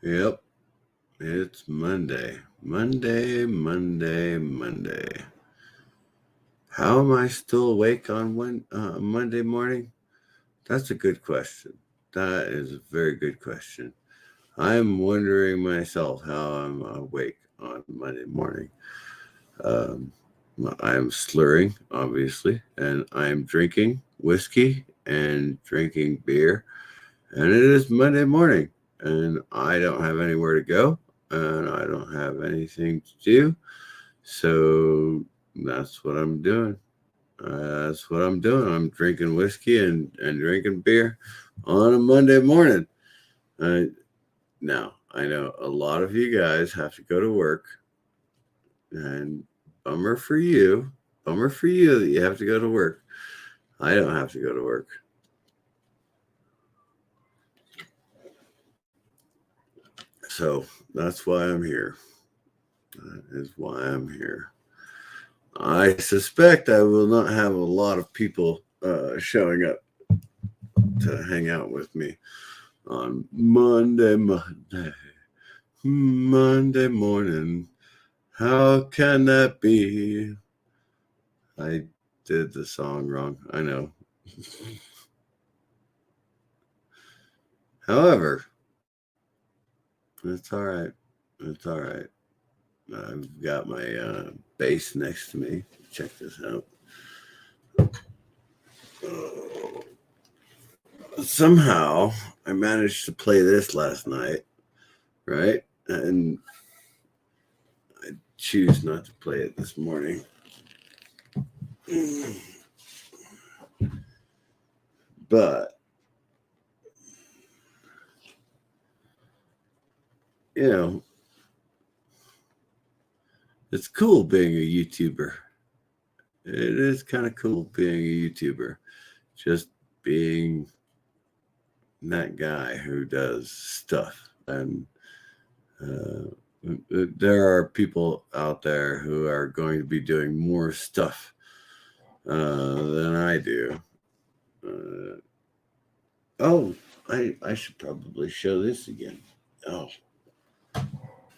Yep, it's Monday. Monday. How am I still awake on Monday morning? That's a good question. That is a very good question. I'm wondering myself how I'm awake on Monday morning. Um, I'm slurring, obviously, and I'm drinking whiskey and drinking beer, and it is Monday morning, and I don't have anywhere to go, and I don't have anything to do. So that's what I'm doing. I'm drinking whiskey and drinking beer on a Monday morning. Uh, Now, I know a lot of you guys have to go to work, and bummer for you. Bummer for you that you have to go to work. I don't have to go to work. So that's why I'm here. That is why I'm here. I suspect I will not have a lot of people showing up to hang out with me on Monday morning. How can that be? I did the song wrong. I know. However, it's all right. It's all right. I've got my bass next to me. Check this out. Somehow, I managed to play this last night, right? And I choose not to play it this morning. But, you know, it's cool being a YouTuber. It is kind of cool being a YouTuber. Just being that guy who does stuff. And there are people out there who are going to be doing more stuff than I do. Oh, I should probably show this again. Oh,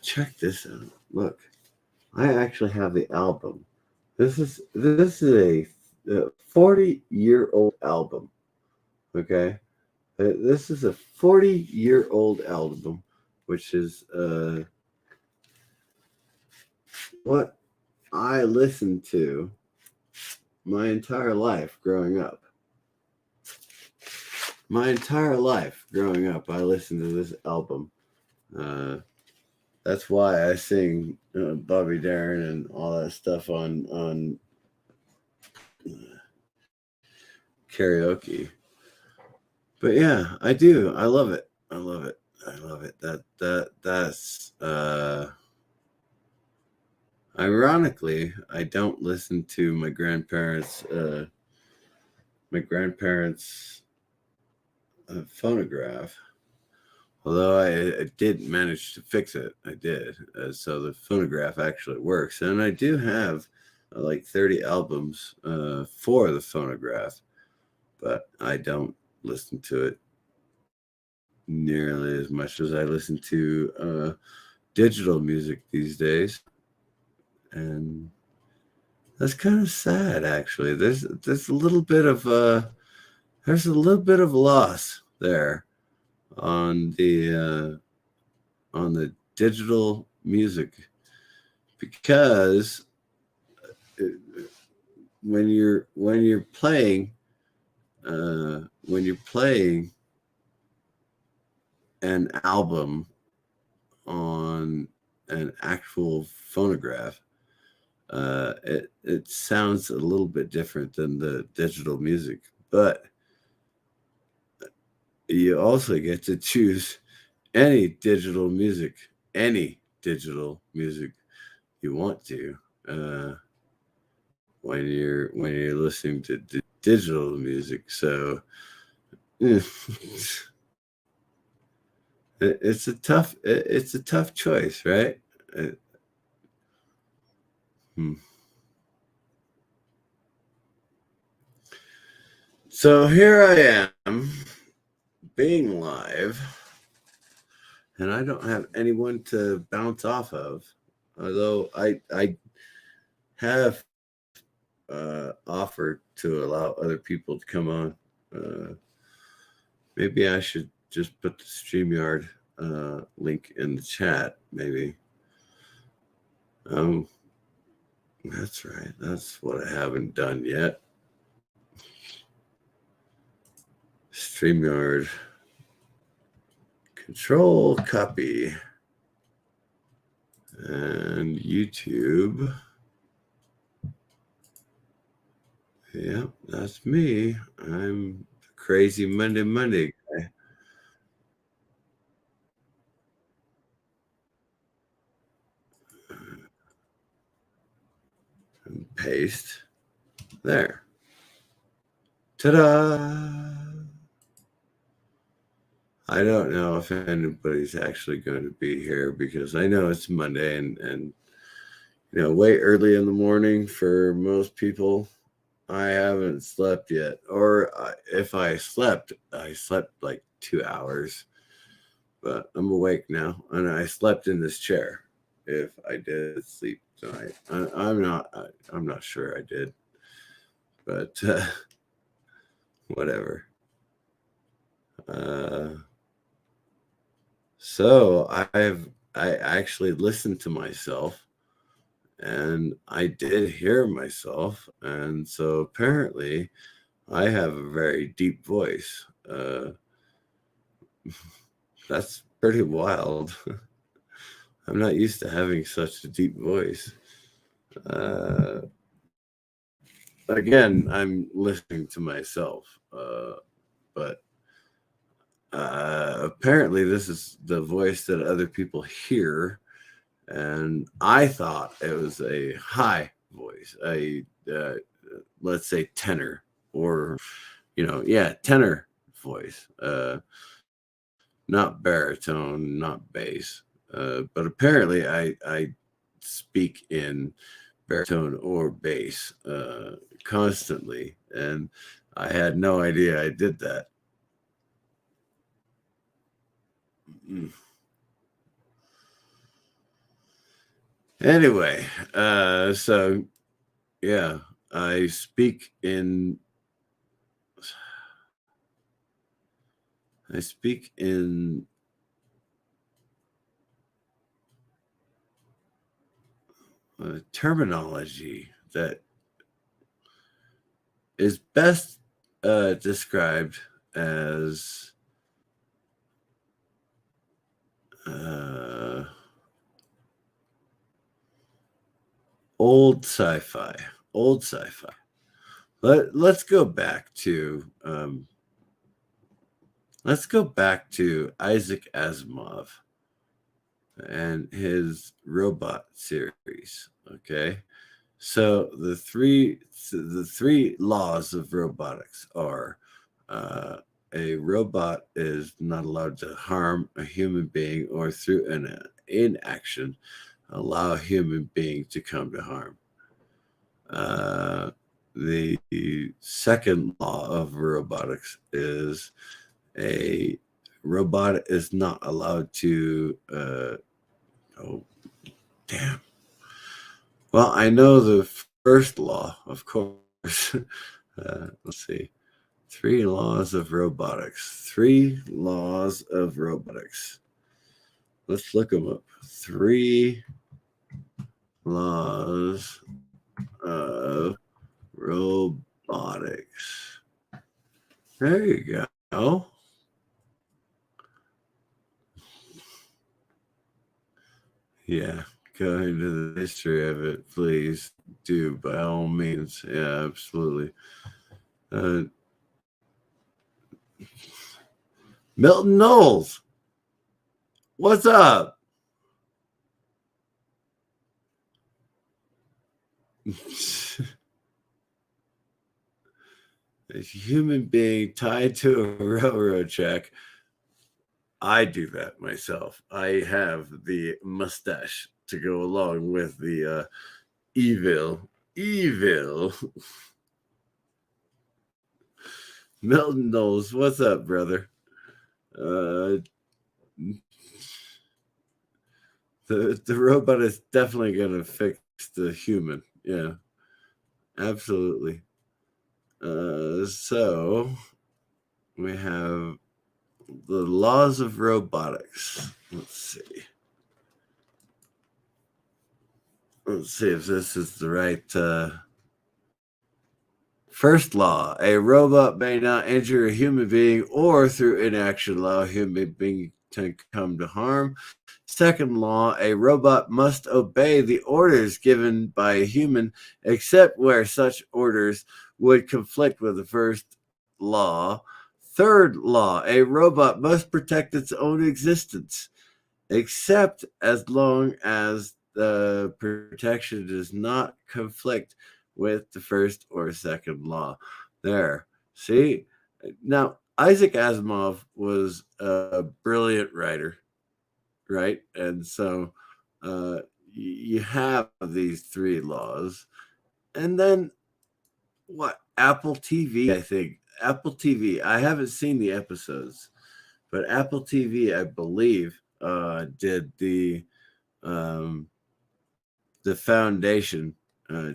check this out. Look, I actually have the album. This is a 40-year-old album. Okay, this is a 40-year-old album, which is what I listened to my entire life growing up. My entire life growing up, I listened to this album. That's why I sing Bobby Darin and all that stuff on karaoke. But yeah, I do. I love it. I love it. I love it. That's ironically, I don't listen to my grandparents' phonograph. Although I did manage to fix it, I did. So the phonograph actually works, and I do have like 30 albums for the phonograph, but I don't listen to it nearly as much as I listen to digital music these days, and that's kind of sad. Actually, there's a little bit of loss there on the digital music, because when you're playing an album on an actual phonograph, it sounds a little bit different than the digital music, but you also get to choose any digital music, you want to, when you're listening to digital music. So it's a tough choice, right? Hmm. So here I am, being live, and I don't have anyone to bounce off of. Although I have offered to allow other people to come on. Uh, Maybe I should just put the StreamYard link in the chat. Maybe. Um, that's right. That's what I haven't done yet. StreamYard. Control copy. And YouTube. Yep, that's me. I'm crazy Monday guy. And paste. There. Ta-da! I don't know if anybody's actually going to be here because I know it's Monday and way early in the morning for most people. I haven't slept yet, or if I slept like 2 hours. But I'm awake now, and I slept in this chair. If I did sleep tonight, I'm not. I'm not sure I did, but whatever. So I actually listened to myself, and I did hear myself, and so apparently I have a very deep voice. That's pretty wild. I'm not used to having such a deep voice. Again, I'm listening to myself, but apparently this is the voice that other people hear, and I thought it was a high voice, a let's say tenor, or tenor voice, not baritone, not bass. But apparently, I speak in baritone or bass constantly, and I had no idea I did that. Anyway, so yeah, I speak in terminology that is best described as old sci-fi. Old sci-fi. Let's go back to Isaac Asimov and his robot series. Okay, so the three laws of robotics are a robot is not allowed to harm a human being or through an inaction allow a human being to come to harm. The second law of robotics is a robot is not allowed to oh damn. Well, I know the first law, of course. Let's see. 3 laws of robotics. 3 laws of robotics. Let's look them up. 3 laws of robotics. There you go. Yeah, go into the history of it, please do by all means. Yeah, absolutely. Milton Knowles, what's up? A human being tied to a railroad track. I do that myself. I have the mustache to go along with the evil. Milton Knowles, what's up, brother? The robot is definitely going to fix the human. Yeah, absolutely. So we have the laws of robotics. Let's see. Let's see if this is the right. First law: a robot may not injure a human being or through inaction allow a human being to come to harm. Second law: a robot must obey the orders given by a human, except where such orders would conflict with the first law. Third law: a robot must protect its own existence, except as long as the protection does not conflict with the first or second law. There. See? Now, Isaac Asimov was a brilliant writer, right? And so you have these three laws. And then what? Apple TV, I think. Apple TV. I haven't seen the episodes, but Apple TV, I believe, did um, the Foundation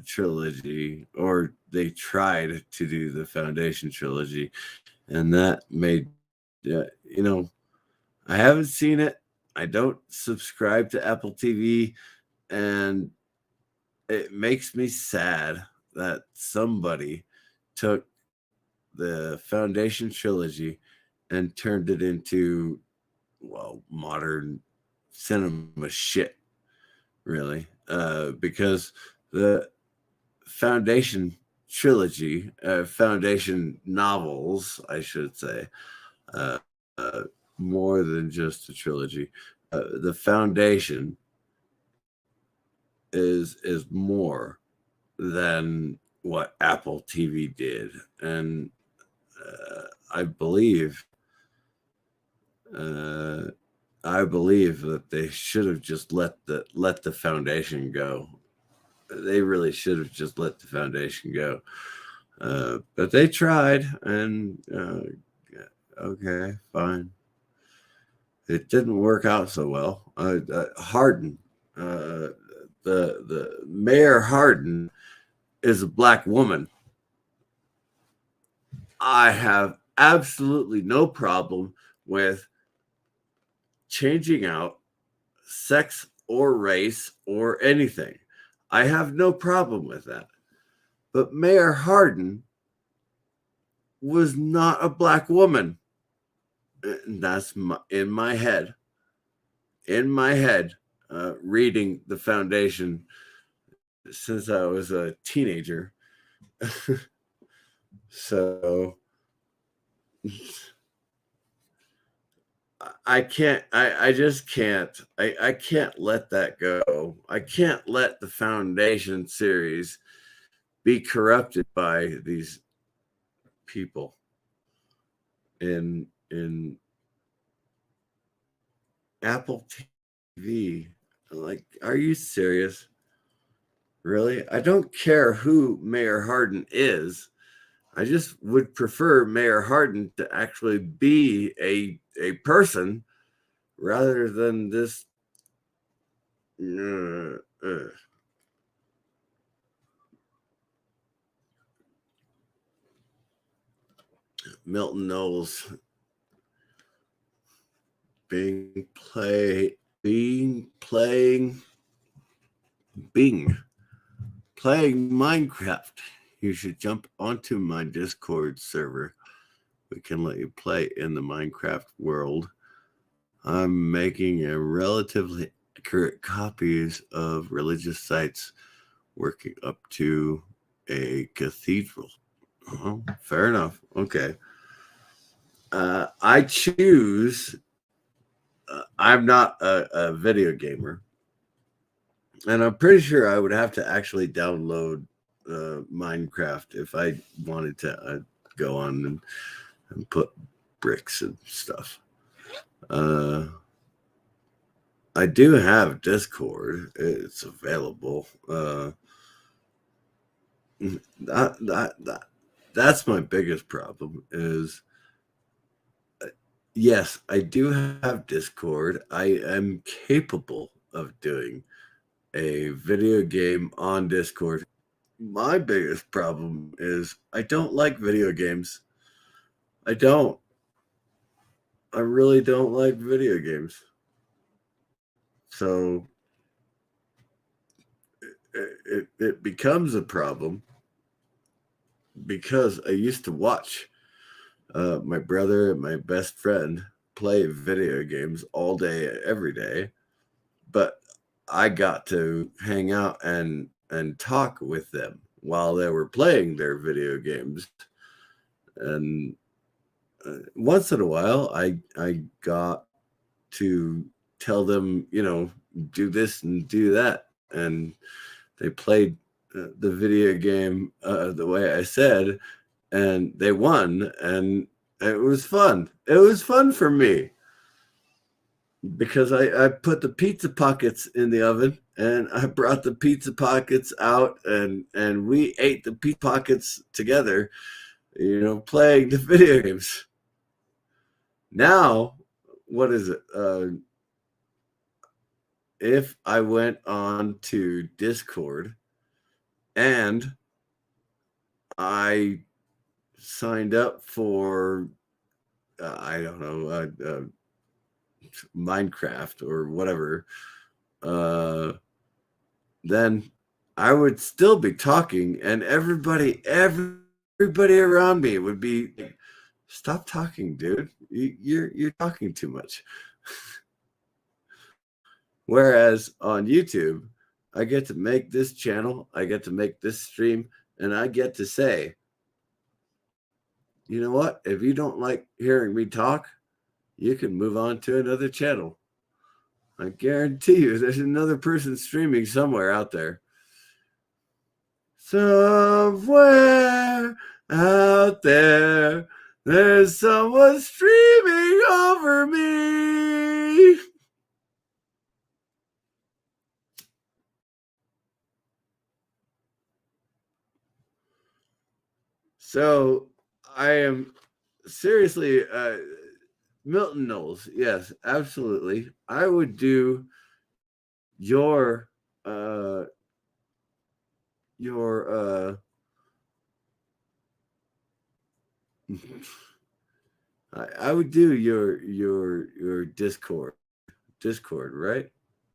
trilogy, or they tried to do the Foundation trilogy, and that made, I haven't seen it. I don't subscribe to Apple TV, and it makes me sad that somebody took the Foundation trilogy and turned it into, well, modern cinema shit, really. Because the Foundation trilogy, Foundation novels, I should say, uh, uh, more than just a trilogy. The Foundation is more than what Apple TV did, and I believe uh, I believe that they should have just let the Foundation go. They really should have just let the Foundation go. But they tried, and okay, fine. It didn't work out so well. Hardin, the Mayor Hardin, is a black woman. I have absolutely no problem with changing out sex or race or anything. I have no problem with that. But Mayor Hardin was not a black woman. And that's in my head. In my head, reading the Foundation since I was a teenager. So I can't, I just can't, I can't let that go. I can't let the Foundation series be corrupted by these people in Apple TV. Like, are you serious? Really? I don't care who Mayor Hardin is. I just would prefer Mayor Hardin to actually be a person rather than this. Milton Knowles Bing playing Minecraft. You should jump onto my Discord server. We can let you play in the Minecraft world. I'm making a relatively accurate copies of religious sites, working up to a cathedral. Oh, fair enough. Okay. I choose. I'm not a video gamer, and I'm pretty sure I would have to actually download Minecraft if I wanted to go on and put bricks and stuff. I do have Discord. It's available. That's my biggest problem is, yes, I do have Discord. I am capable of doing a video game on Discord. My biggest problem is I don't like video games. I don't. I really don't like video games. So it becomes a problem because I used to watch my brother and my best friend play video games all day, every day. But I got to hang out and talk with them while they were playing their video games. And once in a while, I got to tell them, do this and do that, and they played the video game the way I said, and they won, and it was fun. It was fun for me because I put the pizza pockets in the oven, and I brought the pizza pockets out, and we ate the pizza pockets together, playing the video games. Now, what is it? If I went on to Discord and I signed up for, I don't know, Minecraft or whatever, then I would still be talking, and everybody around me would be like, "Stop talking, dude. You're talking too much." Whereas on YouTube, I get to make this channel, I get to make this stream, and I get to say, you know what? If you don't like hearing me talk, you can move on to another channel. I guarantee you there's another person streaming somewhere out there. Somewhere out there, there's someone streaming over me. So I am seriously, Milton Knowles. Yes, absolutely. I would do your I would do your Discord, right?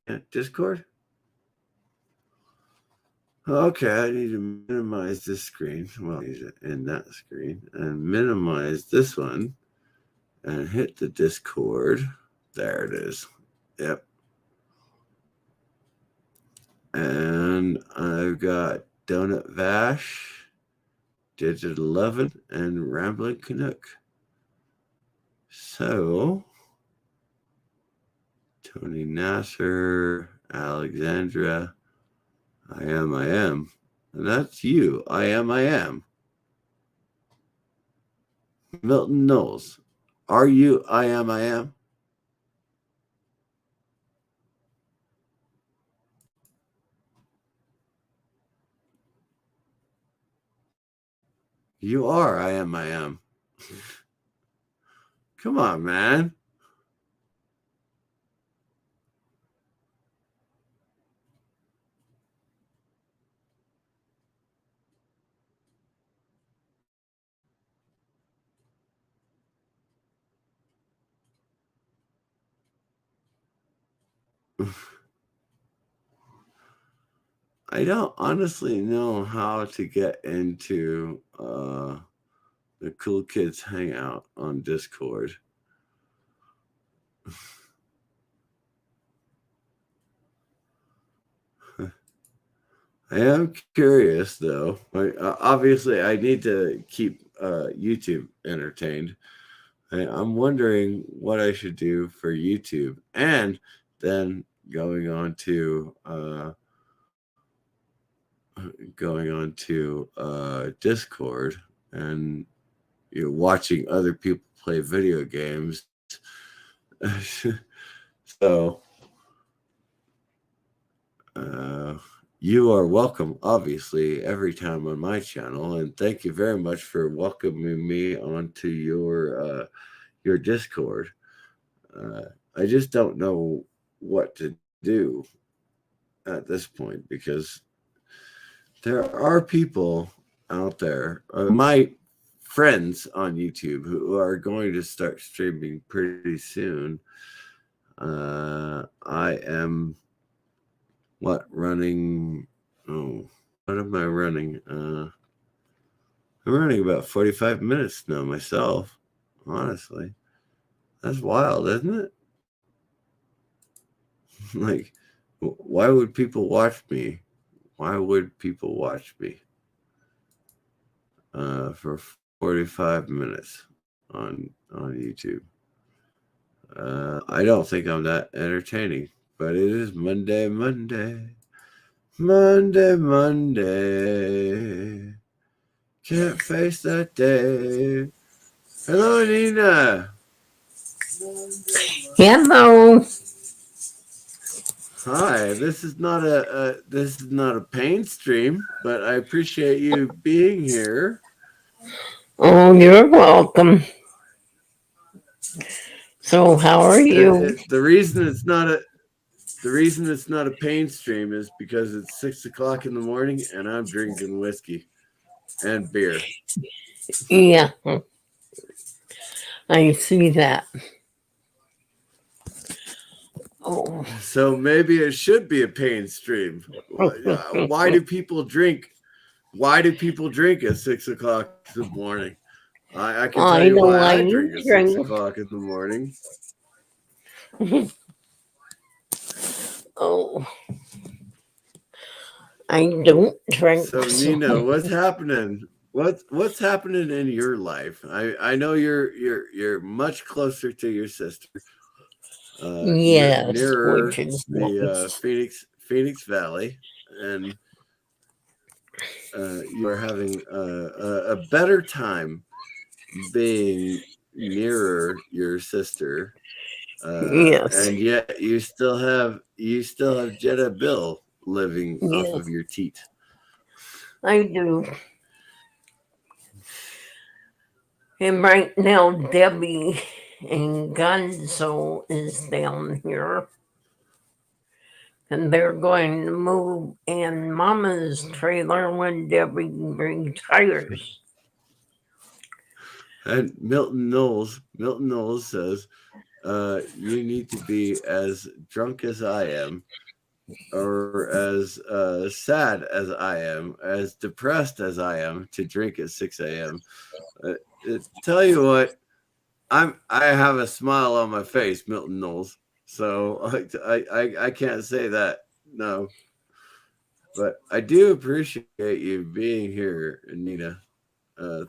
Yeah, Discord. Okay, I need to minimize this screen. Well, use it in that screen and minimize this one and hit the Discord. There it is. Yep. And I've got Donut Vash, Digit 11, and Rambling Canuck. So, Tony Nasser, Alexandra, I am. And that's you. I am. Milton Knowles. Are you I am? You are I am. Come on, man. I don't honestly know how to get into the Cool Kids Hangout on Discord. I am curious, though. Obviously, I need to keep YouTube entertained. I'm wondering what I should do for YouTube, and then going on to Discord and watching other people play video games. So you are welcome, obviously, every time on my channel, and thank you very much for welcoming me onto your Discord. I just don't know what to do at this point, because there are people out there, my friends on YouTube, who are going to start streaming pretty soon. I am running. Oh, what am I running? I'm running about 45 minutes now myself. Honestly, that's wild, isn't it? Like, why would people watch me? Why would people watch me for 45 minutes on YouTube? I don't think I'm that entertaining, but it is Monday. Can't face that day. Hello, Nina. Hello. Hi. This is not a pain stream, but I appreciate you being here. Oh, you're welcome. So, how are you? The reason it's not a pain stream is because it's 6 o'clock in the morning and I'm drinking whiskey and beer. Yeah, I see that. Oh. So maybe it should be a pain stream. Why do people drink? Why do people drink at 6 o'clock in the morning? I can tell I you know why why I you drink at drink. 6 o'clock in the morning. Oh, I don't drink. So Nina, what's happening? What's happening in your life? I know you're much closer to your sister. Yes, Nearer which is the nice. Phoenix Valley, and you are having a better time being nearer your sister, Yes, and yet you still have Jeddah Bill living off yes, of your teat. I do. And right now, Debbie and Gonzo is down here. And they're going to move in Mama's trailer when Debbie retires. And Milton Knowles says, you need to be as drunk as I am, or as sad as I am, as depressed as I am, to drink at 6 a.m. Tell you what, I have a smile on my face, Milton Knowles. So I can't say that, no. But I do appreciate you being here, Nina.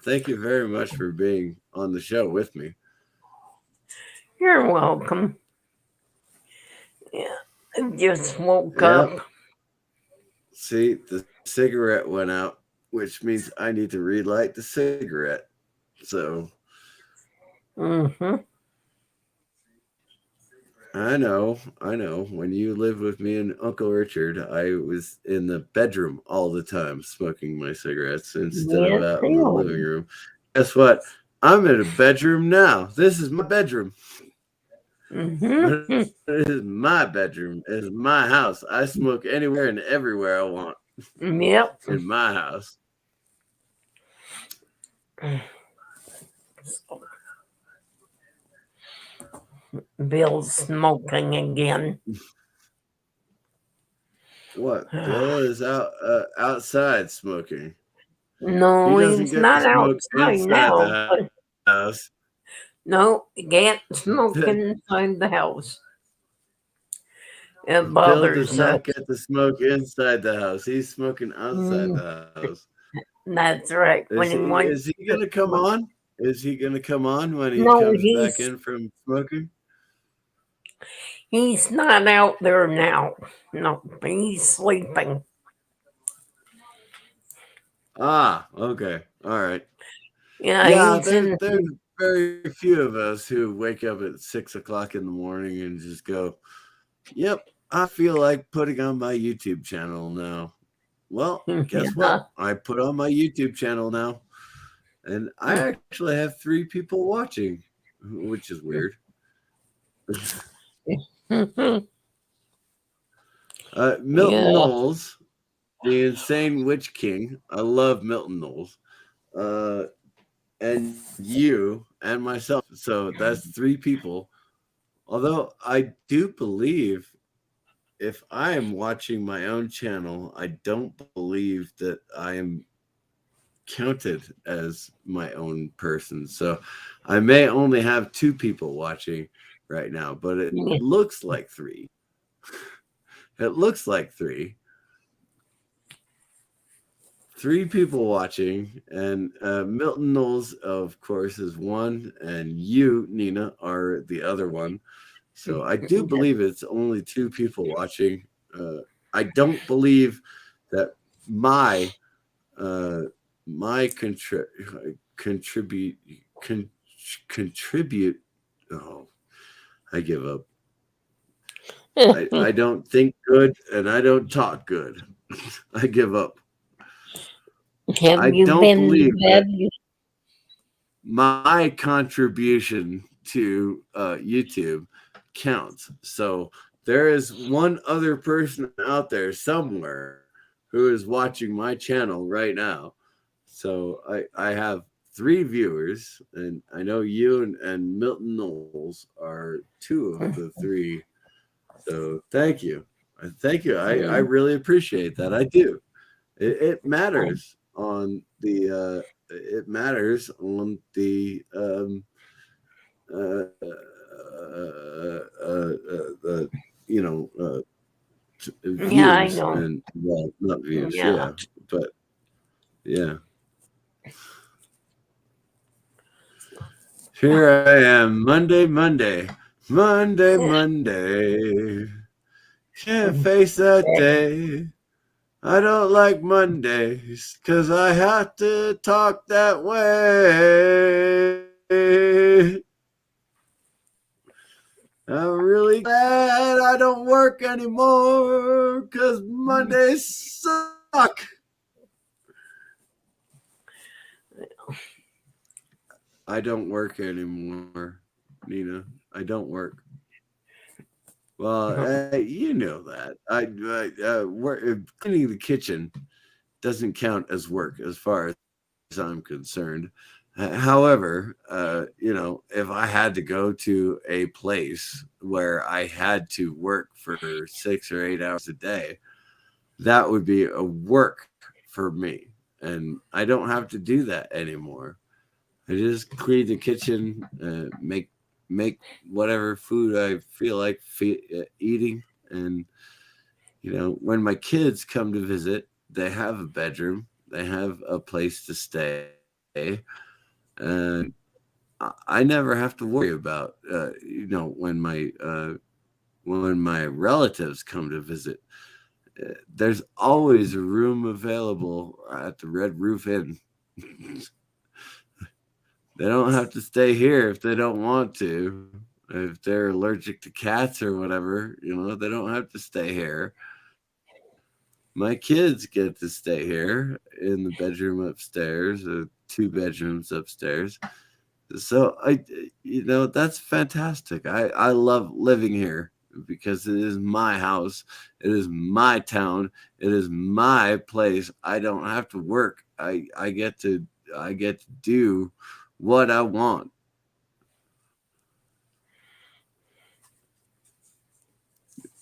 Thank you very much for being on the show with me. You're welcome. Yeah, I just woke Yep. up. See, the cigarette went out, which means I need to relight the cigarette. So Mm-hmm. I know. When you lived with me and Uncle Richard, I was in the bedroom all the time smoking my cigarettes instead of Yes, out in the living him. room. Guess what? I'm in a bedroom now. This is my bedroom. Mm-hmm. This is my bedroom. This is my house. I smoke anywhere and everywhere I want Yep. in my house. Bill's smoking again. What? Bill is outside smoking. He No, doesn't he's get to not smoke outside inside now. the But house. no, he can't smoke inside the house. It Bill does bothers us. not get to smoke inside the house. He's smoking outside Mm, the house. that's right. When he wants Is he to gonna come smoke. on? Is he gonna come on when he No, comes back in from smoking? he's not out there now. No, he's sleeping. Ah, okay. All right. Yeah, Yeah, he's in. there's very few of us who wake up at 6 o'clock in the morning and just go, "Yep, I feel like putting on my YouTube channel now." Well, guess Yeah. what? I put on my YouTube channel now, and I actually have 3 people watching, which is weird. Milton Yeah. Knowles, the Insane Witch King. I love Milton Knowles. And you and myself. So that's 3 people. Although I do believe if I am watching my own channel, I don't believe that I am counted as my own person. So I may only have 2 people watching right now, but it Yeah. looks like 3. It looks like 3. 3 people watching, and Milton Knowles, of course, is one, and you, Nina, are the other one. So I do believe it's only 2 people watching. I don't believe that my contribute. Oh, I give up. I don't think good and I don't talk good. I give up. Have I you don't been believe to that bed? my contribution to YouTube counts. So there is one other person out there somewhere who is watching my channel right now. So I have 3 viewers, and I know you and Milton Knowles are 2 of the 3. So thank you. Thank you. I really appreciate that. I do. It matters on the you know Yeah, I views, know. and well, not views, Yeah. yeah, but yeah. Here I am, Monday. Can't face that day. I don't like Mondays, 'cause I have to talk that way. I'm really glad I don't work anymore, 'cause Mondays suck. I don't work anymore, Nina. I don't work. Well, you know that. Cleaning the kitchen doesn't count as work as far as I'm concerned. However, if I had to go to a place where I had to work for 6 or 8 hours a day, that would be a work for me. And I don't have to do that anymore. I just clean the kitchen, make whatever food I feel like eating, and when my kids come to visit, they have a bedroom, they have a place to stay, and I never have to worry about when my relatives come to visit. There's always a room available at the Red Roof Inn. They don't have to stay here if they don't want to. If they're allergic to cats or whatever, they don't have to stay here. My kids get to stay here in the bedroom upstairs, 2 bedrooms upstairs. So that's fantastic. I love living here because it is my house. It is my town. It is my place. I don't have to work. I get to do what I want.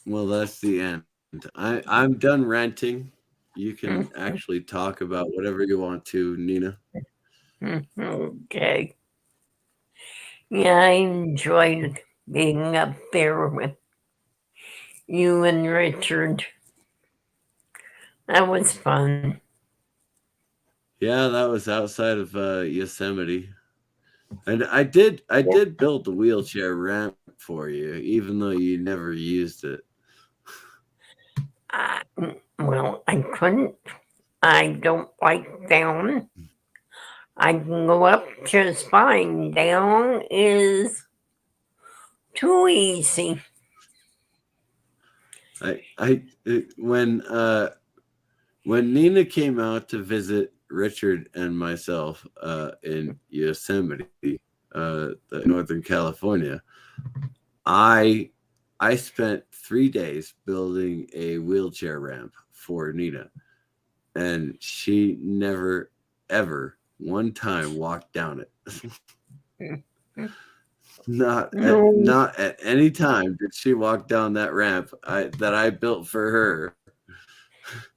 Well, that's the end. I'm done ranting. You can actually talk about whatever you want to, Nina. Okay. Yeah, I enjoyed being up there with you and Richard. That was fun. Yeah, that was outside of Yosemite. And I did build the wheelchair ramp for you, even though you never used it. Well, I couldn't. I don't like down. I can go up just fine. Down is too easy. When Nina came out to visit Richard and myself in Yosemite, Northern California, I I spent 3 days building a wheelchair ramp for Nina, and she never, ever one time walked down it. No, Not at any time did she walk down that ramp that I built for her.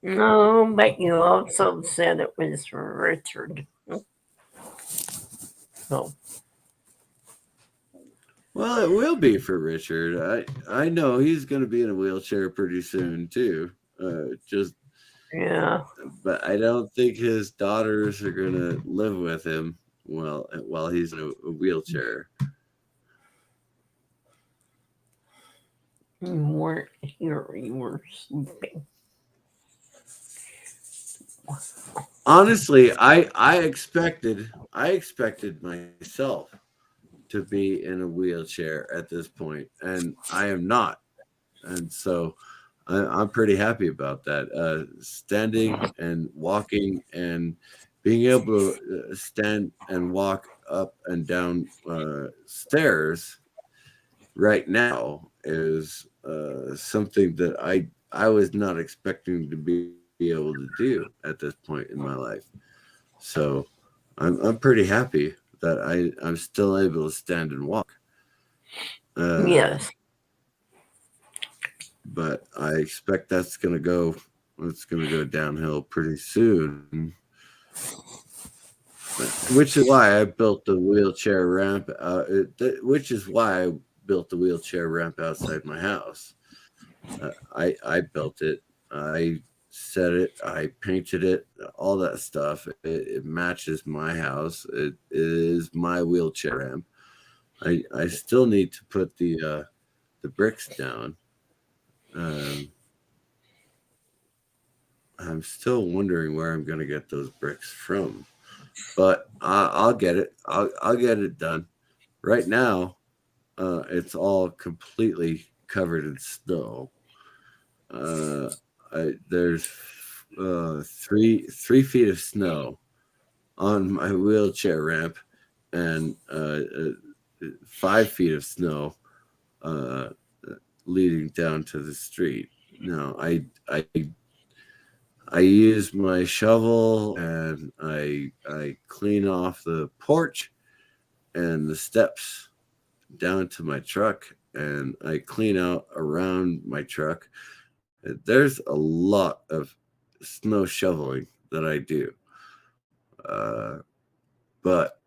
no, but you also said it was for Richard. So, Well, it will be for Richard. I know he's going to be in a wheelchair pretty soon too. Just, yeah. but I don't think his daughters are going to live with him while he's in a wheelchair. You weren't here, you were sleeping. Honestly, I expected myself to be in a wheelchair at this point, and I am not, and so I'm pretty happy about that. Standing and walking and being able to stand and walk up and down stairs right now is something that I was not expecting to be able to do at this point in my life. So I'm pretty happy that I'm still able to stand and walk. Yes. But I expect it's gonna go downhill pretty soon. Which is why I built the wheelchair ramp. Which is why I built the wheelchair ramp outside my house. I built it. I set it. I painted it. All that stuff. It matches my house. It is my wheelchair ramp. I still need to put the bricks down. I'm still wondering where I'm going to get those bricks from, but I'll get it. I'll get it done. Right now, it's all completely covered in snow. There's 3 feet of snow on my wheelchair ramp, and 5 feet of snow leading down to the street. No, I use my shovel and I clean off the porch and the steps down to my truck, and I clean out around my truck. There's a lot of snow shoveling that I do, but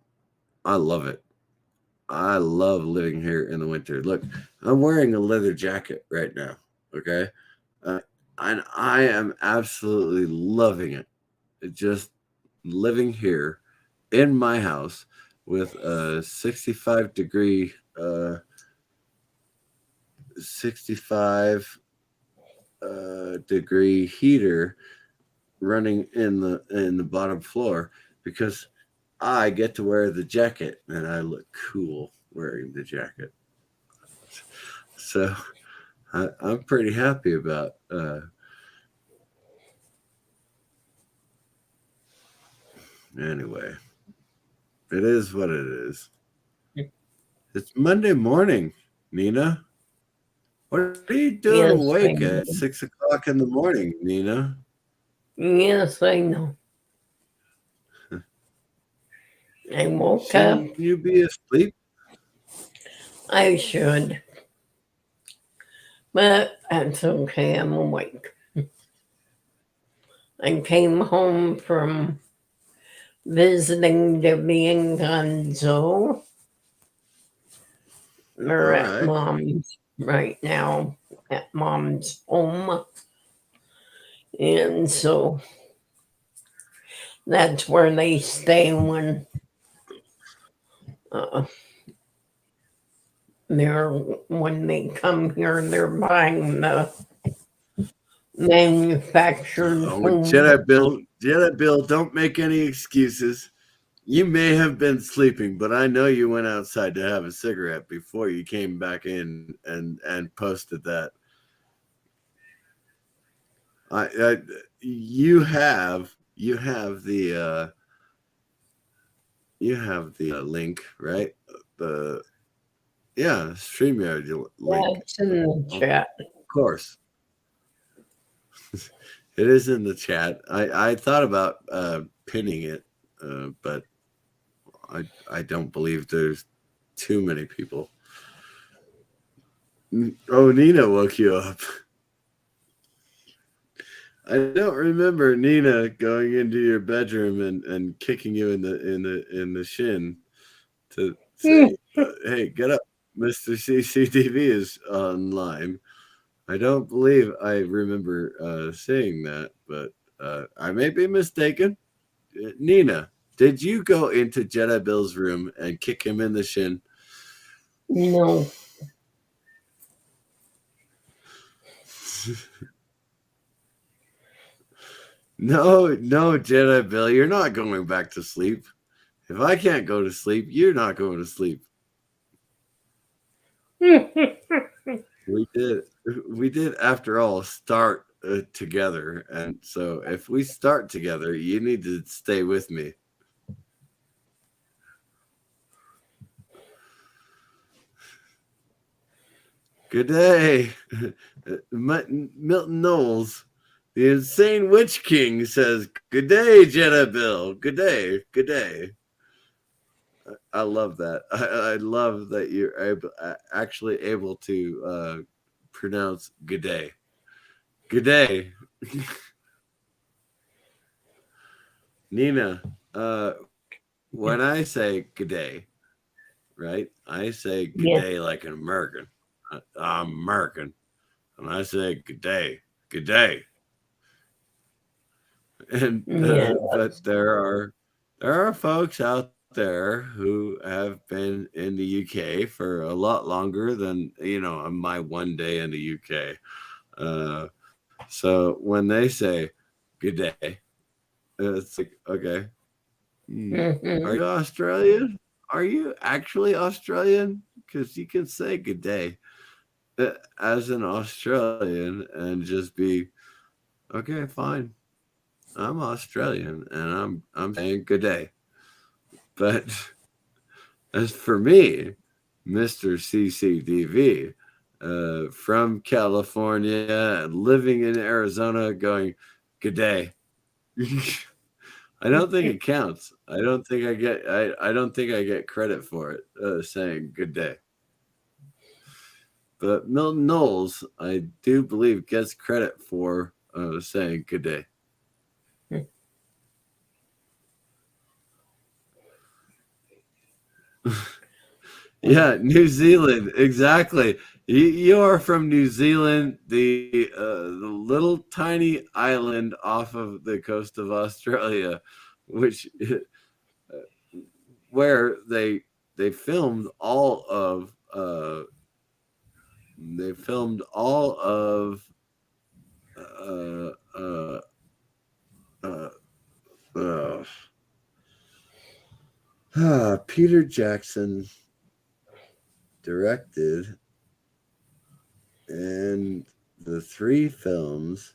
I love it. I love living here in the winter. Look, I'm wearing a leather jacket right now. Okay, and I am absolutely loving it. Just living here in my house with a 65 degree heater running in the bottom floor, because I get to wear the jacket and I look cool wearing the jacket. So I'm pretty happy about anyway. It is what it is. It's Monday morning, Nina. What are you doing Yes, awake I at know. 6 o'clock in the morning, Nina? Yes, I know. I woke up. Shouldn't you be asleep? I should. But that's okay. I'm awake. I came home from visiting Debbie and Gonzo. They're All at right. mom's right now, at mom's home. And so that's where they stay when uh, when they come here. They're buying the manufactured Oh, food. Jedi Bill, don't make any excuses. You may have been sleeping, but I know you went outside to have a cigarette before you came back in and posted that. I you have the link, right? The Yeah, StreamYard link. That's in the chat. Of course. It is in the chat. I thought about pinning it, but I don't believe there's too many people. Oh, Nina woke you up. I don't remember Nina going into your bedroom and kicking you in the shin to say, "Hey, get up, Mr. CCTV is online." I don't believe I remember saying that, but I may be mistaken. Nina, did you go into Jedi Bill's room and kick him in the shin? No. No, Jedi Bill, you're not going back to sleep. If I can't go to sleep, you're not going to sleep. We did, after all, start together, and so if we start together, you need to stay with me. Good day, Milton Knowles. The insane witch king says, "Good day, Jedi Bill. Good day. Good day." I love that. I love that you're actually able to pronounce "good day." Good day, Nina. When I say "good day," right? I say "good Yeah. day" like an American. I'm American, and I say "good day." Good day. And Yeah. but there are folks out there who have been in the UK for a lot longer than my one day in the UK. So when they say "good day," it's like, okay, are you Australian? Are you actually Australian? Because you can say "good day" as an Australian and just be okay, fine. I'm Australian and I'm saying good day. But as for me, Mr. CCDV, from California, living in Arizona, going, good day. I don't think it counts. I don't think I get credit for it, saying good day. But Milton Knowles, I do believe, gets credit for saying good day. Yeah, New Zealand, exactly. You are from New Zealand, the little tiny island off of the coast of Australia, which where they filmed all of they filmed all of uh, uh, uh, Peter Jackson directed, and the 3 films.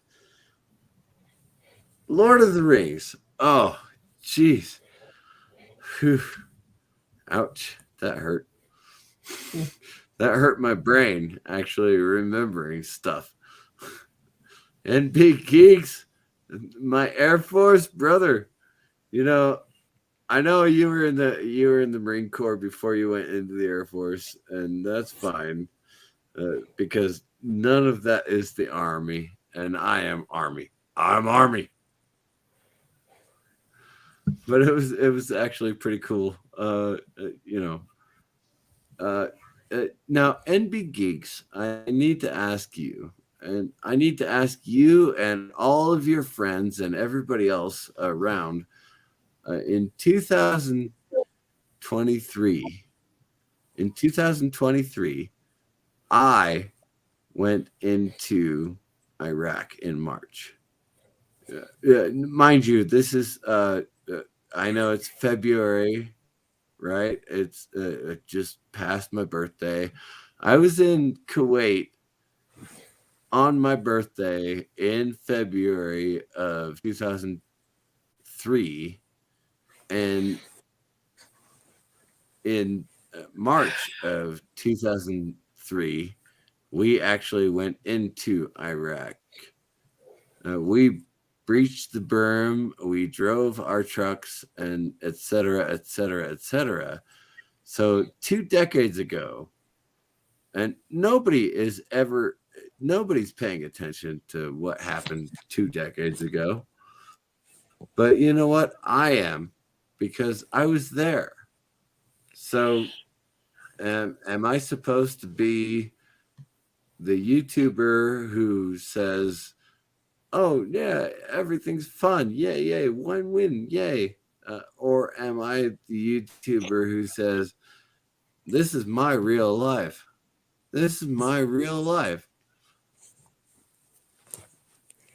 Lord of the Rings. Oh, jeez. Ouch. That hurt. That hurt my brain, actually remembering stuff. And Big Geeks, my Air Force brother. I know you were in the Marine Corps before you went into the Air Force, and that's fine, because none of that is the Army, and I am Army. I'm Army. But it was actually pretty cool. Now, NB Geeks, I need to ask you, and I need to ask you and all of your friends and everybody else around, in 2023. In 2023, I went into Iraq in March. Mind you, this is I know it's February, right? It's just past my birthday. I was in Kuwait on my birthday in February of 2003, and in March of 2003, we actually went into Iraq. We breached the berm, we drove our trucks, and et cetera, et cetera, et cetera. So 2 decades ago, and nobody's paying attention to what happened 2 decades ago. But you know what? I am, because I was there. So am I supposed to be the YouTuber who says, oh yeah, everything's fun, yay, yay, one win, yay? Or am I the YouTuber who says, this is my real life? This is my real life.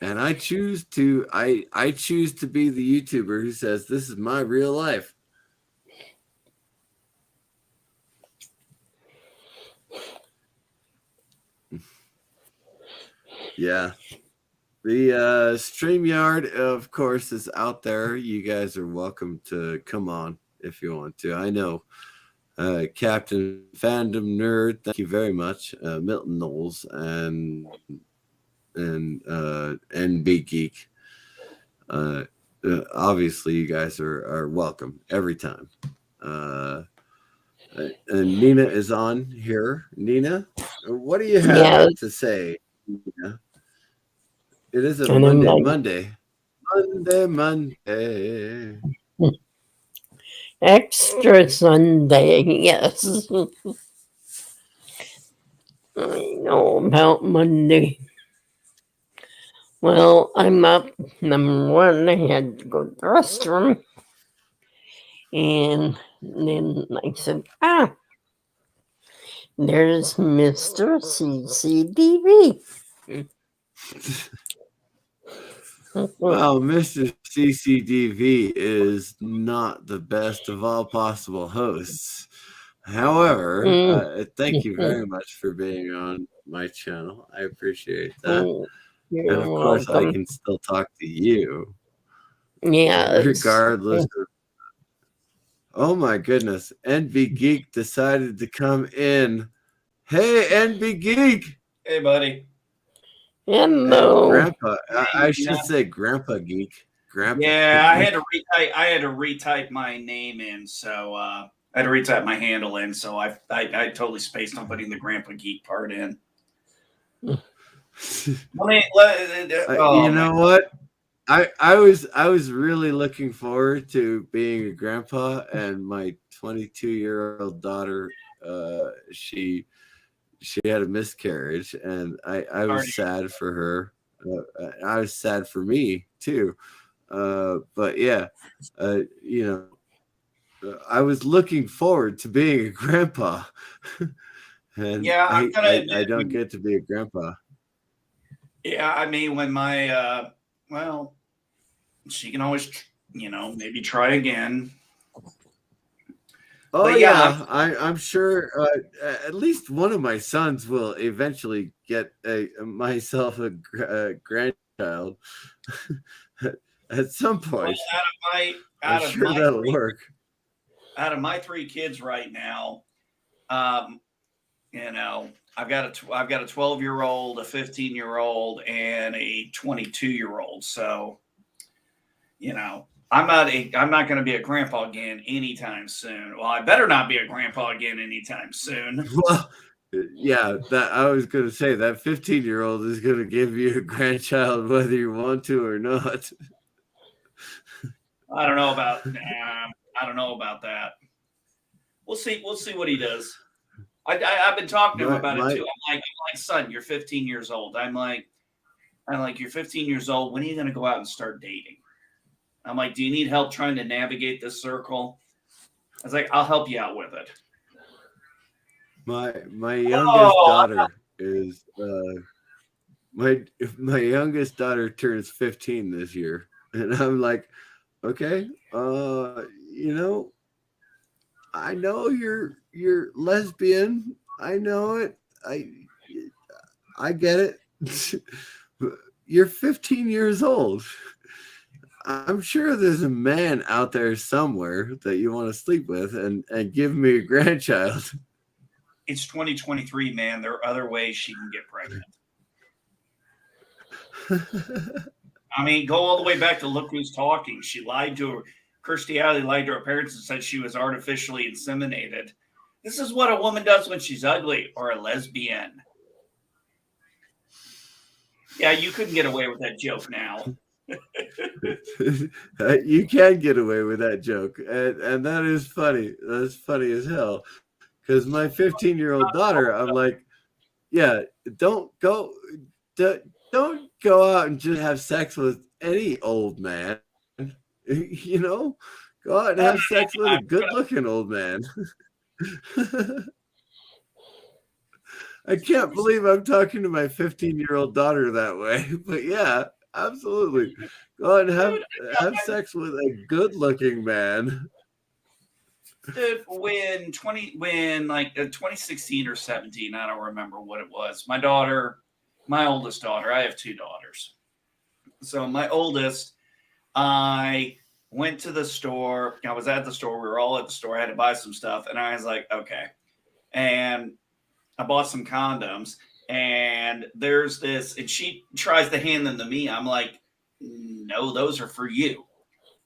And I choose to be the YouTuber who says, this is my real life. Yeah. The StreamYard, of course, is out there. You guys are welcome to come on if you want to. I know Captain Fandom Nerd, thank you very much. Milton Knowles and NB Geek. Obviously, you guys are welcome every time. And Nina is on here. Nina, what do you have to say? Nina? It is a Monday. Extra Sunday, yes. I know about Monday. Well, I'm up. Number one, I had to go to the restroom. And then I said, there's Mr. CCDV. Well, Mr. CCDV is not the best of all possible hosts. However, thank you very much for being on my channel. I appreciate that. You're and of course, welcome. I can still talk to you. Yeah. Regardless of. Oh my goodness. NB Geek decided to come in. Hey, NB Geek. Hey, buddy. Hello. Grandpa. I should say Grandpa Geek. Grandpa. Yeah, I had to retype my name in, so I had to retype my handle in, so I totally spaced on putting the Grandpa Geek part in. You know what? I was really looking forward to being a grandpa, and my 22-year-old daughter, she had a miscarriage, and I was sad for her. I was sad for me too. But yeah, I was looking forward to being a grandpa. And yeah, I don't get to be a grandpa. Yeah, I mean, when my well, she can always, maybe try again. Oh yeah, I'm sure at least one of my sons will eventually get myself a grandchild at some point. Well, I'm sure that'll work. Out of my 3 kids right now, I've got a 12-year-old, a 15-year-old, and a 22-year-old. So, I'm not going to be a grandpa again anytime soon. Well, I better not be a grandpa again anytime soon. Well, yeah, that I was going to say that 15-year-old is going to give you a grandchild whether you want to or not. I don't know about that. We'll see what he does. I've been talking to him about it too. I'm like, son, you're 15 years old. I'm like, you're 15 years old. When are you going to go out and start dating? I'm like, do you need help trying to navigate this circle? I was like, I'll help you out with it. My youngest daughter is my youngest daughter turns 15 this year, and I'm like, okay, I know you're lesbian. I know it. I get it. You're 15 years old. I'm sure there's a man out there somewhere that you want to sleep with and give me a grandchild. It's 2023, man. There are other ways she can get pregnant. I mean, go all the way back to Look Who's Talking. She lied to her. Kirstie Alley lied to her parents and said she was artificially inseminated. This is what a woman does when she's ugly or a lesbian. Yeah, you couldn't get away with that joke now. You can get away with that joke, and that is funny. That's funny as hell. Because my 15-year-old daughter, I'm like, yeah, don't go out and just have sex with any old man. You know, go out and have sex with a good-looking old man. I can't believe I'm talking to my 15-year-old daughter that way, but yeah, absolutely. Go out and have sex with a good-looking man. Dude, when 2016 or 17, I don't remember what it was. My oldest daughter, I have two daughters. So my oldest, I went to the store. I was at the store. We were all at the store. I had to buy some stuff. And I was like, okay. And I bought some condoms. And there's this, and she tries to hand them to me. I'm like, no, those are for you.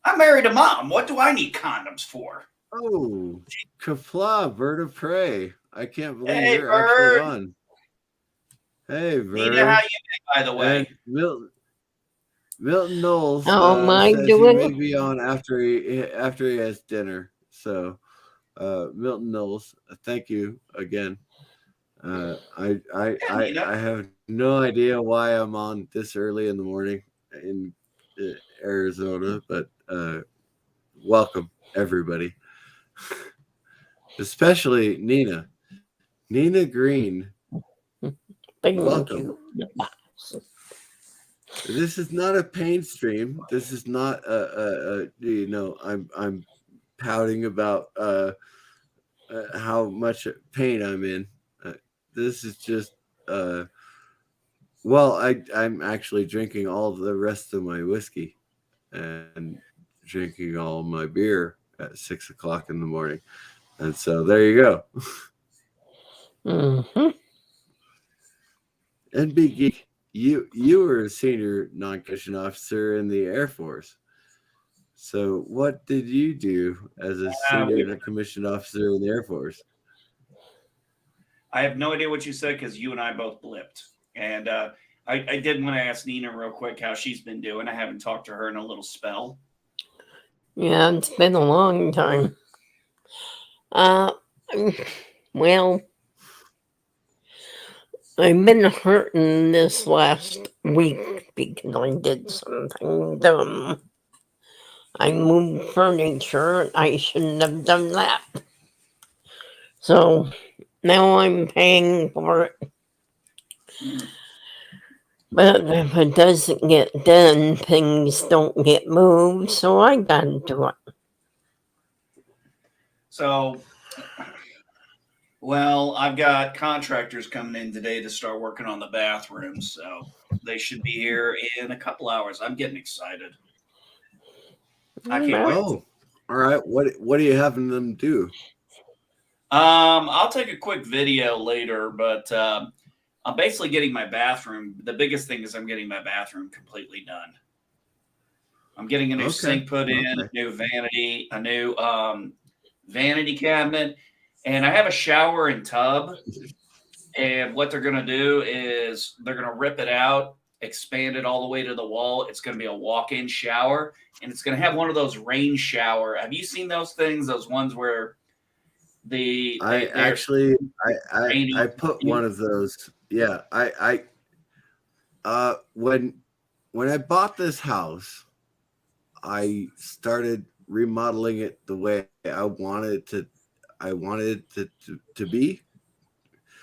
I married a mom. What do I need condoms for? Oh, Kapla, bird of prey. I can't believe Hey, you're Bird. actually on. Hey, Bird. Nina, how you been, by the way? And Milton Knowles says he may be on after he has dinner. So, Milton Knowles, thank you again. I have no idea why I'm on this early in the morning in Arizona, but welcome everybody, especially Nina Green. Welcome. This is not a pain stream. This is not I'm pouting about how much pain I'm in. This is just I'm actually drinking all the rest of my whiskey and drinking all my beer at 6 o'clock in the morning, and so there you go. Mm-hmm. And Big Geek, you were a senior non-commissioned officer in the Air Force. So what did you do as a senior non-commissioned officer in the Air Force? I have no idea what you said because you and I both blipped. And I did want to ask Nina real quick how she's been doing. I haven't talked to her in a little spell. Yeah, it's been a long time. Well, I've been hurting this last week because I did something dumb. I moved furniture and I shouldn't have done that. So now I'm paying for it. But if it doesn't get done, things don't get moved, so I gotta do it. So, well, I've got contractors coming in today to start working on the bathrooms, so they should be here in a couple hours. I'm getting excited. I can't wait. Oh, all right. What are you having them do? I'll take a quick video later, but I'm basically getting my bathroom. The biggest thing is I'm getting my bathroom completely done. I'm getting a new sink put in, a new vanity, a new vanity cabinet, and I have a shower and tub. And what they're going to do is they're going to rip it out, expand it all the way to the wall. It's going to be a walk-in shower, and it's going to have one of those rain shower. Have you seen those things? Those ones where I put one of those. Yeah, when I bought this house, I started remodeling it the way I wanted it to be.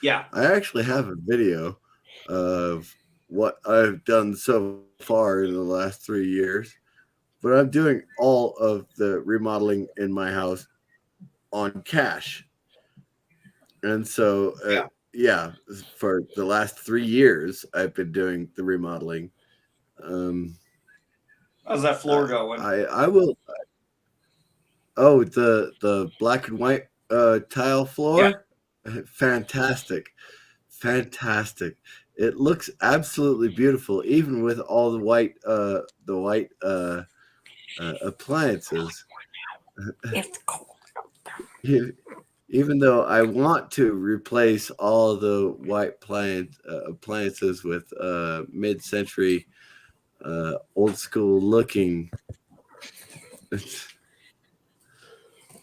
Yeah. I actually have a video of what I've done so far in the last 3 years, but I'm doing all of the remodeling in my house on cash. And so, for the last 3 years, I've been doing the remodeling. How's that floor going? I will. Oh, the black and white tile floor, fantastic, fantastic. It looks absolutely beautiful, even with all the white appliances. It's cold. Even though I want to replace all the white appliances with mid-century, old school looking.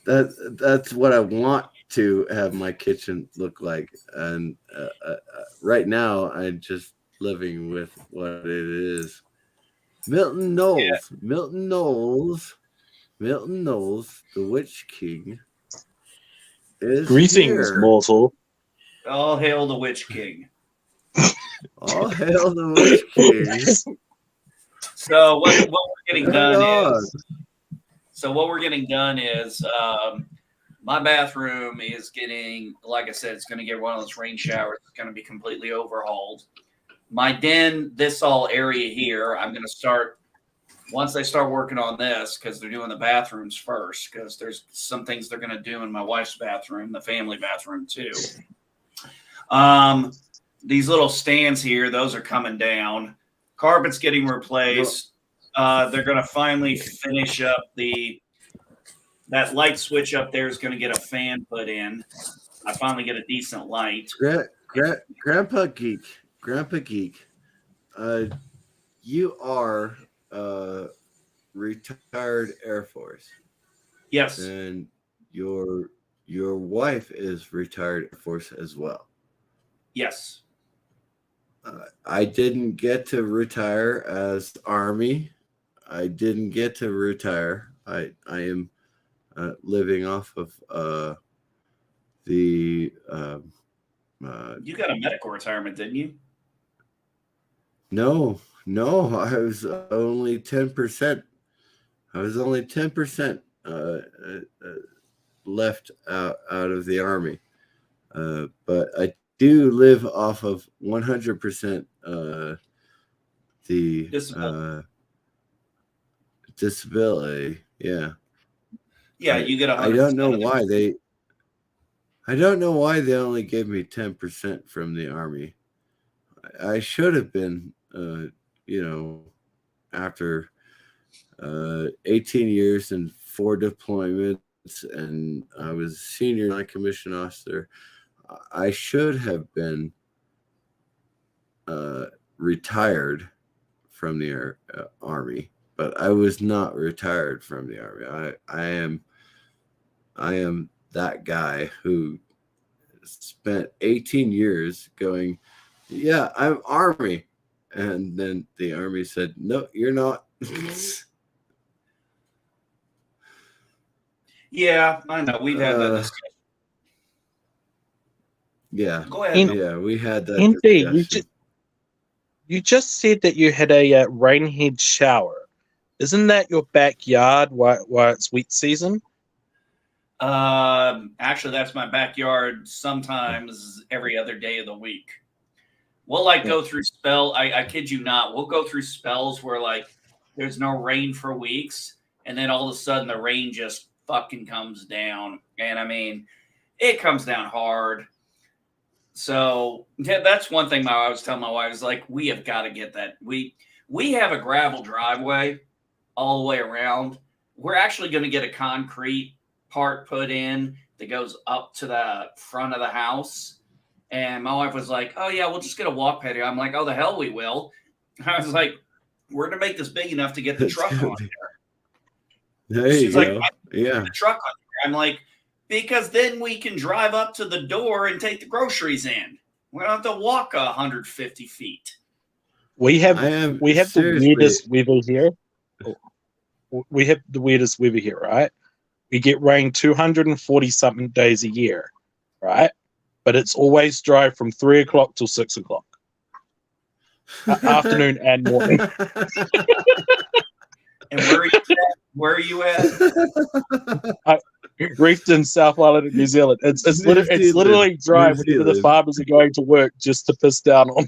That's what I want to have my kitchen look like, and right now I'm just living with what it is. Milton Knowles, Milton Knowles, Milton Knowles, the Witch King. Greetings, here. mortal. All hail the Witch King. All hail the Witch King. So what we're getting Right done on. is, my bathroom is getting, like I said, it's going to get one of those rain showers. It's going to be completely overhauled. My den, this all area here, I'm going to start, once they start working on this, because they're doing the bathrooms first, because there's some things they're going to do in my wife's bathroom, the family bathroom too. These little stands here, those are coming down. Carpet's getting replaced. They're going to finally finish up that light switch up there is going to get a fan put in. I finally get a decent light. Grandpa Geek, you are retired Air Force. Yes. And your wife is retired Air Force as well. Yes. I didn't get to retire as Army. I didn't get to retire. I am living off of the. You got a medical retirement, didn't you? No, I was only 10%. I was only 10% left out of the Army, but I do live off of 100% the disability. Yeah. Yeah, you get 100%. I don't know why they only gave me 10% from the Army. I should have been, after 18 years and 4 deployments, and I was a senior non-commissioned officer. I should have been retired from the Army, but I was not retired from the Army. I am that guy who spent 18 years going, yeah, I'm Army. And then the Army said, no, you're not. Yeah, I know. We've had that discussion. Yeah. Go ahead. Yeah, we had that Indeed, discussion. you just said that you had a rainhead shower. Isn't that your backyard while it's wet season? Actually, that's my backyard sometimes every other day of the week. We'll go through I kid you not, we'll go through spells where there's no rain for weeks, and then all of a sudden the rain just fucking comes down. And I mean, it comes down hard. So that's one thing I was telling my wife is we have got to get that. We have a gravel driveway all the way around. We're actually going to get a concrete part put in that goes up to the front of the house. And my wife was like, oh yeah, we'll just get a walk patio. I'm like, oh, the hell we will. I was like, we're going to make this big enough to get the truck on there. There She's you like, go. Yeah. the truck on there. I'm like, because then we can drive up to the door and take the groceries in. We don't have to walk 150 feet. We have the weirdest weather here. We have the weirdest weather here, right? We get rain 240 something days a year, right? But it's always dry from 3 o'clock till 6 o'clock, afternoon and morning. And where are you at? Reefton, South Island of New Zealand. It's literally dry whenever the farmers are going to work just to piss down on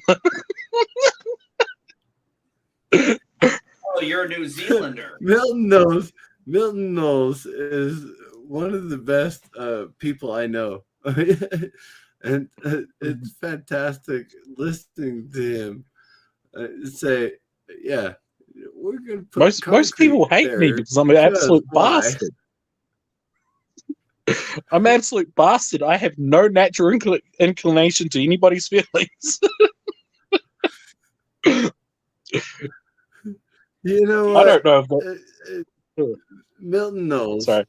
them. Oh you're a New Zealander. Milton Knowles is one of the best people I know. And it's fantastic listening to him say, yeah, we're going to put most people hate me because I'm an absolute bastard. I'm an absolute bastard. I have no natural inclination to anybody's feelings. You know what? I don't know if that... Milton Knowles. Sorry.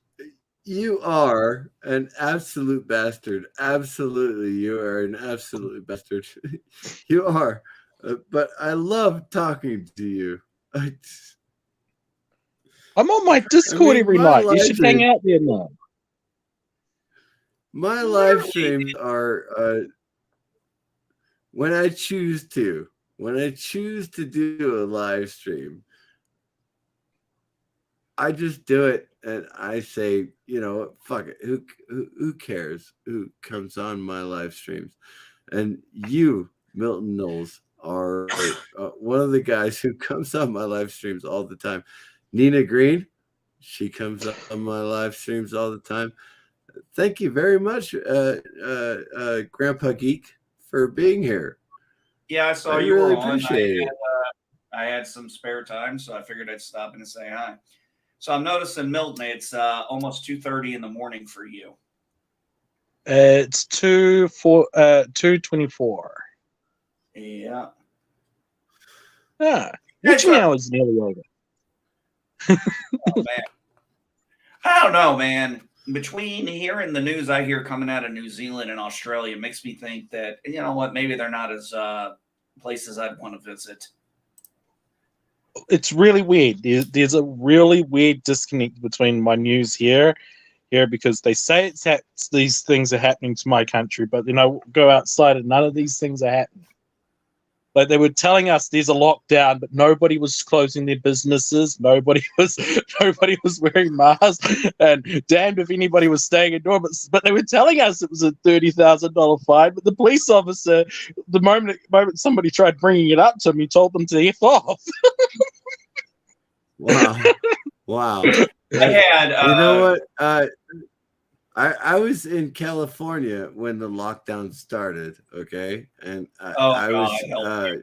You are an absolute bastard. Absolutely, you are an absolute bastard. You are. But I love talking to you. I'm on my Discord every night. You should hang out there now. My live streams are when I choose to. When I choose to do a live stream, I just do it, and I say, you know, fuck it. Who cares who comes on my live streams? And you, Milton Knowles, are one of the guys who comes on my live streams all the time. Nina Green, she comes on my live streams all the time. Thank you very much, Grandpa Geek, for being here. Yeah, I saw you were on. I had some spare time, so I figured I'd stop in and say hi. So I'm noticing, Milton, it's almost 2:30 in the morning for you. It's 2:24. Yeah. Which now is nearly over. Oh, man. I don't know, man. Between hearing the news I hear coming out of New Zealand and Australia, makes me think that, you know what, maybe they're not as places I'd want to visit. It's really weird. There's a really weird disconnect between my news here, because they say these things are happening to my country, but then I go outside and none of these things are happening. Like, they were telling us there's a lockdown, but nobody was closing their businesses. Nobody was wearing masks, and damned if anybody was staying indoors. But they were telling us it was a $30,000 fine. But the police officer, the moment somebody tried bringing it up to him, he told them to F off. Wow. I had. You know what? I was in California when the lockdown started, okay? And I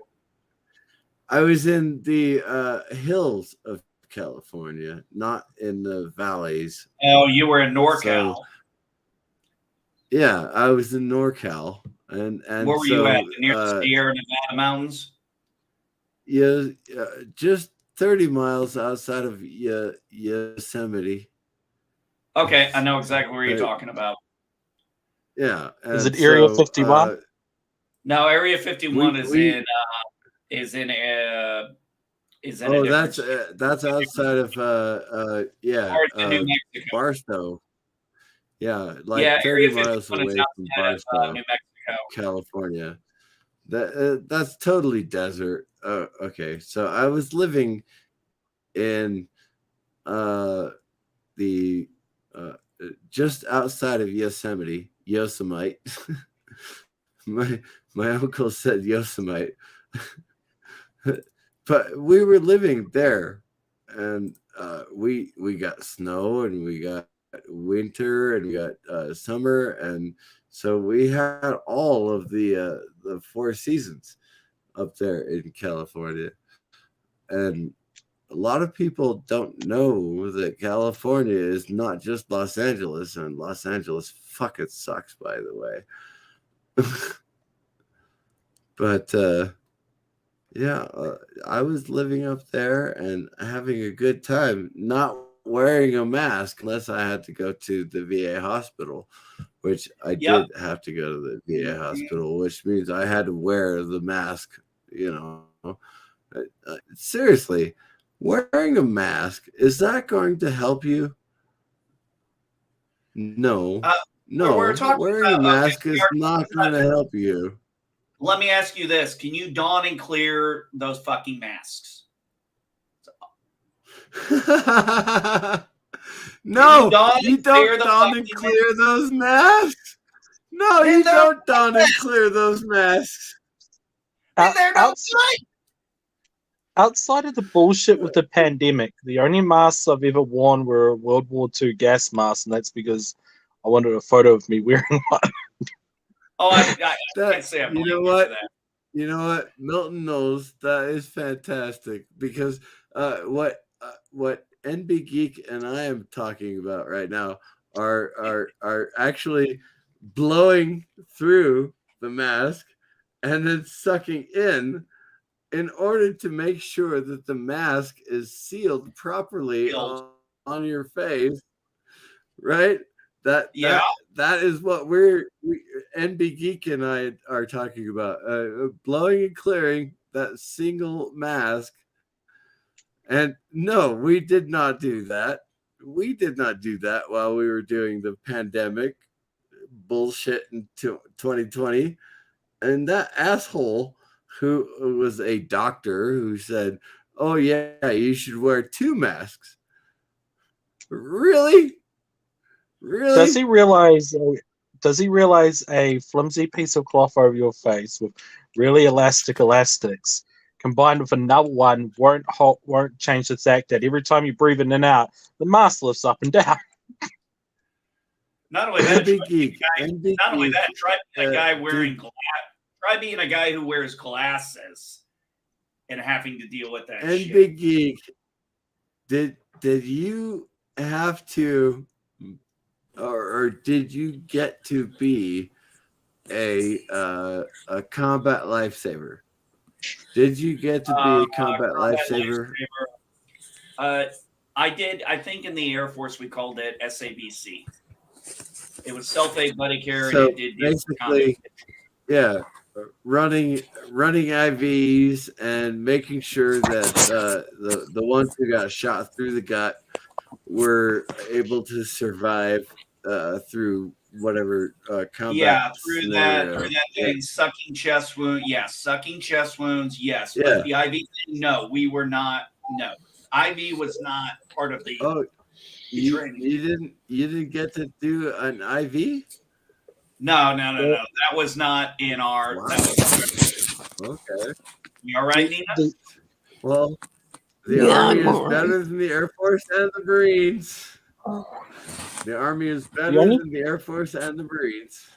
was in the hills of California, not in the valleys. Oh, you were in NorCal. So, yeah, I was in NorCal. And where were you at? Near the Sierra Nevada mountains? Yeah, just 30 miles outside of Yosemite. Okay, I know exactly where you're talking about. Yeah. Is it Area 51? No, Area 51 is in that's outside of New Mexico. Barstow. Yeah, like 30 miles away from Barstow, New Mexico, California. That's totally desert. Okay, so I was living in the just outside of Yosemite. my uncle said Yosemite. But we were living there, and we got snow, and we got winter, and we got summer, and so we had all of the 4 seasons up there in California. And a lot of people don't know that California is not just Los Angeles, and Los Angeles fucking sucks, by the way. But I was living up there and having a good time, not wearing a mask unless I had to go to the VA hospital, which I did have to go to the VA hospital, which means I had to wear the mask, seriously. Wearing a mask, is that going to help you? No. No. Wearing a mask is not going to help you. Let me ask you this. Can you don and clear those fucking masks? No, you don't don and clear those masks. No, you don't don and clear those masks. They're not right. outside of the bullshit with the pandemic, the only masks I've ever worn were World War II gas masks, and that's because I wanted a photo of me wearing one. Oh, I can't say I'm you know what? You know what? Milton knows that is fantastic because what NB Geek and I am talking about right now are actually blowing through the mask and then sucking in order to make sure that the mask is sealed properly on your face, right? That is what we NB Geek and I are talking about. Blowing and clearing that single mask. And no, we did not do that. We did not do that while we were doing the pandemic bullshit in 2020. And that asshole who was a doctor who said, "Oh yeah, you should wear 2 masks." Really? Really? Does he realize a flimsy piece of cloth over your face with really elastic elastics combined with another one won't change the fact that every time you breathe in and out, the mask lifts up and down? Not only that, try being a guy wearing glass. Try being a guy who wears glasses and having to deal with that shit. NB Geek, did you have to, or did you get to be a combat lifesaver? Did you get to be a combat lifesaver? I did. I think in the Air Force we called it SABC. It was self-aid buddy care. So and it did basically, yeah, running IVs and making sure that the ones who got shot through the gut were able to survive through whatever combat. Yeah, through that thing, sucking chest wound. Yes, sucking chest wounds. Yes, but the IV thing, no, we were not. No, IV was not part of the. Oh, you didn't get to do an IV? No. That was not in our. Wow. Okay. You all right, Nina? Well, the Army is better than the Air Force and the Marines. The Army is better than the Air Force and the Marines.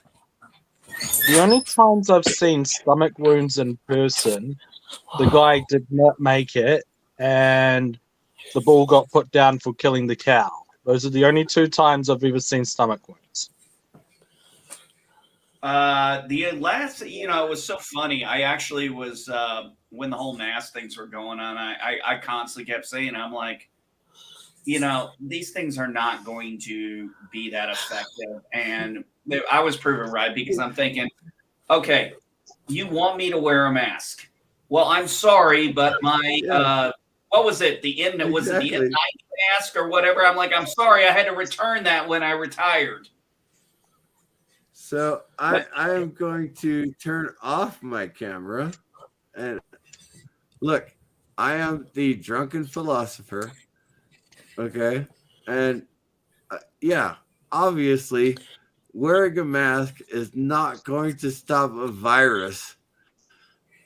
The only times I've seen stomach wounds in person, the guy did not make it, and the bull got put down for killing the cow. Those are the only 2 times I've ever seen stomach wounds. The last, it was so funny. I actually was, when the whole mask things were going on, I constantly kept saying, I'm like, these things are not going to be that effective. And I was proven right because I'm thinking, okay, you want me to wear a mask? Well, I'm sorry, but my, what was it? The N90 mask or whatever. I'm like, I'm sorry, I had to return that when I retired. So I am going to turn off my camera and look, I am the drunken philosopher. Okay. And obviously wearing a mask is not going to stop a virus.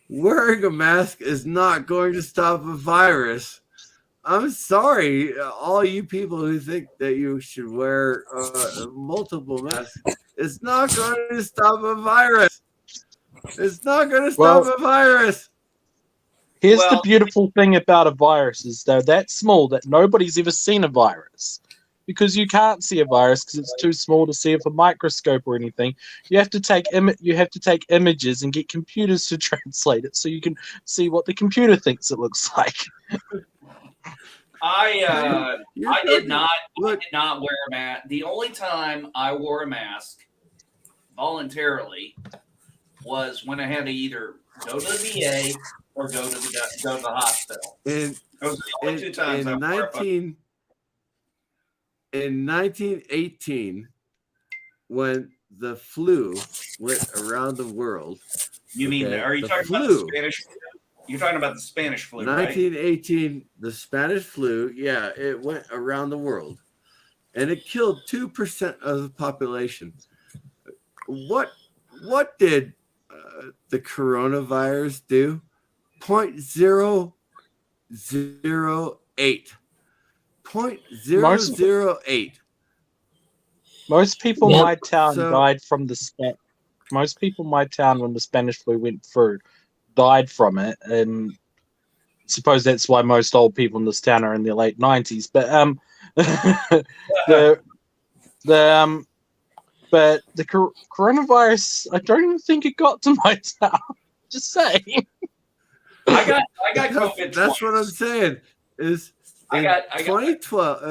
Wearing a mask is not going to stop a virus. I'm sorry, all you people who think that you should wear multiple masks. It's not going to stop a virus. It's not going to stop a virus. Here's the beautiful thing about a virus is they're that small that nobody's ever seen a virus. Because you can't see a virus because it's too small to see with a microscope or anything. You have to take images and get computers to translate it so you can see what the computer thinks it looks like. I did not wear a mask. The only time I wore a mask voluntarily was when I had to either go to the VA or go to the hospital. Those are the only 2 times I wore a In 1918, when the flu went around the world. You mean, are you talking about the Spanish flu? You're talking about the Spanish flu, 1918, right? the Spanish flu, it went around the world. And it killed 2% of the population. What did the coronavirus do? 0.01% 0.008. 0.008. Most people in Yep. my town So- died from the most people in my town when the Spanish flu went through died from it, and I suppose that's why most old people in this town are in their late 90s. But but the coronavirus, I don't even think it got to my town. Just saying. I got COVID. That's what I'm twice. saying. Is I in got 2012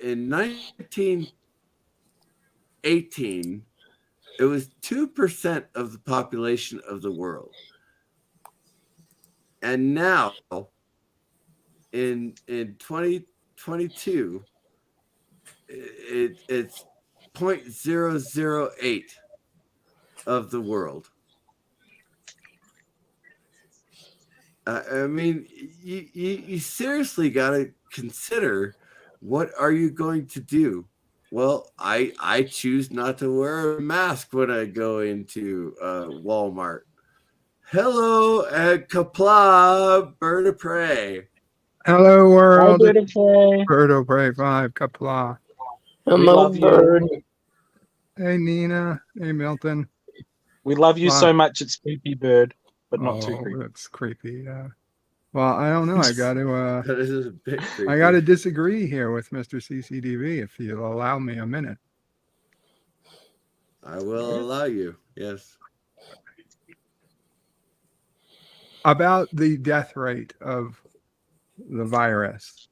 in 1918, it was 2% of the population of the world, and now in 2022, it's 0.008 of the world. I mean, you seriously got to consider, what are you going to do? Well, I choose not to wear a mask when I go into Walmart. Hello, Kapla, bird of prey. Hello, world. Bird of prey. Bird of Prey 5, Kapla. Hello, love you. bird. Hey, Nina. Hey, Milton. We love you Wow. so much. It's creepy, bird, but not too Oh, creepy. that's creepy. Well, I don't know. I got to. This is a bit creepy. I got to disagree here with Mr. CCDV, if you'll allow me a minute. I will allow you. Yes. About the death rate of the virus.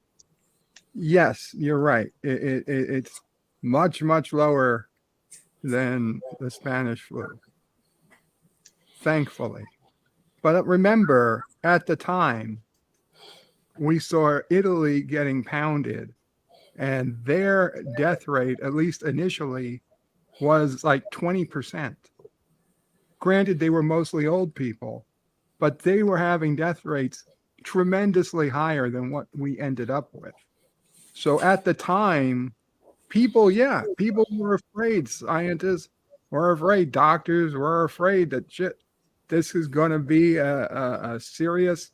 Yes, you're right. It's much, much lower than the Spanish flu. Thankfully. But remember, at the time, we saw Italy getting pounded, and their death rate, at least initially, was like 20%. Granted, they were mostly old people, but they were having death rates tremendously higher than what we ended up with. So at the time, people were afraid. Scientists were afraid. Doctors were afraid that this is going to be a serious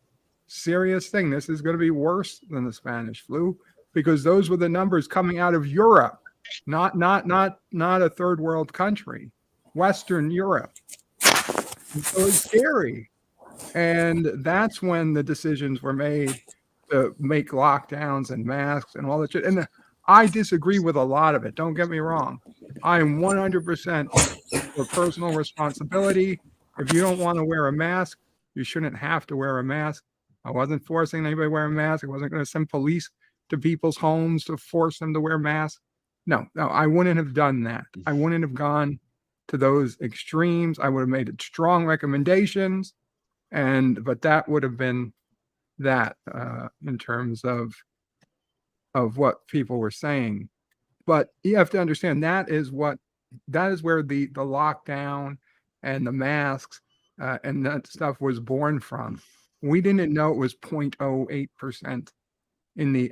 thing. This is going to be worse than the Spanish flu, because those were the numbers coming out of Europe, not a third world country, Western Europe. And so it's scary. And that's when the decisions were made to make lockdowns and masks and all that shit. And I disagree with a lot of it. Don't get me wrong. I am 100% for personal responsibility. If you don't want to wear a mask, you shouldn't have to wear a mask. I wasn't forcing anybody to wear a mask. I wasn't going to send police to people's homes to force them to wear masks. No, I wouldn't have done that. I wouldn't have gone to those extremes. I would have made strong recommendations, but that would have been that in terms of what people were saying. But you have to understand that is where the lockdown and the masks and that stuff was born from. We didn't know it was 0.08%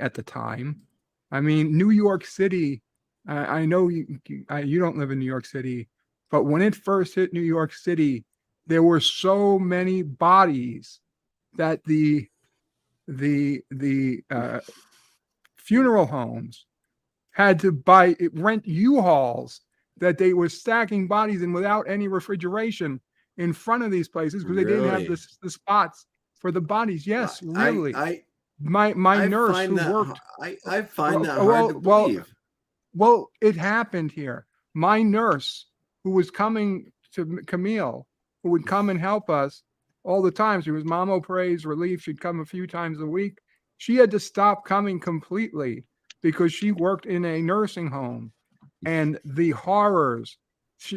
at the time. I mean, New York City, I know you don't live in New York City, but when it first hit New York City, there were so many bodies that the funeral homes had to rent U-Hauls that they were stacking bodies in without any refrigeration in front of these places, because they didn't have the spots for the bodies. Yes, really. My nurse who worked. I find that hard to believe. Well, it happened here. My nurse, who was coming to Camille, who would come and help us all the time. She was Mamo Praise Relief. She'd come a few times a week. She had to stop coming completely because she worked in a nursing home, and the horrors,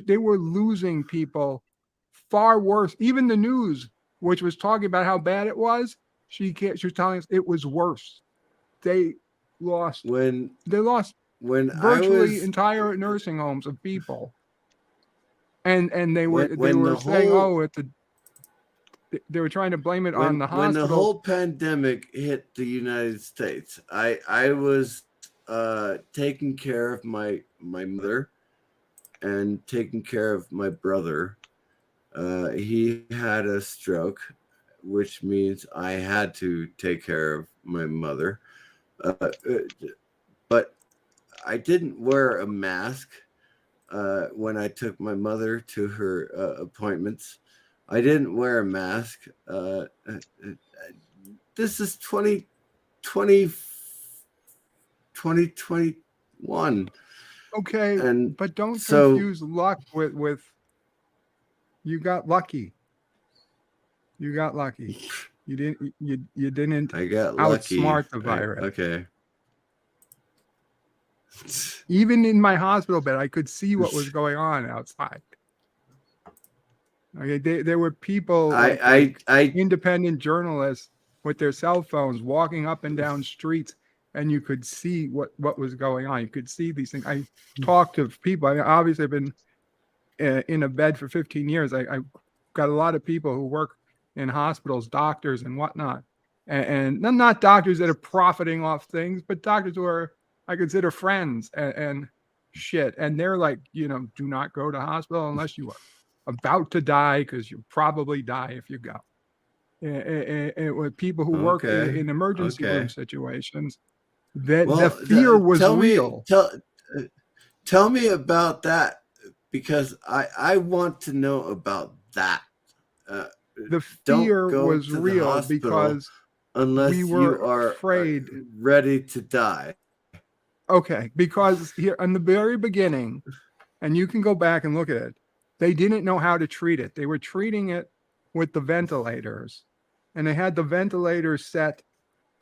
they were losing people far worse. Even the news, which was talking about how bad it was, she was telling us it was worse. They lost virtually entire nursing homes of people. And they were saying, they were trying to blame it on the hospital. When the whole pandemic hit the United States, I was taking care of my mother and taking care of my brother. He had a stroke which means I had to take care of my mother. But I didn't wear a mask when I took my mother to her appointments. I didn't wear a mask. This is 2021. Okay, And but don't so- confuse luck with you got lucky. You got lucky. You didn't I got lucky. outsmart the virus. Okay. Even in my hospital bed, I could see what was going on outside. Okay, there were people, I independent journalists with their cell phones walking up and down streets, and you could see what was going on. You could see these things. I talked to people. I obviously have been in a bed for 15 years. I got a lot of people who work in hospitals, doctors and whatnot, and not doctors that are profiting off things, but doctors who are, I consider, friends and shit. And they're like, do not go to hospital unless you are about to die, because you'll probably die if you go. And with people who work in emergency room situations, the fear was real. Tell me about that, because I want to know about that. The fear was real because unless we were you are afraid, ready to die. Okay, because here in the very beginning, and you can go back and look at it, they didn't know how to treat it. They were treating it with the ventilators, and they had the ventilators set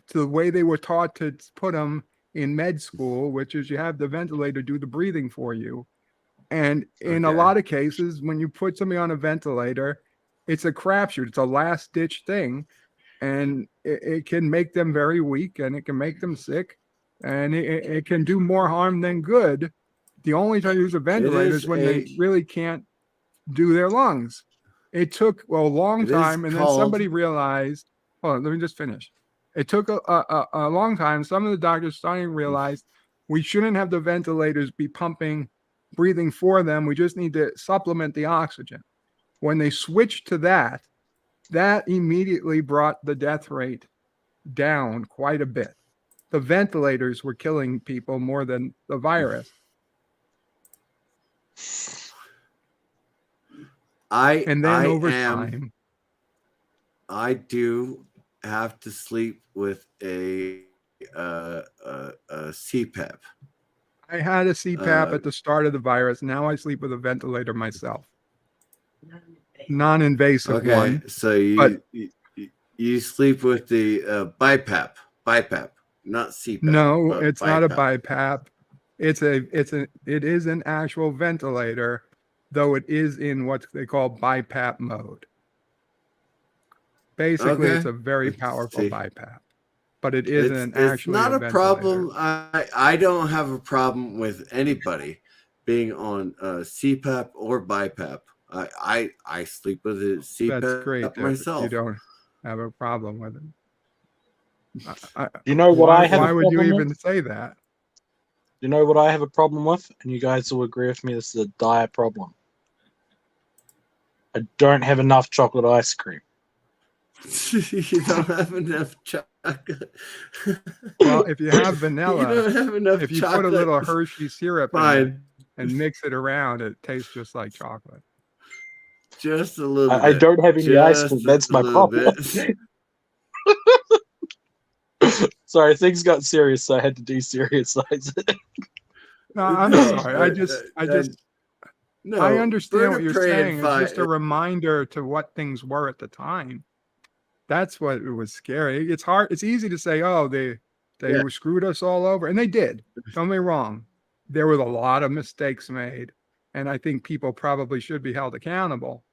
to the way they were taught to put them in med school, which is you have the ventilator do the breathing for you. And in a lot of cases, when you put somebody on a ventilator, it's a crapshoot. It's a last ditch thing, and it can make them very weak, and it can make them sick, and it can do more harm than good. The only time you use a ventilator is when they really can't do their lungs. It took a long time, and then somebody realized, hold on, let me just finish. It took a long time. Some of the doctors starting to realize we shouldn't have the ventilators be pumping breathing for them. We just need to supplement the oxygen. When they switched to that immediately brought the death rate down quite a bit. The ventilators were killing people more than the virus. Over time, I do have to sleep with a CPAP. I had a CPAP at the start of the virus. Now I sleep with a ventilator myself. Non-invasive one. So you sleep with the BiPAP, not CPAP. No, it's not a BiPAP. It is an actual ventilator, though it is in what they call BiPAP mode. Basically, it's a very powerful BiPAP, but it isn't actually. It's not a problem. I don't have a problem with anybody being on CPAP or BiPAP. I sleep with a CPAP. That's great. Myself. You don't have a problem with it. You know what I have? Why would you even say that? You know what I have a problem with, and you guys will agree with me. This is a dire problem. I don't have enough chocolate ice cream. You don't have enough chocolate. Well, if you have vanilla, you don't have enough if you chocolate. put a little Hershey syrup in it and mix it around, it tastes just like chocolate. Just a little bit. I don't have any ice cream. That's my problem. Sorry, things got serious, so I had to de-seriousize it. No, I'm sorry. I understand what you're saying. It's just a reminder to what things were at the time. That's what it was scary. It's hard. It's easy to say, oh, they screwed us all over. And they did. Don't get me wrong. There was a lot of mistakes made. And I think people probably should be held accountable.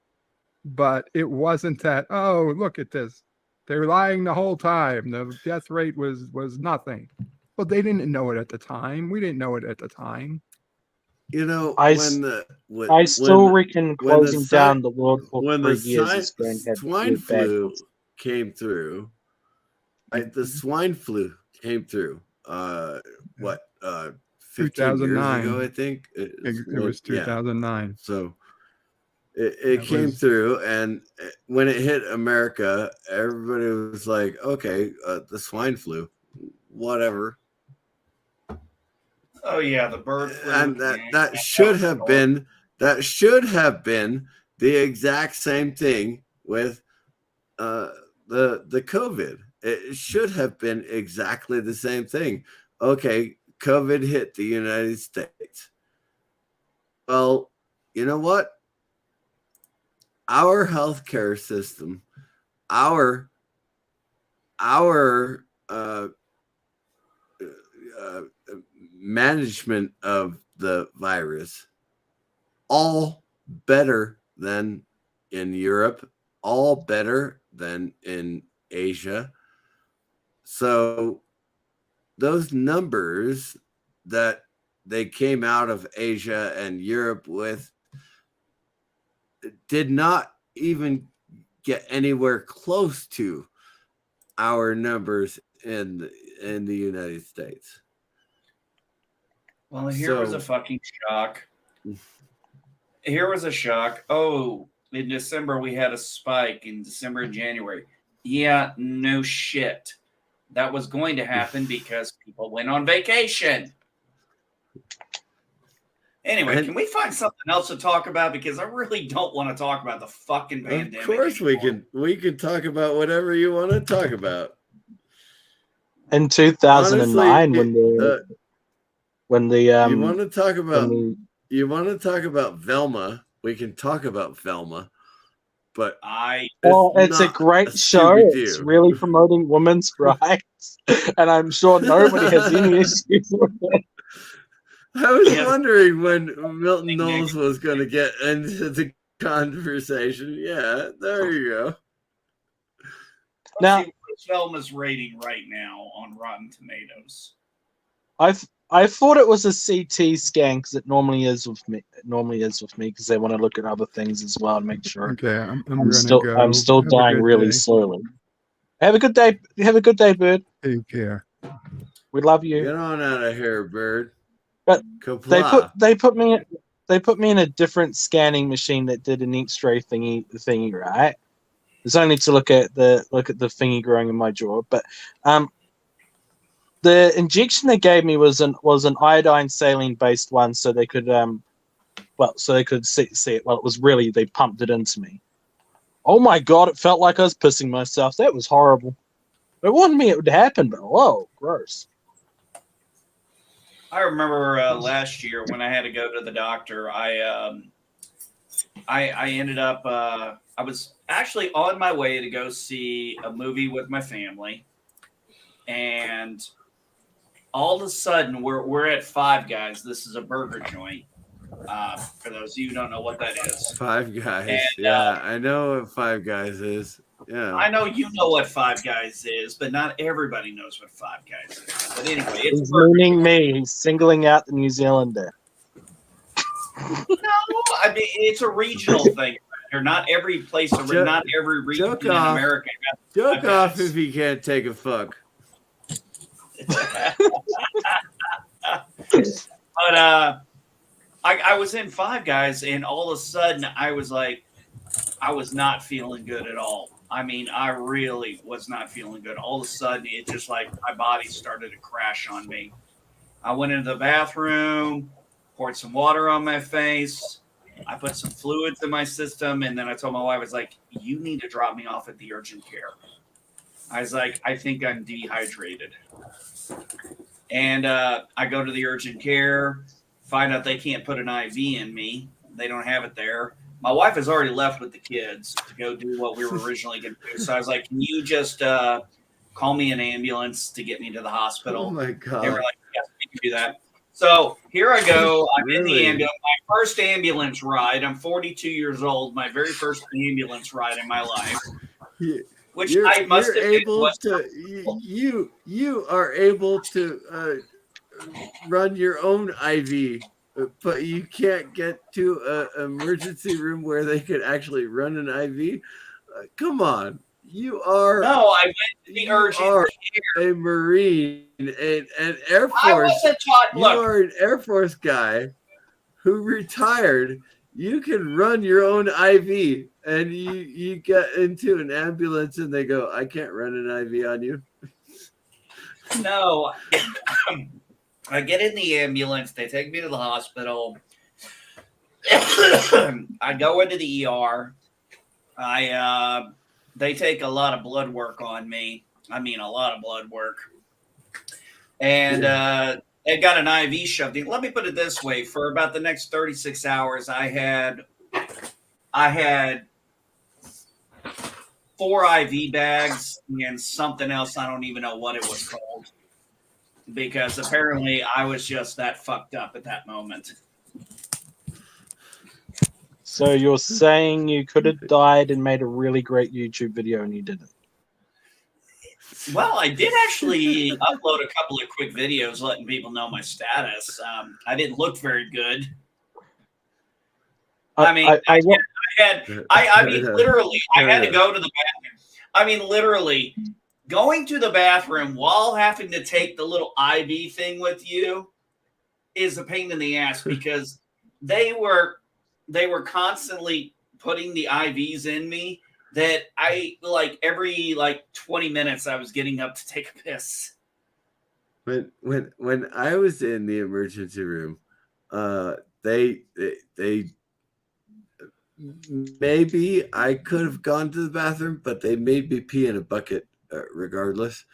But it wasn't that, oh, look at this. They were lying the whole time. The death rate was nothing. Well, they didn't know it at the time. We didn't know it at the time. You know, I still reckon closing down the world for 3 years is going to have swine flu came through. The swine flu came through. 15 years ago, I think. It was 2009. So It came through, and when it hit America, everybody was like, "Okay, the swine flu, whatever." Oh yeah, the bird flu. And that should have been the exact same thing with the COVID. It should have been exactly the same thing. Okay, COVID hit the United States. Well, you know what? Our healthcare system, our management of the virus, all better than in Europe, all better than in Asia. So those numbers that they came out of Asia and Europe with did not even get anywhere close to our numbers in the United States. Well, here was a fucking shock. Here was a shock. Oh, in December we had a spike. In December and January. Yeah, no shit. That was going to happen because people went on vacation. Anyway, can we find something else to talk about? Because I really don't want to talk about the fucking pandemic. Of course anymore. we can talk about whatever you want to talk about. In 2009, honestly, you want to talk about Velma, we can talk about Velma. But it's a great show. It's really promoting women's rights, and I'm sure nobody has any issues with it. I was wondering when Milton Knowles was going to get into the conversation. Yeah, there you go. Now, what's Velma's rating right now on Rotten Tomatoes? I thought it was a CT scan because it normally is with me. It normally is with me because they want to look at other things as well and make sure. Okay, I'm still dying really slowly. Have a good day. Have a good day, Bird. Take care. We love you. Get on out of here, Bird. But they put me in a different scanning machine that did an X-ray thingy, right? It's only to look at the thingy growing in my jaw, but the injection they gave me was an iodine saline based one, so they could see it. Well, it was really, they pumped it into me. Oh my god, it felt like I was pissing myself. That was horrible. It warned me it would happen, but whoa, gross. I remember last year when I had to go to the doctor, I ended up I was actually on my way to go see a movie with my family, and all of a sudden we're at Five Guys. This is a burger joint. For those of you who don't know what that is. Five Guys. And, yeah, I know what Five Guys is. Yeah. I know you know what Five Guys is, but not everybody knows what Five Guys is. But anyway, it's he's meaning me. He's singling out the New Zealander. No, I mean it's a regional thing. Not every place, not every region in America. Joke off if you can't take a fuck. But I was in Five Guys, and all of a sudden I was not feeling good at all. I mean, I really was not feeling good. All of a sudden, it just like my body started to crash on me. I went into the bathroom, poured some water on my face. I put some fluids in my system, and then I told my wife, I was like, you need to drop me off at the urgent care. I was like, I think I'm dehydrated. And I go to the urgent care, find out they can't put an IV in me. They don't have it there. My wife has already left with the kids to go do what we were originally going to do. So I was like, can you just call me an ambulance to get me to the hospital? Oh, my God. They were like, yes, we can do that. So here I go. I'm in the ambulance. My first ambulance ride. I'm 42 years old. My very first ambulance ride in my life. Which I must have been. You are able to run your own IV, but you can't get to an emergency room where they could actually run an IV. Come on, you are. No, I went to the urgent care. A Marine, an Air Force. I wasn't taught. You are an Air Force guy who retired. You can run your own IV, and you get into an ambulance, and they go, "I can't run an IV on you." No, I get in the ambulance. They take me to the hospital. I go into the ER. They take a lot of blood work on me. I mean, a lot of blood work. And they got an IV shoved in. Let me put it this way: for about the next 36 hours, I had 4 IV bags and something else. I don't even know what it was called, because apparently I was just that fucked up at that moment. So you're saying you could have died and made a really great YouTube video and you didn't? Well, I did actually upload a couple of quick videos letting people know my status. I didn't look very good. I mean, I mean, literally, I had to go to the bathroom. I mean, literally, going to the bathroom while having to take the little IV thing with you is a pain in the ass, because they were constantly putting the IVs in me that I every 20 minutes I was getting up to take a piss. When I was in the emergency room, they maybe I could have gone to the bathroom, but they made me pee in a bucket regardless.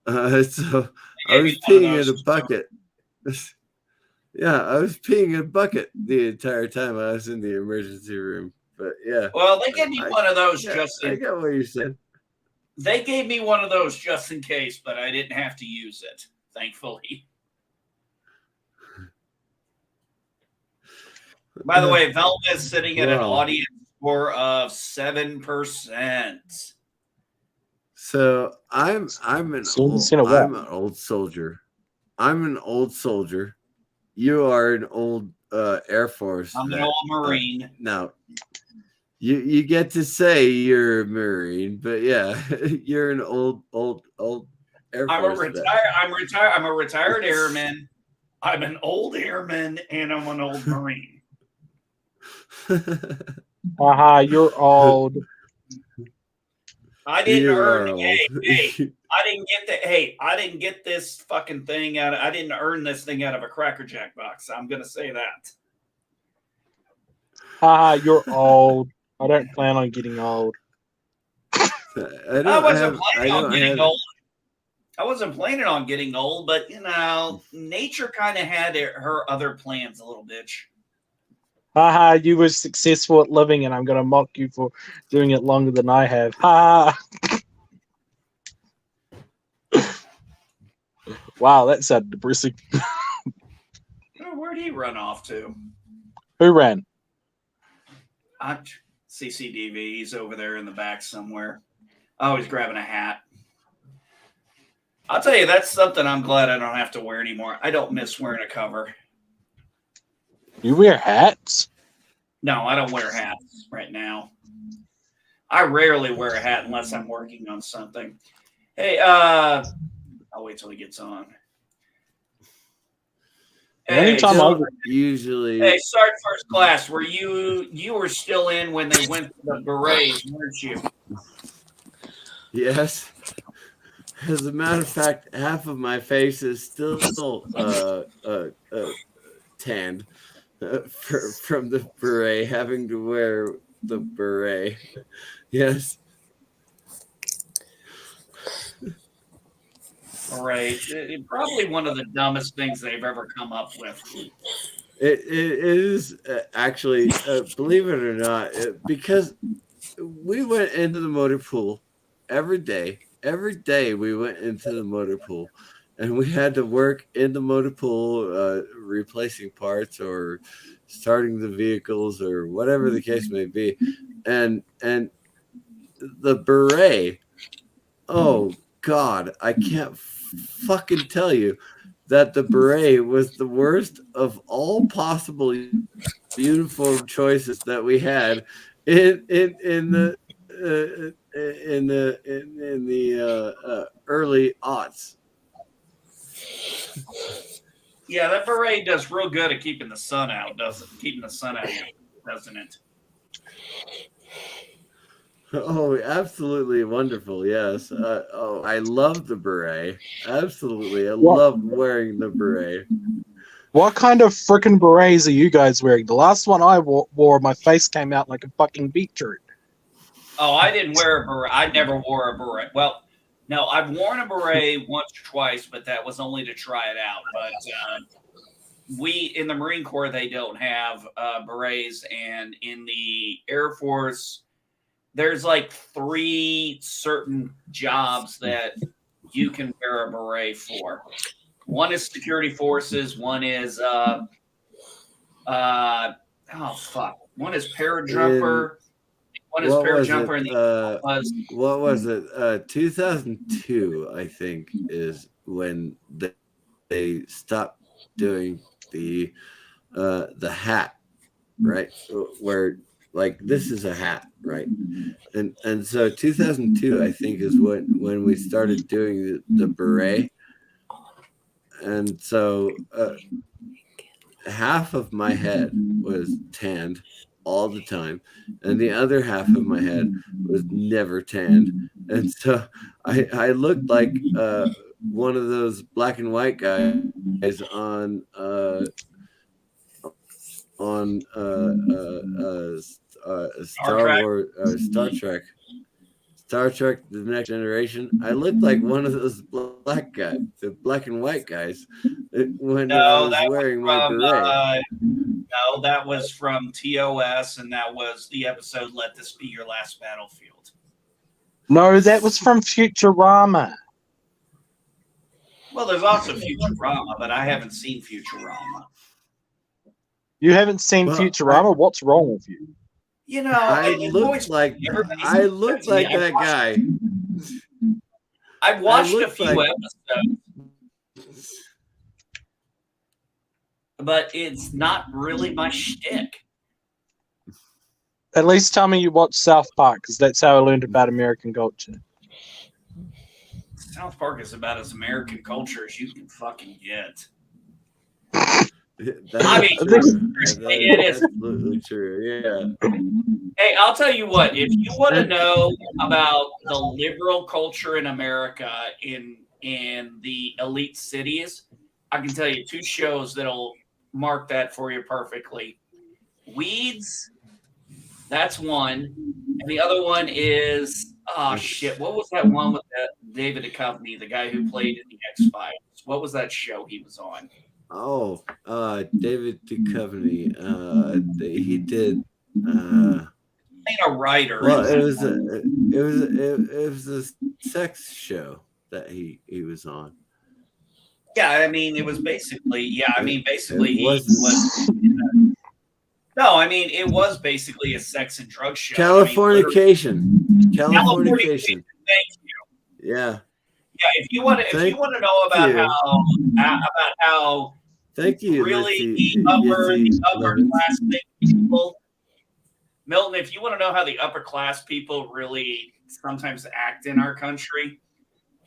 So I was peeing in a bucket. Yeah, I was peeing in a bucket the entire time I was in the emergency room. But yeah. Well, they gave me one of those just in. I got what you said. They gave me one of those just in case, but I didn't have to use it, thankfully. By the way, Velma is sitting at an audience score of 7%. So I'm an old soldier. I'm an old soldier. You are an old Air Force. I'm an old Marine. Now, you get to say you're a Marine, but yeah, you're an old Air Force. I'm a retired airman. I'm an old airman, and I'm an old Marine. You're old. I didn't earn. I didn't get the. Hey, I didn't get this fucking thing out. I didn't earn this thing out of a Cracker Jack box. I'm gonna say that. You're old. I don't plan on getting old. I wasn't planning on getting old, but nature kind of had her other plans a little bitch. You were successful at living, and I'm going to mock you for doing it longer than I have. Wow, that sounded depressing. Where'd he run off to? Who ran? CCDV. He's over there in the back somewhere. Oh, he's grabbing a hat. I'll tell you, that's something I'm glad I don't have to wear anymore. I don't miss wearing a cover. You wear hats? No, I don't wear hats right now. I rarely wear a hat unless I'm working on something. Hey, I'll wait till he gets on. Hey, usually. Hey, Sergeant First Class, were you were still in when they went to the berets, weren't you? Yes. As a matter of fact, half of my face is still tanned from the beret, having to wear the beret. Yes. All right. Probably one of the dumbest things they've ever come up with. It is actually, believe it or not, because we went into the motor pool every day. Every day we went into the motor pool, and we had to work in the motor pool, replacing parts or starting the vehicles or whatever the case may be. And the beret, oh God, I can't fucking tell you that the beret was the worst of all possible uniform choices that we had in the early aughts. Yeah, that beret does real good at keeping the sun out, doesn't it? Keeping the sun out of your doesn't it? Oh, absolutely wonderful. Yes. I love the beret. Absolutely. I love wearing the beret. What kind of freaking berets are you guys wearing? The last one I wore, my face came out like a fucking beetroot. Oh, I didn't wear a beret. I never wore a beret. Well, no, I've worn a beret once or twice, but that was only to try it out. But we in the Marine Corps, they don't have berets, and in the Air Force, there's like 3 certain jobs that you can wear a beret for. One is security forces. One is one is parajumper. One is parajumper, and the other was what was it? 2002, I think, is when they stopped doing the hat, right? Where like this is a hat, right? And so 2002, I think, is when we started doing the beret. And so half of my head was tanned all the time, and the other half of my head was never tanned. And so I looked like one of those black and white guys on Star Trek: The Next Generation. I looked like one of those black guys, the black and white guys, when I was wearing my beret. No, that was from TOS, and that was the episode "Let This Be Your Last Battlefield." No, that was from Futurama. Well, there's also Futurama, but I haven't seen Futurama. You haven't seen Futurama? What's wrong with you? You know, I look like that guy. I've watched a few episodes, but it's not really my shtick. At least tell me you watch South Park, because that's how I learned about American culture. South Park is about as American culture as you can fucking get. I mean, it is absolutely true. Yeah. Hey, I'll tell you what. If you want to know about the liberal culture in America in the elite cities, I can tell you 2 shows that'll mark that for you perfectly. Weeds, that's one, and the other one is what was that one with David Duchovny, the guy who played in the X-Files? What was that show he was on? Oh, David Duchovny. He did. Ain't a writer. Well, it was a sex show that he was on. Yeah, I mean, it was basically. Yeah, I mean, basically he was. No, I mean, it was basically a sex and drug show. Californication. Californication. Thank you. Yeah. Yeah, if you want to know about how thank you, really the upper class people, Milton, if you want to know how the upper class people really sometimes act in our country,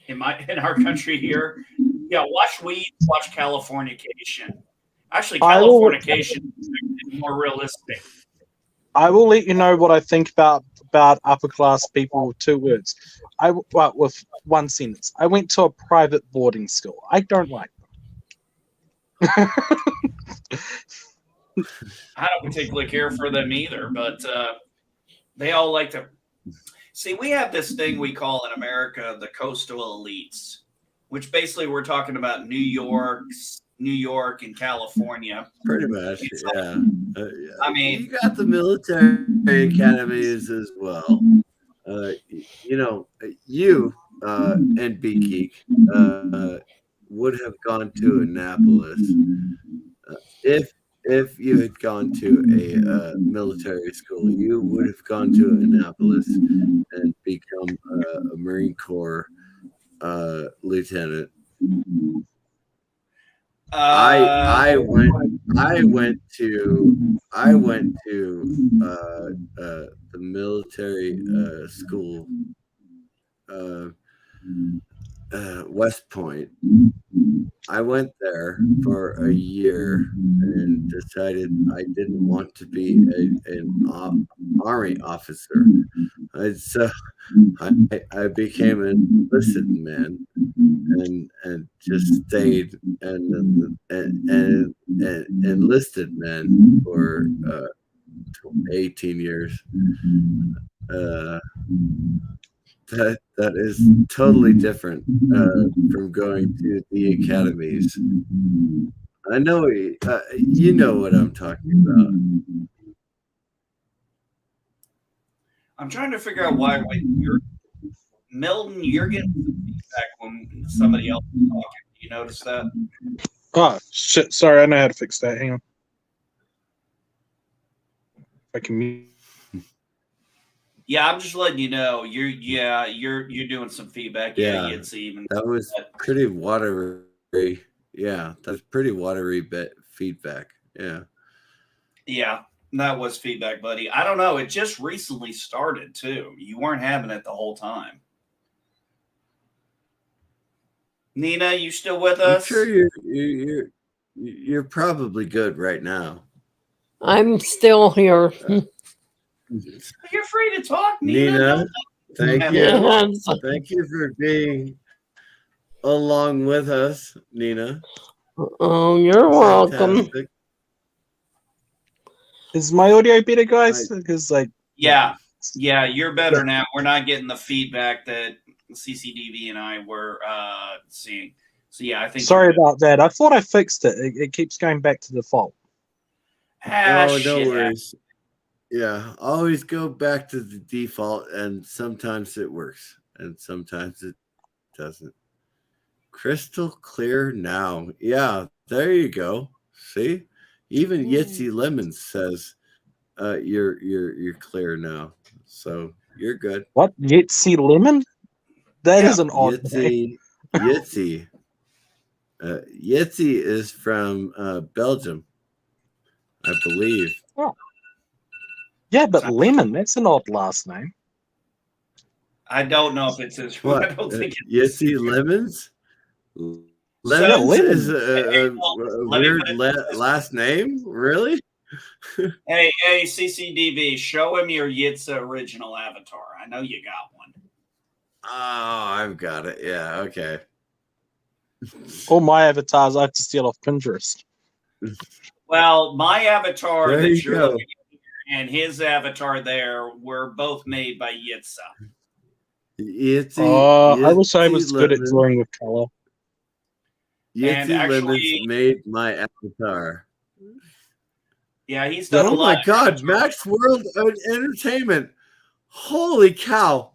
in our country here, yeah, watch Californication. Actually, Californication is more realistic. I will let you know what I think about upper class people with 2 words. With 1 sentence. I went to a private boarding school. I don't like them. I don't particularly care for them either, but they all like to see. We have this thing we call in America the coastal elites, which basically we're talking about New York and California. Pretty much, yeah. I mean, you got the military academies as well. You and BKeek would have gone to Annapolis if you had gone to a military school. You would have gone to Annapolis and become a Marine Corps lieutenant. I went to the military school, West Point, I went there for a year and decided I didn't want to be an army officer. So I became an enlisted man and just stayed and enlisted man for 18 years. That is totally different from going to the academies. I know you know what I'm talking about. I'm trying to figure out why Milton, you're getting feedback when somebody else is talking. Do you notice that? Oh shit! Sorry, I know how to fix that. Hang on. If I can mute. Yeah, I'm just letting you know. You're doing some feedback. Yeah, it's even that was pretty watery. Yeah, that's pretty watery feedback. Yeah. Yeah, that was feedback, buddy. I don't know. It just recently started too. You weren't having it the whole time. Nina, you still with us? I'm sure you're probably good right now. I'm still here. You're free to talk, Nina. Thank you. Yes. Thank you for being along with us, Nina. Oh, you're welcome. Is my audio better, guys? Because yeah, you're better now. We're not getting the feedback that CCDV and I were seeing. So yeah, I think. Sorry about that. I thought I fixed it. It keeps going back to default. Oh, no worries. Yeah, always go back to the default, and sometimes it works, and sometimes it doesn't. Crystal clear now. Yeah, there you go. See, even Yitzy Lemons says you're clear now, so you're good. What, Yitzy Lemon? That is an odd name. Yitzy. Yitzy is from Belgium, I believe. Oh. Yeah, but Lemon, that's an odd last name. I don't know if it's his. What? I don't think it's Yitzy Lemons? Lemons is a weird last name? Really? Hey, CCDV, show him your Yitza original avatar. I know you got one. Oh, I've got it. Yeah, okay. All my avatars I have to steal off Pinterest. Well, my avatar there that you you're go. looking at and his avatar there were both made by Yitza. I wish I was good at drawing with color. Yitzy Lemons made my avatar. Yeah, he's done a lot. Oh my God, Max World Entertainment. Holy cow.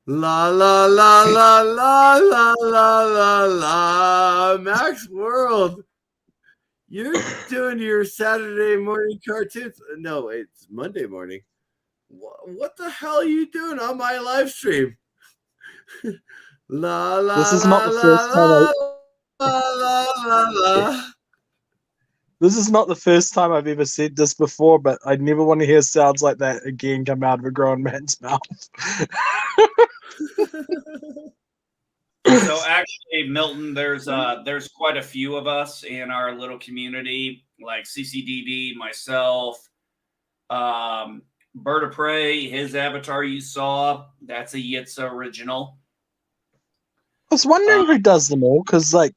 La la la la la la la la la. Max World. You're doing your Saturday morning cartoons. No, it's Monday morning. What the hell are you doing on my live stream? La la. This is not the first time. This is not the first time I've ever said this before, but I never want to hear sounds like that again come out of a grown man's mouth. So actually, Milton, there's quite a few of us in our little community, like CCDV, myself, Bird of Prey, his avatar you saw, that's a Yitza original. I was wondering who does them all, because they're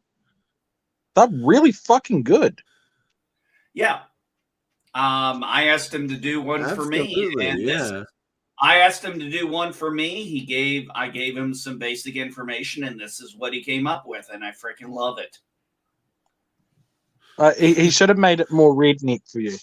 really fucking good. Yeah. I asked him to do one for me. And yeah. I asked him to do one for me. I gave him some basic information, and this is what he came up with, and I freaking love it. He should have made it more redneck for you.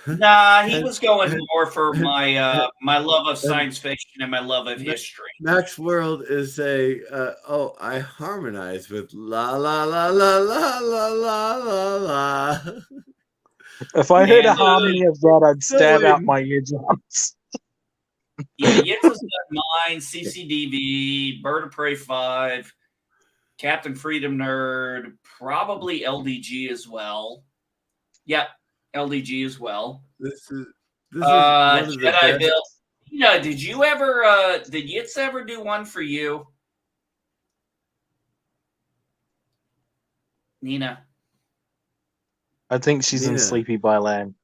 Nah, he was going more for my my love of science fiction and my love of history. Max World is I harmonize with la la la la la la la la la. If I heard a harmony of that, I'd stab out my eardrums. Yeah, Yitza's got mine, CCDV, Bird of Prey 5, Captain Freedom Nerd, probably LDG as well. Yep. LDG as well. This is Jedi Bill. Yeah, did Yitz ever do one for you? Nina. I think she's in Nina. Sleepy by Land.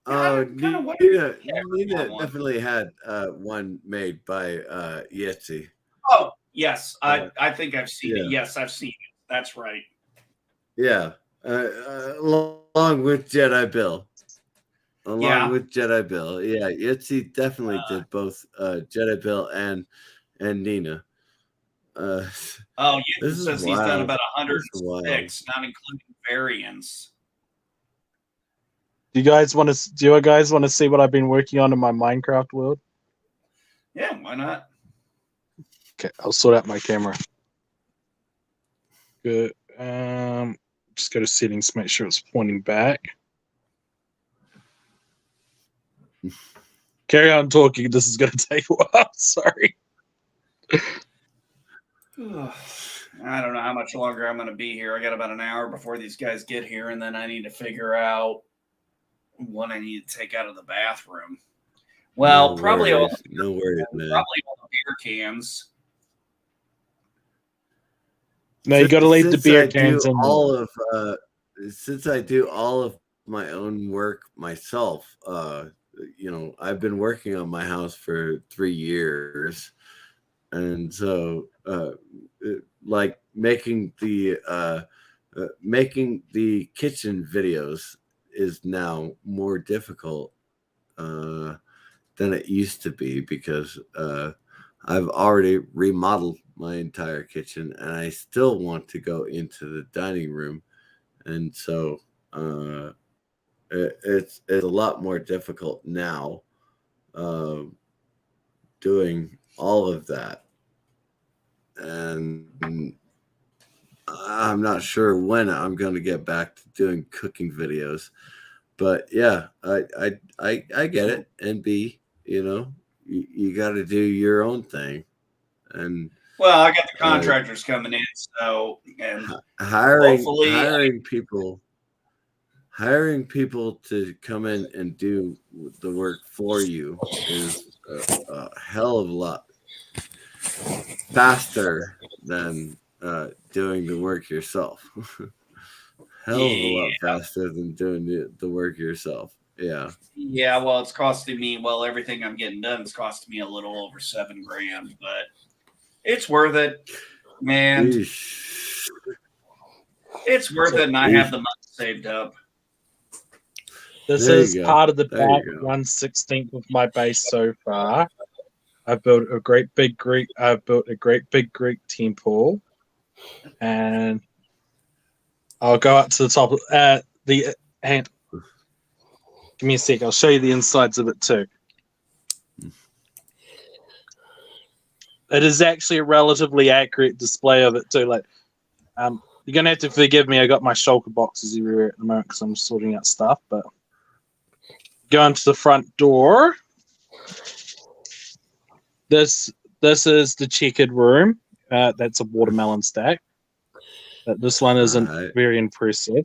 Oh, kinda wondered Nina, if you ever Nina had one. definitely had one made by Yeti. Oh, yes. I think I've seen yeah. it. Yes, I've seen it. That's right. Yeah, along with Jedi Bill. Yeah. Yeah, Yeti definitely did both Jedi Bill and Nina. Oh, This Yeti is says he's done wild. about This is wild. 106, not including variants. Do you guys want to see what I've been working on in my Minecraft world? Yeah, why not? Okay, I'll sort out my camera. Good. Just go to settings, make sure it's pointing back. Carry on talking. This is going to take a while. Sorry. I don't know how much longer I'm going to be here. I got about an hour before these guys get here, and then I need to figure out what I need to take out of the bathroom. Well, probably all man. Probably all the beer cans. No, you got to leave the beer cans in. Since I do all of my own work myself, I've been working on my house for 3 years, and so like making the kitchen videos is now more difficult than it used to be, because I've already remodeled my entire kitchen and I still want to go into the dining room, and so it's a lot more difficult now doing all of that, and I'm not sure when I'm going to get back to doing cooking videos. But yeah, I get it. And B, you got to do your own thing. And well, I got the contractors coming in, so and hiring people to come in and do the work for you is a hell of a lot faster than doing the work yourself. Hell of a lot faster than doing the work yourself. Yeah. Yeah, well, it's costing me. Well, everything I'm getting done is costing me a little over $7,000, but it's worth it, man. Eesh. It's worth it, and I have the money saved up. This is part of the back 1/16 of my base so far. I've built a great big Greek temple, and I'll go up to the top. Give me a sec. I'll show you the insides of it too. It is actually a relatively accurate display of it too. Like, you're gonna have to forgive me. I got my shulker boxes everywhere at the moment because I'm sorting out stuff. But going to the front door. This is the checkered room. That's a watermelon stack. This one isn't very impressive.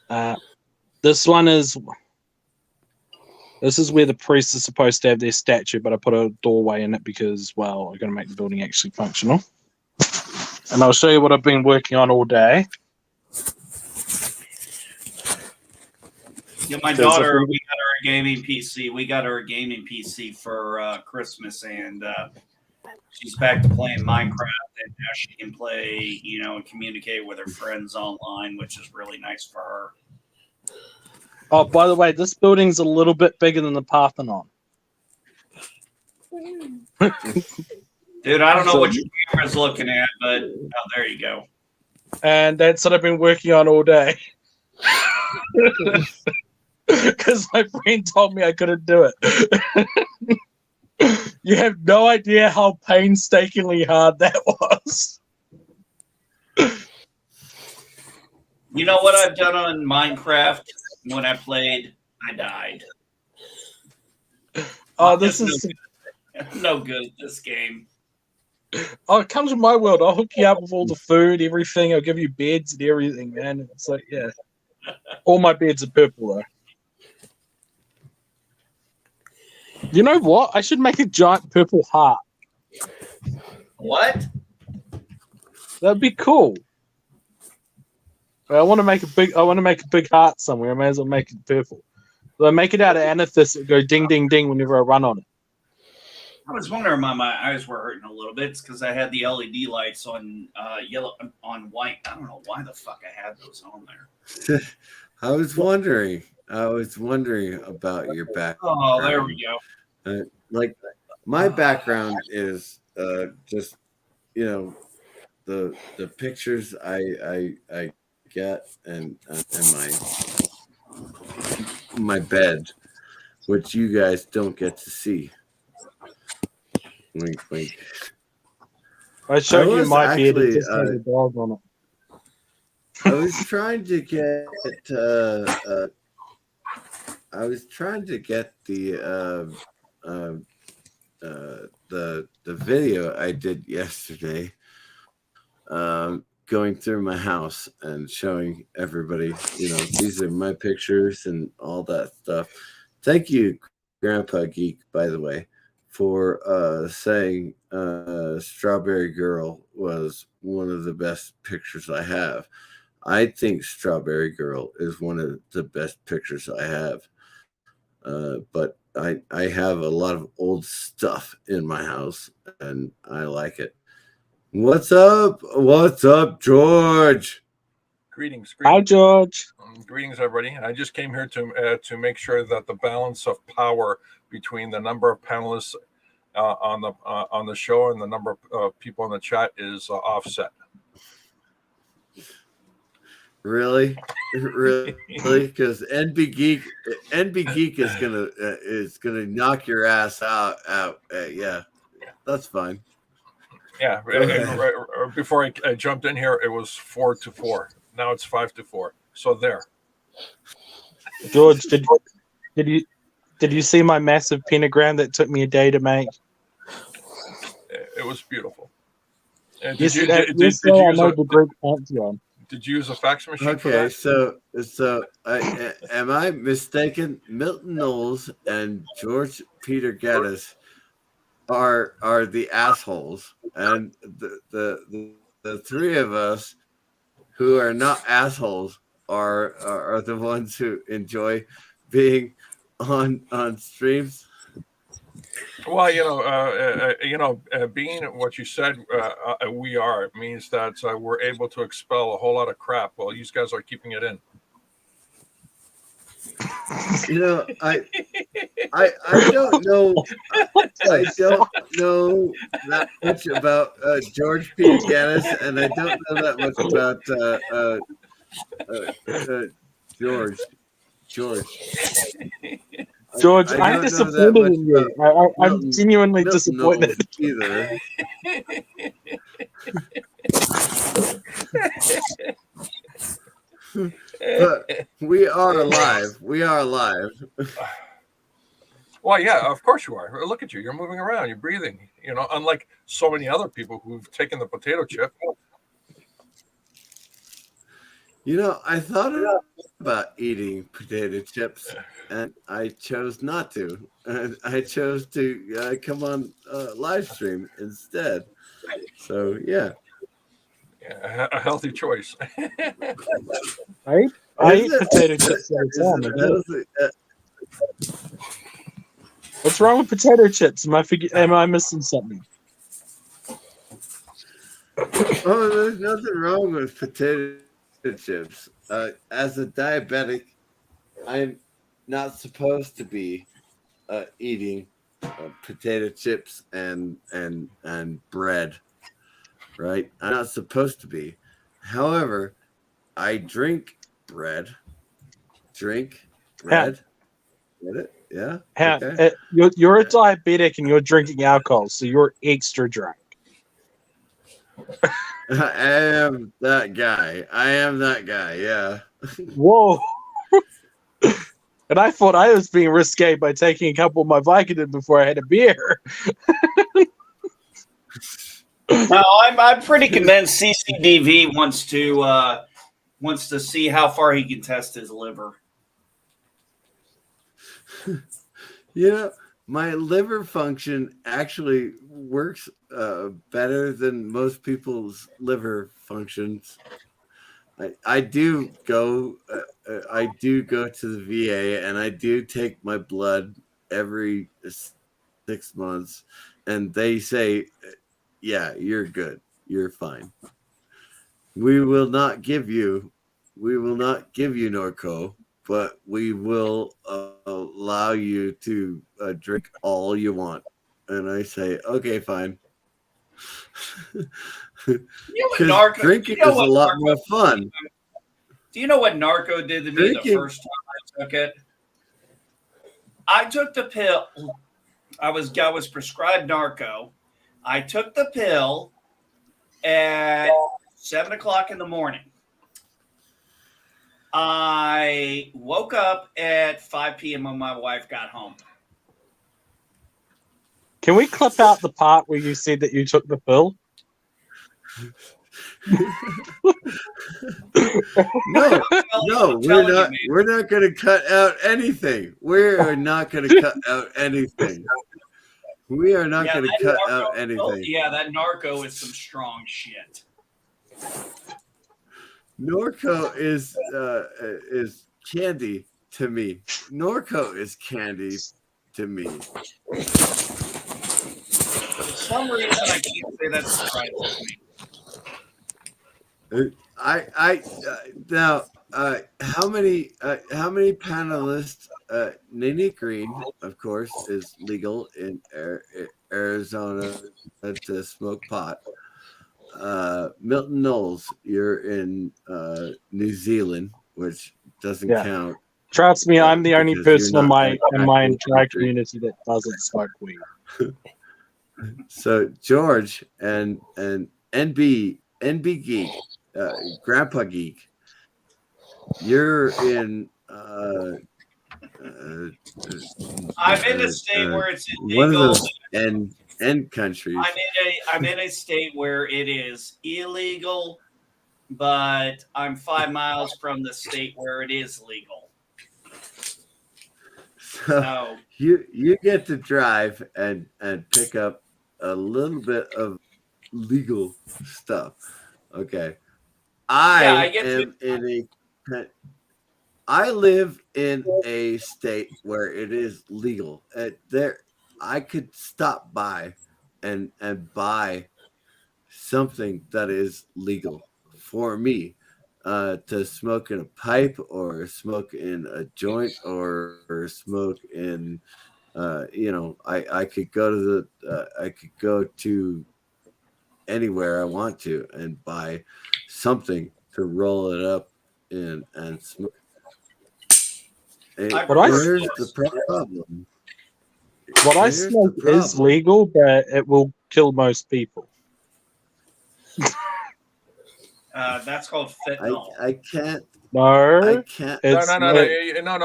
This is where the priest is supposed to have their statue, but I put a doorway in it because, well, I'm going to make the building actually functional. And I'll show you what I've been working on all day. Yeah, my daughter, we got her a gaming PC. We got her a gaming PC for Christmas, and she's back to playing Minecraft, and now she can play, and communicate with her friends online, which is really nice for her. Oh, by the way, this building's a little bit bigger than the Parthenon. Dude, I don't know what your camera's looking at, but there you go. And that's what I've been working on all day. Because my friend told me I couldn't do it. You have no idea how painstakingly hard that was. You know what I've done on Minecraft? When I played, I died. Oh, this is no good at this game. Oh, it comes from my world. I'll hook you up with all the food, everything. I'll give you beds and everything, man. It's like, yeah. All my beds are purple, though. You know what? I should make a giant purple heart. What? That'd be cool. I want to make a big heart somewhere. I may as well make it purple. So I make it out of amethyst that go ding ding ding whenever I run on it. I was wondering why my eyes were hurting a little bit. It's because I had the LED lights on yellow on white. I don't know why the fuck I had those on there. I was wondering about your background. Oh, there we go. Like my background is just the pictures I get and my bed, which you guys don't get to see. Wink, wink. I showed you my bed. It just has a dog on it. I was trying to get the video I did yesterday, going through my house and showing everybody, these are my pictures and all that stuff. Thank you, Grandpa Geek, by the way, for saying Strawberry Girl was one of the best pictures I have. I think Strawberry Girl is one of the best pictures I have. But I have a lot of old stuff in my house, and I like it. What's up? What's up, George? Greetings. Hi, George. Greetings, everybody. I just came here to make sure that the balance of power between the number of panelists on the show and the number of people in the chat is offset. Really? Because NB Geek is gonna knock your ass out. Yeah, that's fine. Yeah. Before I jumped in here, it was 4-4. Now it's 5-4. So there. George, did you see my massive pentagram that took me a day to make? It was beautiful. And did you use a fax machine? Okay, so am I mistaken? Milton Knowles and George Peter Geddes are the assholes, and the three of us who are not assholes are the ones who enjoy being on streams. Well, being what you said, we are means that we're able to expel a whole lot of crap while you guys are keeping it in. I don't know. I don't know that much about George P. Geddes, and I don't know that much about George. George, I'm disappointed in you. I'm genuinely disappointed. Either. But we are alive. Well, yeah, of course you are. Look at you. You're moving around. You're breathing. Unlike so many other people who've taken the potato chip. I thought about eating potato chips, and I chose not to. And I chose to come on live stream instead. So, yeah. A healthy choice. I eat potato chips all the time. What's wrong with potato chips? Am I missing something? Oh, there's nothing wrong with potato chips. As a diabetic, I'm not supposed to be eating potato chips and bread, right? I'm not supposed to be. However, I drink bread. Get it? Yeah. Okay. You're a diabetic and you're drinking alcohol, so you're extra drunk. I am that guy. Yeah. Whoa. And I thought I was being risque by taking a couple of my Vicodin before I had a beer. No, I'm pretty convinced CCDV wants to see how far he can test his liver. My liver function actually works better than most people's liver functions. I do go to the VA, and I do take my blood every 6 months, and they say, yeah, you're good, you're fine. We will not give you Norco, but we will allow you to drink all you want. And I say, okay, fine. Drinking is a lot more fun. Do you know what Narco did to me the first time I took it? I took the pill. I was prescribed Narco. I took the pill at 7:00 in the morning. I woke up at 5 p.m. when my wife got home. Can we clip out the part where you said that you took the pill? No, we're not going to cut out anything. We're not going to cut out anything. We are not going to cut out anything. Yeah, that Narco is some strong shit. Norco is candy to me. Norco is candy to me. For some reason, I can't say that's surprising to me. Now, how many panelists? Nene Green, of course, is legal in Arizona to smoke pot. Milton Knowles, you're in New Zealand, which doesn't count. Trust me, I'm the only person in my entire community that doesn't smoke weed. So George and NB Geek, Grandpa Geek, you're in. I'm in a state where it's illegal. One of those end countries. I'm in a state where it is illegal, but I'm 5 miles from the state where it is legal. So you get to drive and pick up a little bit of legal stuff. Okay. I live in a state where it is legal. I could stop by and buy something that is legal for me to smoke in a pipe or smoke in a joint or smoke in I could go to anywhere I want to and buy something to roll it up in and smoke. Here's the problem. What I smoke is legal, but it will kill most people. That's called fentanyl. I can't. No, I can't. No.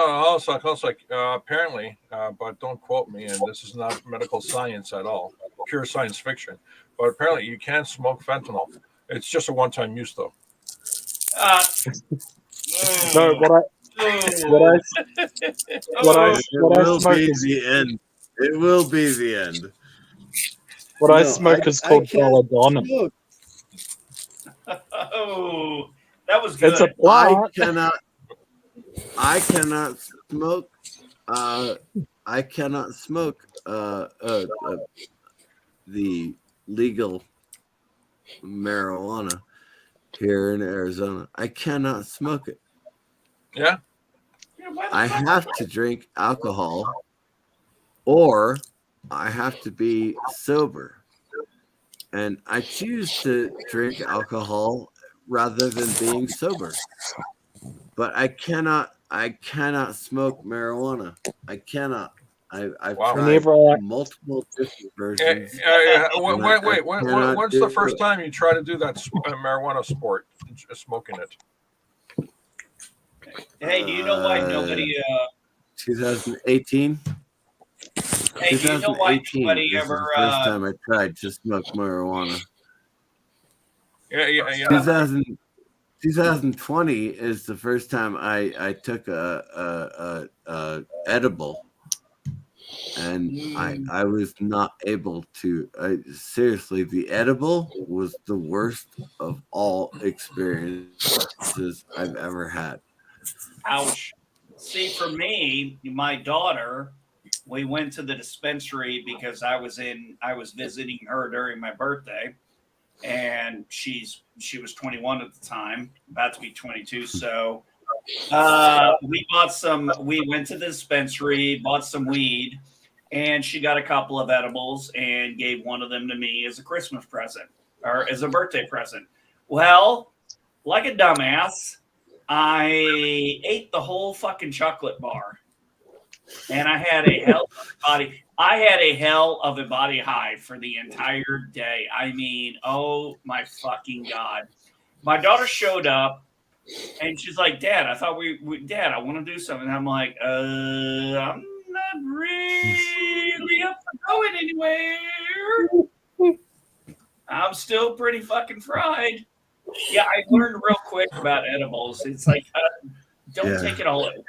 Also, apparently, but don't quote me. And this is not medical science at all, pure science fiction. But apparently, you can smoke fentanyl. It's just a one-time use, though. No, what I smoke is the end. It will be the end. What I smoke is called belladonna. Oh, that was good. It's a plant. I cannot smoke. I cannot smoke the legal marijuana here in Arizona. I cannot smoke it. Yeah. I have to drink alcohol, or I have to be sober. And I choose to drink alcohol rather than being sober. But I cannot smoke marijuana. I cannot. I've tried multiple different versions. Wait. When's the first time you try to do that marijuana sport, smoking it? Hey, do you know why nobody? 2018. Hey, do you know why nobody ever? The first time I tried to smoke marijuana. Yeah. 2020 is the first time I took a edible. and I was not able to. Seriously, the edible was the worst of all experiences I've ever had. Ouch. See, for me, my daughter, we went to the dispensary because I was visiting her during my birthday, and she was 21 at the time, about to be 22. So we went to the dispensary, bought some weed, and she got a couple of edibles and gave one of them to me as a Christmas present or as a birthday present. Well, like a dumbass, I ate the whole fucking chocolate bar, and I had a hell of a body high for the entire day. I mean, oh my fucking God. My daughter showed up and she's like, Dad, I thought Dad, I want to do something. I'm like, I'm not really up for going anywhere. I'm still pretty fucking fried. Yeah, I learned real quick about edibles. It's like, don't take it all in.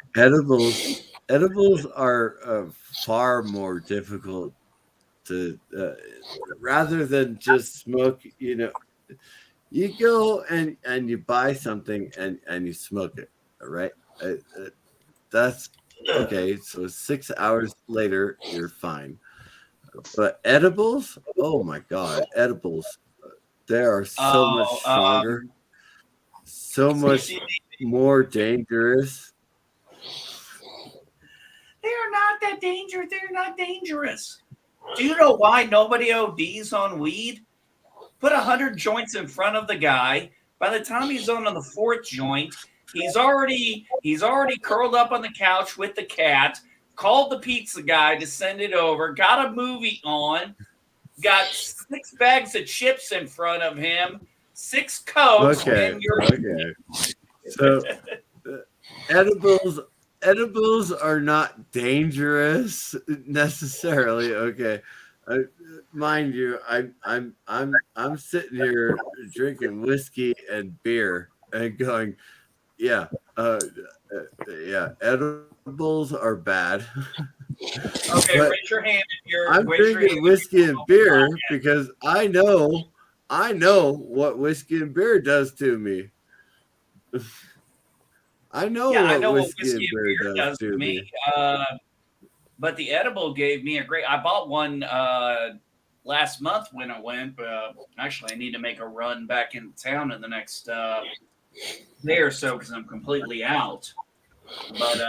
Edibles are far more difficult to, rather than just smoke. You know, you go and you buy something and you smoke it. All right, that's okay. So 6 hours later, you're fine. But edibles, oh my God, edibles. They are so much stronger, so much more dangerous. They're not that dangerous. They're not dangerous. Do you know why nobody ODs on weed? Put 100 joints in front of the guy. By the time he's on the fourth joint, he's already curled up on the couch with the cat, called the pizza guy to send it over, got a movie on, got 6 bags of chips in front of him, 6 Cokes. Okay. So edibles are not dangerous necessarily. Okay. Mind you, I'm sitting here drinking whiskey and beer and going, yeah, edibles are bad. Okay, raise your hand if you're. I'm drinking whiskey and beer because I know what whiskey and beer does to me. I know what whiskey and beer does to me. But the edible gave me I bought one last month when I went. Actually, I need to make a run back in town in the next day or so because I'm completely out. But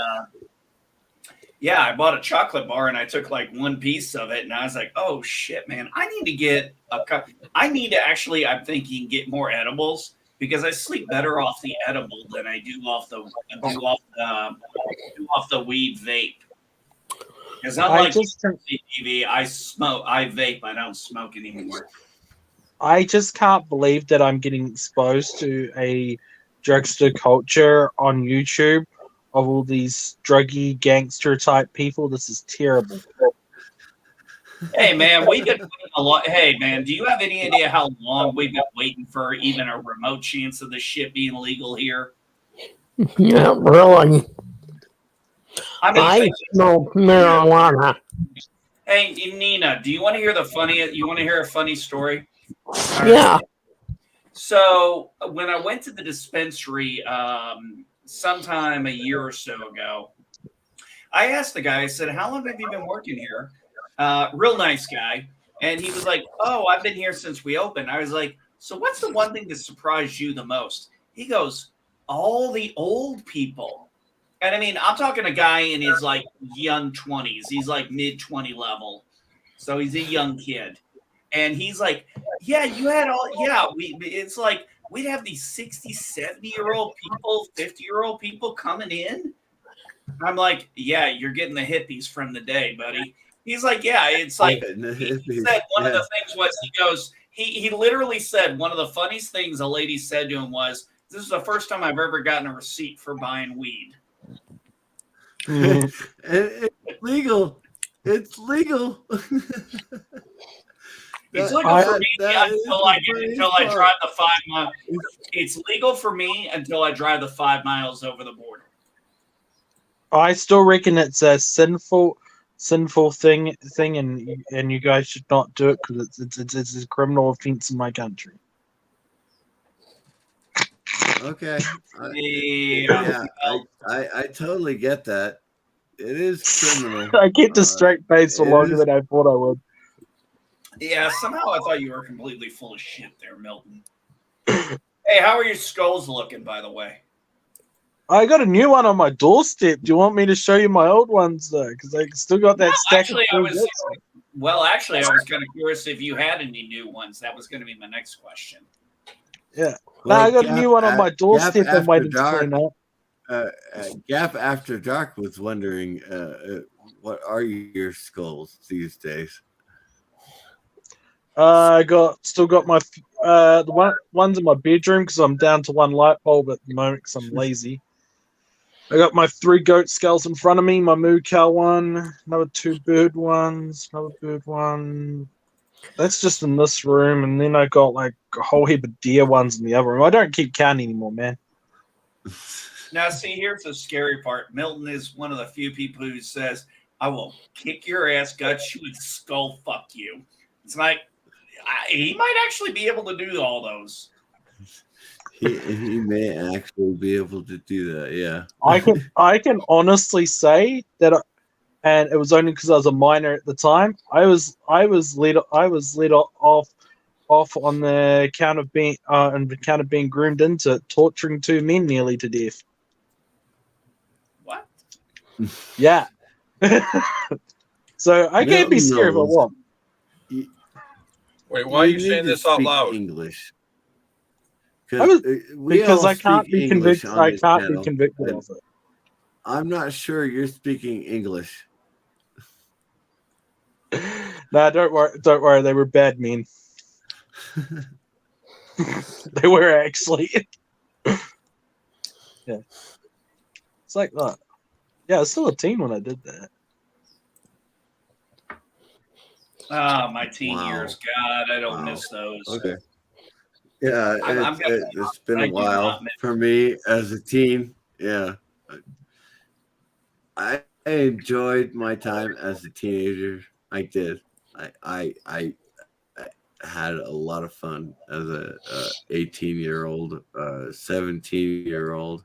yeah, I bought a chocolate bar and I took like one piece of it and I was like, oh shit, man, I need to get I'm thinking get more edibles because I sleep better off the edible than I do off the weed vape. Because unlike TV, I vape, I don't smoke anymore. I just can't believe that I'm getting exposed to a drugster culture on YouTube of all these druggy gangster type people. This is terrible. Hey man, we've been waiting a lot. Hey man, do you have any idea how long we've been waiting for even a remote chance of this shit being legal here? Not really. I smoke marijuana. Hey Nina, do you want to hear a funny story? Yeah. So when I went to the dispensary sometime a year or so ago, I asked the guy, I said, how long have you been working here? Real nice guy. And he was like, oh, I've been here since we opened. I was like, so what's the one thing that surprised you the most? He goes, all the old people. And I mean, I'm talking a guy in his like young 20s. He's like mid 20 level. So he's a young kid. And he's like, yeah, you had it's like we'd have these 60, 70-year-old people, 50-year-old people coming in. I'm like, yeah, you're getting the hippies from the day, buddy. He's like, yeah, it's like he said one of the things was he goes, he literally said one of the funniest things a lady said to him was, this is the first time I've ever gotten a receipt for buying weed. It's legal. It's legal. It's legal for me until I drive the 5 miles. It's legal for me until I drive the 5 miles over the border. I still reckon it's a sinful sinful thing, and you guys should not do it because it's a criminal offense in my country. Okay. Yeah. I totally get that. It is criminal. I kept a straight face for it longer is- than I thought I would. Yeah, somehow I thought you were completely full of shit there, Milton. Hey, how are your skulls looking, by the way? I got a new one on my doorstep. Do you want me to show you my old ones though? Because I still got that stack. Actually, I was kind of curious if you had any new ones. That was going to be my next question. Yeah. No, I got a new one on my doorstep. I'm waiting to Dark. clean up. Gap After Dark was wondering what are your skulls these days? I still got my the ones in my bedroom because I'm down to one light bulb at the moment because I'm lazy. I got my 3 goat skulls in front of me, my moo cow one, another 2 bird ones, another bird one. That's just in this room, and then I got like a whole heap of deer ones in the other room. I don't keep count anymore, man. Now, see, here's the scary part. Milton is one of the few people who says, I will kick your ass, gut you, and skull fuck you. It's like, he might actually be able to do all those. He may actually be able to do that. Yeah, I can honestly say that, and it was only because I was a minor at the time. I was let off on the account of being groomed into torturing 2 men nearly to death. What? Yeah. So I can't be Milton scared if I knows. want. Wait, why are you need saying to this out speak loud? English. Because I can't be convicted. I can't be convicted of it. I'm not sure you're speaking English. Nah, don't worry. They were bad men. They were actually. Yeah. It's like that. Yeah, I was still a teen when I did that. Ah, my teen Wow. years. God, I don't Wow. miss those. Okay. Yeah, I'm gonna- it's been I a do while not miss- for me as a teen. Yeah. I enjoyed my time as a teenager. I did. I had a lot of fun as a 18-year-old, 17-year-old.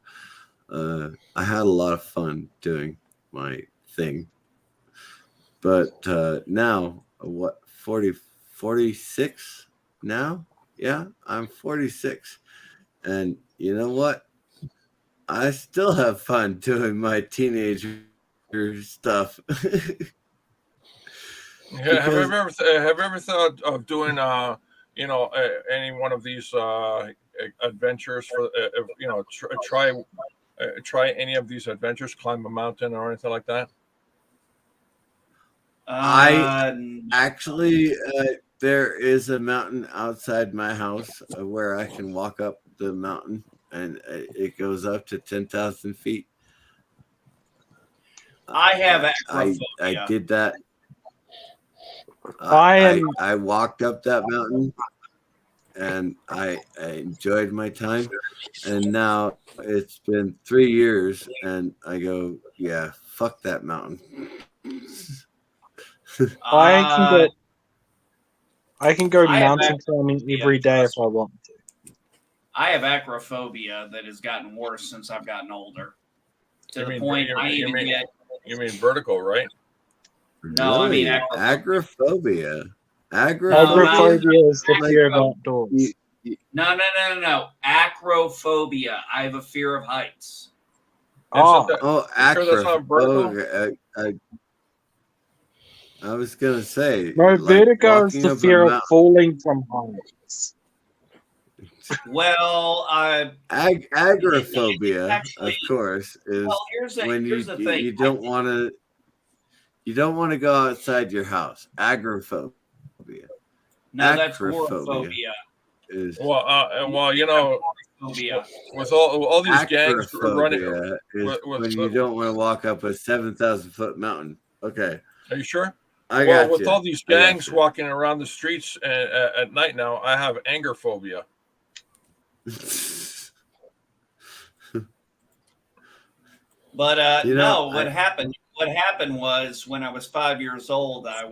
I had a lot of fun doing my thing. But now, 46 now? Yeah, I'm 46. And you know what? I still have fun doing my teenager stuff. Yeah, have you ever thought of doing any one of these adventures for try any of these adventures, climb a mountain or anything like that? Actually, there is a mountain outside my house where I can walk up the mountain, and it goes up to 10,000 feet. I have I acrophobia. did that. I walked up that mountain, and I enjoyed my time. And now it's been 3 years, and I go, yeah, fuck that mountain. I can go I have mountain climbing every day if I want to. I have acrophobia that has gotten worse since I've gotten older. To You the mean- point you I mean- even get. You mean vertical, right? No, I mean Really? Agoraphobia. Agoraphobia is the like, fear of outdoors. No. Acrophobia. I have a fear of heights. Oh, Oh, sure that's not vertical? I was gonna say. no, like vertigo is walking the up a fear of mountain. falling from heights. Well, Agoraphobia, Actually- of course, is here's when the thing. you don't want to go outside your house. Agoraphobia No, that's acrophobia. agoraphobia. is Well, you know, Agoraphobia. with all these gangs running. acrophobia is with- when you don't want to walk up a 7,000-foot mountain. Okay, Are you sure? I got With you. all these I got gangs you. walking around the streets at night now, I have anger phobia. But You know, what happened what happened was when I was 5 years old, when I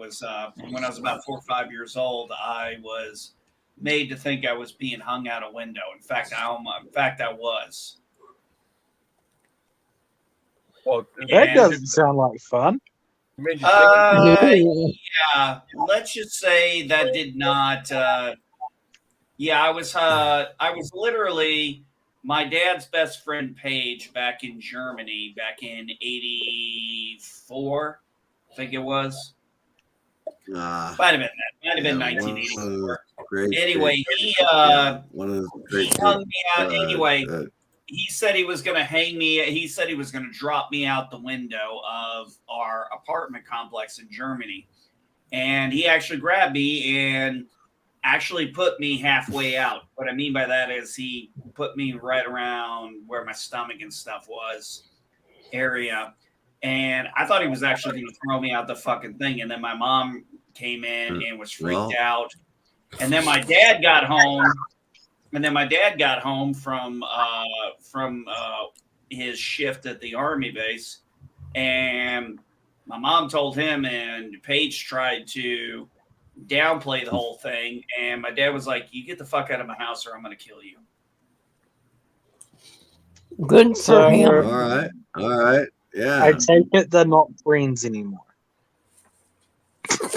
was about 4 or 5 years old, I was made to think I was being hung out a window. In fact, I was. Well, That And, doesn't sound like fun. it made you think. yeah, let's just say that did not. Yeah, I was literally my dad's best friend Paige back in Germany back in '84, I think it was. Might have been that. Might have been 1984. Anyway, one of those he great hung me out. Anyway, uh, he said he was going to hang me. He said he was going to drop me out the window of our apartment complex in Germany, and he actually grabbed me and actually put me halfway out. What I mean by that is he put me right around where my stomach and stuff was area. And I thought he was actually going to throw me out the fucking thing. And then my mom came in and was freaked out. And then my dad got home. From his shift at the Army base. And my mom told him, and Paige tried to downplay the whole thing. And my dad was like, "You get the fuck out of my house or I'm going to kill you." Good for him. All right. Yeah. I take it they're not friends anymore.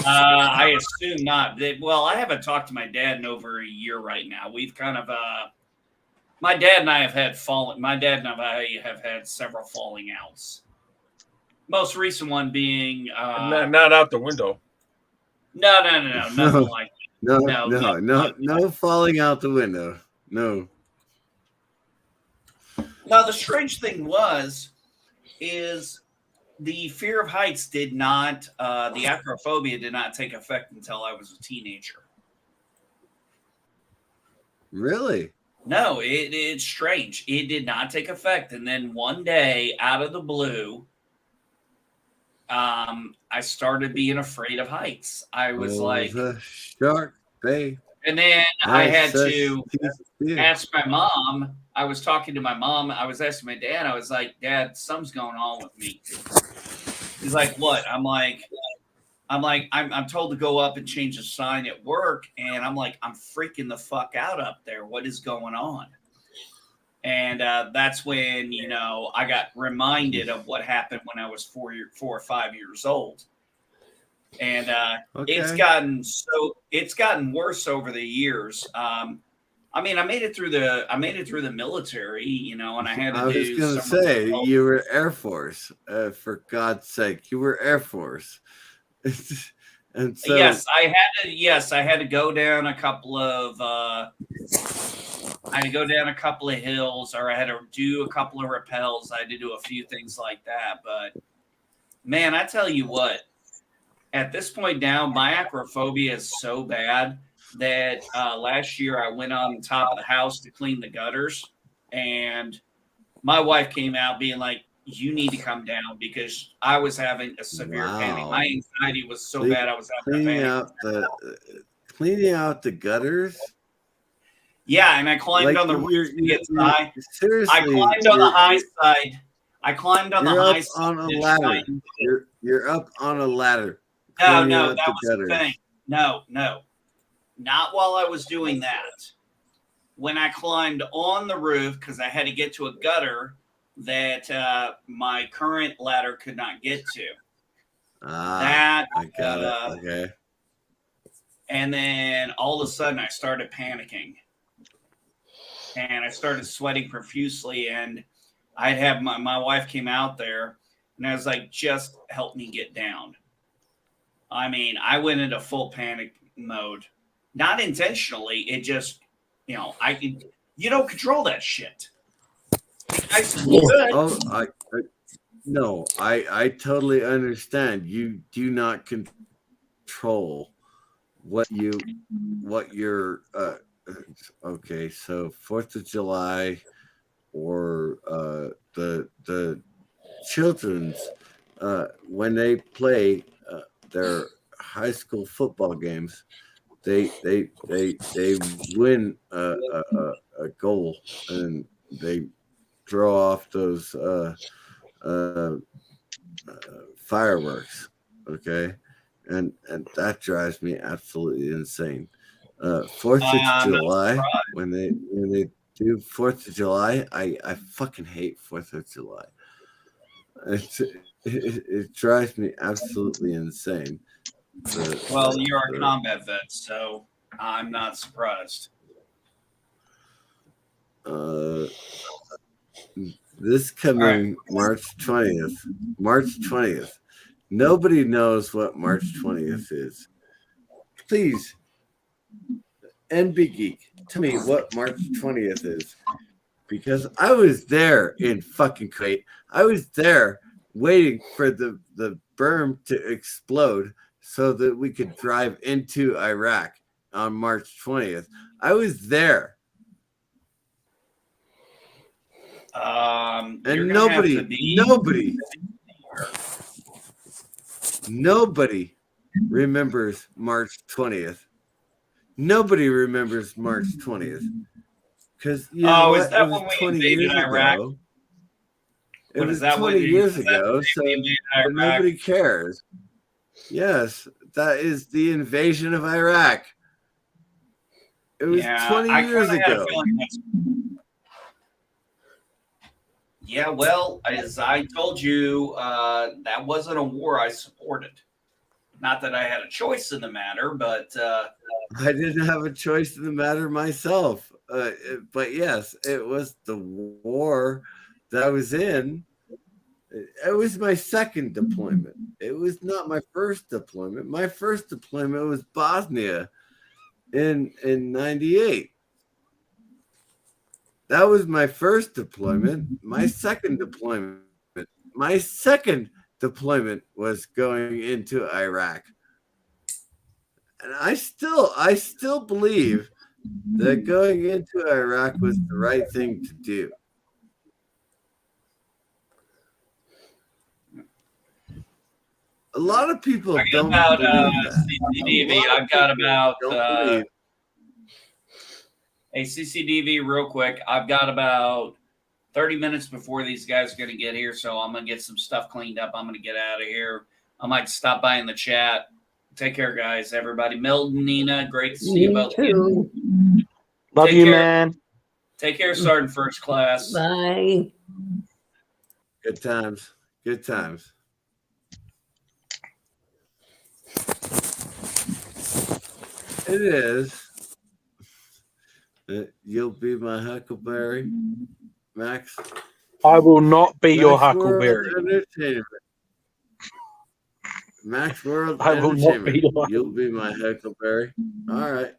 I assume not. Well, I haven't talked to my dad in over a year right now. We've kind of, my dad and I have had several falling outs. Most recent one being, Not out the window. no, nothing like that. No falling out the window. No. Now, the strange thing is the fear of heights did not, the acrophobia did not take effect until I was a teenager. Really? No, it's strange. It did not take effect. And then one day, out of the blue, I started being afraid of heights. I was like, a shark, babe. And then I had to ask my mom. I was talking to my mom. I was asking my dad. I was like, "Dad, something's going on with me." He's like, "What?" I'm like, I'm told to go up and change the sign at work, and I'm like, I'm freaking the fuck out up there. What is going on? And that's when I got reminded of what happened when I was 4 or 5 years old. And it's gotten worse over the years. I mean, I made it through the military, and I had to I was do. going to say you were Air Force. For God's sake, you were Air Force. And so, yes, I had to go down a couple of. I had to go down a couple of hills, or I had to do a couple of rappels. I had to do a few things like that. But man, I tell you what. At this point now, my acrophobia is so bad that last year I went on top of the house to clean the gutters, and my wife came out being like, "You need to come down," because I was having a severe panic. My anxiety was so bad I was having a panic. Cleaning out the gutters? Yeah, and I climbed on the roof to get high. Seriously, I climbed on the high side. I climbed on the high side. On a ladder. You're up on a ladder. No, that was the thing. No. Not while I was doing that. When I climbed on the roof, because I had to get to a gutter that my current ladder could not get to. I got it. Okay. And then all of a sudden I started panicking. And I started sweating profusely. And I'd have my wife came out there, and I was like, "Just help me get down." I mean, I went into full panic mode. Not intentionally. It just, you don't control that shit. I totally understand. You do not control what you're, okay. So 4th of July or the children's, when they play their high school football games, they win a goal, and they throw off those fireworks. Okay, and that drives me absolutely insane. 4th of July, when they do 4th of July, I fucking hate 4th of July. It drives me absolutely insane. Well, you're a combat vet, so I'm not surprised. This coming March 20th. Nobody knows what March 20th is. Please, NB Geek, tell me what March 20th is. Because I was there in fucking Kuwait. I was there waiting for the berm to explode so that we could drive into Iraq on March 20th. I was there. And nobody remembers March 20th. Nobody remembers March 20th. Because is that when we invaded Iraq? It was 20 years ago, so nobody cares. Yes, that is the invasion of Iraq. It was 20 years ago. Yeah, well, as I told you, that wasn't a war I supported. Not that I had a choice in the matter, but I didn't have a choice in the matter myself. But yes, it was the war that I was in. It was my second deployment. It was not my first deployment. My first deployment was Bosnia in 98. That was my first deployment. My second deployment was going into Iraq. And I still believe that going into Iraq was the right thing to do. A lot of people don't believe that. CCDV, I've got about hey, CCDV, real quick. I've got about 30 minutes before these guys are going to get here, so I'm going to get some stuff cleaned up. I'm going to get out of here. I might stop by in the chat. Take care, guys. Everybody. Milton, Nina, great to see you both. Love you, man. Take care, Sergeant First Class. Bye. Good times. Good times. It is. You'll be my huckleberry, Max. I will not be your huckleberry. Max World I will not be your You'll be my huckleberry. All right.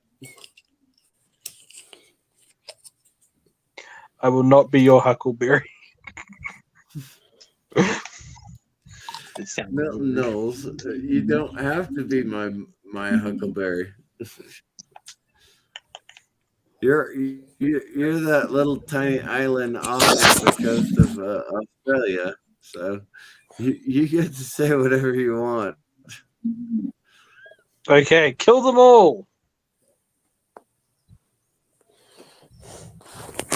I will not be your huckleberry. Milton Knowles, you don't have to be my huckleberry. You're that little tiny island off the coast of Australia, so you get to say whatever you want. Okay, kill them all.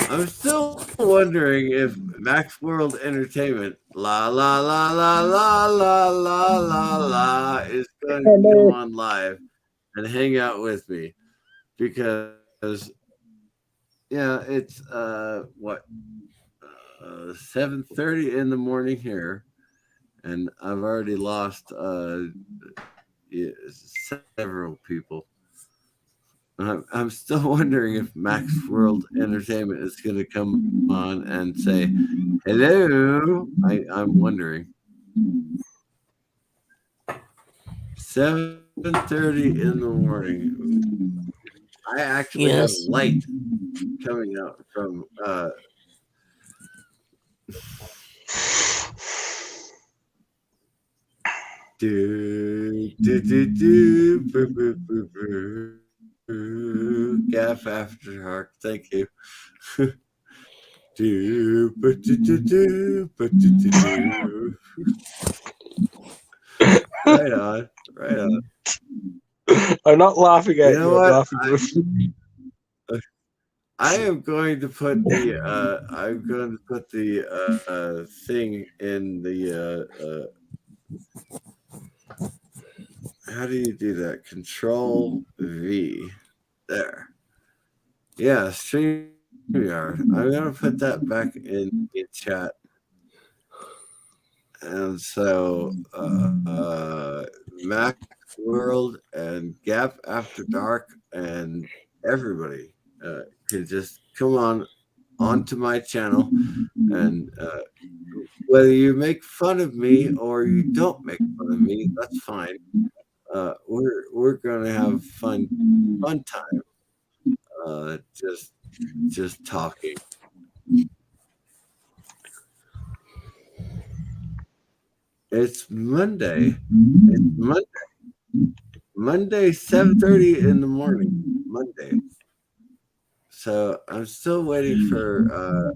I'm still wondering if Max World Entertainment, la la la la la la la la la, is going to come on live and hang out with me, because yeah, it's 7:30 in the morning here, and I've already lost several people. I'm still wondering if Max World Entertainment is going to come on and say hello. I'm wondering. 7:30 in the morning. I actually have light coming out from Gaff After Dark. Thank you. Right on. Right on. I'm not laughing at you. What? I'm laughing with you. I am going to put the thing in the How do you do that? Control V. There. Yeah, StreamYard. I'm gonna put that back in chat. And so Mac World and Gap After Dark and everybody can just come on onto my channel, and whether you make fun of me or you don't make fun of me, that's fine. We're gonna have fun time. Just talking. It's Monday. It's Monday, 7:30 in the morning. Monday. So I'm still waiting for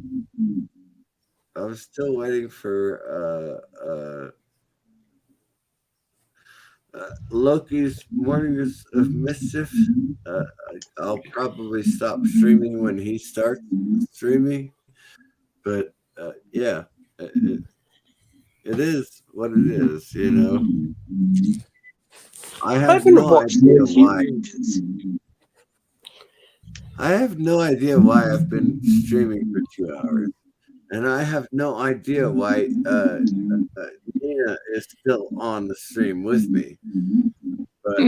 Loki's Mornings of Mischief. I'll probably stop streaming when he starts streaming, but yeah, it is what it is, you know. I have no idea why. I have no idea why I've been streaming for 2 hours, and I have no idea why Nina is still on the stream with me. But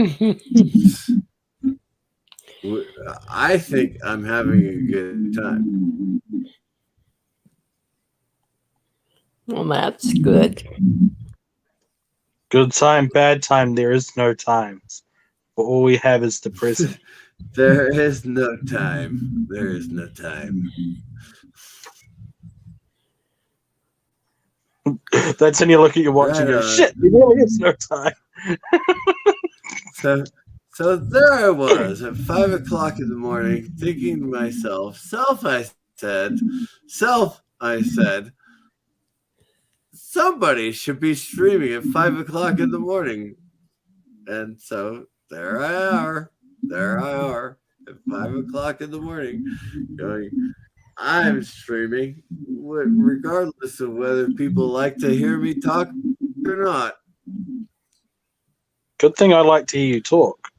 I think I'm having a good time. Well, that's good. Good time, bad time. There is no times. But all we have is the present. There is no time. There is no time. That's when you look at your watch and go, shit, there really is no time. So there I was at 5 o'clock in the morning thinking to myself, I said, somebody should be streaming at 5 o'clock in the morning. And so there I are at 5 o'clock in the morning going, I'm streaming regardless of whether people like to hear me talk or not. Good thing I like to hear you talk.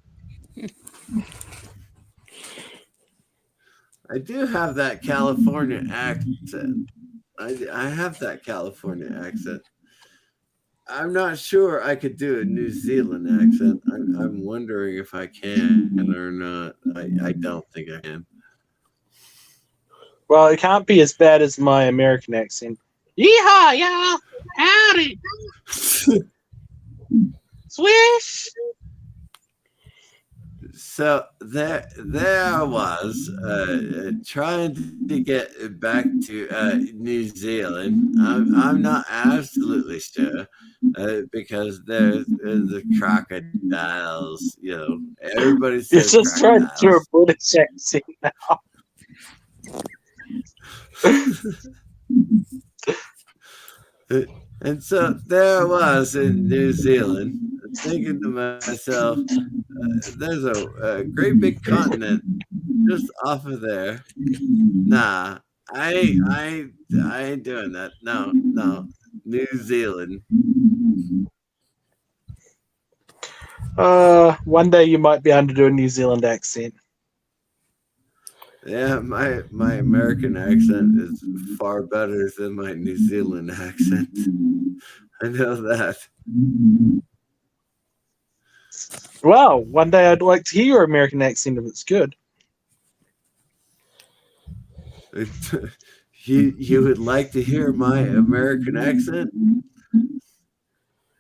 I do have that California accent. I have that California accent. I'm not sure I could do a New Zealand accent. I'm wondering if I can or not. I don't think I can. Well, it can't be as bad as my American accent. Yeehaw, y'all! Howdy! Swish! So there I was trying to get back to New Zealand. I'm not absolutely sure because there's the crocodiles. You know, everybody says you're just trying to do a British accent now. And so there I was in New Zealand, thinking to myself, there's a great big continent just off of there. Nah, I ain't doing that. No, New Zealand. One day you might be able to do a New Zealand accent. Yeah, my American accent is far better than my New Zealand accent. I know that. Well, one day I'd like to hear your American accent if it's good. You would like to hear my American accent?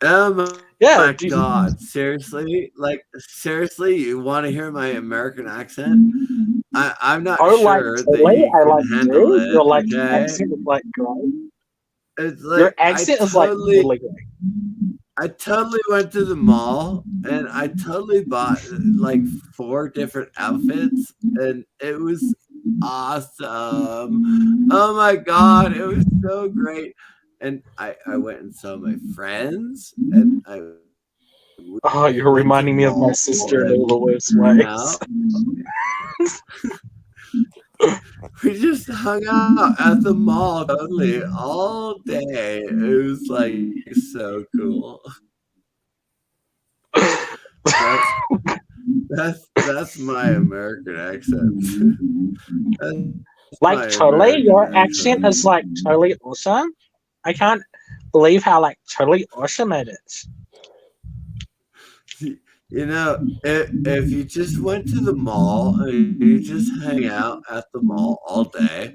Oh my God! Seriously? Like seriously, you want to hear my American accent? I'm not sure that you can handle it. Your accent is like great. It's like your accent is like really great. I totally went to the mall and I totally bought like 4 different outfits and it was awesome. Oh my God, it was so great. And I went and saw my friends and you're reminding me of my sister in all the worst ways. We just hung out at the mall totally all day. It was like so cool. That's my American accent. Like totally, your accent is like totally awesome. I can't believe how like totally awesome it is. You know, if you just went to the mall and you just hang out at the mall all day,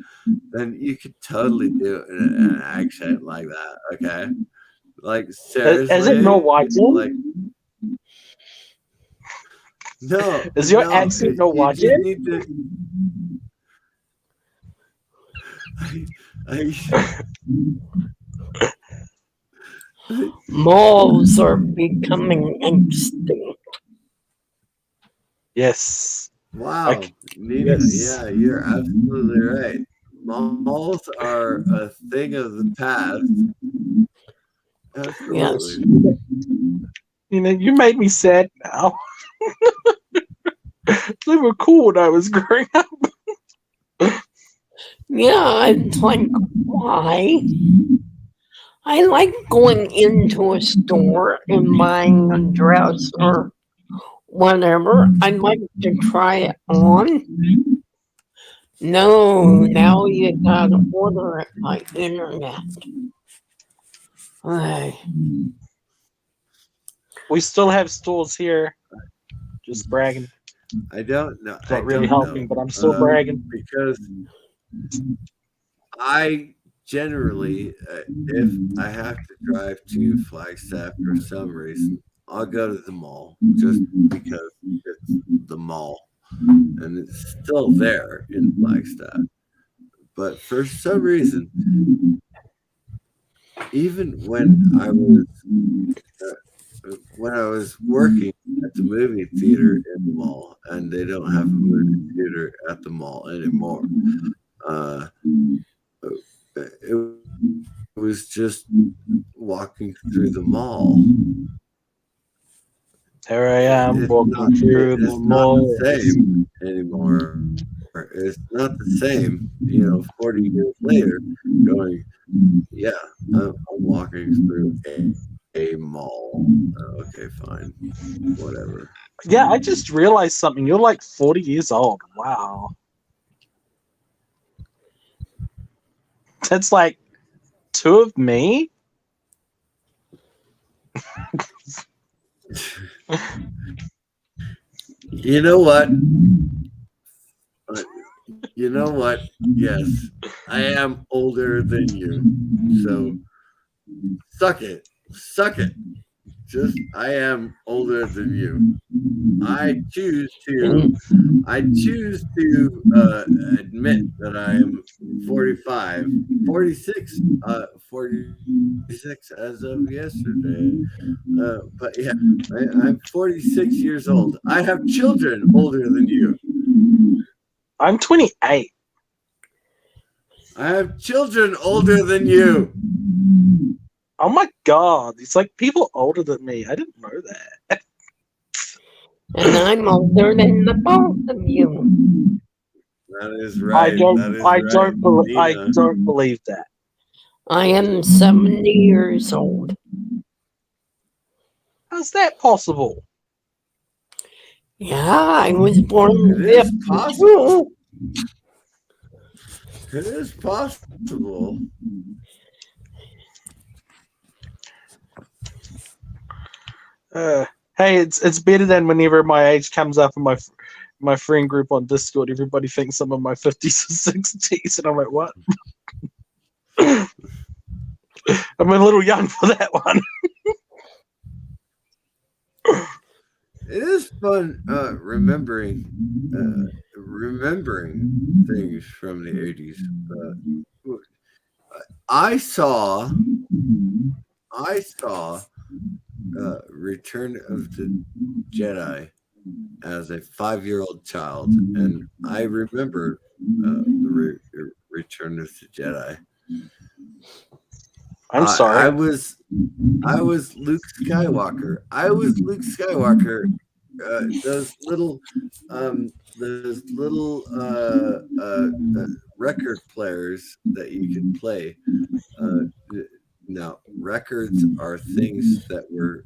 then you could totally do it in an accent like that. Okay, like seriously, is it Norwegian? Like, no, is your accent Norwegian? Malls are becoming extinct. Yes. Wow, Nina, yes. Yeah, you're absolutely right. Malls are a thing of the past. Absolutely. Yes. You know, you made me sad now. They were cool when I was growing up. Yeah, it's like, why? I like going into a store and buying a dress or whatever. I'd like to try it on. No, now you gotta order it by internet. We still have stores here. Just bragging. I don't know. It's not really helping, but I'm still bragging. Because I generally, if I have to drive to Flagstaff for some reason, I'll go to the mall just because it's the mall and it's still there in Flagstaff. But for some reason, even when I was working at the movie theater in the mall, and they don't have a movie theater at the mall anymore, it was just walking through the mall. Here I am walking through the mall. It's not the same anymore. It's not the same, 40 years later, going, yeah, I'm walking through a mall. Okay, fine. Whatever. Yeah, I just realized something. You're like 40 years old. Wow. That's like 2 of me. You know what? Yes, I am older than you. So suck it. I am older than you. I choose to admit that I am 46 as of yesterday. But yeah, I'm 46 years old. I have children older than you. I'm 28. I have children older than you. Oh my God. It's like people older than me. I didn't know that. And I'm older than the both of you. That is right. I don't believe that. I am 70 years old. How's that possible? Yeah, I was born in It is possible. It is possible. Hey, it's better than whenever my age comes up in my friend group on Discord. Everybody thinks I'm in my 50s or 60s, and I'm like, what? I'm a little young for that one. It is fun remembering things from the 80s. I saw Return of the Jedi as a 5-year-old child, and I remember the Return of the Jedi. I'm sorry. I was Luke Skywalker. Those little record players that you can play. Now, records are things that were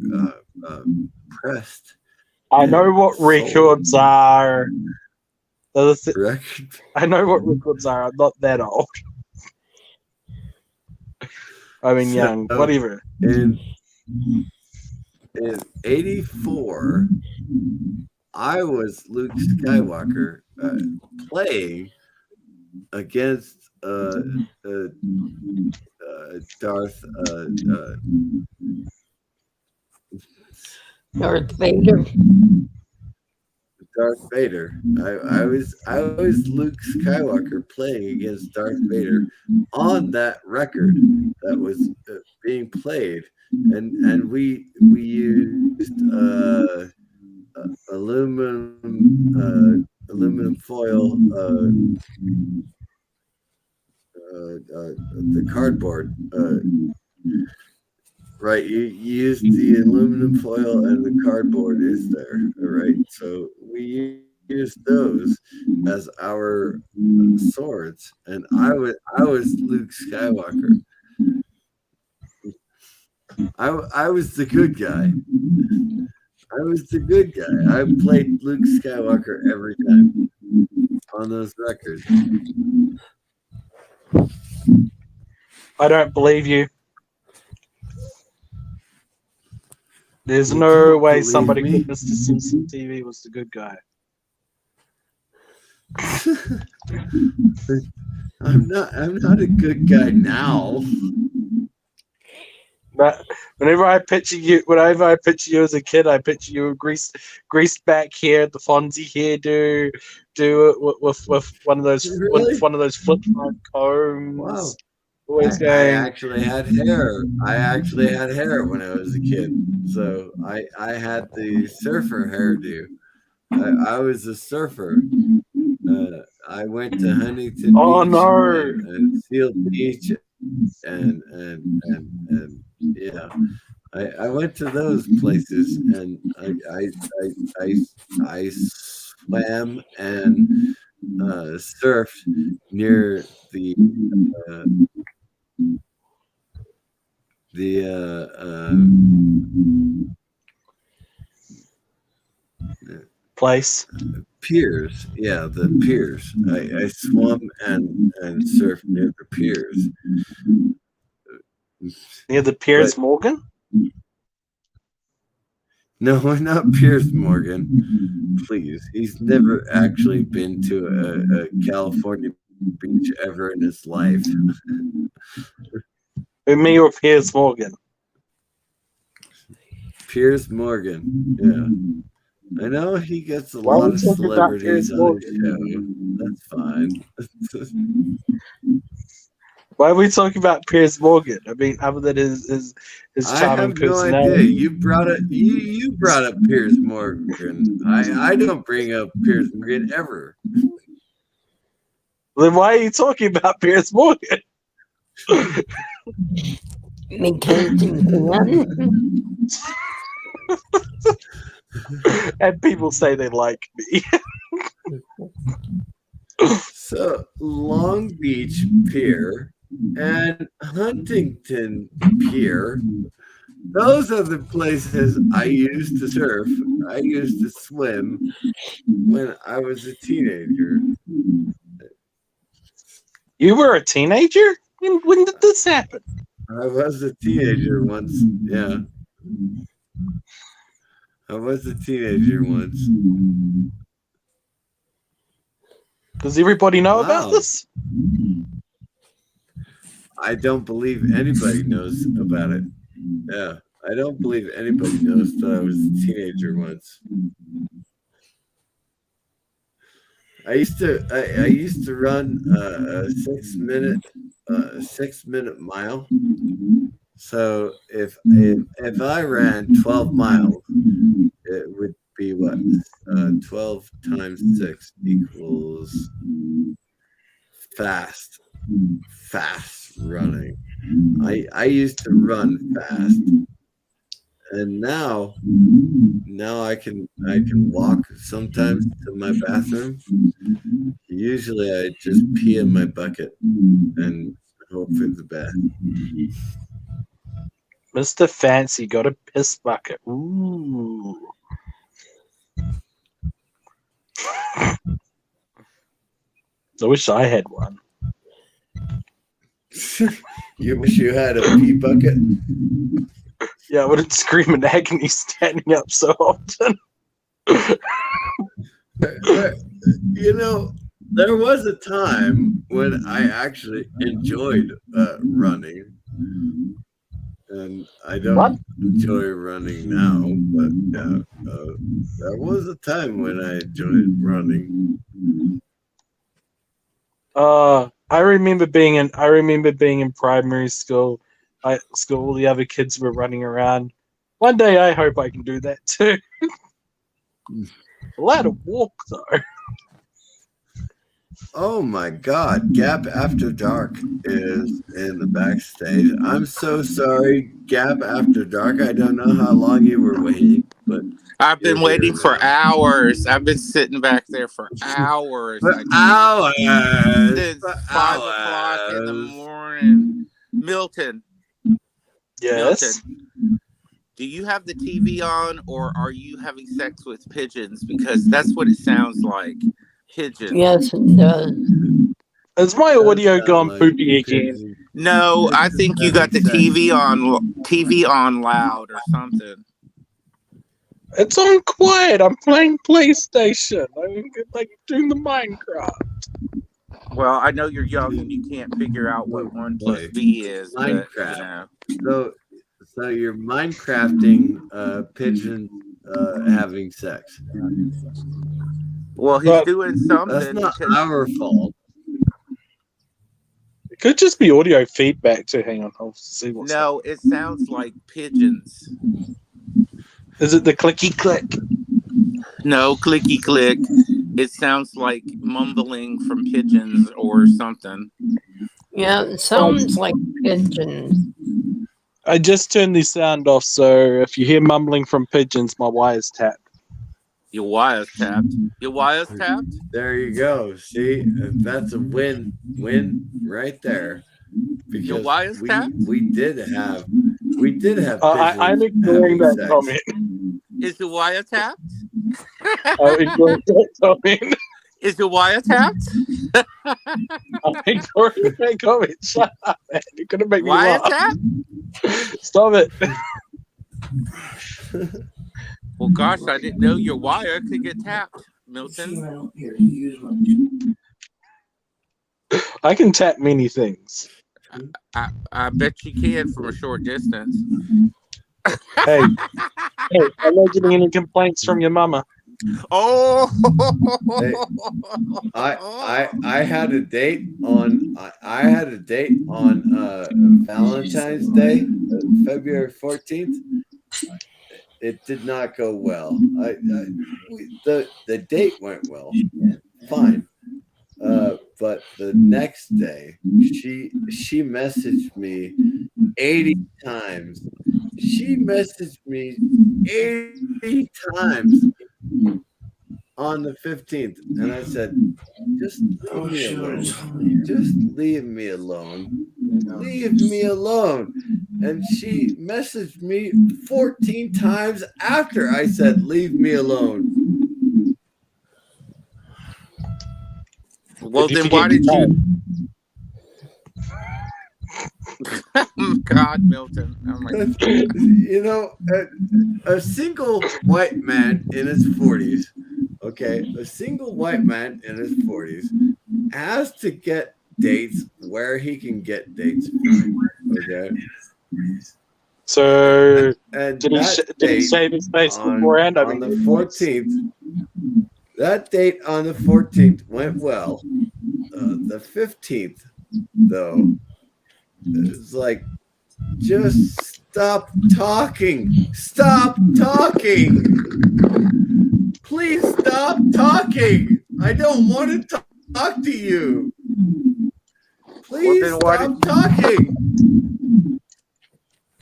pressed. I know what records are. Record. I know what records are. I'm not that old. I mean, young, whatever. In 84, I was Luke Skywalker playing against Darth Vader. Darth Vader. I was Luke Skywalker playing against Darth Vader on that record that was being played, and we used aluminum foil, the cardboard. Right, you use the aluminum foil and the cardboard is there, right? So we use those as our swords, and I was Luke Skywalker. I was the good guy. I was the good guy. I played Luke Skywalker every time on those records. I don't believe you. There's no way somebody called Mr. Simpson TV was the good guy. I'm not a good guy now. But whenever I picture you as a kid, I picture you greased back hair, the Fonzie hairdo, do it with one of those with one of those flip phone combs. Wow. I actually had hair. I actually had hair when I was a kid. So I had the surfer hairdo. I was a surfer. I went to Huntington Beach and Seal Beach and yeah. I went to those places and I swam and surfed near the place piers. Yeah, the piers. I swam and surfed near the piers. Near the Piers Morgan? No, not Piers Morgan. Please. He's never actually been to a California beach ever in his life. Me or Piers Morgan? Piers Morgan, yeah. I know he gets a lot of celebrities on his show. That's fine. Why are we talking about Piers Morgan? I mean, other than his charming personality. I have no idea. You brought up Piers Morgan. I don't bring up Piers Morgan ever. Then why are you talking about Piers Morgan? And people say they like me. So Long Beach Pier and Huntington Pier, those are the places I used to surf. I used to swim when I was a teenager. You were a teenager? When did this happen? I was a teenager once, yeah. I was a teenager once. Does everybody know about this? I don't believe anybody knows about it. Yeah, I don't believe anybody knows that I was a teenager once. I used to run a 6 minute mile. So if I ran 12 miles, it would be what? 12 times 6 equals fast running. I used to run fast, and now I can walk sometimes to my bathroom. Usually I just pee in my bucket and hope for the best. Mr. Fancy got a piss bucket. Ooh. I wish I had one. You wish you had a pee bucket? Yeah, I wouldn't scream in agony standing up so often. You know, there was a time when I actually enjoyed running. And I don't enjoy running now, but there was a time when I enjoyed running. I remember being in primary school. All the other kids were running around. One day, I hope I can do that too. Allowed to walk though. Oh my God! Gap After Dark is in the backstage. I'm so sorry, Gap After Dark. I don't know how long you were waiting, but I've been waiting for hours. I've been sitting back there for hours. Hours. Since 5 o'clock in the morning. Milton. Yes. Milton, do you have the TV on, or are you having sex with pigeons? Because that's what it sounds like. Pigeons. Yes, it does. Has my audio gone poopy again? No, I think you got the TV on loud or something. It's on quiet. I'm playing PlayStation. I'm like doing the Minecraft. Well, I know you're young and you can't figure out what 1 + B is. Minecraft. But, you know. So you're Minecrafting pigeons having sex. Well, he's doing something. That's not our fault. It could just be audio feedback too. Hang on, I'll see what's No, it sounds like pigeons. Is it the clicky click? No, clicky click. It sounds like mumbling from pigeons or something. Yeah, it sounds like pigeons. I just turned the sound off, so if you hear mumbling from pigeons, my wire's tapped. Your wire's tapped. Your wire's tapped? There you go. See, that's a win right there. Because your wire's tapped? We did have pigeons I'm ignoring that sex. comment. Is the wire tapped? I'm ignoring that comment. Is the wire tapped? I'm ignoring that comment. Shut up, man. You're gonna make me wire laugh. tapped? Stop it. Well, gosh, I didn't know your wire could get tapped, Milton. I can tap many things. I bet you can from a short distance. Hey, I'm not getting any complaints from your mama. Oh, Hey, I had a date on Valentine's Day, February 14th. It did not go well. The date went well, fine. But the next day, she messaged me 80 times. She messaged me 80 times on the 15th, and I said, "Just leave me alone. Just leave me alone. Leave me alone." And she messaged me 14 times after I said, "Leave me alone." Well, then why did you? God, Milton. Oh my God. You know, a single white man in his 40s, okay, a single white man in his 40s has to get dates where he can get dates from, okay? So, and did he save his face beforehand? On the 14th, that date on the 14th went well. The 15th, though, it's like, just stop talking. Stop talking. Please stop talking. I don't want to talk to you. Please stop talking.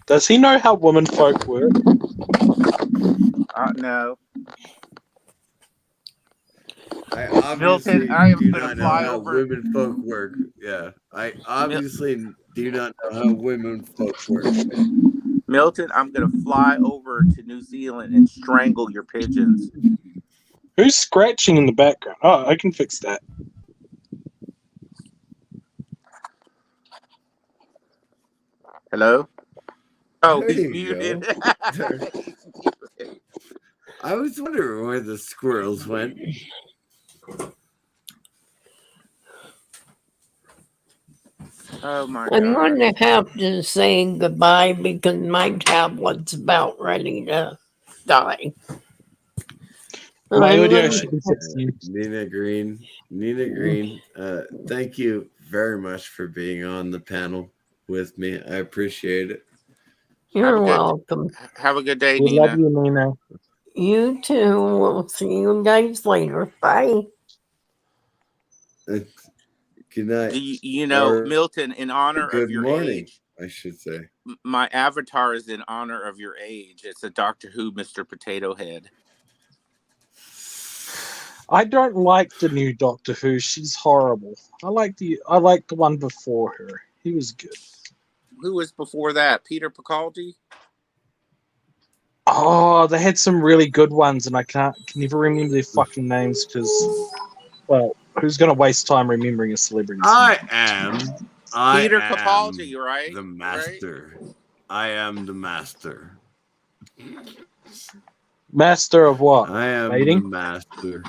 Does he know how women folk work? No. I obviously Milton, I am do gonna not know fly how over. women folk work. Yeah, I obviously do not know how women folk work. Milton, I'm gonna fly over to New Zealand and strangle your pigeons. Who's scratching in the background? Oh, I can fix that. Hello? Oh, There he's you muted. go. I was wondering where the squirrels went. Oh my I'm god. going to have to say goodbye because my tablet's about ready to die. My I'm audio gonna- should be fixed. Nina Green, thank you very much for being on the panel with me. I appreciate it. You're welcome. Have a good day, We Nina. love you, Nina. You too. We'll see you guys later. Bye. Good night. You know, Or Milton, in honor good of your morning, age, I should say. my avatar is in honor of your age. It's a Doctor Who Mr. Potato Head. I don't like the new Doctor Who. She's horrible. I like the one before her. He was good. Who was before that? Peter Capaldi? Oh, they had some really good ones, and I can never remember their fucking names because, well, who's gonna waste time remembering a celebrity's name? Peter Capaldi, right? The master. Right? I am the master. Master of what? I am Dating? the master.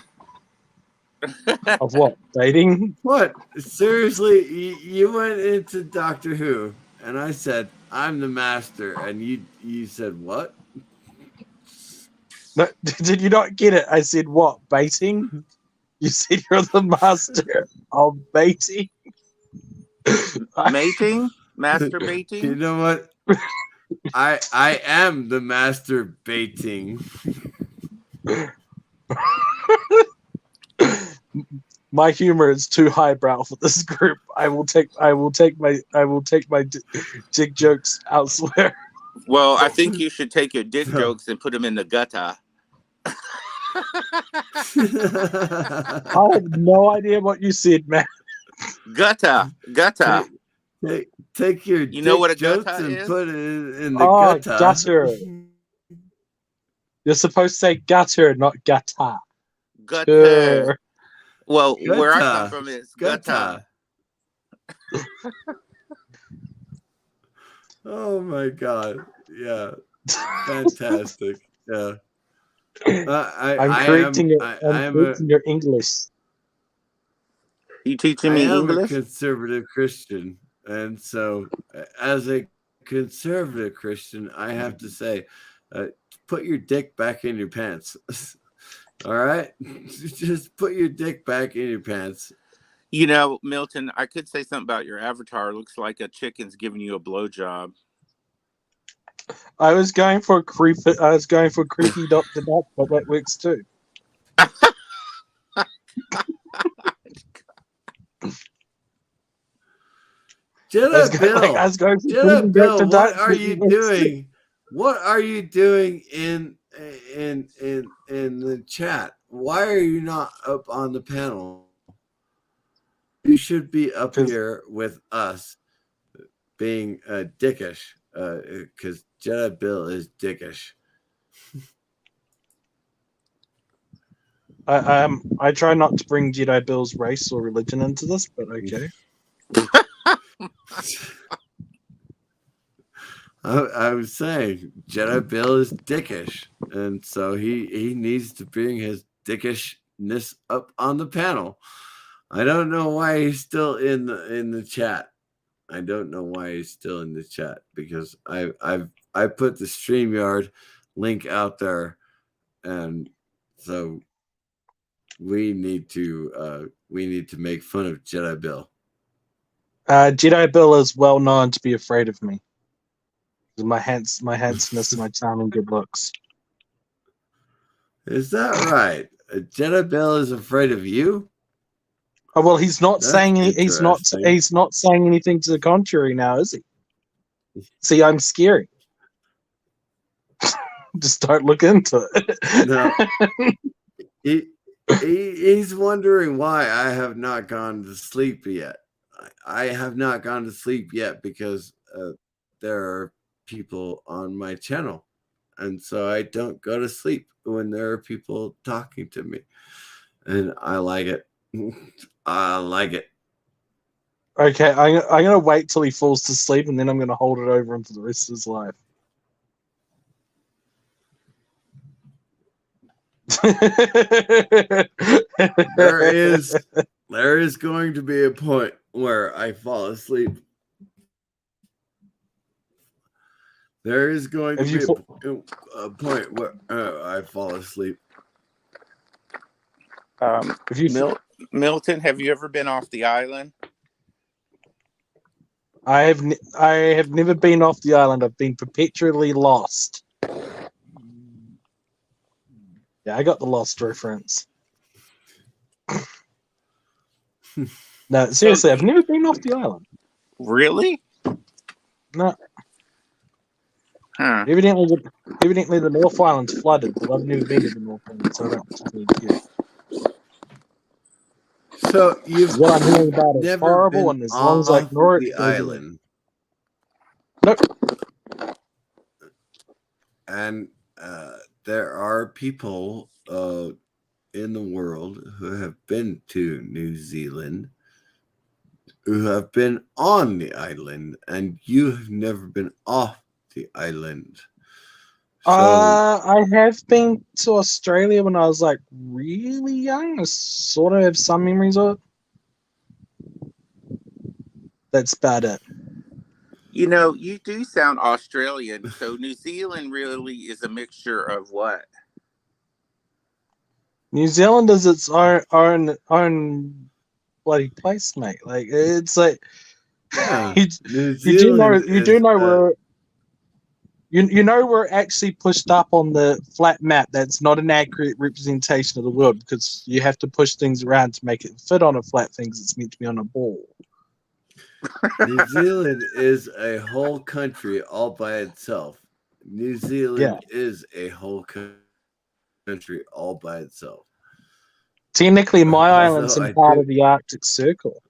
Of what? Dating? What? Seriously, you went into Doctor Who, and I said, I'm the master, and you said what? No, did you not get it? I said what? Baiting? You said you're the master of baiting? Mating? Masturbating? You know what? I am the master baiting. My humor is too highbrow for this group. I will take my dick jokes elsewhere. Well, I think you should take your dick jokes and put them in the gutter. I have no idea what you said, man. Gutter. Take your you know what a jokes gutter and is? put it in the gutter. Gutter. You're supposed to say gutter, not gutter. Gutter. Well, Gutter. where I come from is gutter. Oh my god! Yeah, fantastic. Yeah, I'm correcting your English. You teaching me English? I'm a conservative Christian, and so as a conservative Christian, I have to say, put your dick back in your pants. All right, just put your dick back in your pants. You know, Milton, I could say something about your avatar. It looks like a chicken's giving you a blowjob. I was going for creepy Dr. Duck, but that works too. Jedi Bill, what are you doing? What are you doing in the chat? Why are you not up on the panel? You should be up here with us, being dickish, because Jedi Bill is dickish. I try not to bring Jedi Bill's race or religion into this, but okay. I was saying Jedi Bill is dickish, and so he needs to bring his dickishness up on the panel. I don't know why he's still in the chat. I don't know why he's still in the chat because I put the StreamYard link out there, and so we need to make fun of Jedi Bill. Jedi Bill is well known to be afraid of me. My handsomeness, my charming good looks. Is that right? Jedi Bill is afraid of you? Oh well, he's not saying he's not saying anything to the contrary now, is he? See, I'm scary. Just don't look into it. No. He's wondering why I have not gone to sleep yet. I have not gone to sleep yet because there are people on my channel. And so I don't go to sleep when there are people talking to me. And I like it. I like it. Okay, I'm going to wait till he falls to sleep, and then I'm going to hold it over him for the rest of his life. There is going to be a point where I fall asleep. There is going to be a point where I fall asleep. Milton, have you ever been off the island? I have never been off the island. I've been perpetually lost. Yeah, I got the Lost reference. No, seriously, I've never been off the island. Really? No. Huh. Evidently the North Island's flooded, but I've never been to the North Island, so I don't particularly care. So what I'm hearing about is horrible, and as long as I ignore it, the island. Nope. And there are people in the world who have been to New Zealand, who have been on the island, and you have never been off the island. So, I have been to Australia when I was like really young. I sort of have some memories of it. That's about it. You know, you do sound Australian. So New Zealand really is a mixture of what? New Zealand is its own bloody place, mate. Like it's like yeah, you do know where. You know we're actually pushed up on the flat map. That's not an accurate representation of the world because you have to push things around to make it fit on a flat thing because it's meant to be on a ball. New Zealand is a whole country all by itself. New Zealand is a whole country all by itself. Technically, my island's in part of the Arctic Circle.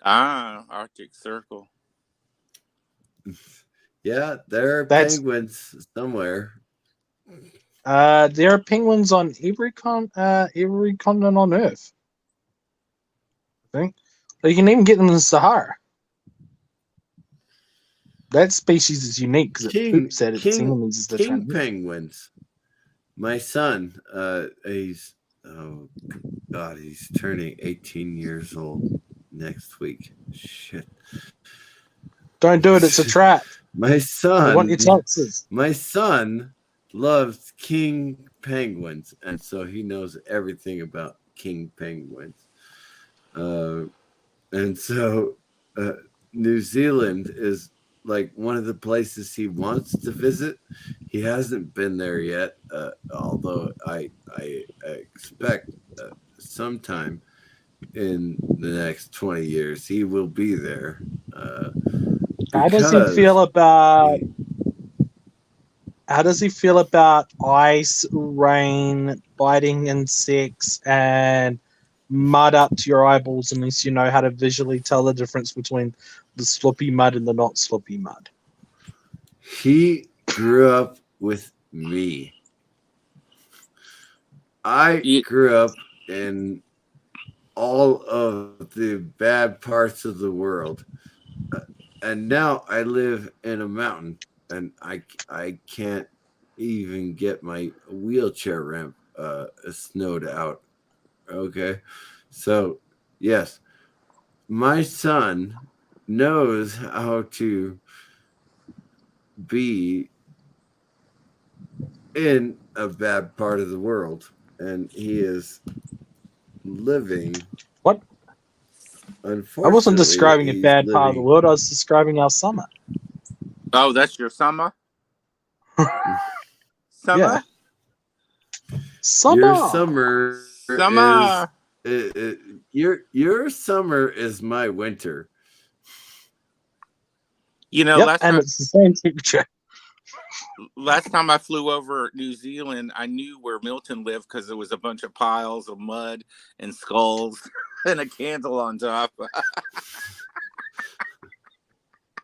Ah, Arctic Circle. Yeah, there are penguins somewhere. There are penguins on every continent on Earth. I think. But you can even get them in the Sahara. That species is unique because it poops at its enemies as the king penguins. My son, he's turning 18 years old next week. Shit. Don't do it, it's a trap. My son, I want your taxes. My son loves king penguins, and so he knows everything about king penguins. And so New Zealand is like one of the places he wants to visit. He hasn't been there yet, although I expect sometime in the next 20 years he will be there. How does he feel about ice, rain, biting insects, and mud up to your eyeballs unless you know how to visually tell the difference between the sloppy mud and the not sloppy mud? He grew up with me. I grew up in all of the bad parts of the world. And now I live in a mountain, and I can't even get my wheelchair ramp snowed out. Okay, so yes, my son knows how to be in a bad part of the world, and he is living. What? I wasn't describing a bad part of the world. I was describing our summer. Oh, that's your summer? Summer? Yeah. Summer. Your summer. Summer. Your summer is my winter. You know, and it's the same temperature. last time I flew over New Zealand, I knew where Milton lived because there was a bunch of piles of mud and skulls and a candle on top.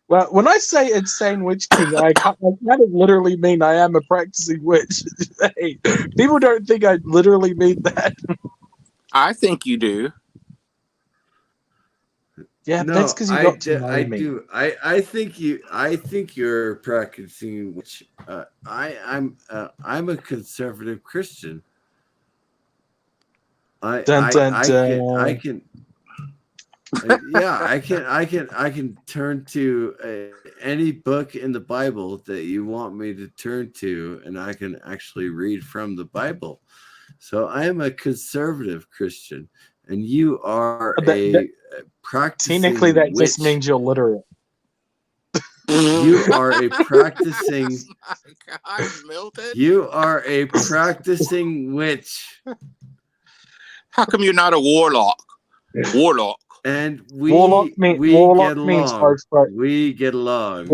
Well, when I say insane witch king, I kind of literally mean I am a practicing witch. Hey, people don't think I literally mean that. I think you do. Yeah, No, that's because you got to know I me. do. I think you're practicing. Which I'm a conservative Christian. I can. Yeah, I can turn to any book in the Bible that you want me to turn to, and I can actually read from the Bible. So I am a conservative Christian, and you are a practicing technically, that witch. just means you're literate. You are a practicing. Oh my God, Milton. You are a practicing witch. How come you're not a warlock? Warlock. And we Warlock get means along. We get along.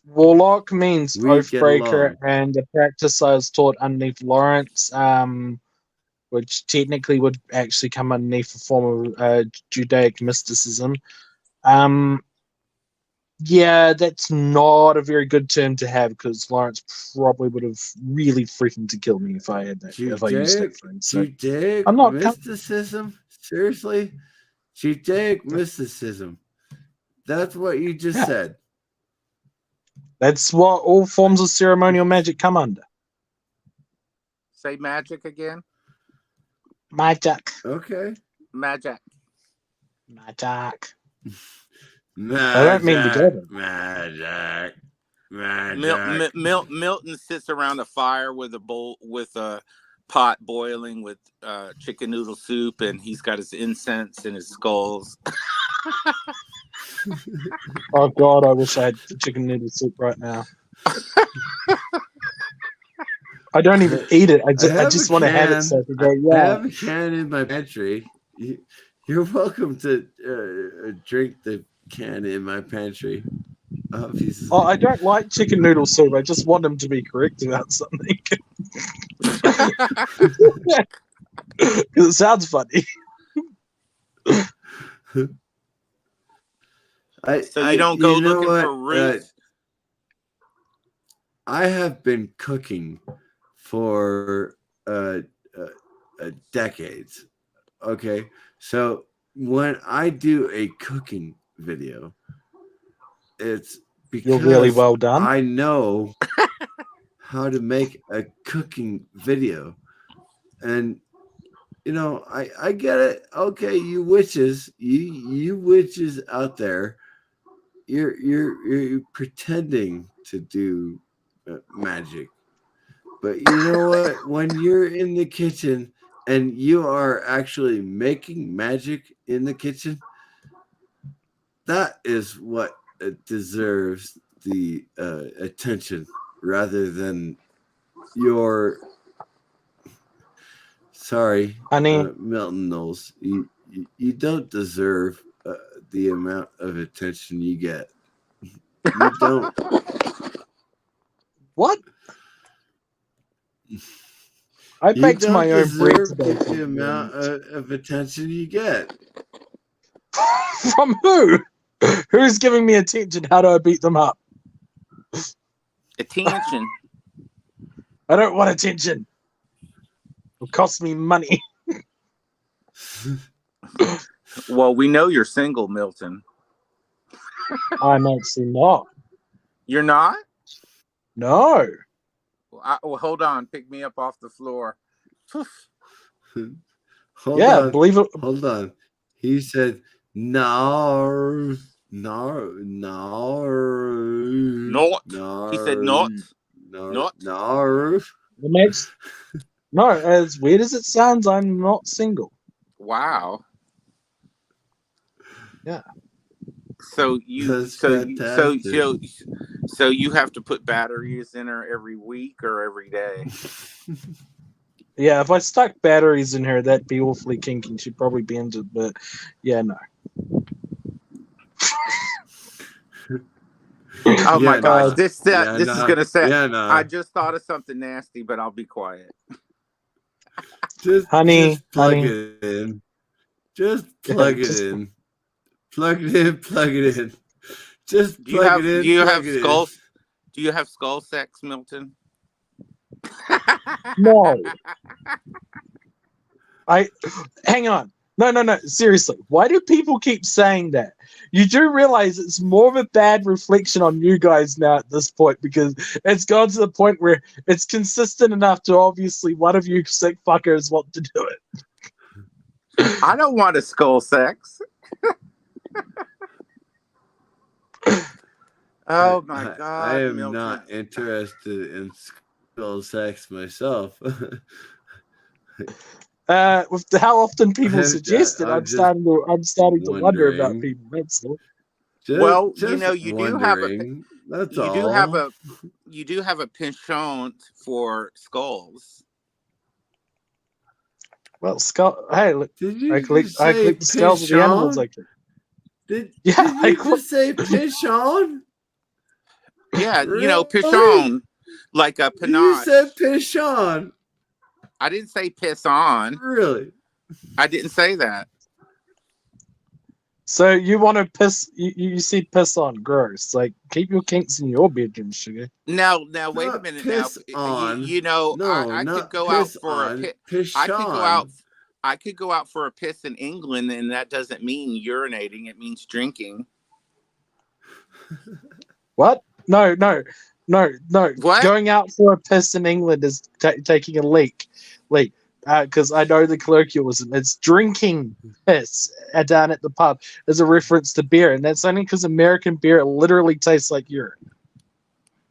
Warlock means We get Oathbreaker, along. and the practice I was taught underneath Lawrence, which technically would actually come underneath a form of Judaic mysticism. Yeah, that's not a very good term to have because Lawrence probably would have really freaking to kill me if I had that. If I used that phrase. So Judaic I'm not mysticism? Seriously? Judaic mysticism. That's what you just said. That's what all forms of ceremonial magic come under. Say magic again. Magic. Okay. Magic. Magic. Magic. I don't mean together. Magic. Milton sits around a fire with a bowl with a pot boiling with chicken noodle soup, and he's got his incense and his skulls. Oh God, I wish I had chicken noodle soup right now. I don't even eat it. I just want to have it so I can go, yeah. I have a can in my pantry. You're welcome to drink the can in my pantry. Obviously. Oh, I don't like chicken noodle soup. I just want him to be correct about something. Because it sounds funny. So you don't go looking for roots? I have been cooking for decades. Okay, so when I do a cooking video, it's because you're really well done. I know how to make a cooking video, and you know I get it. Okay, you witches, you witches out there, you're pretending to do magic, but you know what? When you're in the kitchen and you are actually making magic in the kitchen, that is what deserves the attention rather than your Milton Knowles. You don't deserve the amount of attention you get. You don't. What? I baked my own bread today. The amount of attention you get. From who? Who's giving me attention? How do I beat them up? Attention. I don't want attention. It'll cost me money. Well, we know you're single, Milton. I'm actually not. You're not? No. Well, hold on. Pick me up off the floor. Hold on. Believe it. Hold on. He said, no. Not. He said not. Not. No, as weird as it sounds, I'm not single. Wow. Yeah. So you have to put batteries in her every week or every day. Yeah, if I stuck batteries in her, that'd be awfully kinky. She'd probably be into it, but yeah, no. Oh my Yeah, gosh, no. this Yeah, this is no. gonna say. Yeah, no. I just thought of something nasty, but I'll be quiet. Just Honey, plug honey. it in. Just plug it Just- in. Plug it in. Plug it in. Just Do you plug have it in. do you plug have it skull in. do you have skull sex, Milton? No. Hang on. No. Seriously, why do people keep saying that? You do realize it's more of a bad reflection on you guys now at this point, because it's gone to the point where it's consistent enough to obviously one of you sick fuckers want to do it. I don't want a skull sex. Oh my God! I am Milton. not interested in skull sex myself. With how often people suggest it, I'm I'm just starting to wonder about wondering. people. That's all. Well, you just know, you do have a wondering. That's you all. do have a penchant for skulls. Well, skull. Hey, look, Did you I collect say the skulls of the animals. penchant? Like, Did I you just say penchant? Yeah, you know, Really? penchant, like a You panache. said penchant. I didn't say piss on. Really? I didn't say that. so you want to piss? You said piss on? Gross. Like, keep your kinks in your bedroom, sugar. Now, wait a Not minute. piss Now, on. you know, No, I could not go out piss for on. a Piss I could go out. on. I could go out for a piss in England, and that doesn't mean urinating. It means drinking. What? No. What? Going out for a piss in England is taking a leak. Because I know the colloquialism. It's drinking piss down at the pub as a reference to beer, and that's only because American beer literally tastes like urine.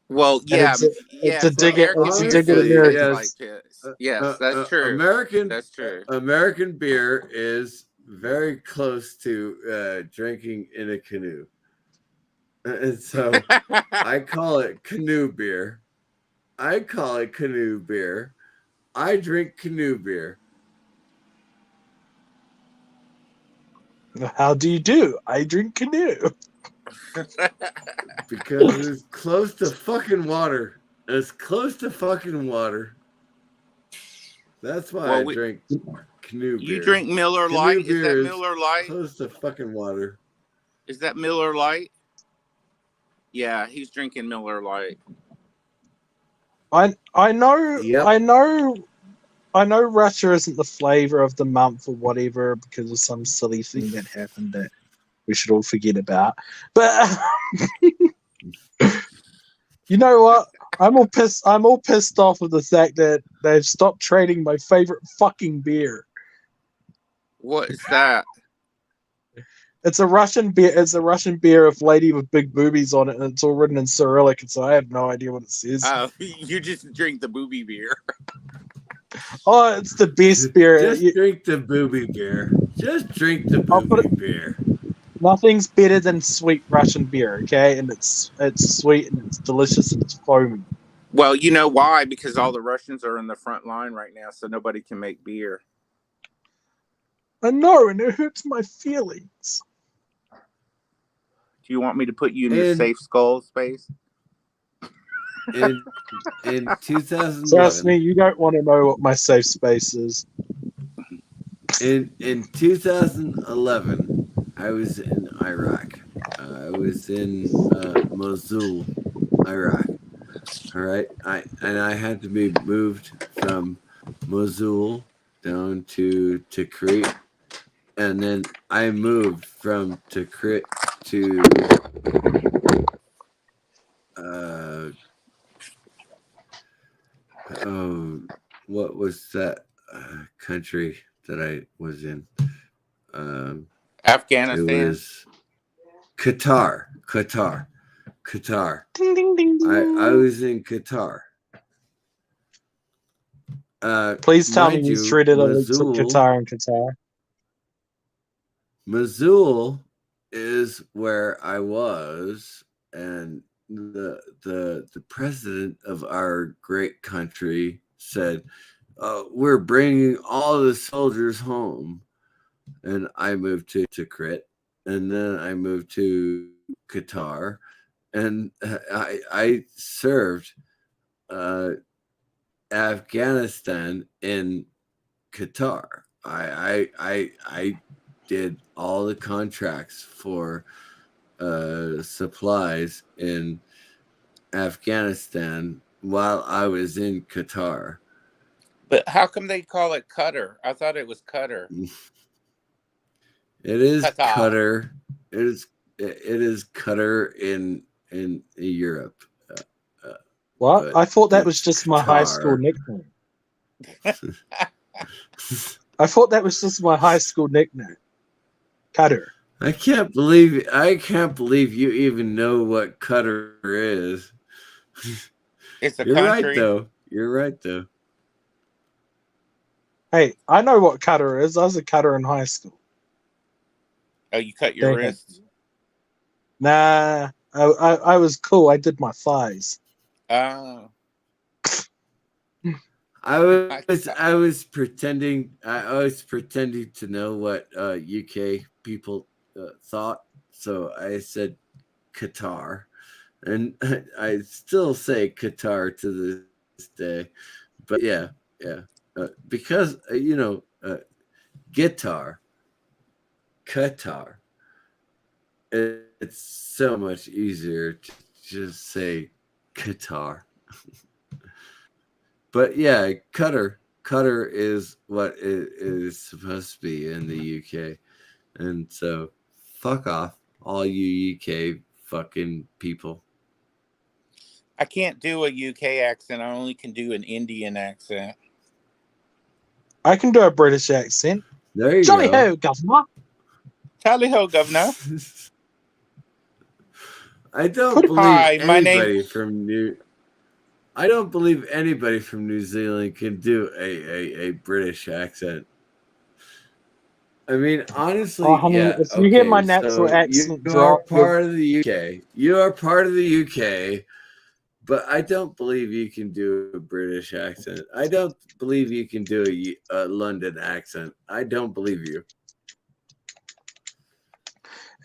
Well, And yeah, it's a dig at obviously, Americans. Yes, that's true. That's true. American beer is very close to drinking in a canoe. And so I call it canoe beer. I call it canoe beer. I drink canoe beer. How do you do? I drink canoe. Because it's close to fucking water. It's close to fucking water. That's why I drink canoe beer. You drink Miller Canoe Lite? Is beer that Miller Lite? Close to fucking water. Is that Miller Lite? Yeah, he's drinking Miller Lite. I know. Yep. I know Russia isn't the flavor of the month or whatever because of some silly thing that happened that we should all forget about. But you know what? I'm all pissed off with the fact that they've stopped trading my favorite fucking beer. What is that? It's a Russian beer. It's a Russian beer of lady with big boobies on it, and it's all written in Cyrillic, and so I have no idea what it says. You just drink the booby beer. Oh, it's the best beer. Just drink the booby beer. Just drink the booby beer. Nothing's better than sweet Russian beer, okay? And it's sweet and it's delicious and it's foamy. Well, you know why? Because all the Russians are in the front line right now, so nobody can make beer. I know, and it hurts my feelings. Do you want me to put you in your safe skull space? In 2011. Trust me, you don't want to know what my safe space is. In 2011, I was in Iraq. I was in Mosul, Iraq. All right, I had to be moved from Mosul down to Tikrit, and then I moved from Tikrit to what was that country that I was in? Afghanistan. It was Qatar. Ding, ding, ding, ding. I was in Qatar. Please tell me mind you you, treated a link to Mosul- Qatar and Qatar. Mosul is where I was, and the president of our great country said, "We're bringing all the soldiers home," and I moved to Tikrit, and then I moved to Qatar, and I served Afghanistan in Qatar. I did all the contracts for supplies in Afghanistan while I was in Qatar. But how come they call it Qatar? I thought it was Qatar. It is Qatar. Qatar. It is Qatar in Europe. What? I thought that was just my high school Qatar. nickname. I thought that was just my high school nickname. Qatar. I can't believe you even know what Qatar is. It's a You're country. You're right though. Hey, I know what Qatar is. I was a Qatar in high school. Oh, you cut your Dang it. wrists? Nah, I was cool. I did my thighs. Oh. I was pretending to know what UK people thought, so I said Qatar, and I still say Qatar to this day. But yeah, because guitar, Qatar. It's so much easier to just say Qatar. But yeah, Qatar is what it is supposed to be in the UK. And so fuck off, all you UK fucking people. I can't do a UK accent. I only can do an Indian accent. I can do a British accent. There you Jolly go. ho, governor. Tally ho, governor. I don't believe Hi, my anybody from I don't believe anybody from New Zealand can do a British accent. I mean, honestly, honey, yeah. if you hear my natural accent you drop, are part of the UK. You are part of the UK, but I don't believe you can do a British accent. I don't believe you can do a London accent. I don't believe you.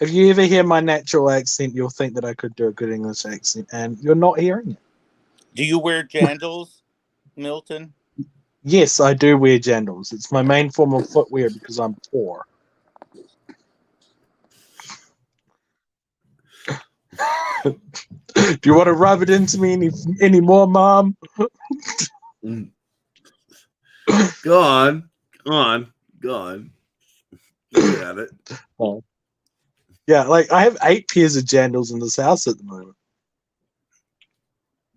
if you ever hear my natural accent, you'll think that I could do a good English accent, and you're not hearing it. Do you wear jandals, Milton? Yes, I do wear jandals. It's my main form of footwear because I'm poor. Do you want to rub it into me any more, Mom? Go on. You got it. Oh. Yeah, like I have 8 pairs of jandals in this house at the moment.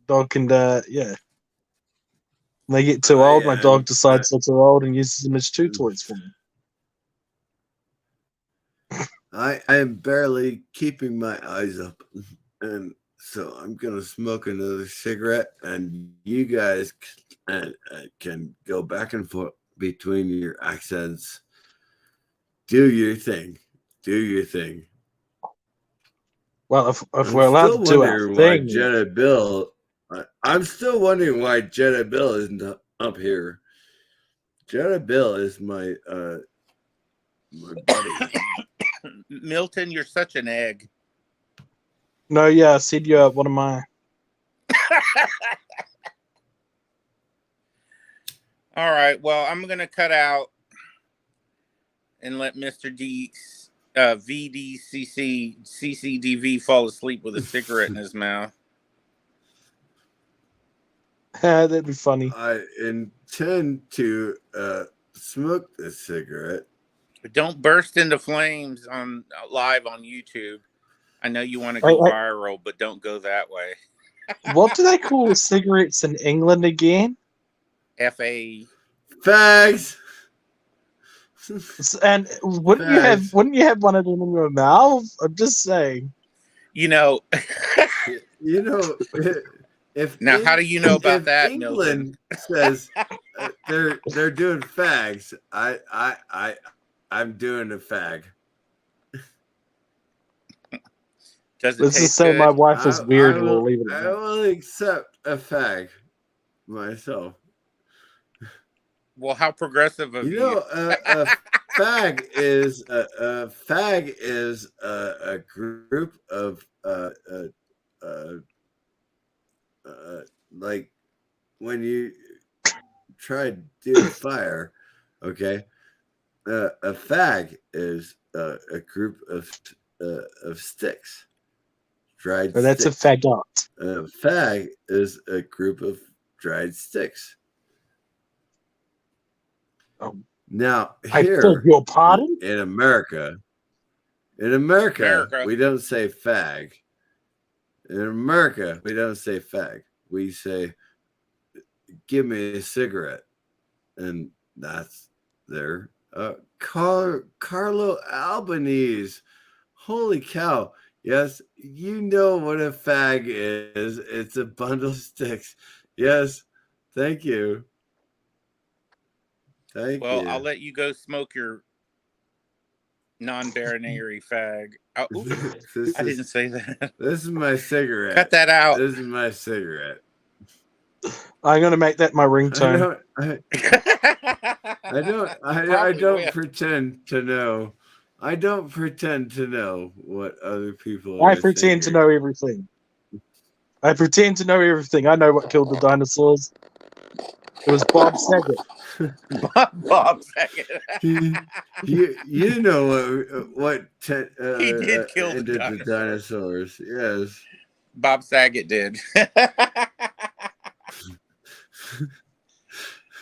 Dog can, yeah. When they get too old, my dog decides that they're old and uses them as chew toys for me. I am barely keeping my eyes up, and so I'm gonna smoke another cigarette, and you guys can go back and forth between your accents. Do your thing. Well, if we're allowed to do our thing, Jeddah Bill. I'm still wondering why Jeddah Bill isn't up here. Jeddah Bill is my buddy. Milton, you're such an egg. No, yeah, I said you're one of my. All right. Well, I'm gonna cut out and let Mr. VDCCDV fall asleep with a cigarette in his mouth. That'd be funny. I intend to smoke this cigarette. Don't burst into flames on live on YouTube. I know you want to go viral, but don't go that way. What do they call cigarettes in England again? FA. Fags. And wouldn't you have one of them in your mouth? I'm just saying. You know. If now, how do you know about that? England says they're doing fags. I'm doing a fag. Does it Let's just say my wife is weird, and we'll leave it at that. I will accept a fag myself. Well, how progressive of you? A fag is a group of like when you try to do a fire, okay, a fag is a group of sticks, dried So that's sticks. a fagot. A fag is a group of dried sticks. Now I here beg your pardon? in America, we don't say fag. In America, we don't say fag. We say, "Give me a cigarette," and that's their Carlo Albanese. Holy cow! Yes, you know what a fag is. It's a bundle of sticks. Yes, thank you. Thank you. Well, I'll let you go smoke your non-binary fag. Oh, I didn't say that. This is my cigarette. Cut that out. This is my cigarette. I'm gonna make that my ringtone. I don't pretend to know. I don't pretend to know what other people I pretend to know everything. I pretend to know everything. I know what killed the dinosaurs. It was Bob Saget. Bob Saget. you know what he did kill the dinosaurs. Yes. Bob Saget did.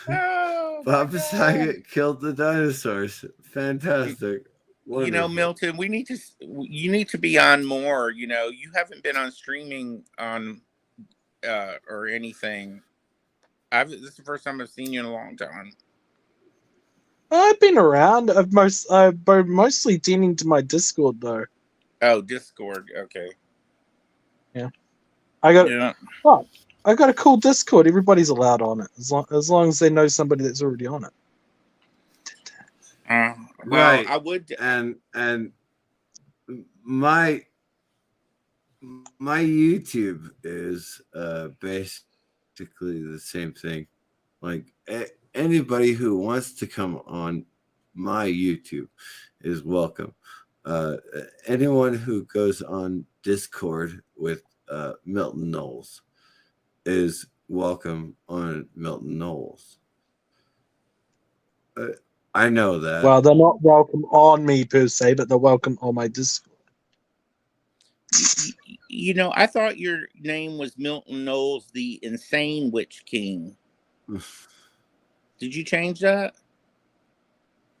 Oh, Bob Saget killed the dinosaurs. Fantastic. Wonderful. You know, Milton, you need to be on more. You know, you haven't been on streaming on or anything. This is the first time I've seen you in a long time. I've been around. I've mostly tending to my Discord though. Oh, Discord. Okay. Yeah. I got a cool Discord. Everybody's allowed on it as long as they know somebody that's already on it. Well, right. I would. And my YouTube is basically the same thing. Like anybody who wants to come on my YouTube is welcome. Anyone who goes on Discord with Milton Knowles is welcome on Milton Knowles. I know that. Well, they're not welcome on me per se, but they're welcome on my Discord. You know, I thought your name was Milton Knowles, the Insane Witch King. Did you change that?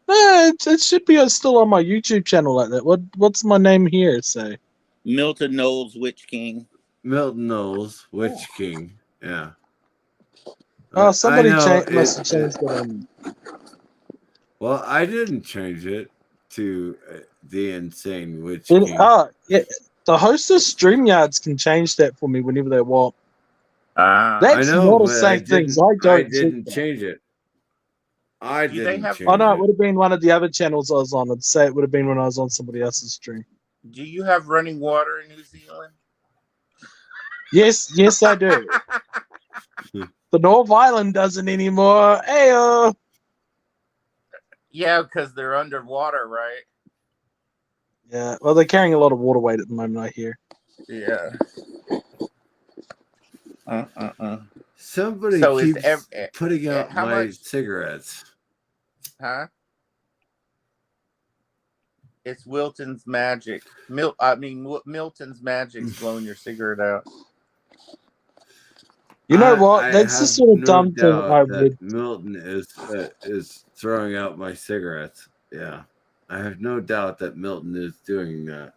It should be still on my YouTube channel like that. What's my name here say? Milton Knowles, Witch King. Milton Knowles, Witch King. Yeah. Oh, somebody must have changed it on. Well, I didn't change it to the Insane Witch King. Yeah. The host of StreamYards can change that for me whenever they want. That's not the same things. I didn't change it. I didn't change it. Oh, no, it would have been one of the other channels I was on. I'd say it would have been when I was on somebody else's stream. Do you have running water in New Zealand? Yes, I do. The North Island doesn't anymore. Hey, yeah, because they're underwater, right? Yeah, well, they're carrying a lot of water weight at the moment, I hear. Yeah. Somebody keeps putting out my cigarettes. Huh? It's Wilton's magic. Milton's magic's blowing your cigarette out. You know what? That's the sort of dumb thing I read. Milton is throwing out my cigarettes. Yeah. I have no doubt that Milton is doing that.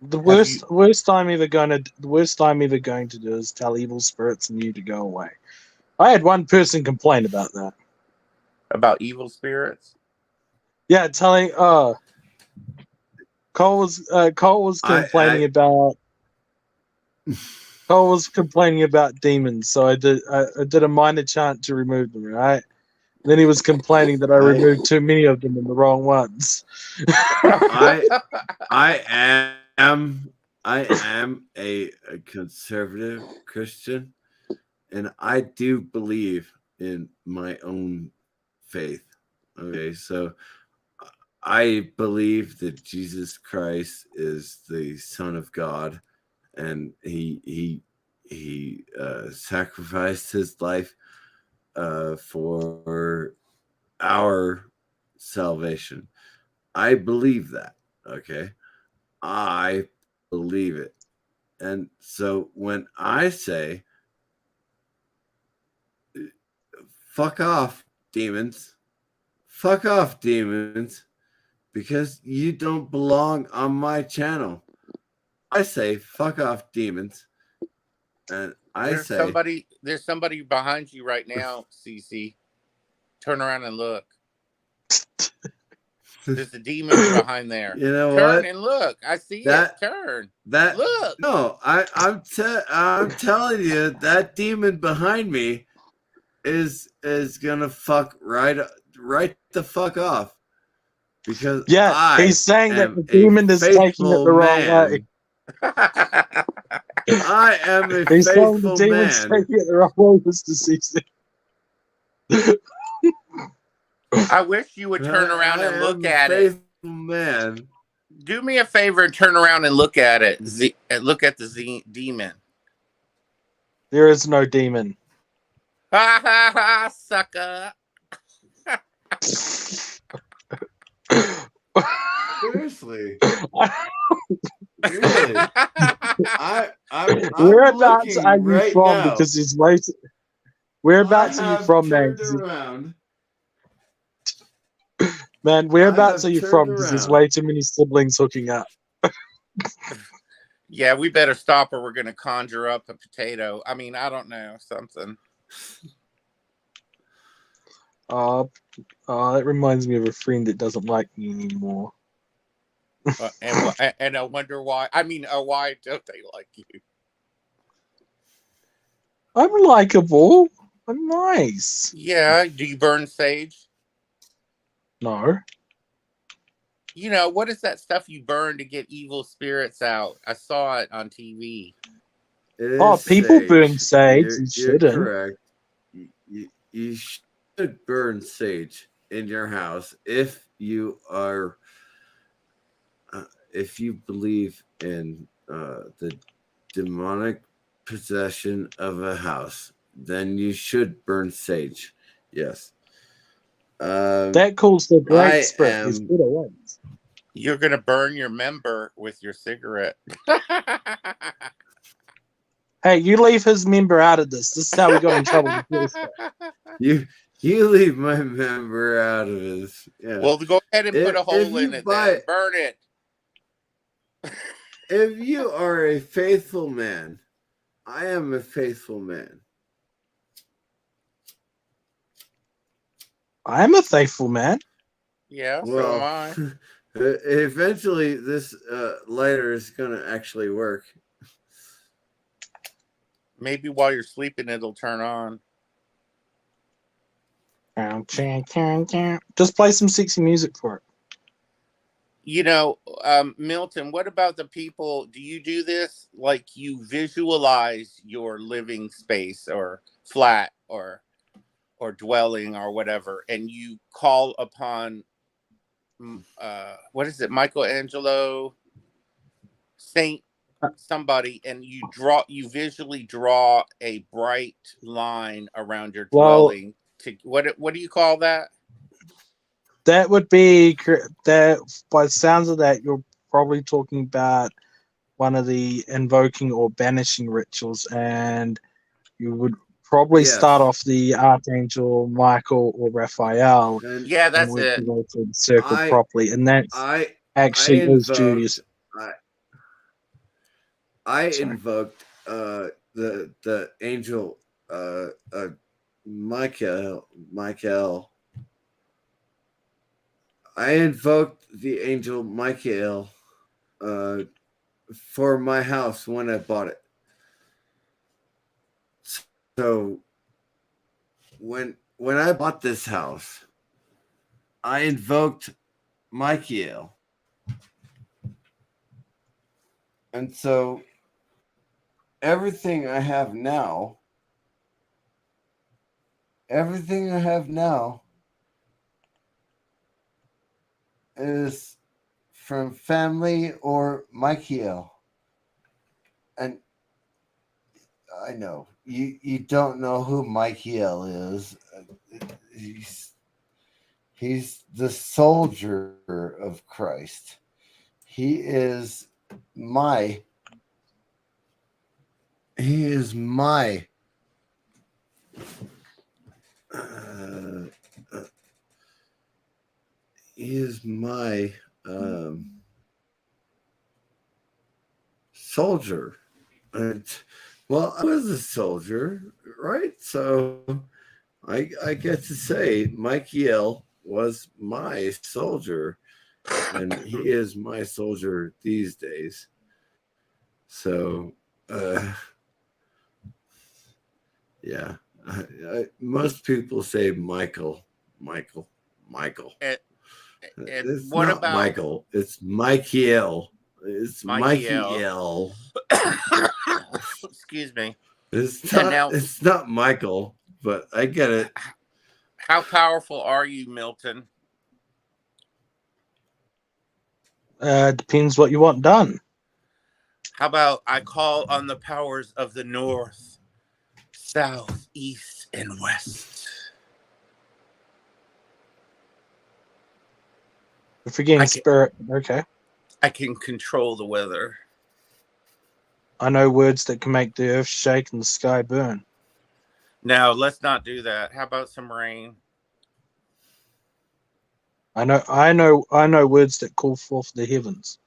The worst I'm ever going to do is tell evil spirits and you to go away. I had one person complain about that. About evil spirits? Yeah, telling Cole was complaining about Cole was complaining about demons, so I did a minor chant to remove them, right? Then he was complaining that I removed too many of them and the wrong ones. I am a conservative Christian, and I do believe in my own faith. Okay, so I believe that Jesus Christ is the Son of God, and he sacrificed his life for our salvation. I believe that. Okay, I believe it, and so when I say "fuck off, demons," fuck off, demons, because you don't belong on my channel. I say, fuck off, demons. And I There's say, somebody behind you right now, CC. Turn around and look. There's a demon behind there. You know Turn what? and look. I see That- it. Turn. That Look. No, I'm telling you, that demon behind me is gonna fuck right the fuck off. Because he's saying that the a demon is taking it faithful the wrong way. I am a He's saying the faithful demon's man. taking it the wrong way, Mr. CC. I wish you would turn around and look at it. Faithful man. Do me a favor and turn around and look at it. Look at the demon. There is no demon. Ha ha ha, sucker. Seriously. Really? I'm Whereabouts looking are you right from? now. Because he's waiting. Whereabouts I are you have from, man? turned around. Man, whereabouts I are have you turned from? Because there's around. way too many siblings hooking up. Yeah, we better stop or we're going to conjure up a potato. I mean, I don't know, something. That reminds me of a friend that doesn't like me anymore. And I wonder why. I mean, why don't they like you? I'm likable. I'm nice. Yeah, do you burn sage? No. You know, what is that stuff you burn to get evil spirits out? I saw it on TV. It Oh, is people sage. burn sage. You're You shouldn't. correct. You should burn sage in your house if you are if you believe in the demonic possession of a house, then you should burn sage. Yes. That calls the great I spirit. am- There's better ways. You're going to burn your member with your cigarette. Hey, you leave his member out of this. This is how we got in trouble. You leave my member out of this. Yeah. Well, go ahead and put a hole in it then. Burn it. If you are a faithful man, I am a faithful man. I am a faithful man. Yeah, so am I. Eventually, this lighter is going to actually work. Maybe while you're sleeping, it'll turn on. Just play some sexy music for it. You know, Milton, what about the people? Do you do this? Like you visualize your living space or flat or dwelling or whatever, and you call upon, what is it, Michelangelo, Saint somebody, and you visually draw a bright line around your dwelling. What do you call that? That would be that. By the sounds of that, you're probably talking about one of the invoking or banishing rituals, and you would probably start off the Archangel Michael or Raphael. Yeah, that's and it. Go through the circle properly, and that's actually is Judas. I invoked the angel Michael. I invoked the angel Michael for my house when I bought it. So when I bought this house, I invoked Michael. And so everything I have now is from family or Michael. And I know you don't know who Michael is. He's the soldier of Christ. He is my he is my soldier. Well, I was a soldier, right? So I get to say Michael was my soldier, and he is my soldier these days. So, yeah, most people say Michael. And It's what not about Michael. It's Michael. It's Michael. Michael. Excuse me. It's And not. now, It's not Michael, but I get it. how powerful are you, Milton? Depends what you want done. How about I call on the powers of the north, south, east, and west? If you're getting spirit, okay. I can control the weather. I know words that can make the earth shake and the sky burn. Now, let's not do that. How about some rain? I know words that call forth the heavens,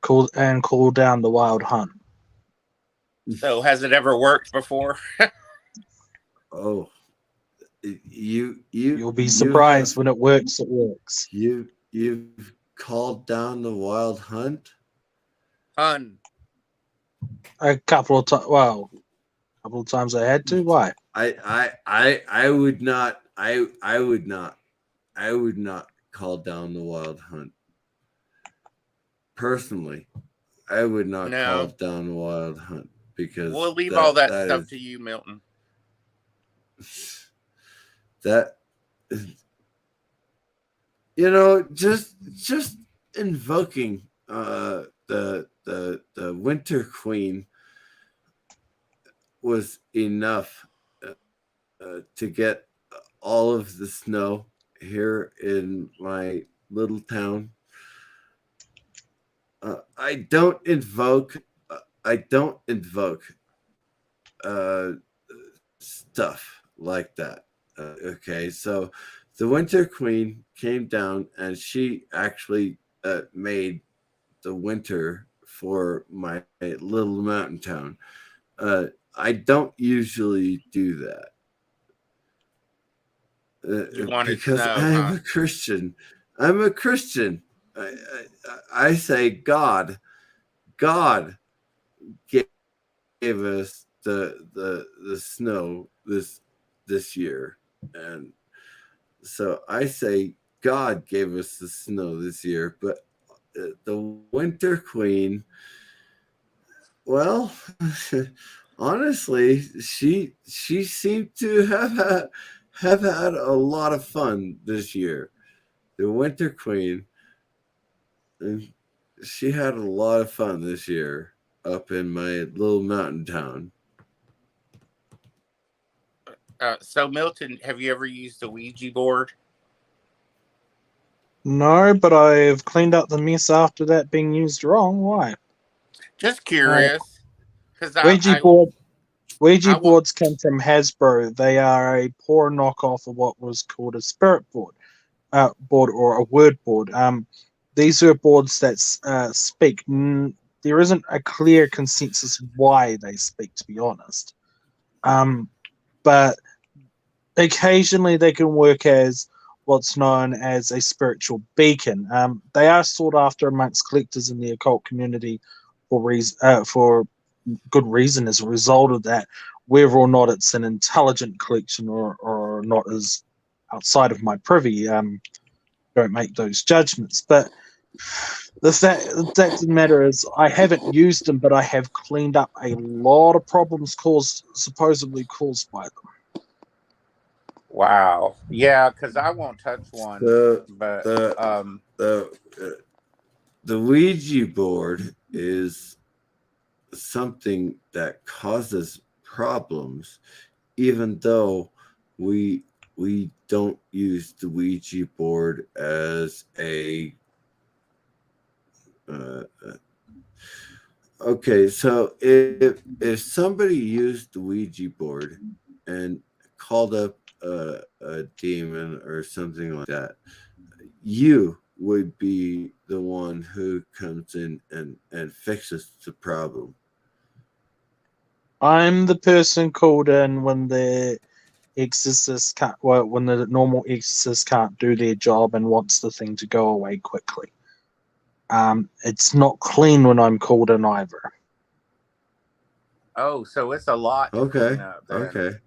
call down the wild hunt. So, has it ever worked before? Oh, You'll be surprised when it works. It works. You've called down the wild hunt. Hun. A couple of times. Well, a couple of times I had to. Why? I would not. I would not call down the wild hunt. Personally, I would not call down the wild hunt because we'll leave all that stuff to you, Milton. That just invoking the Winter Queen was enough to get all of the snow here in my little town. I don't invoke stuff like that. Okay, so the Winter Queen came down and she actually made the winter for my little mountain town. I don't usually do that. Because snow, I'm a Christian. I'm a Christian. I say God gave us the snow this year, and so I say God gave us the snow this year. But the Winter Queen, well, honestly, she seemed to have had a lot of fun this year. The Winter Queen, she had a lot of fun this year up in my little mountain town. So, Milton, have you ever used a Ouija board? No, but I've cleaned up the mess after that being used wrong. Why? Just curious. Ouija boards come from Hasbro. They are a poor knockoff of what was called a spirit board or a word board. These are boards that speak. There isn't a clear consensus why they speak, to be honest. But occasionally they can work as what's known as a spiritual beacon. They are sought after amongst collectors in the occult community for good reason as a result of that. Whether or not it's an intelligent collection or not is outside of my privy. Don't make those judgments. But the fact of the matter is I haven't used them, but I have cleaned up a lot of problems supposedly caused by them. Wow. Yeah, because I won't touch one. But the Ouija board is something that causes problems, even though we don't use the Ouija board as a okay. So if somebody used the Ouija board and called up a demon or something like that, you would be the one who comes in and fixes the problem. I'm the person called in when the exorcist can't, well, when the normal exorcist can't do their job and wants the thing to go away quickly. It's not clean when I'm called in either. oh, so it's a lot to clean up then. Okay.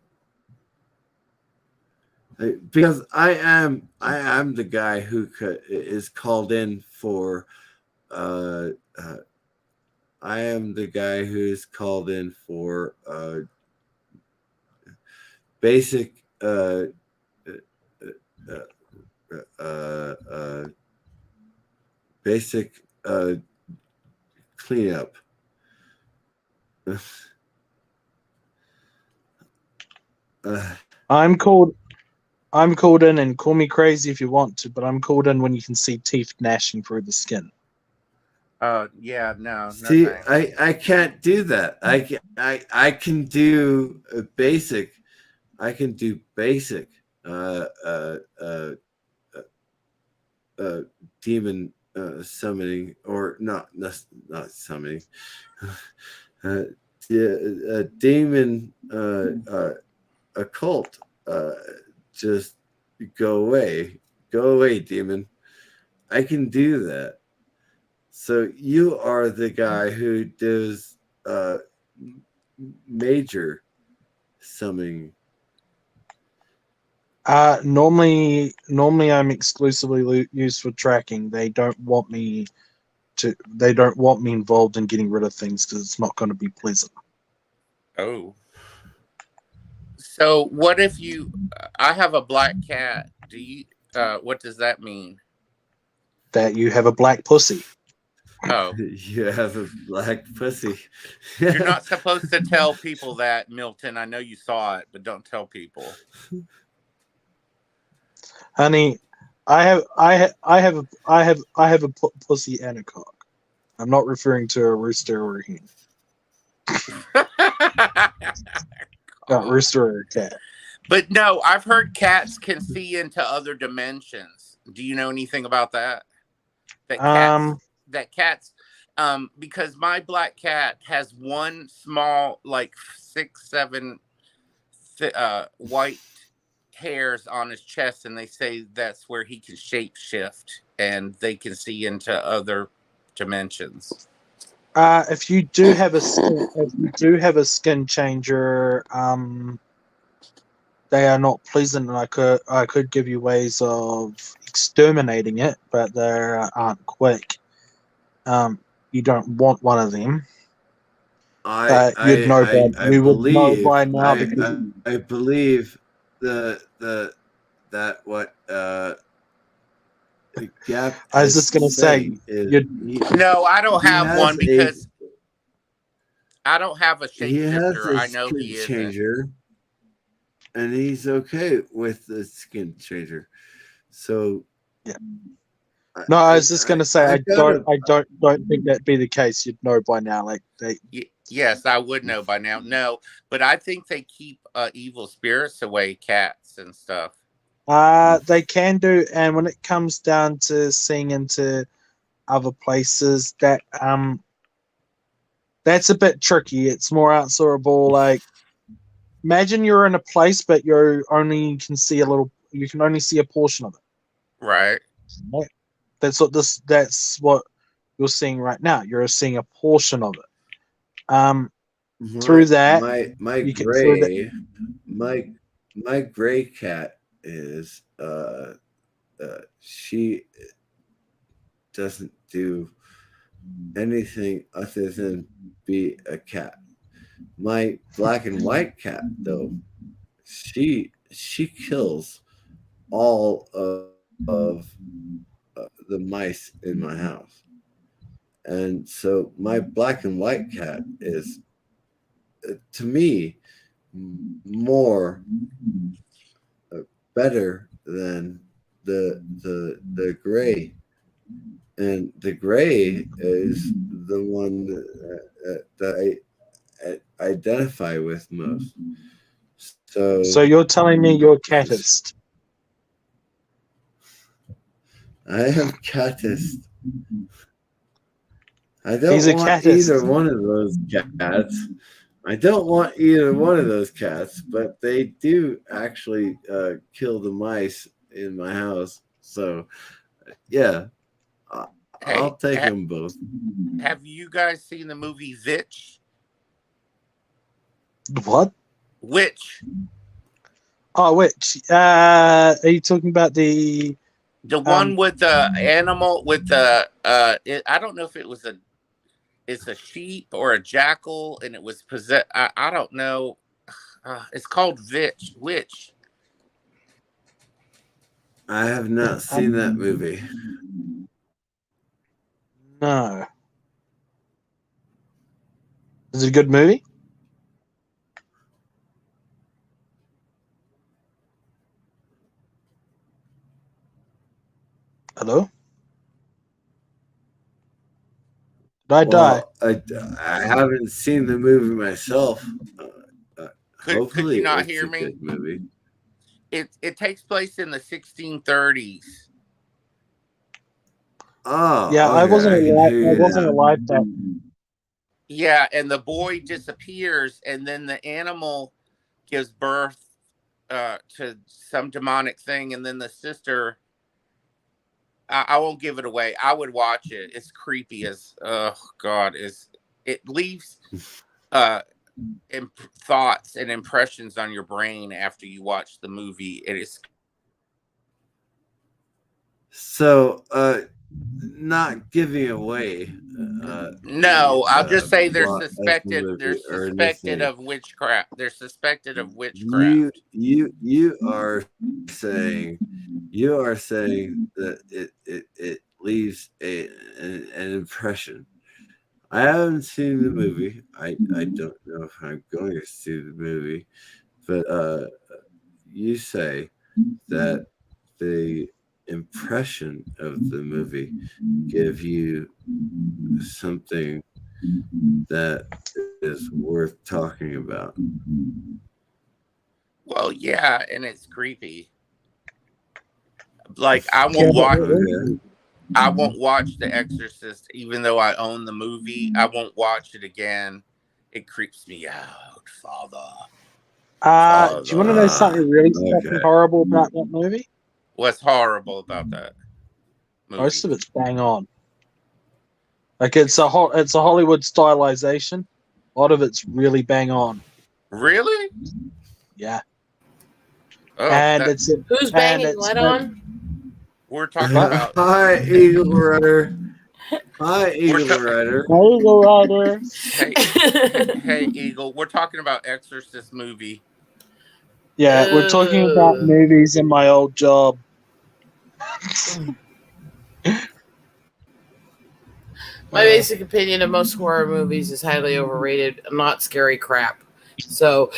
Because I am the guy who is called in for I am the guy who is called in for basic basic cleanup. I'm called in, and call me crazy if you want to, but I'm called in when you can see teeth gnashing through the skin. Yeah, no. See, thanks. I can't do that. I can do basic. I can do basic demon summoning, or not summoning. Demon occult. Just go away, demon. I can do that. So you are the guy who does major summoning. Normally I'm exclusively used for tracking. They don't want me involved in getting rid of things because it's not going to be pleasant. Oh. So what if I have a black cat. Do you what does that mean? That you have a black pussy. Oh. You have a black pussy. You're not supposed to tell people that, Milton. I know you saw it, but don't tell people. Honey, I have a pussy and a cock. I'm not referring to a rooster or a hen. Not rooster or a cat. But no, I've heard cats can see into other dimensions. Do you know anything about that? That cats, because my black cat has one small, like 6, 7 white hairs on his chest, and they say that's where he can shape shift and they can see into other dimensions. If you do have a skin changer, they are not pleasant, and I could give you ways of exterminating it, but they aren't quick. You don't want one of them. I believe by now. I believe that what Gap. I was just gonna say, no, I don't have one because I don't have a shapeshifter. I know he is changer, and he's okay with the skin changer. So yeah. No, I was just gonna say I don't think that'd be the case. You'd know by now. Like yes, I would know by now. No, but I think they keep evil spirits away, cats and stuff. They can do, and when it comes down to seeing into other places, that's a bit tricky. It's more answerable. Like, imagine you're in a place, but you can only see a portion of it. Right. That's what you're seeing right now. You're seeing a portion of it. Through that, my gray cat is she doesn't do anything other than be a cat. My black and white cat, though, she she kills all of the mice in my house. And so my black and white cat is, to me, more better than the gray. And the gray is the one that I identify with most. So you're telling me you're catist? I am catist. I don't He's a want catist. either one of those cats. I don't want either one of those cats, but they do actually kill the mice in my house. So, yeah, I'll take them both. Have you guys seen the movie Witch? What? Witch. Oh, which? Are you talking about the one with the animal with the I don't know if it's a sheep or a jackal, and it was possessed. I don't know. It's called Witch. I have not seen that movie. No. Is it a good movie? Hello? Did I die? I haven't seen the movie myself. Could you not hear me? Good movie. It takes place in the 1630s. Oh, yeah, okay, I wasn't alive then. Yeah, and the boy disappears, and then the animal gives birth to some demonic thing, and then the sister. I won't give it away. I would watch it. It's creepy as God. It leaves thoughts and impressions on your brain after you watch the movie. It is. So, not giving away. No, I'll just say they're suspected. They're suspected of witchcraft. They're suspected of witchcraft. You are saying that it leaves an impression. I haven't seen the movie. I don't know if I'm going to see the movie, but you say that the impression of the movie give you something that is worth talking about. Well, yeah, and it's creepy. Like I won't watch The Exorcist, even though I own the movie. I won't watch it again. It creeps me out, Father. Do you want to know something really fucking horrible about that movie? What's horrible about that movie? Most of it's bang on. Like it's a Hollywood stylization. A lot of it's really bang on. Really? Yeah. Oh, and who's banging what on? We're talking about. Hi, Eagle Rider. Hi, Eagle Rider. Eagle Rider. Hey, Eagle. We're talking about Exorcist movie. Yeah, we're talking about movies in my old job. My basic opinion of most horror movies is highly overrated, not scary crap. So,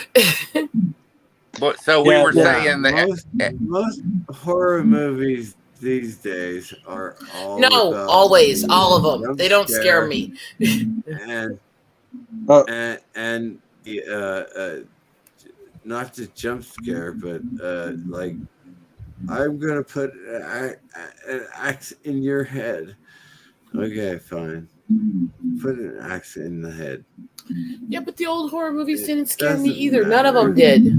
but so we were saying that most horror movies these days are all always all of them. They don't scare me. and not to jump scare, but like I'm gonna put an axe in your head. Okay, fine. Put an axe in the head. Yeah, but the old horror movies didn't scare me either. None of them did.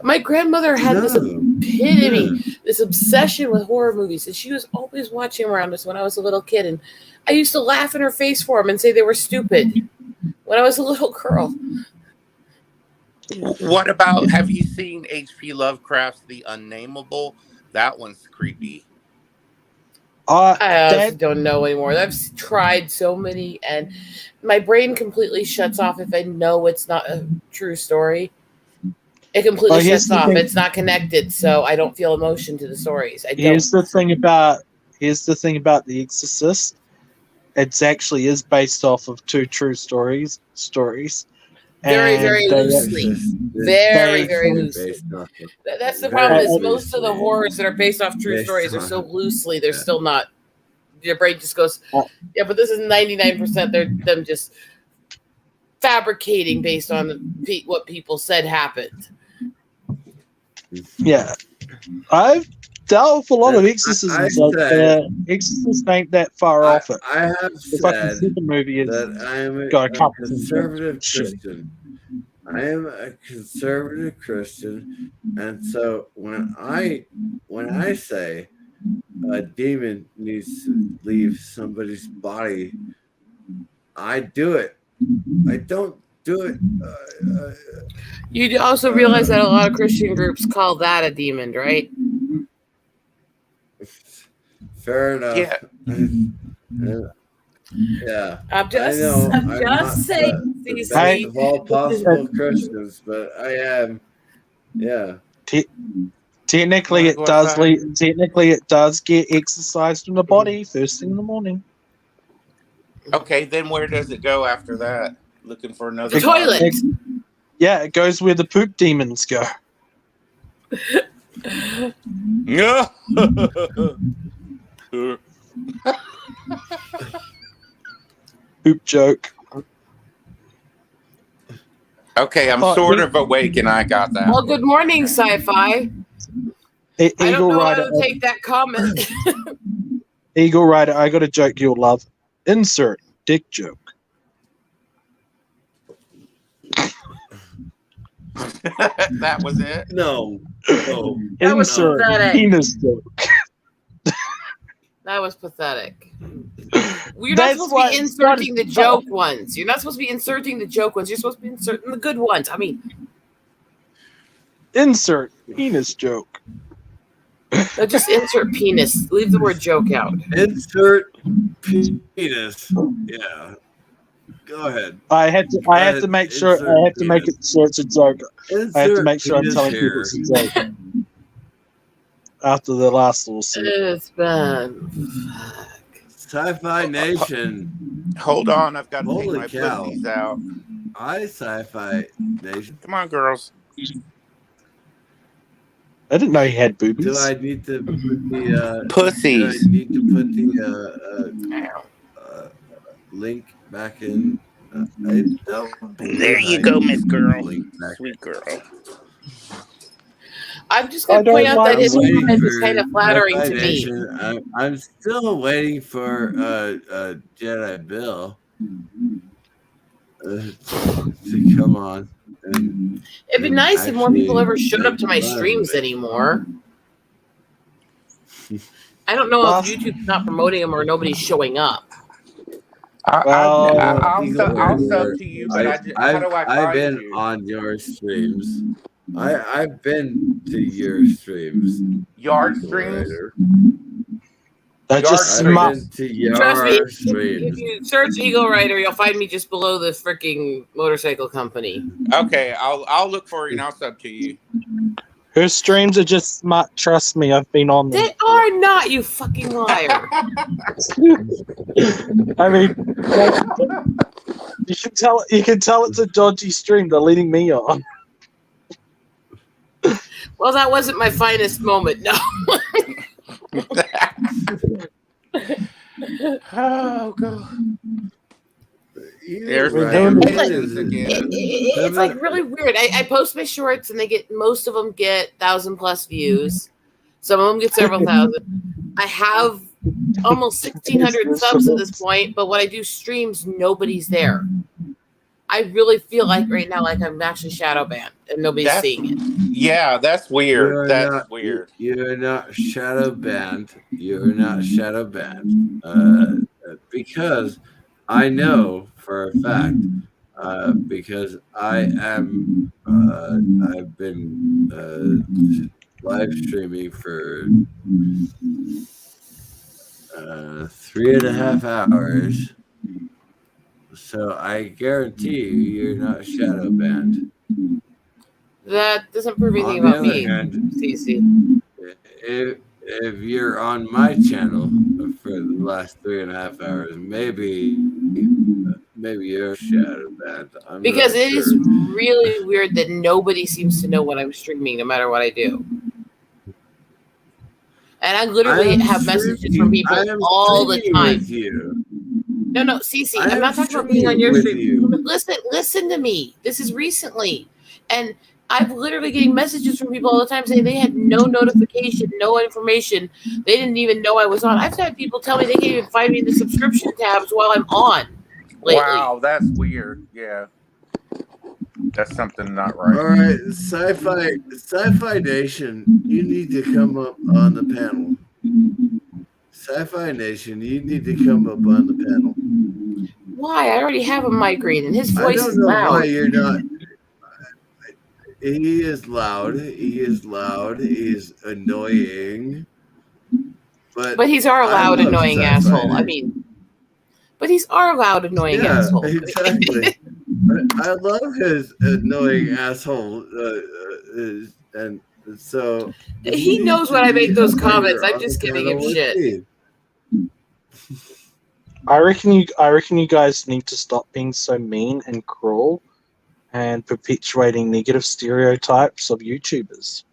My grandmother had this epitome, this obsession with horror movies, and she was always watching around us when I was a little kid. And I used to laugh in her face for them and say they were stupid when I was a little girl. What about, have you seen H.P. Lovecraft's The Unnameable? That one's creepy. I don't know anymore. I've tried so many, and my brain completely shuts off if I know it's not a true story. It completely here's shuts the off. thing. It's not connected, so I don't feel emotion to the stories. I don't. Here's the thing about The Exorcist. It actually is based off of two true stories. Very, And very they- loosely. Very, very loosely. That's the problem. Is most of the horrors that are based off true stories are so loosely, they're still not. Your brain just goes, yeah, but this is 99%. They're them just fabricating based on what people said happened. Yeah, I've dealt with a lot of exorcisms. said- Exorcist ain't that far off it. I have The fucking said second movie is that I am got a a couple conservative of shit. Christian. I am a conservative Christian, and so when I say a demon needs to leave somebody's body, I do it. I don't do it. You also realize that a lot of Christian groups call that a demon, right? Fair enough. Yeah. Yeah. I'm I know. I'm not just saying. the These best of all possible Christians, but I am. Yeah. Technically, it Go does. outside. Technically, it does get exercised in the body first thing in the morning. Okay, then where does it go after that? Looking for another the toilet. Yeah, it goes where the poop demons go. Yeah. Poop joke. Okay, I'm Oh, sort we- of awake and I got that. Well, good morning, sci-fi. I don't Eagle know Rider. how to take that comment. Eagle Rider. I got a joke you'll love. Insert dick joke. That was it. No. No. That was Insert pathetic. penis joke. That was pathetic. You're not That's supposed to why- be inserting the joke ones. You're not supposed to be inserting the joke ones. You're supposed to be inserting the good ones. I mean, Insert penis joke. no, just insert penis. Leave the word joke out. Insert penis. Yeah. Go ahead. I have to make sure. I have to make it so it's a joke. Insert I have to make sure I'm penis telling here. people it's a joke. After the last little scene. It's been. Sci-Fi Nation. Hold on, I've got to take Holy my cow. pussies out. Hi, Sci-Fi Nation. Come on, girls. I didn't know he had Do boobies. I need to put the Pussies. Do I need to put the link back in? I don't There you believe go, I Miss Girl. link back. Sweet girl. I'm just going to point out that his waiting comment is for kind of flattering Sci-Fi to me. Nation. I'm still waiting for Jedi Bill to come on. And It'd be nice if more people ever actually showed up to my make fun of streams it. anymore. I don't know if YouTube's not promoting them or nobody's showing up. Well, I'll sub to you, but how do I I've find been you? on your streams. I've been to your streams. Yard streams? They're just Yard smart. I've been to your Trust me, if streams. you search Eagle Rider, you'll find me just below the freaking motorcycle company. Okay, I'll look for you and I'll sub to you. Her streams are just smart. Trust me, I've been on them. They are not, you fucking liar. I mean, you can tell it's a dodgy stream. They're leading me on. Well, that wasn't my finest moment. No. Oh god. There's Right. damn It's like- business again. It's like really weird. I post my shorts and most of them get 1,000+ views. Some of them get several thousand. I have almost 1,600 subs at this point, but when I do streams, nobody's there. I really feel like right now, like I'm actually shadow banned and nobody's seeing it. Yeah, that's weird. You're That's not- weird. You're not shadow banned. You're not shadow banned. Because I know for a fact, because I've been live streaming for 3.5 hours. So I guarantee you're not shadow banned. That doesn't prove On anything the about other me, hand, Cece. if you're on my channel for the last 3.5 hours, maybe you're shadow banned. I'm Because not it is sure. really weird that nobody seems to know what I'm streaming, no matter what I do. And I literally have messages from people all the time. With you. No, Cece, I'm not talking about being on your stream. Listen to me. This is recently. And I'm literally getting messages from people all the time saying they had no notification, no information. They didn't even know I was on. I've had people tell me they can't even find me in the subscription tabs while I'm on lately. Wow, that's weird. Yeah. That's something not right. All right, Sci-Fi Nation, you need to come up on the panel. Sci-Fi Nation, you need to come up on the panel. Why? I already have a migraine, and his voice is I don't know loud. why you're not. He is loud. He is annoying. But he's our loud, annoying asshole. I mean, but he's our loud, annoying asshole. Exactly. I love his annoying asshole, and so he knows when I make those comments. I'm just giving him shit. I reckon you guys need to stop being so mean and cruel and perpetuating negative stereotypes of YouTubers.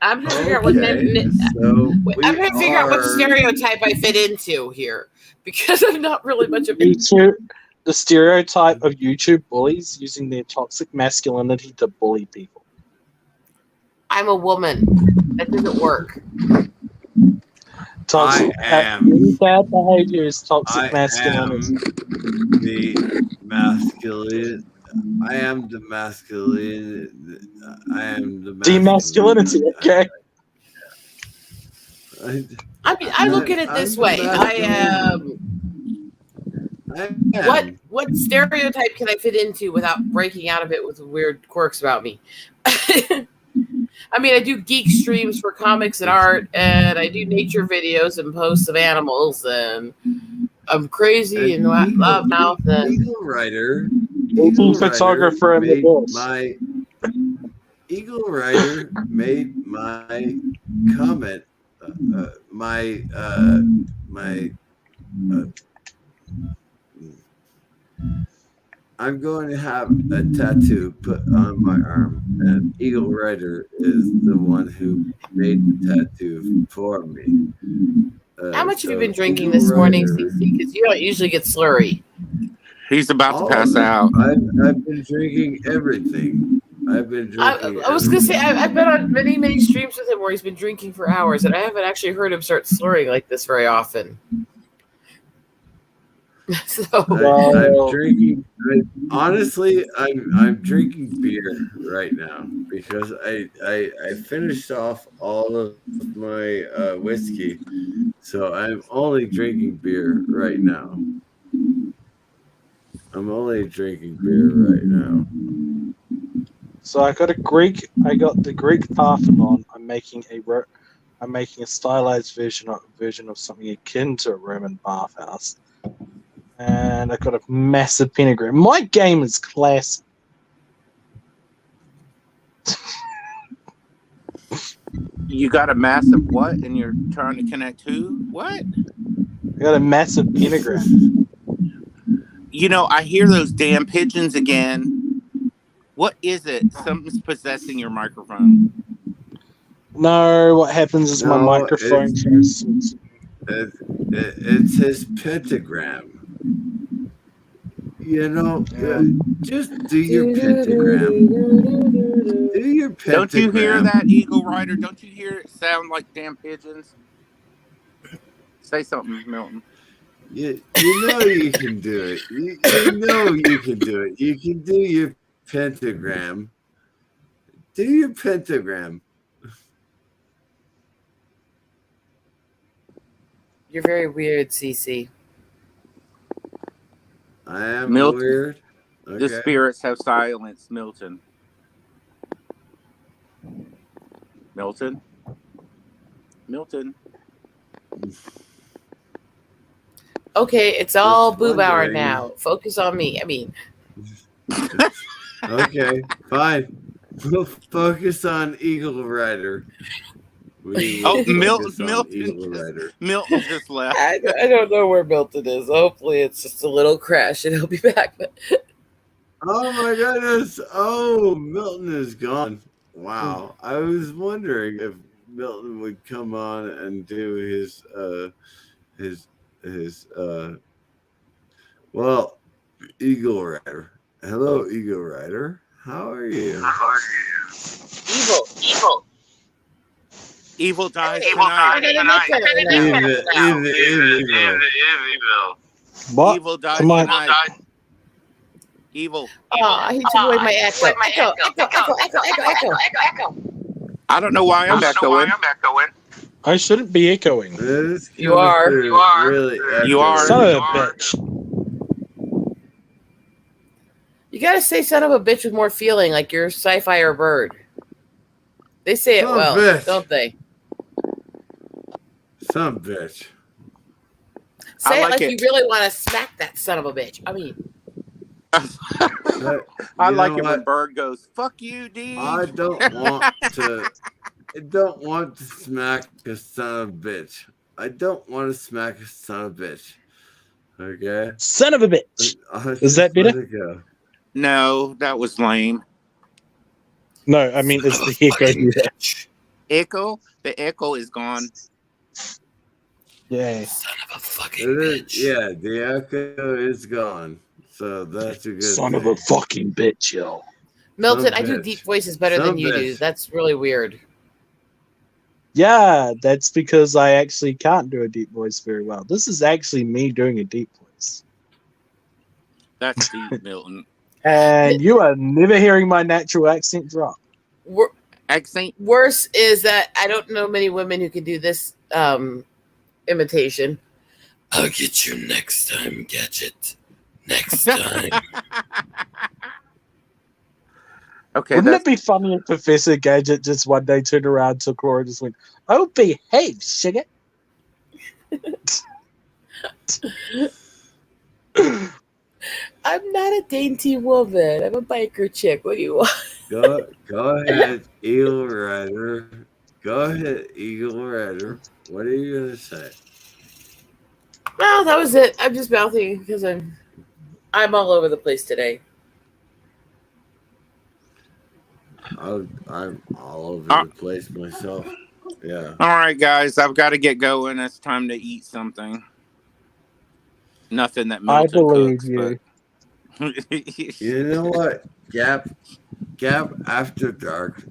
I'm trying to figure out what I'm trying to figure out what stereotype I fit into here, because I'm not really much of the stereotype of YouTube bullies using their toxic masculinity to bully people. I'm a woman. That doesn't work. Toxic, bad behavior is toxic masculinity. I am the masculine. Demasculinity. Okay. I mean, I look at it this way. What stereotype can I fit into without breaking out of it with weird quirks about me? I mean, I do geek streams for comics and art, and I do nature videos and posts of animals, and I'm crazy and loud mouth. Eagle Rider, photographer in the books. Eagle Rider made my comment. I'm going to have a tattoo put on my arm, and Eagle Rider is the one who made the tattoo for me. How much have you been drinking this morning, CC? Because you don't usually get slurry. He's about to pass out. I've been drinking everything. I was going to say, I've been on many streams with him where he's been drinking for hours, and I haven't actually heard him start slurring like this very often. So I'm drinking. Honestly, I'm drinking beer right now because I finished off all of my whiskey, so I'm only drinking beer right now. So I got the Greek Parthenon. I'm making a stylized version of something akin to a Roman bathhouse. And I got a massive pentagram. My game is classic. You got a massive what? And you're trying to connect who? What? I got a massive pentagram. You know, I hear those damn pigeons again. What is it? Something's possessing your microphone. No, what happens is my microphone it's his pentagram. You know, just do your pentagram. Do your pentagram. Don't you hear that, Eagle Rider? Don't you hear it sound like damn pigeons? Say something, Milton. You know you can do it. You know you can do it. You can do your pentagram. Do your pentagram. You're very weird, CC. I am Milton, weird. Okay. The spirits have silenced Milton. Milton. Okay, it's all boob hour now. Focus on me. I mean, Okay, fine. We'll focus on Eagle Rider. We will focus on Eagle Rider. Milton just left. I don't know where Milton is. Hopefully, it's just a little crash and he'll be back. Oh my goodness! Oh, Milton is gone. Wow, I was wondering if Milton would come on and do his well, Eagle Rider. Hello, Eagle Rider. How are you? Evil dies I tonight. gotta make that now. Evil. What? Evil dies Come on. tonight. Evil. Oh, I hate to avoid my echo. Echo. I don't know why I'm echoing. I shouldn't be echoing. You are. Really You are. Son of a bitch. You gotta say "son of a bitch" with more feeling, like you're sci-fi or bird. They say it Son of a well, bitch. don't they? Some bitch. Say like it like it. you really want to smack that son of a bitch. I mean, I like it when Bird goes, "Fuck you, D." I don't want to. I don't want to smack a son of a bitch. I don't want to smack a son of a bitch. Okay. Son of a bitch. Is that let better? it go. No, that was lame. No, I mean it's the echo. Echo. The echo is gone. Yeah. son of a fucking It is, bitch. yeah, the echo is gone. So that's a good Son thing. of a fucking bitch, yo. Milton, Some I do bitch. deep voices better Some than you do. bitch. That's really weird. Yeah, that's because I actually can't do a deep voice very well. This is actually me doing a deep voice. That's deep, Milton. And you are never hearing my natural accent drop. Accent. Worse is that I don't know many women who can do this imitation. I'll get you next time, Gadget. Next time. Okay. Wouldn't it be funny if Professor Gadget just one day turned around to Cora and just went, "Oh, behave, sugar." I'm not a dainty woman. I'm a biker chick. What do you want? Go ahead, Eagle Rider. Go ahead, Eagle Rider. What are you gonna say? No, that was it. I'm just mouthing because I'm all over the place today. I'm all over the place myself. Yeah. All right, guys. I've got to get going. It's time to eat something. Nothing that Milton I believe cooks, you. but You know what? Gap after dark.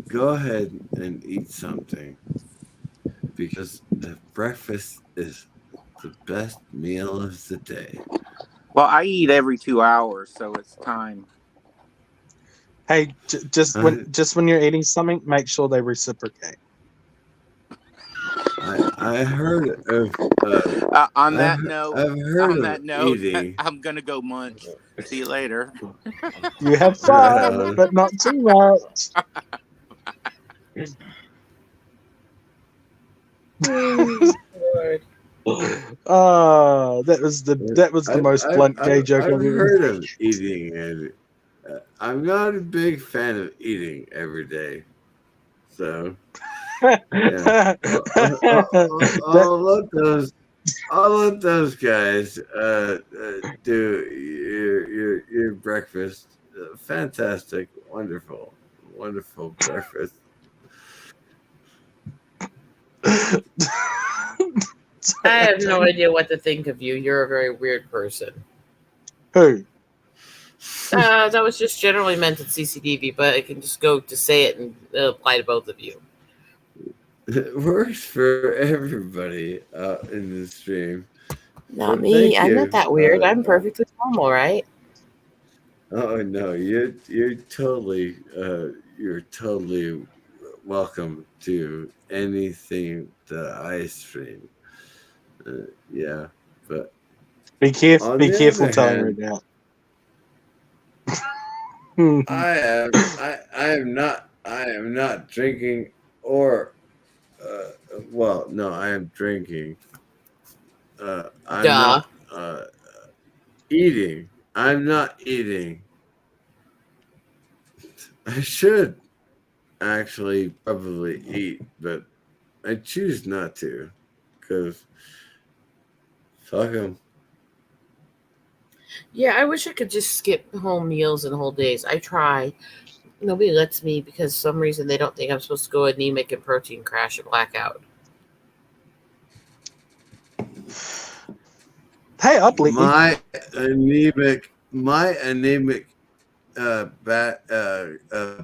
Go ahead and eat something. Because the breakfast is the best meal of the day. Well, I eat every 2 hours, so it's time. Hey, just when you're eating something, make sure they reciprocate. I heard of. On that note, eating. I'm gonna go munch. See you later. You have fun, but not too much. That was the most blunt gay joke I've I've ever heard of eating, and I'm not a big fan of eating every day. So yeah. I'll let those guys do your breakfast. Fantastic, wonderful breakfast. I have no idea what to think of you. You're a very weird person. Who? That was just generally meant at CCTV, but I can just go to say it and apply to both of you. It works for everybody in the stream. Not me. I'm not that weird. I'm perfectly normal, right? Oh no, you're totally welcome to anything that I stream. Yeah, but be careful. on Be the careful other telling her hand, that. I am not drinking or well, no, I am drinking. I'm not eating. I'm not eating I should actually probably eat, but I choose not to because fuck them. Yeah, I wish I could just skip home meals and whole days. I try. Nobody lets me because for some reason they don't think I'm supposed to go anemic and protein crash and blackout. Hey, I'll bleep you. My anemic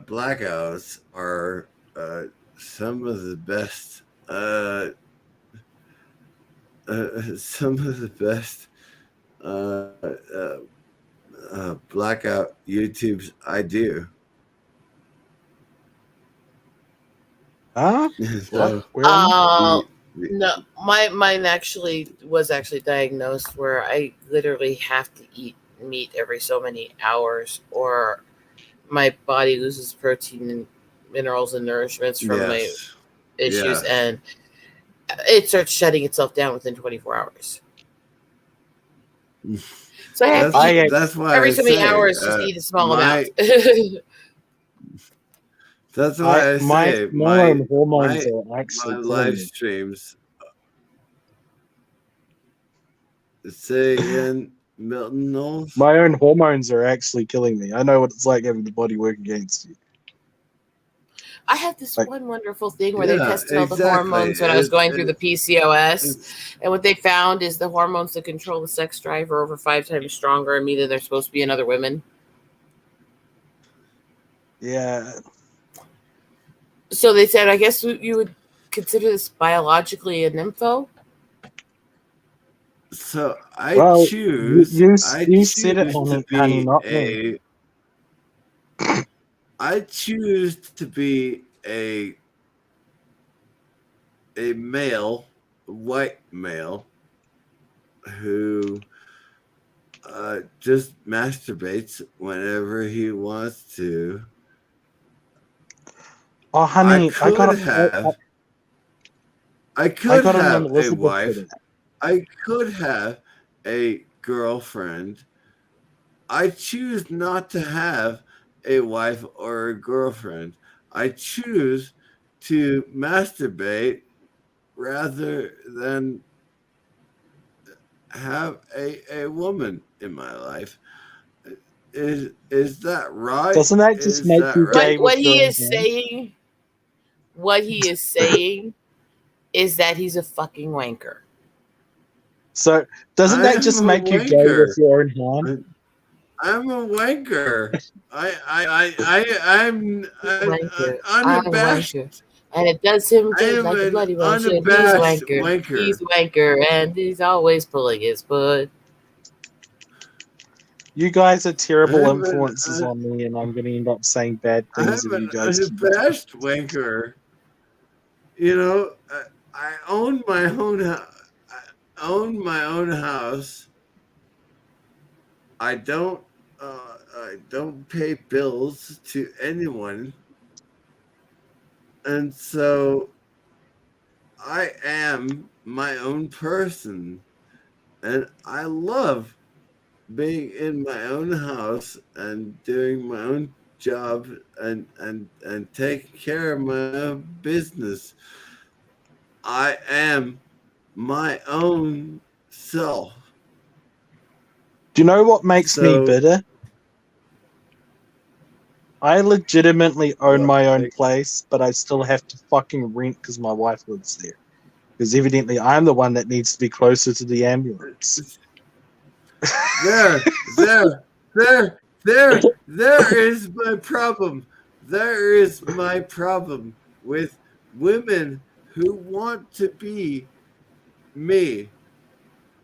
blackouts are some of the best blackout YouTubes I do. Huh? So, No, mine actually was diagnosed where I literally have to eat meat every so many hours, or my body loses protein and minerals and nourishments from my issues, and it starts shutting itself down within 24 hours. So I have to eat that's why every I so many say, hours, just eat a small amount. That's why my hormones are actually my live streams. Say again, Milton Knowles. My own hormones are actually killing me. I know what it's like having the body work against you. I had this one wonderful thing where they tested all the hormones when I was going through the PCOS. And what they found is the hormones that control the sex drive are over 5 times stronger in me than they're supposed to be in other women. Yeah. So they said, I guess you would consider this biologically a nympho? So I choose. You choose said it, honey, not me. I choose to be a male, white male, who just masturbates whenever he wants to. Oh, honey, I could have a wife. I could have a girlfriend. I choose not to have a wife or a girlfriend. I choose to masturbate rather than have a woman in my life. Is that right? Doesn't that just make you gay? What he is saying is that he's a fucking wanker. So doesn't that just make you gay with your own hand? I'm a wanker. I'm unabashed. And it does him good like a bloody one should. He's wanker. He's wanker, and he's always pulling his foot. You guys are terrible influences on me, and I'm going to end up saying bad things if you guys. I'm an unabashed wanker. You know, I own my own house. I don't pay bills to anyone, and so I am my own person, and I love being in my own house and doing my own job and taking care of my own business. I am my own self. Do you know what makes me bitter? I legitimately own my own place, but I still have to fucking rent because my wife lives there. Because evidently I'm the one that needs to be closer to the ambulance. There is my problem. There is my problem with women who want to be me.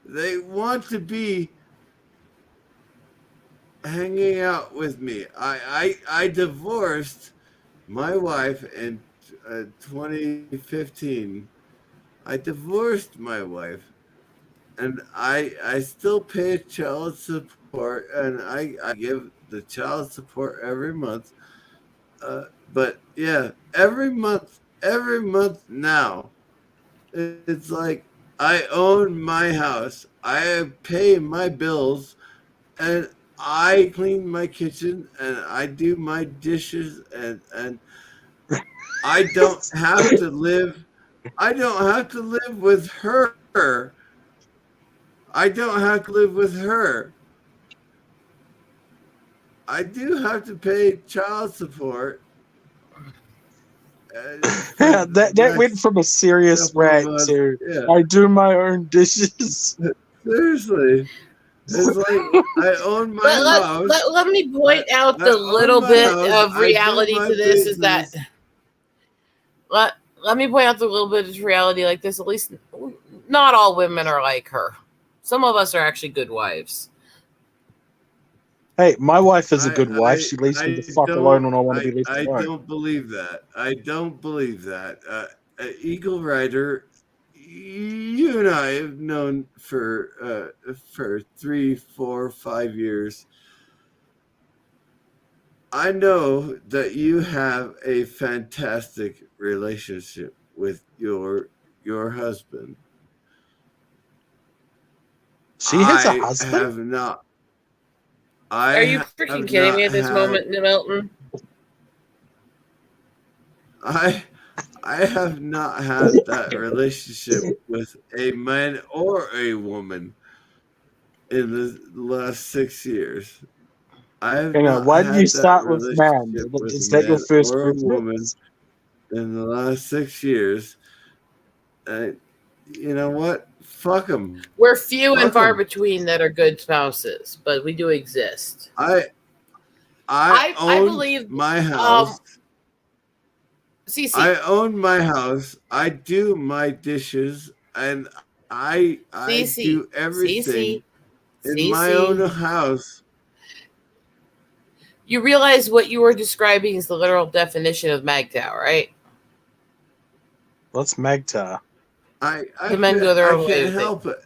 They want to be hanging out with me. I divorced my wife in 2015. I divorced my wife, and I still pay child support, and I give the child support every month. But yeah, every month now, it's like I own my house. I pay my bills, and I clean my kitchen and I do my dishes and I don't have to live. I don't have to live with her. I don't have to live with her. I do have to pay child support. That went from a serious rant to I do my own dishes. Seriously. It's like I own my house. Let me point out the little bit of reality to this is that let me point out the little bit of reality like this. At least not all women are like her. Some of us are actually good wives. Hey, my wife is a good wife. She leaves me the fuck alone when I want to be left alone. I don't believe that. I don't believe that. Eagle Rider, you and I have known for 3, 4, 5 years. I know that you have a fantastic relationship with your husband. She has a husband? I have not. Are you freaking kidding me at this moment, Milton? I have not had that relationship with a man or a woman in the last 6 years. I have why did you start with man? Is that your first woman in the last 6 years? You know what? Fuck them. We're few and far between that are good spouses, but we do exist. I believe my house. I own my house. I do my dishes, and I do everything in my own house. You realize what you were describing is the literal definition of MGTOW, right? What's MGTOW? The men go their own way. I can't help it.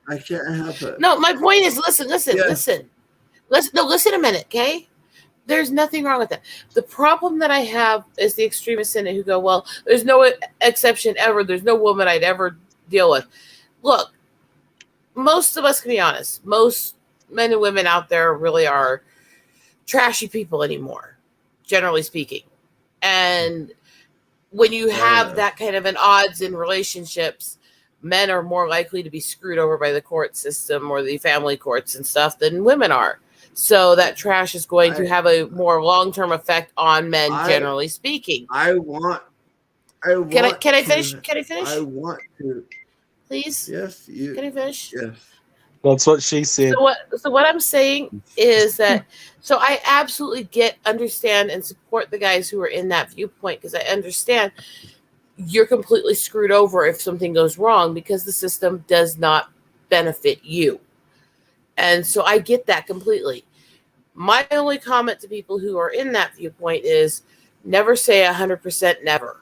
I can't help it. No, my point is, listen. Listen a minute, okay? There's nothing wrong with that. The problem that I have is the extremists in it who go, well, there's no exception ever. There's no woman I'd ever deal with. Look, most of us can be honest. Most men and women out there really are trashy people anymore, generally speaking. And when you have that kind of an odds in relationships, men are more likely to be screwed over by the court system or the family courts and stuff than women are. So that trash is going to have a more long-term effect on men, generally speaking. Can I finish? I want to. Please? Yes, you. Can I finish? Yes. That's what she said. So what I'm saying is that, so I absolutely understand and support the guys who are in that viewpoint, because I understand you're completely screwed over if something goes wrong because the system does not benefit you. And so I get that completely. My only comment to people who are in that viewpoint is never say 100% never,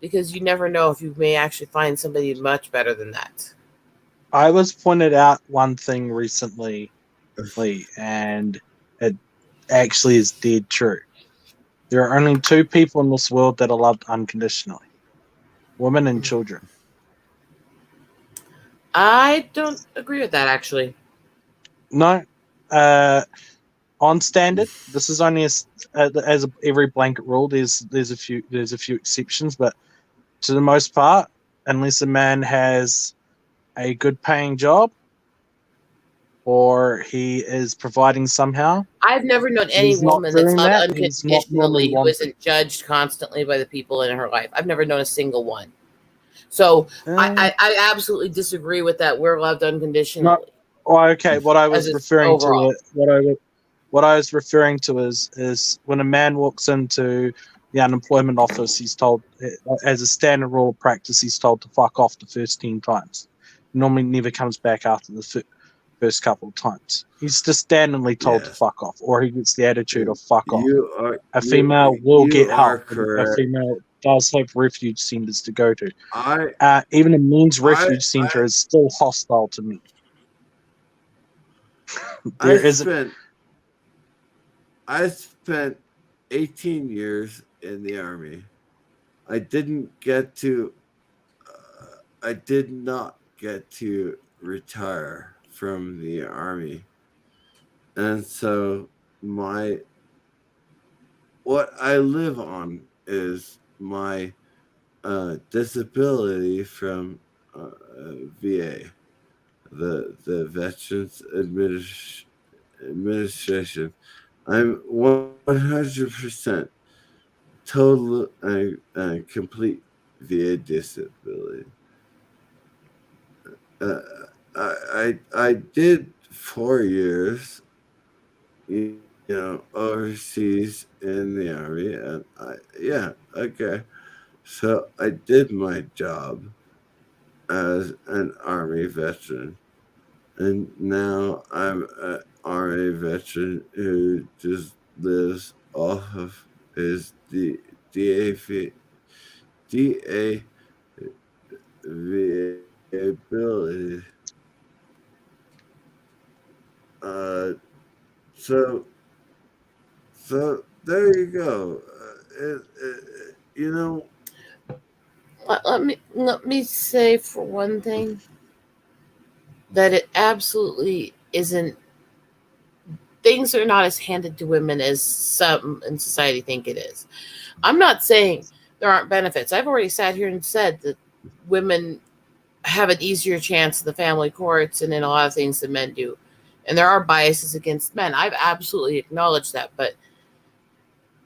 because you never know if you may actually find somebody much better than that. I was pointed out one thing recently, and it actually is dead true. There are only 2 people in this world that are loved unconditionally: women and children. I don't agree with that, actually. No. On standard, this is only every blanket rule. There's a few exceptions, but to the most part, unless a man has a good paying job or he is providing somehow. I've never known any woman that's not unconditionally who isn't judged constantly by the people in her life. I've never known a single one. So I absolutely disagree with that. We're loved unconditionally. Okay. What I was referring to is when a man walks into the unemployment office, he's told, as a standard rule of practice, he's told to fuck off the first 10 times. Normally never comes back after the first couple of times. He's just standardly told to fuck off, or he gets the attitude of fuck off. A female will get help. A female does have refuge centers to go to. Even a men's refuge center is still hostile to me. I spent 18 years in the Army. I did not get to retire from the Army. And so what I live on is my disability from VA, the Veterans Administration. I'm 100% total and complete VA disability. I did 4 years, overseas in the Army, and okay. So I did my job as an Army veteran, and now I'm an Army veteran who just lives off of his DAV ability. So there you go. Let me say for one thing that it absolutely isn't. Things are not as handed to women as some in society think it is. I'm not saying there aren't benefits. I've already sat here and said that women have an easier chance in the family courts and in a lot of things than men do. And there are biases against men. I've absolutely acknowledged that. But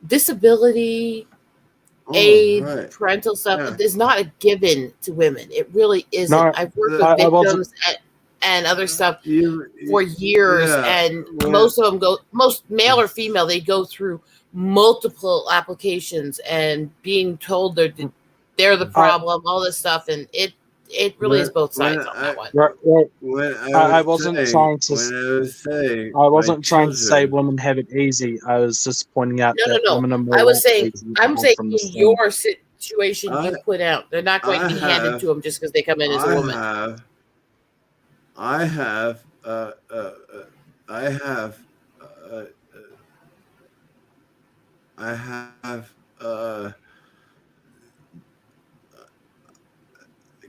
disability, aid, right. parental stuff is not a given to women. It really isn't. No, I've worked with victims and other stuff for years, and most male or female, they go through multiple applications and being told they're the problem, all this stuff, and it really is both sides on that one. I wasn't trying to say women have it easy. I was just pointing out that women are more. I'm saying in your situation you put out, they're not going to be handed to them just because they come in as a woman. I have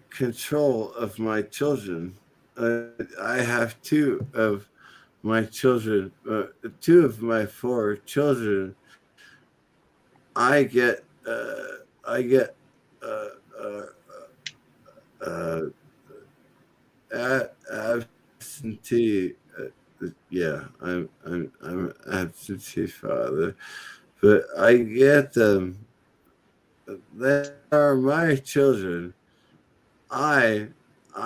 control of my children. I have 2 of my children, 2 of my 4 children. I get absentee. I'm an absentee father, but I get them. They are my children. I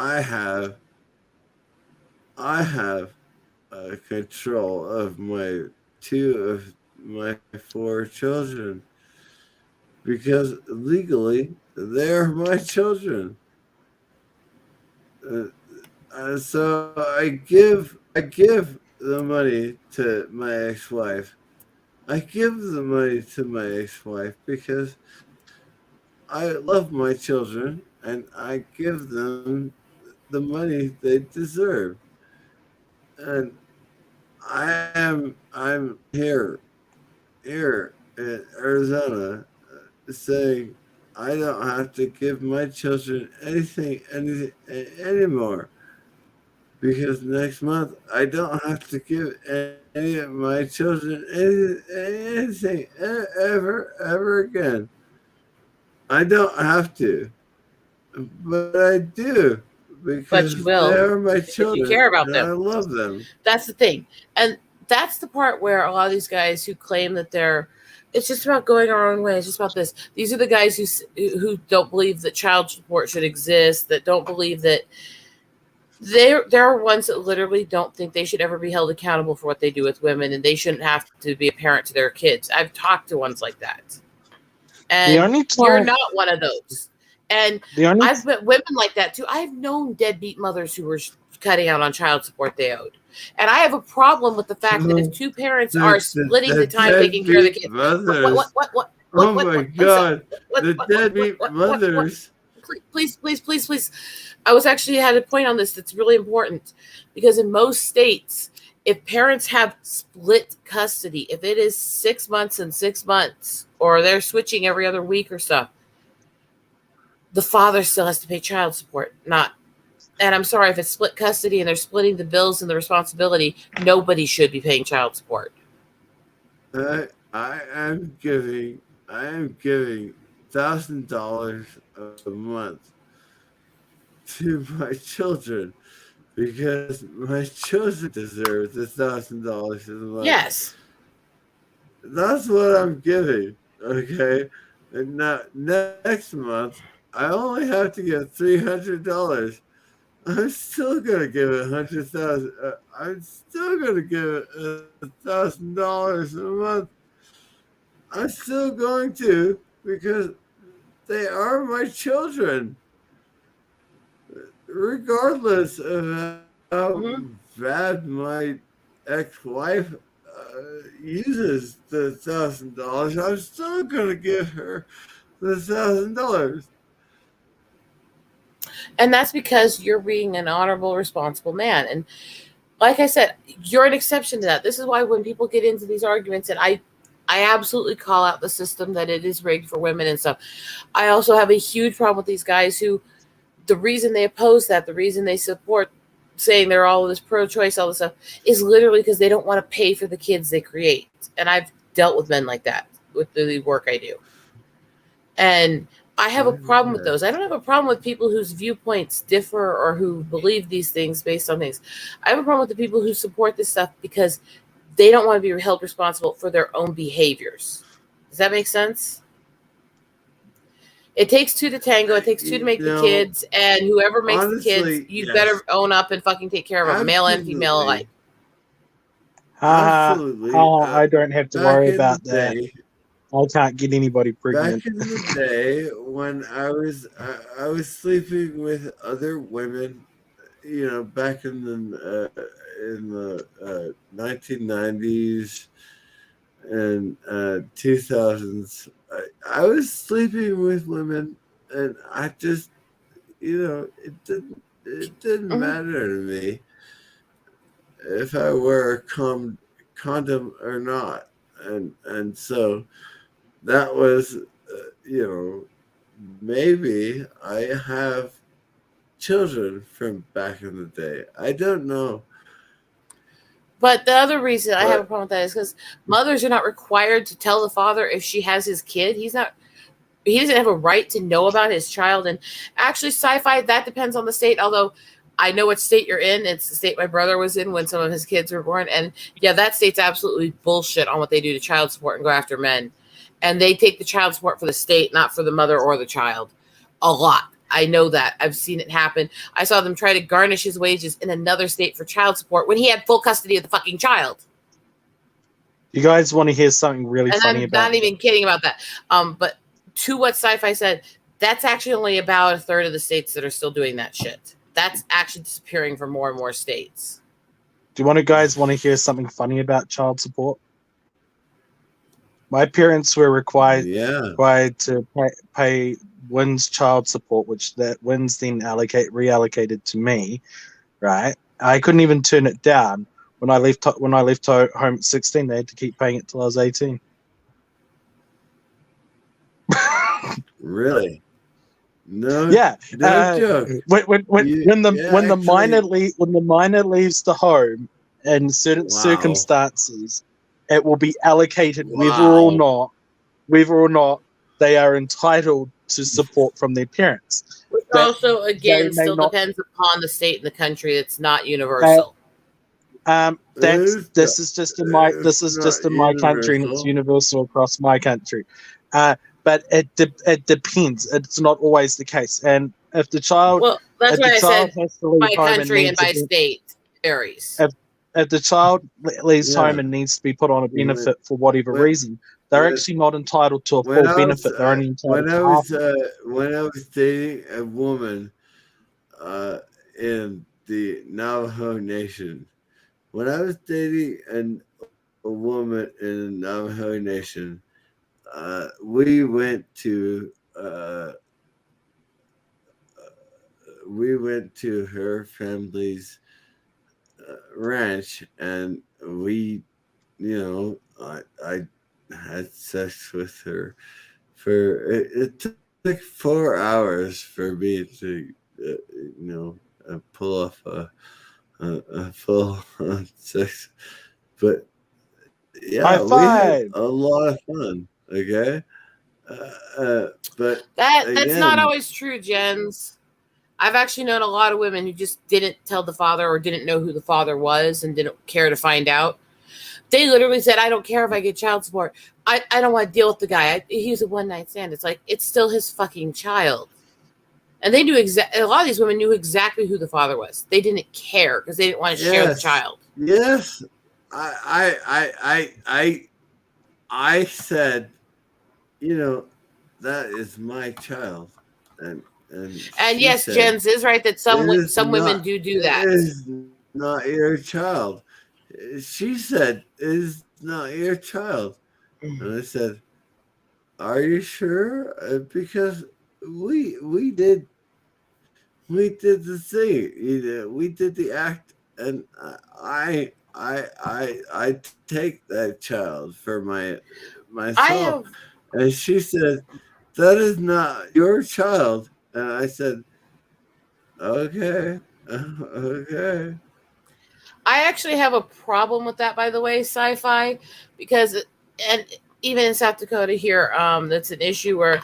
have control of my 2 of my 4 children because legally they're my children. So I give the money to my ex-wife. I give the money to my ex-wife because I love my children and I give them the money they deserve. And I'm here in Arizona saying I don't have to give my children anything anymore because next month I don't have to give any of my children anything ever again. I don't have to, but I do because you will. they're my children. You care about them. I love them. That's the thing, and that's the part where a lot of these guys who claim that it's just about going our own way. It's just about this. These are the guys who don't believe that child support should exist, that don't believe that there are ones that literally don't think they should ever be held accountable for what they do with women, and they shouldn't have to be a parent to their kids. I've talked to ones like that. And you're not one of those. And I've met women like that too. I've known deadbeat mothers who were cutting out on child support they owed. And I have a problem with the fact that if 2 parents are splitting the time taking care of the kids. What? Oh my God. The deadbeat mothers. Please. I had a point on this that's really important because in most states, if parents have split custody, if it is 6 months and 6 months, or they're switching every other week or stuff, the father still has to pay child support, not and I'm sorry if it's split custody and they're splitting the bills and the responsibility, nobody should be paying child support. I am giving $1,000 a month to my children because my children deserve $1,000 a month. Yes. That's what I'm giving. Okay. And now next month I only have to give $300. I'm still gonna give it 100,000. I'm still gonna give it $1,000 a month. I'm still going to because they are my children, regardless of how bad my ex-wife uses the $1,000. I'm still gonna give her the $1,000. And that's because you're being an honorable, responsible man. And like I said, you're an exception to that. This is why when people get into these arguments, and I absolutely call out the system that it is rigged for women and stuff. I also have a huge problem with these guys who, the reason they oppose that, the reason they support saying they're all this pro-choice, all this stuff, is literally because they don't want to pay for the kids they create. And I've dealt with men like that with the work I do. And I have a problem with those. I don't have a problem with people whose viewpoints differ or who believe these things based on things. I have a problem with the people who support this stuff because they don't want to be held responsible for their own behaviors. Does that make sense? It takes two to tango. It takes two to make the kids, and whoever makes the kids, you better own up and fucking take care of them, male and female alike. Absolutely. I don't have to worry about that. I can't get anybody pregnant. Back in the day when I was sleeping with other women, back in the 1990s and 2000s, I was sleeping with women, and I just, it didn't matter to me if I wear a condom or not, and so that was, maybe I have children from back in the day. I don't know. But the other reason I have a problem with that is because mothers are not required to tell the father if she has his kid. He doesn't have a right to know about his child. And actually, sci-fi, that depends on the state. Although I know what state you're in. It's the state my brother was in when some of his kids were born. And yeah, that state's absolutely bullshit on what they do to child support and go after men. And they take the child support for the state, not for the mother or the child. A lot. I know that. I've seen it happen. I saw them try to garnish his wages in another state for child support when he had full custody of the fucking child. You guys want to hear something really funny about I'm not even kidding about that. But to what sci-fi said, that's actually only about a third of the states that are still doing that shit. That's actually disappearing from more and more states. Do you guys want to hear something funny about child support? My parents were required to pay Wynn's child support, which that Wynn's then reallocated to me, right? I couldn't even turn it down. When I left home at 16, they had to keep paying it till I was 18. Really? No. Yeah. No joke. When the minor leaves the home in certain circumstances, it will be allocated whether or not they are entitled to support from their parents. Which also, again, still depends upon the state and the country. It's not universal. This is just in my country, and it's universal across my country. But it depends. It's not always the case. And if the child, that's why I said by country and by state varies. If the child leaves home and needs to be put on a benefit for whatever reason, they're actually not entitled to a full benefit. They're only entitled to when I was dating a woman in the Navajo Nation, when I was dating a woman in the Navajo Nation, we went to her family's ranch, and we, I had sex with her for it took 4 hours for me to pull off a full sex, but yeah, High we had five. a lot of fun. Okay, but That's not again, always true, Jens. I've actually known a lot of women who just didn't tell the father or didn't know who the father was and didn't care to find out. They literally said, I don't care if I get child support. I don't want to deal with the guy. He's a one-night stand. It's like, it's still his fucking child. And they knew a lot of these women knew exactly who the father was. They didn't care because they didn't want to share the child. Yes. I said, that is my child. And yes, said, Jens is right that some women do that. It is not your child. She said, it is not your child. And I said, are you sure? Because we did the thing. We did the act, and I take that child for myself. And she said, that is not your child. And I said, okay. I actually have a problem with that, by the way, sci-fi, because and even in South Dakota here, that's an issue where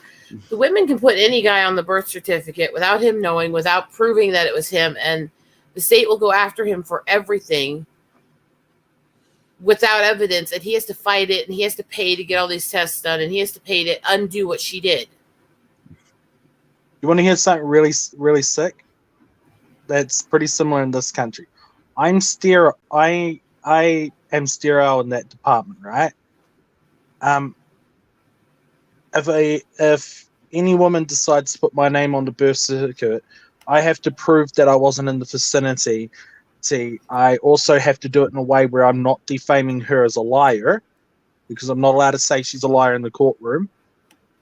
the women can put any guy on the birth certificate without him knowing, without proving that it was him, and the state will go after him for everything without evidence, and he has to fight it, and he has to pay to get all these tests done, and he has to pay to undo what she did. You want to hear something really, really sick? That's pretty similar in this country. I am sterile in that department, right? If any woman decides to put my name on the birth certificate, I have to prove that I wasn't in the vicinity. See, I also have to do it in a way where I'm not defaming her as a liar, because I'm not allowed to say she's a liar in the courtroom.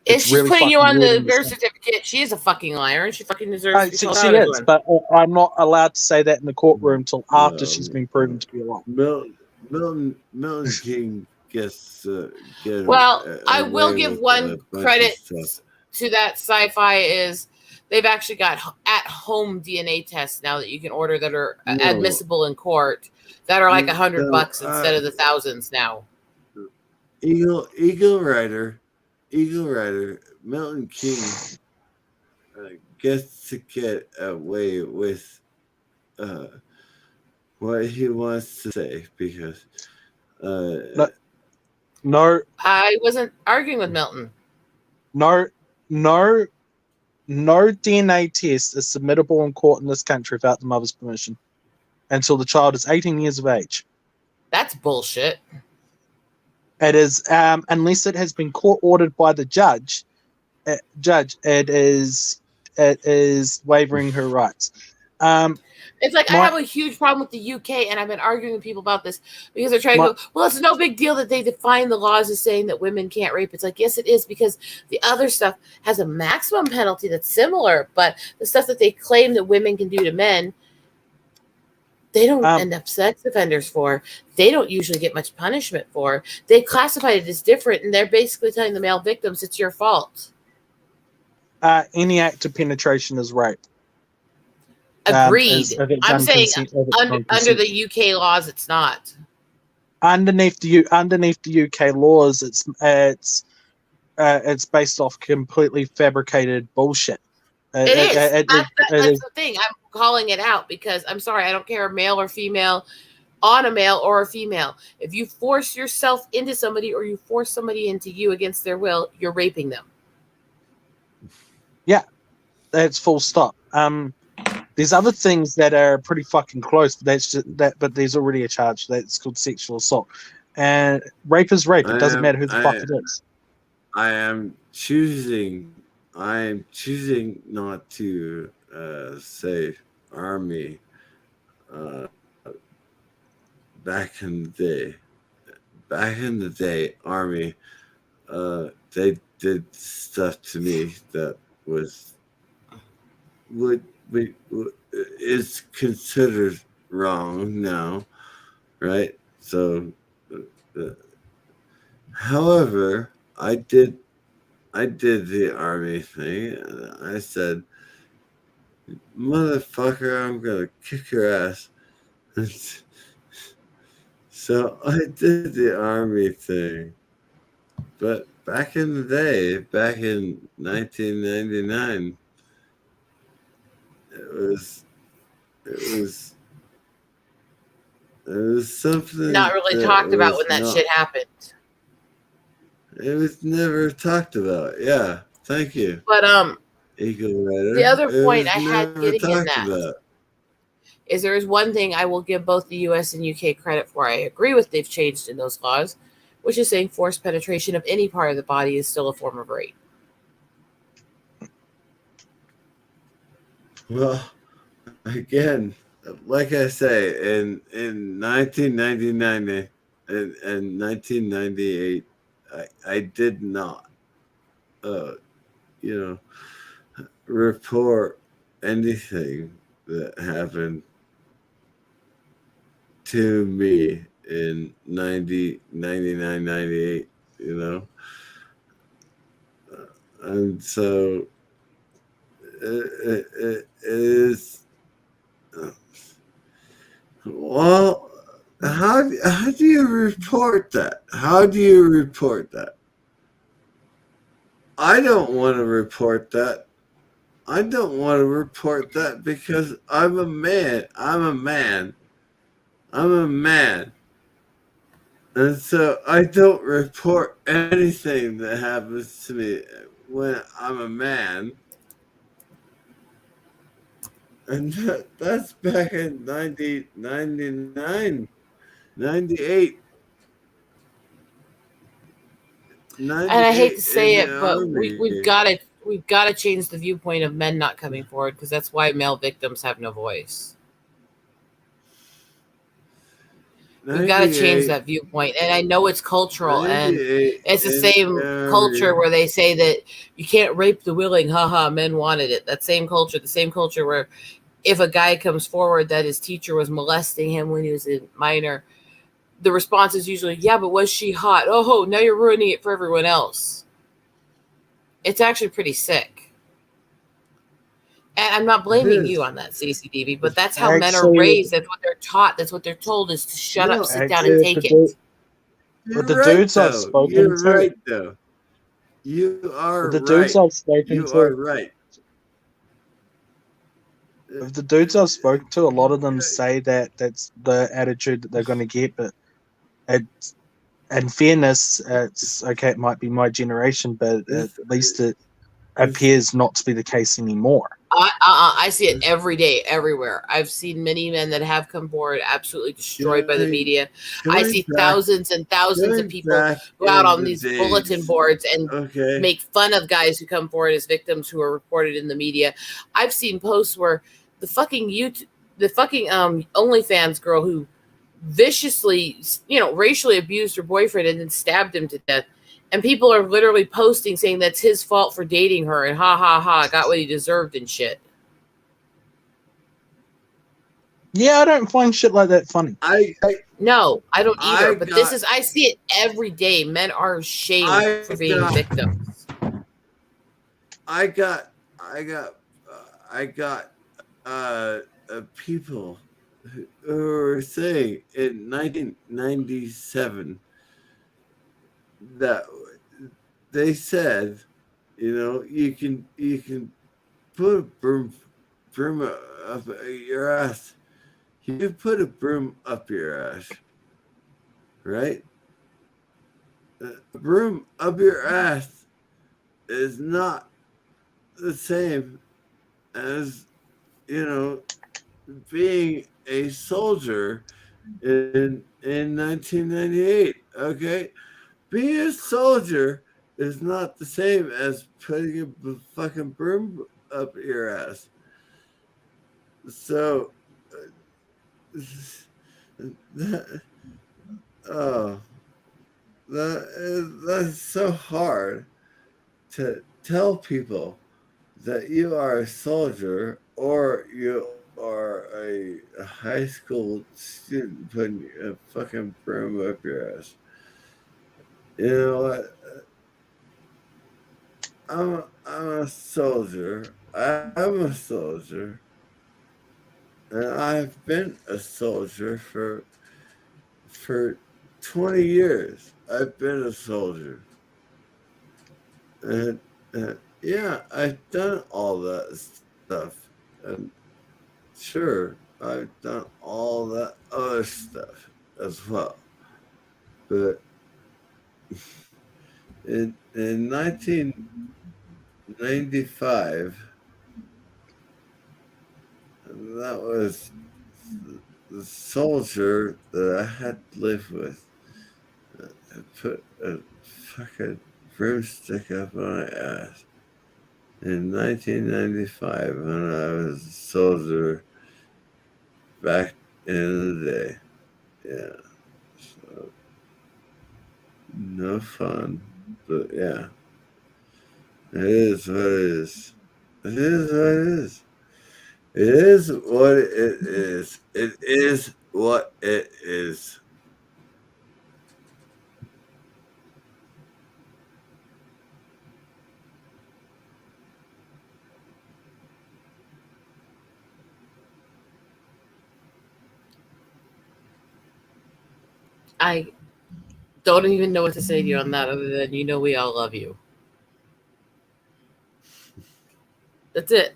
If she's really putting you on the birth certificate, she is a fucking liar, and she fucking deserves to be she is, but I'm not allowed to say that in the courtroom until after she's been proven to be a liar. Milton King gets. I will give one credit to that sci-fi is they've actually got at-home DNA tests now that you can order that are admissible in court that are like $100 instead of the thousands now. Eagle Rider, Milton King gets to get away with what he wants to say because no, I wasn't arguing with Milton. No DNA test is submittable in court in this country without the mother's permission until the child is 18 years of age. That's bullshit. It is, unless it has been court ordered by the judge. It is wavering her rights. It's like I have a huge problem with the UK, and I've been arguing with people about this because they're trying to go, well, it's no big deal that they define the laws as saying that women can't rape. It's like, yes, it is, because the other stuff has a maximum penalty that's similar, but the stuff that they claim that women can do to men, they don't end up sex offenders for. They don't usually get much punishment for. They classify it as different, and they're basically telling the male victims it's your fault. Any act of penetration is rape. Agreed. I'm saying under the UK laws, it's not. Underneath the UK laws, it's based off completely fabricated bullshit. That's the thing. I'm calling it out because I'm sorry, I don't care male or female, on a male or a female. If you force yourself into somebody or you force somebody into you against their will, you're raping them. Yeah, that's full stop. There's other things that are pretty fucking close, but that's just that. But there's already a charge that's called sexual assault, and rape is rape. It doesn't matter who the fuck it is. I am choosing not to say army. Back in the day, army. They did stuff to me that is considered wrong now, right? So, however, I did the army thing. I said, motherfucker, I'm gonna kick your ass. So I did the army thing. But back in the day, back in 1999, it was something Not really that talked about was when that not. shit happened. It was never talked about. Yeah, thank you, But Eagle Rider. the other It point was I had never getting in talked that about. is there is one thing I will give both the US and UK credit for. I agree with they've changed in those laws, which is saying forced penetration of any part of the body is still a form of rape. Well, again, like I say, in 1999 and 1998, I did not, you know, report anything that happened to me in 90, 99, 98, you know? And so it is, well, how do you report that? How do you report that? I don't want to report that. I don't want to report that because I'm a man. I'm a man. I'm a man. And so I don't report anything that happens to me when I'm a man. And that's back in 90, 99, 98. And I hate to 98 say in it, the but army. we've got to change the viewpoint of men not coming forward, because that's why male victims have no voice. We've got to change that viewpoint. And I know it's cultural, and it's the same culture where they say that you can't rape the willing, haha, men wanted it. That same culture, the same culture where if a guy comes forward that his teacher was molesting him when he was a minor, the response is usually, yeah, but was she hot? Oh, now you're ruining it for everyone else. It's actually pretty sick. And I'm not blaming you on that, CCDV, but that's how men are raised. That's what they're taught. That's what they're told, is to shut up, sit down, and take it. But the dudes I've spoken to. You're right, though. You are the dudes I've spoken you to. are right. Of the dudes I've spoken to, a lot of them say that that's the attitude that they're going to get. But in fairness, it's okay. It might be my generation, but at least it appears not to be the case anymore. I see it every day, everywhere. I've seen many men that have come forward absolutely destroyed by the media. I see thousands and thousands of people go out on these bulletin boards and make fun of guys who come forward as victims who are reported in the media. I've seen posts where the fucking OnlyFans girl who viciously, racially abused her boyfriend and then stabbed him to death. And people are literally posting saying that's his fault for dating her and ha ha ha, got what he deserved and shit. Yeah, I don't find shit like that funny. No, I don't either. But I see it every day. Men are shamed for being victims. I got people who were saying in 1997 that they said, you can put a broom up your ass. You put a broom up your ass, right? A broom up your ass is not the same as, being a soldier in 1998. Okay, being a soldier is not the same as putting a fucking broom up your ass. So that's so hard to tell people that you are a soldier or you are a high school student putting a fucking broom up your ass. You know what? I'm a soldier. I'm a soldier. And I've been a soldier for 20 years. I've been a soldier. And yeah, I've done all that stuff. And sure, I've done all that other stuff as well. But in 1995, that was the soldier that I had to live with. I put a fucking broomstick up my ass in 1995 when I was a soldier back in the day. Yeah. So, no fun. But yeah. It is what it is. It is what it is. It is what it is. It is what it is. I don't even know what to say to you on that other than we all love you. That's it.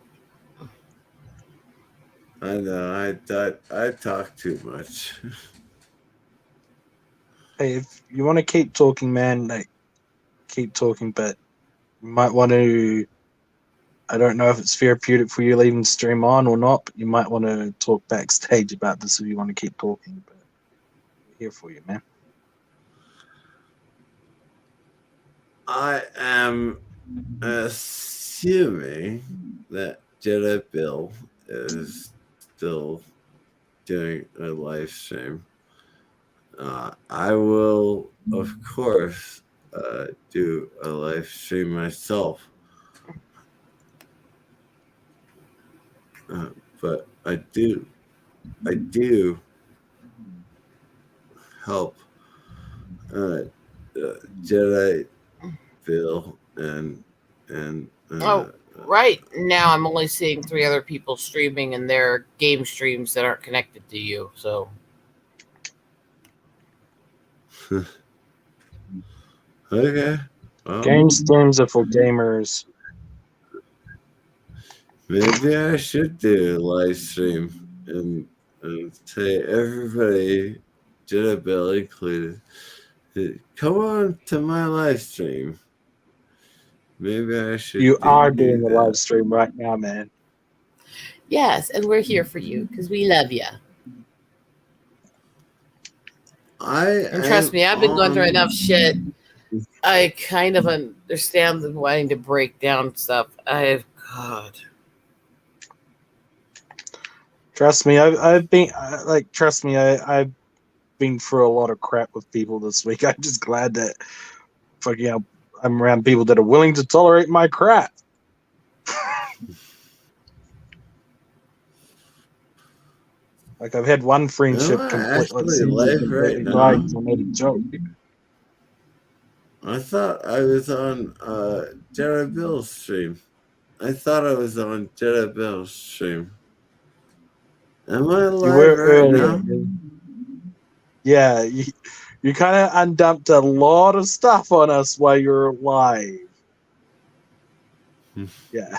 I know. I talk too much. Hey, if you want to keep talking, man, like keep talking, but you might want to. I don't know if it's therapeutic for you leaving the stream on or not, but you might want to talk backstage about this if you want to keep talking. But we're here for you, man. I am assuming that Jedi Bill is still doing a live stream. I will, of course, do a live stream myself. But I do help Jedi Bill and Right now I'm only seeing 3 other people streaming, and they're game streams that aren't connected to you. So okay. Well, game streams are for gamers. Maybe I should do a live stream and say everybody, Jedi Bill included, come on to my live stream. Maybe I should. You are doing a live stream right now, man. yes, and we're here for you because we love you. And trust me, I've been going through enough shit. I kind of understand the wanting to break down stuff. God. Trust me, I've been I've been through a lot of crap with people this week. I'm just glad that I'm around people that are willing to tolerate my crap. Like I've had one friendship completely died because I made a joke. I thought I was on Jedi Bill's stream. Am I live right now? Yeah, you kind of undumped a lot of stuff on us while you're live. Yeah.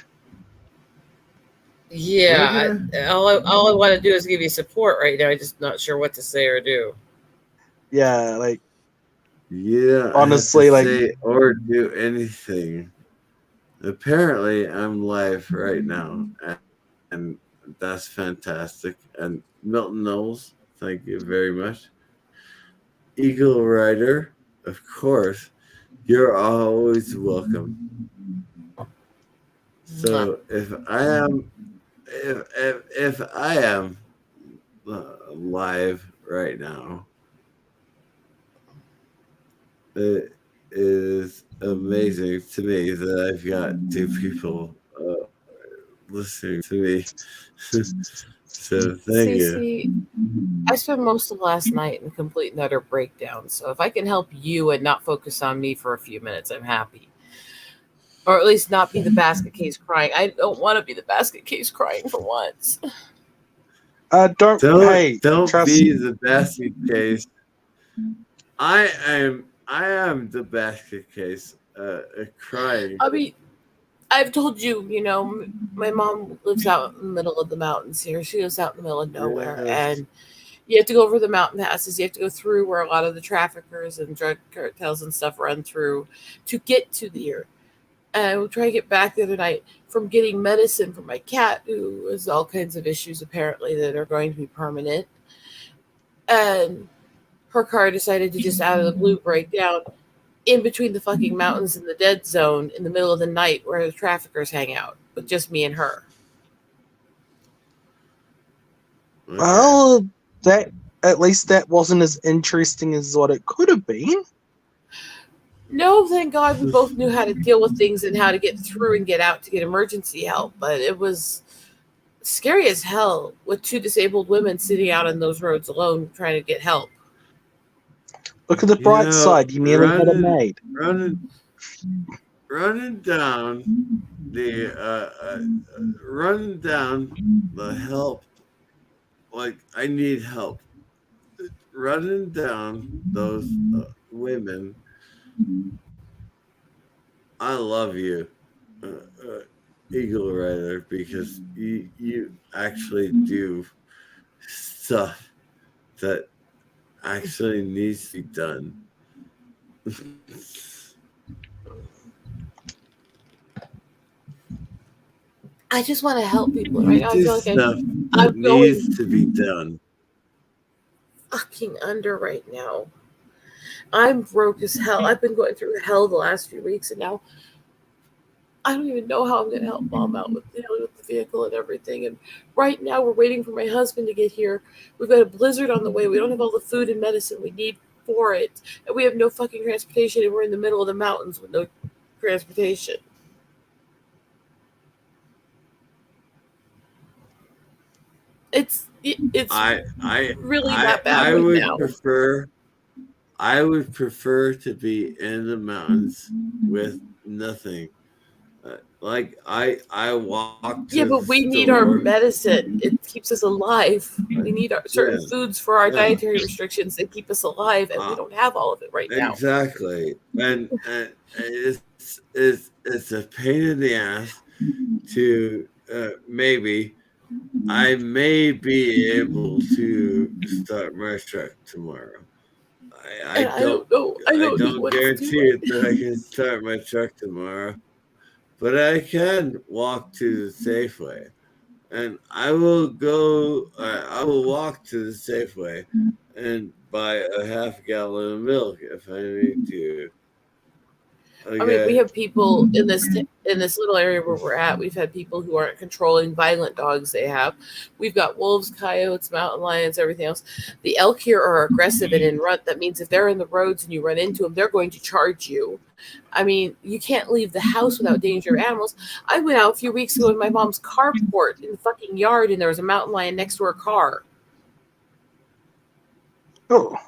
Yeah, all I want to do is give you support right now. I'm just not sure what to say or do. Yeah, like. Yeah, honestly, like say or do anything. Apparently, I'm live right now, and that's fantastic. And Milton Knowles, thank you very much. Eagle Rider, of course, you're always welcome. So if I am live right now, it is amazing to me that I've got 2 people listening to me. So thank you. I spent most of last night in complete and utter breakdown. So if I can help you and not focus on me for a few minutes, I'm happy. or at least not be the basket case crying. I don't want to be the basket case crying for once. Don't Don't trust be the basket case. I am the basket case. Crying. I mean, I've told you, my mom lives out in the middle of the mountains here. She lives out in the middle of nowhere, Yes. and you have to go over the mountain passes. You have to go through where a lot of the traffickers and drug cartels and stuff run through to get to here. And we'll try to get back the other night from getting medicine for my cat, who has all kinds of issues apparently that are going to be permanent. And her car decided to just out of the blue break down in between the fucking mountains and the dead zone in the middle of the night where the traffickers hang out with just me and her. Okay. Well, that at least that wasn't as interesting as what it could have been. No, thank God we both knew how to deal with things and how to get through and get out to get emergency help. But it was scary as hell with two disabled women sitting out on those roads alone trying to get help. Look at the bright side. You nearly had a maid. Running down the help. Like, I need help. Running down those women. I love you, Eagle Rider, because you actually do stuff that actually needs to be done. I just want to help people right now. I Do feel like stuff I'm that going needs to be done. fucking under right now. I'm broke as hell. I've been going through hell the last few weeks, and now I don't even know how I'm going to help Mom out with dealing with the vehicle and everything. And right now, we're waiting for my husband to get here. We've got a blizzard on the way. We don't have all the food and medicine we need for it, and we have no fucking transportation. And we're in the middle of the mountains with no transportation. It's really that bad I right would now. prefer to be in the mountains with nothing. Like I walk. Yeah, but we need our medicine. It keeps us alive. We need our certain foods for our dietary restrictions that keep us alive, and we don't have all of it right now. Exactly, and it's a pain in the ass to maybe. I may be able to start my truck tomorrow. I don't guarantee it that I can start my truck tomorrow, but I can walk to the Safeway, and I will walk to the Safeway and buy a half gallon of milk if I need to. Okay. I mean, we have people in this little area where we're at. We've had people who aren't controlling violent dogs. We've got wolves, coyotes, mountain lions, everything else. The elk here are aggressive and in rut. That means if they're in the roads and you run into them, they're going to charge you. I mean, you can't leave the house without danger of animals. I went out a few weeks ago in my mom's carport in the fucking yard, and there was a mountain lion next to her car. Oh,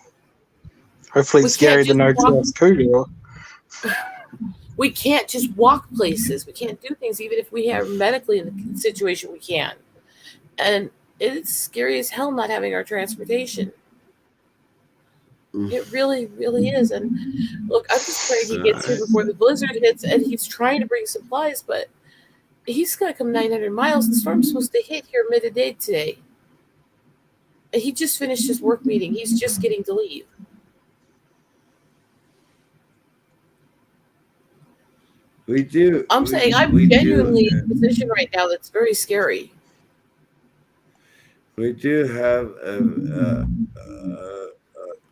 hopefully it's Gary the No-Grass Cougar. We can't just walk places. We can't do things, even if we are medically in the situation we can. And it's scary as hell not having our transportation. It really, really is. And look, I'm just praying he gets here before the blizzard hits, and he's trying to bring supplies, but he's going to come 900 miles. The storm's supposed to hit here mid-day today. And he just finished his work meeting. He's just getting to leave. We do. I'm saying I'm genuinely in a position right now that's very scary. We do have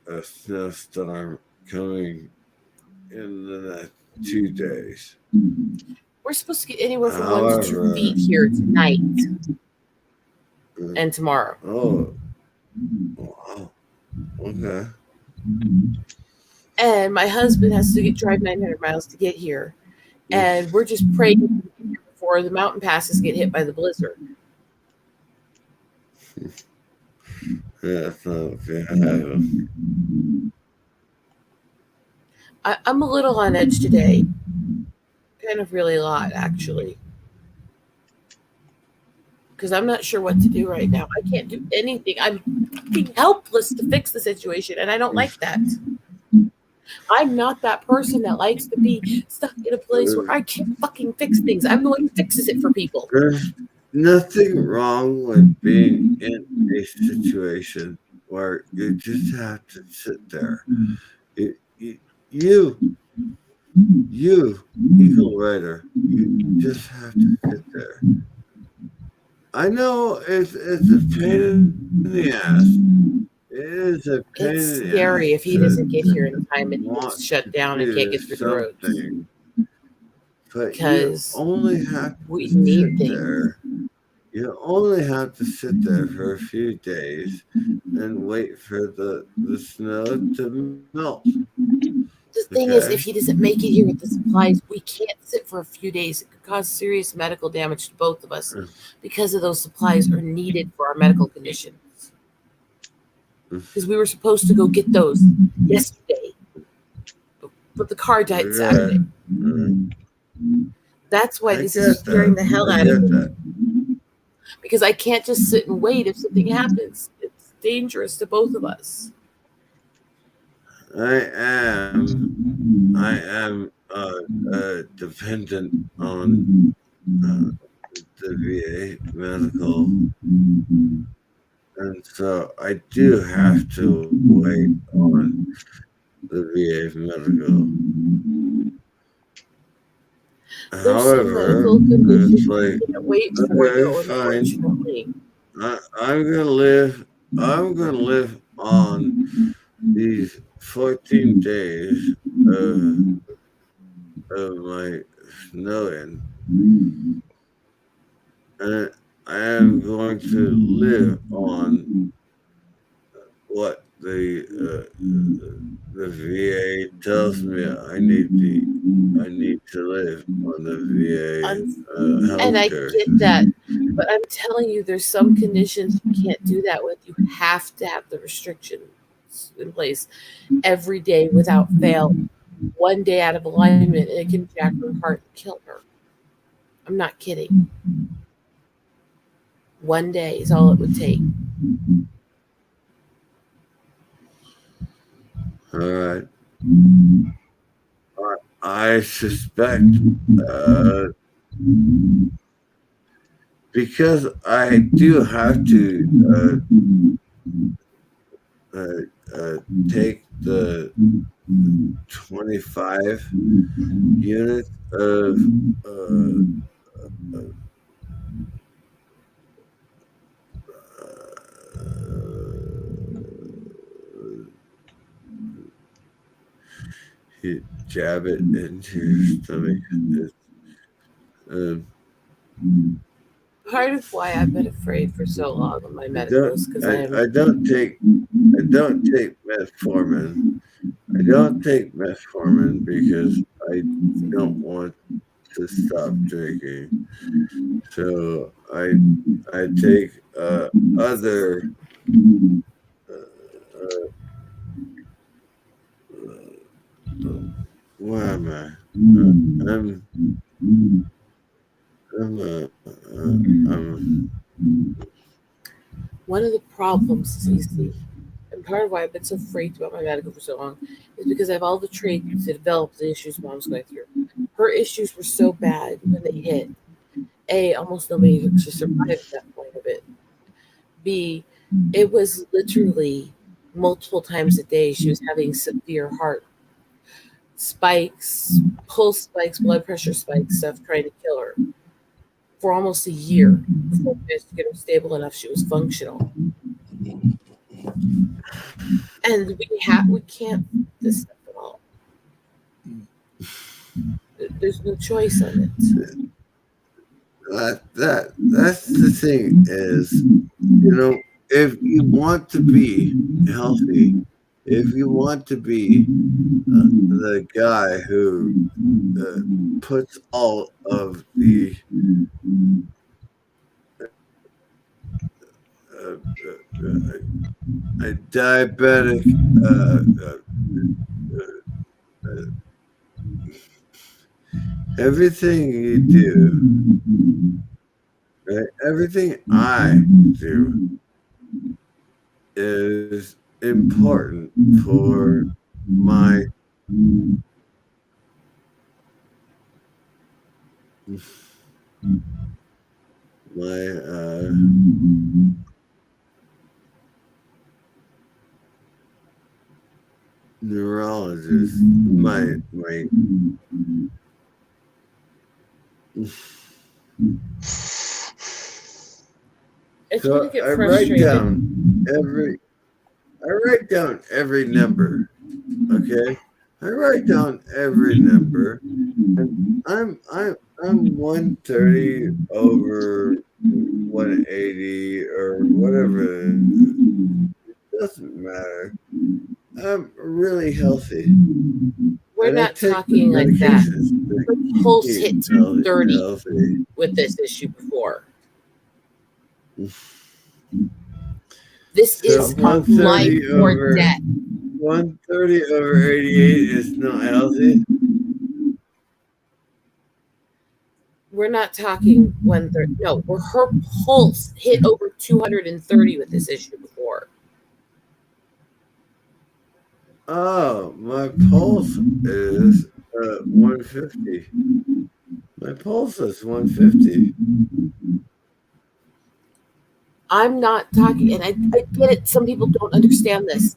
a snowstorm coming in the next 2 days. We're supposed to get anywhere from 1 to 2 feet here tonight and tomorrow. Oh, wow. Okay. And my husband has to drive 900 miles to get here. And we're just praying before the mountain passes get hit by the blizzard. Yeah, that's not okay. I'm a little on edge today. kind of really a lot, actually. Because I'm not sure what to do right now. I can't do anything. I'm fucking helpless to fix the situation, and I don't like that. I'm not that person that likes to be stuck in a place where I can't fucking fix things. I'm the one who fixes it for people. There's nothing wrong with being in a situation where you just have to sit there. You Eagle Rider, you just have to sit there. I know it's a pain in the ass. It is a pain It's in the scary ass if he doesn't get here in time and want he's shut down to and can't do get through the roads. something, but you Because only have we to need sit things. there. You only have to sit there for a few days and wait for the snow to melt. The thing is, Okay. if he doesn't make it here with the supplies, we can't sit for a few days. It could cause serious medical damage to both of us because of those supplies are needed for our medical conditions. Because we were supposed to go get those yesterday, but the car died Saturday. That's why this is scaring the hell out of me. Because I can't just sit and wait if something happens. It's dangerous to both of us. I am dependent on the VA medical, and so I do have to wait on the VA medical. There's some However, medical conditions it's you like, can't wait for, okay, though, fine. unfortunately. I'm gonna live on these 14 days of my snowing, and I am going to live on what the VA tells me I need to live on the VA And I healthcare. get that, but I'm telling you, there's some conditions you can't do that with. You have to have the restrictions in place every day without fail. One day out of alignment, and it can jack her heart and kill her. I'm not kidding. One day is all it would take. All right. I suspect because I do have to take the 25 units of you jab it into your stomach. Part of why I've been afraid for so long of my medicals because I don't take metformin. I don't take metformin because I don't want to stop drinking. So I take other where am I? One of the problems, Cece, and part of why I've been so freaked about my medical for so long, is because I have all the traits to develop the issues Mom's going through. Her issues were so bad when they hit. A, almost nobody actually survived that point of it. B, it was literally multiple times a day she was having severe heart spikes, pulse spikes, blood pressure spikes, stuff trying to kill her for almost a year before we managed to get her stable enough she was functional. And we can't do this stuff at all. There's no choice on it. That's the thing is, if you want to be healthy, if you want to be the guy who puts all of the diabetic everything you do, right? Everything I do is important for my neurologist, my It's so gonna get I frustrated. write down every number. Okay, I write down every number, and I'm 130 over 180 or whatever. It doesn't matter. I'm really healthy. We're And I not take talking like that. medications to The pulse keep hit healthy. 230 with this issue before. This So is 130 life or over death. 130 over 88 is not healthy. We're not talking 130. No, her pulse hit over 230 with this issue before. Oh, my pulse is 150. My pulse is 150. I'm not talking, and I get it. Some people don't understand this.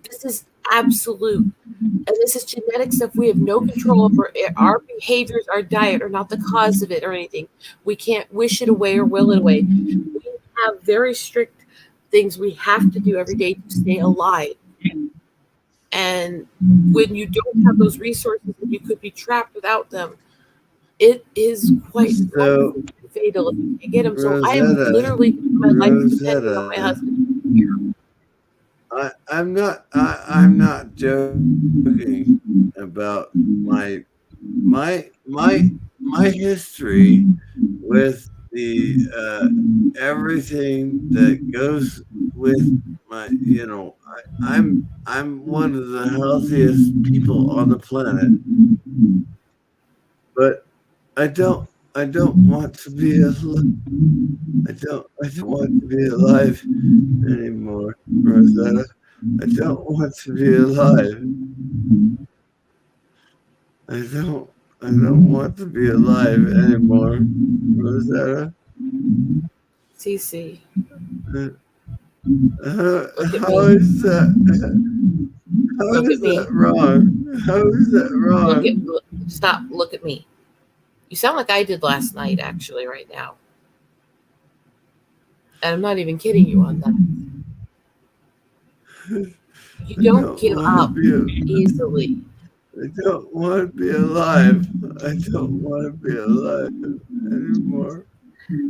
This is absolute, and this is genetic stuff we have no control over. Our behaviors, our diet are not the cause of it or anything. We can't wish it away or will it away. We have very strict things we have to do every day to stay alive. And when you don't have those resources and you could be trapped without them, it is quite fatal if you can't get them. So I am literally my life depending on my husband. I'm not joking about my history with the everything that goes with my, I'm one of the healthiest people on the planet, but I don't want to be alive. I don't want to be alive anymore, Rosetta. I don't want to be alive. I don't want to be alive anymore, Rosetta. CC. How is that? How is that wrong? How is that wrong? Stop. Look at me. You sound like I did last night, actually, right now. And I'm not even kidding you on that. You don't give up easily. I don't want to be alive. I don't want to be alive anymore.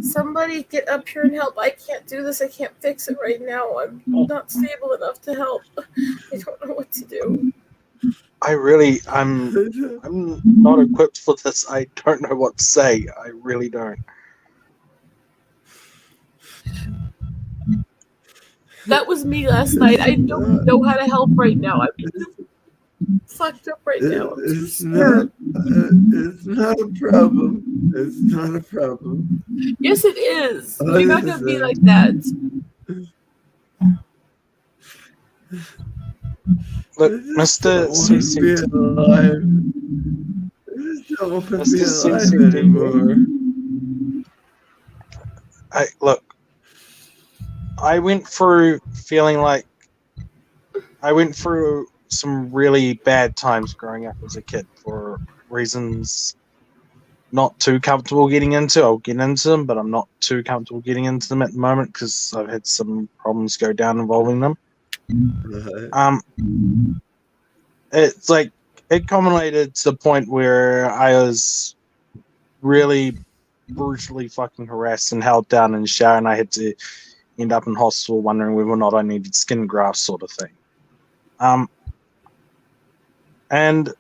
Somebody get up here and help. I can't do this. I can't fix it right now. I'm not stable enough to help. I don't know what to do. I'm not equipped for this. I don't know what to say. I really don't. That was me last night. I don't know how to help right now. I'm fucked up right now. It's not a problem. It's not a problem. Yes, it is. You're not going to be like that. Look, Mr. CC. I don't want to be alive anymore. I went through some really bad times growing up as a kid for reasons not too comfortable getting into. I'll get into them, but I'm not too comfortable getting into them at the moment because I've had some problems go down involving them. It's like it culminated to the point where I was really brutally fucking harassed and held down in the shower, and I had to end up in hospital wondering whether or not I needed skin grafts, sort of thing. And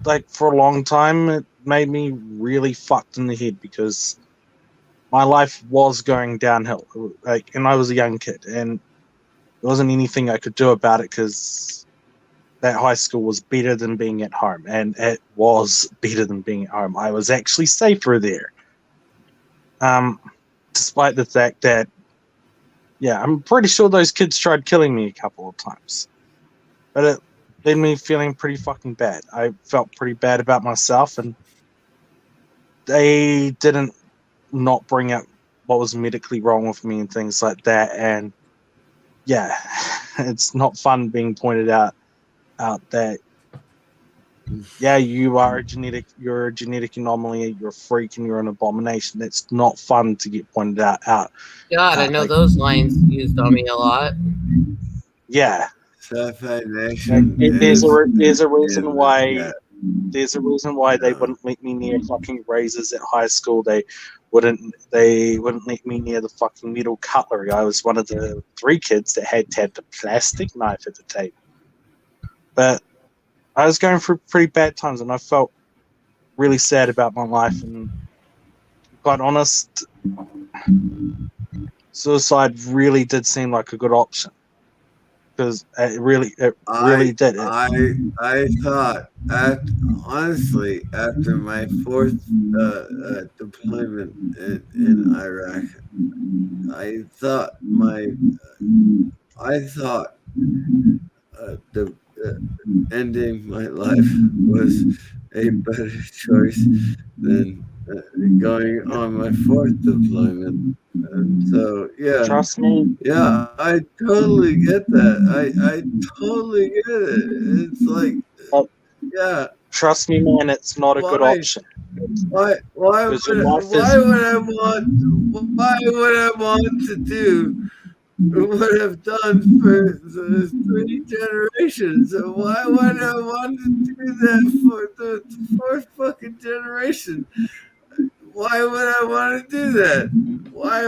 like for a long time, it made me really fucked in the head because my life was going downhill. And I was a young kid, and there wasn't anything I could do about it because that high school was better than being at home, and it was better than being at home. I was actually safer there, despite the fact that, yeah, I'm pretty sure those kids tried killing me a couple of times, but it led me feeling pretty fucking bad. I felt pretty bad about myself, and they didn't not bring up what was medically wrong with me and things like that. And yeah, it's not fun being pointed out that, yeah, you're a genetic anomaly, you're a freak, and you're an abomination. It's not fun to get pointed out. God, I know like, those lines used on me a lot. Yeah. Sci-fi Nation. There's a reason why. There's a reason why they wouldn't let me near fucking razors at high school. They wouldn't let me near the fucking metal cutlery. I was one of the 3 kids that had to have the plastic knife at the table. But I was going through pretty bad times, and I felt really sad about my life. And quite honest, suicide really did seem like a good option, because it really did. I thought, honestly, after my 4th deployment in Iraq, I thought ending my life was a better choice than going on my 4th deployment. And so, yeah. Trust me. Yeah, I totally get that. I totally get it. It's like, yeah. Trust me, man, it's not a good option. Why would I want to do what I've done for the 3 generations? So why would I want to do that for the 4th fucking generation? Why would I want to do that? Why?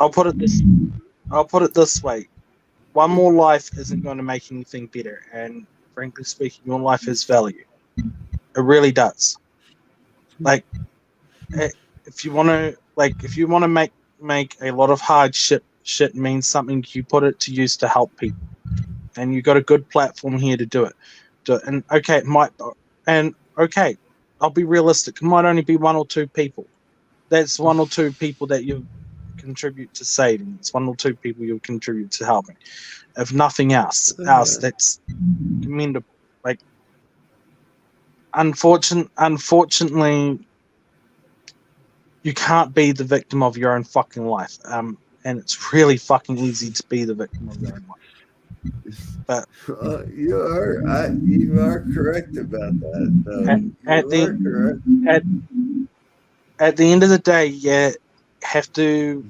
I'll put it this way. One more life isn't going to make anything better, and frankly speaking, your life has value. It really does. Like, if you want to make a lot of hard shit mean something, you put it to use to help people. And you got a good platform here to do it. And I'll be realistic. It might only be 1 or 2 people. That's 1 or 2 people that you contribute to saving. It's 1 or 2 people you'll contribute to helping. If nothing else, that's commendable. Like, unfortunately, you can't be the victim of your own fucking life. And it's really fucking easy to be the victim of your own life. But you are correct about that. At the end of the day, you have to,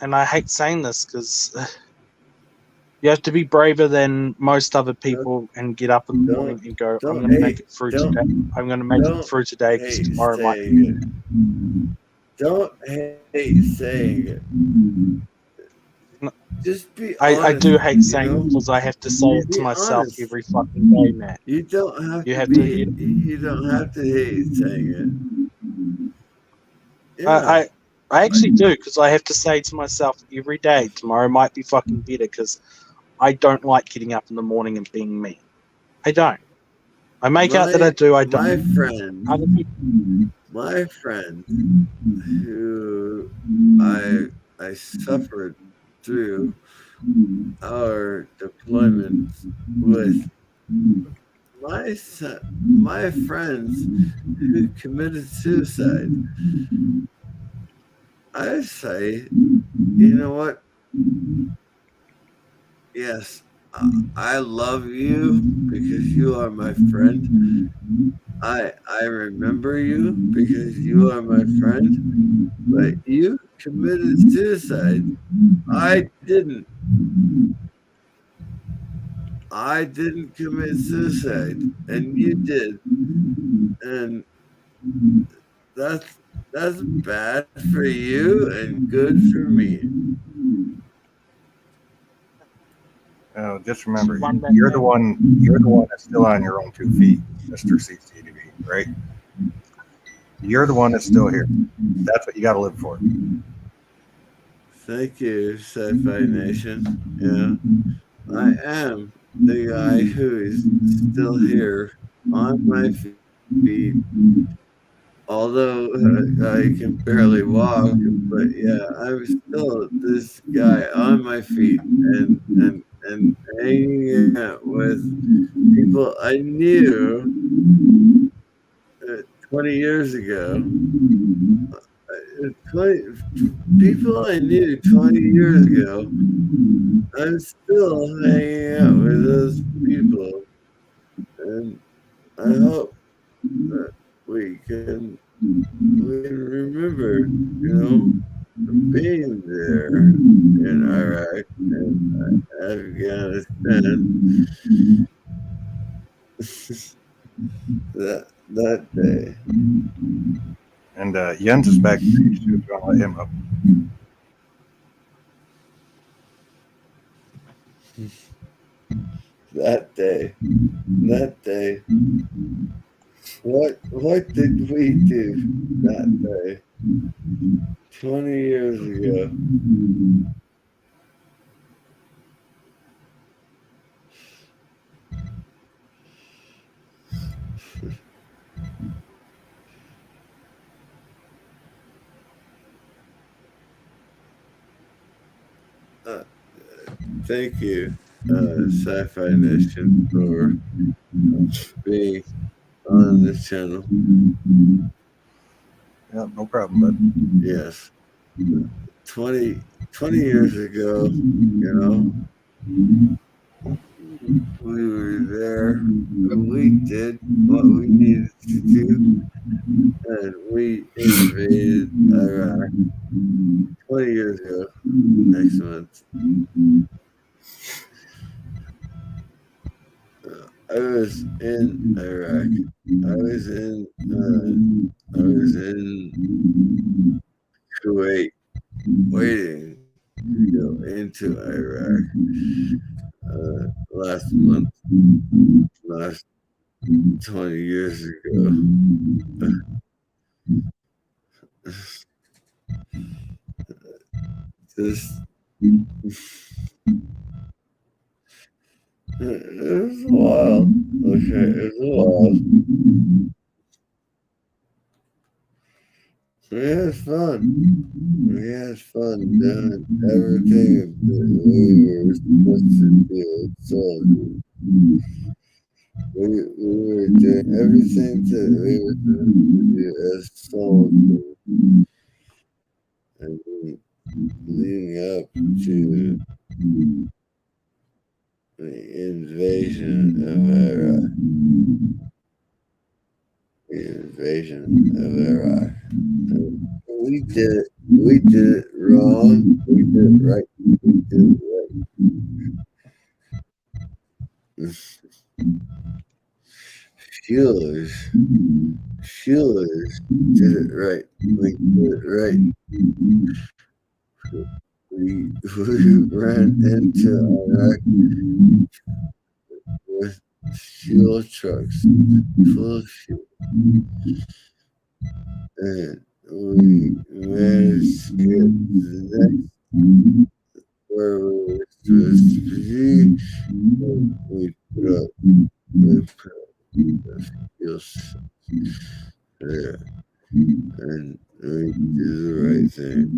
and I hate saying this because you have to be braver than most other people and get up in the morning and go, I'm going to make it through today. I'm going to make it through today because tomorrow might be. Don't hate saying it. Just be honest. I do hate saying it because I have to say it to myself every fucking day, man. You don't have to hate saying it. Yeah. I actually do, because I have to say to myself every day, tomorrow might be fucking better, because I don't like getting up in the morning and being me. I don't. I make out that I do, I don't. My friend who I suffered through our deployment with, my friends who committed suicide, I say, you know what? Yes, I love you because you are my friend. I remember you because you are my friend. But you committed suicide. I didn't. I didn't commit suicide, and you did. And that's bad for you and good for me. Oh, just remember, you're the one that's still on your own 2 feet, Mr. CCTV, right? You're the one that's still here. That's what you got to live for. Thank you, Sci-Fi Nation. Yeah, I am the guy who is still here on my feet, although I can barely walk. But yeah, I'm still this guy on my feet and hanging out with people I knew 20 years ago. 20 people I knew 20 years ago, I'm still hanging out with those people, and I hope that we can remember, being there in Iraq and Afghanistan that day. And Jens is back. If you want to let him up. That day. What did we do that day 20 years ago? Thank you, Sci-Fi Nation, for being on the channel. Yeah, no problem, bud. Yes. 20 years ago, we were there and we did what we needed to do, and we invaded Iraq 20 years ago next month. I was in Iraq. I was in Kuwait, waiting to go into Iraq last month, last 20 years ago. It was wild. Okay, it was wild. We had fun doing everything that we were supposed to do. So we were doing everything that we were supposed to do as soldiers. And leading up to the invasion of Iraq. We did it wrong. We did it right. Fuelers did it right. We did it right. We ran into Iraq with fuel trucks full of fuel. And we managed to get to the next where we were supposed to be. We put up the fuel there. And we did the right thing.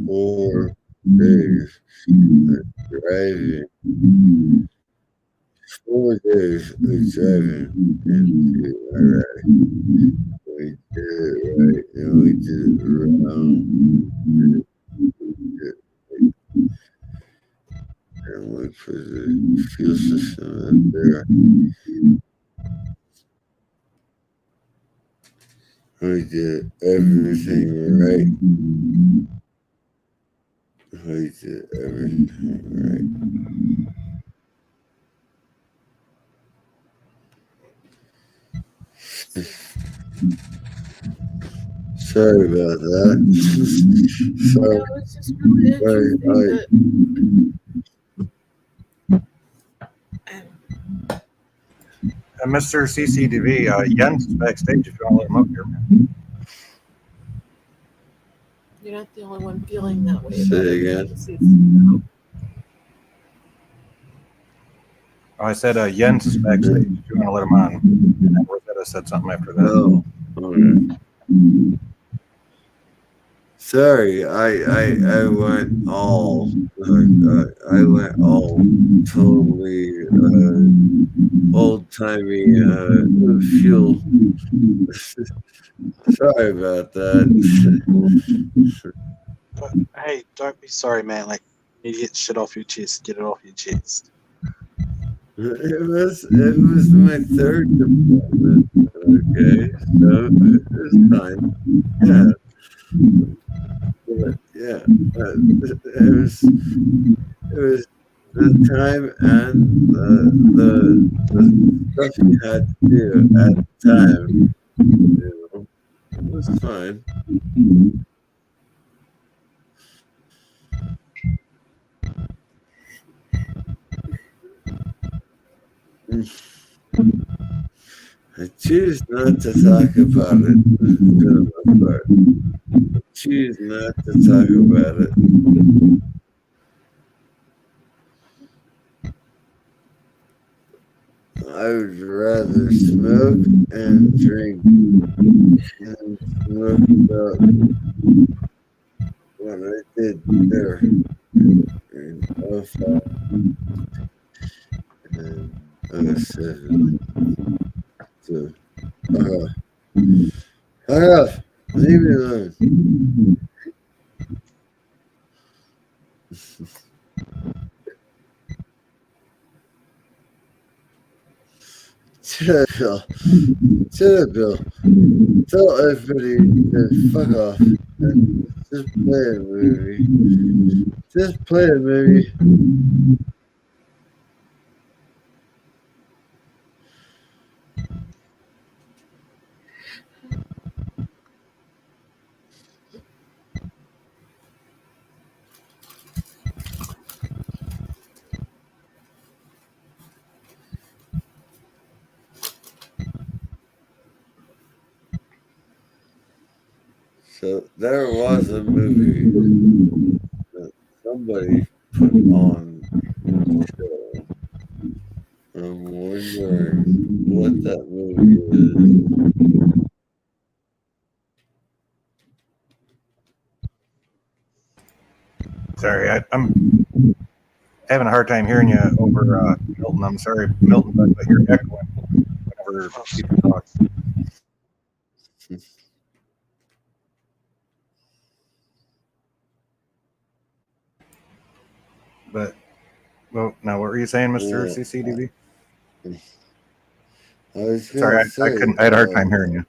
4 days of driving. 4 days of driving into Iraq. We did it right and we did it wrong. And we put the fuel system in there. We did everything right. We did everything right. Sorry about that. Sorry. No, it's just really interesting Mr. CCTV, Jens is backstage if you want to let him up here, man. You're not the only one feeling that way. Say again. Oh, I said Jens is backstage. If you want to let him on. And then Rosetta said something after that. Oh, okay. Sorry, I went all totally old timey fuel. Sorry about that. But hey, don't be sorry, man. Like, you need to get shit off your chest. Get it off your chest. It was my third deployment. Okay, so it's fine. Yeah. But yeah, it was the time and the stuff you had to do at the time. You know, it was fine. I choose not to talk about it. Choose not to talk about it. I would rather smoke and drink than smoke about what I did there in 05 and 07. So, enough. Leave me alone. Shut up, Bill. Tell everybody to fuck off and just play a movie. Just play a movie. So there was a movie that somebody put on the show. I'm wondering what that movie is. Sorry, I'm having a hard time hearing you over Milton. I'm sorry, Milton, but you're echoing whenever people talk. But, well, now what were you saying, Mr. CCDB? I was Sorry, say, I couldn't. I had a hard time hearing you.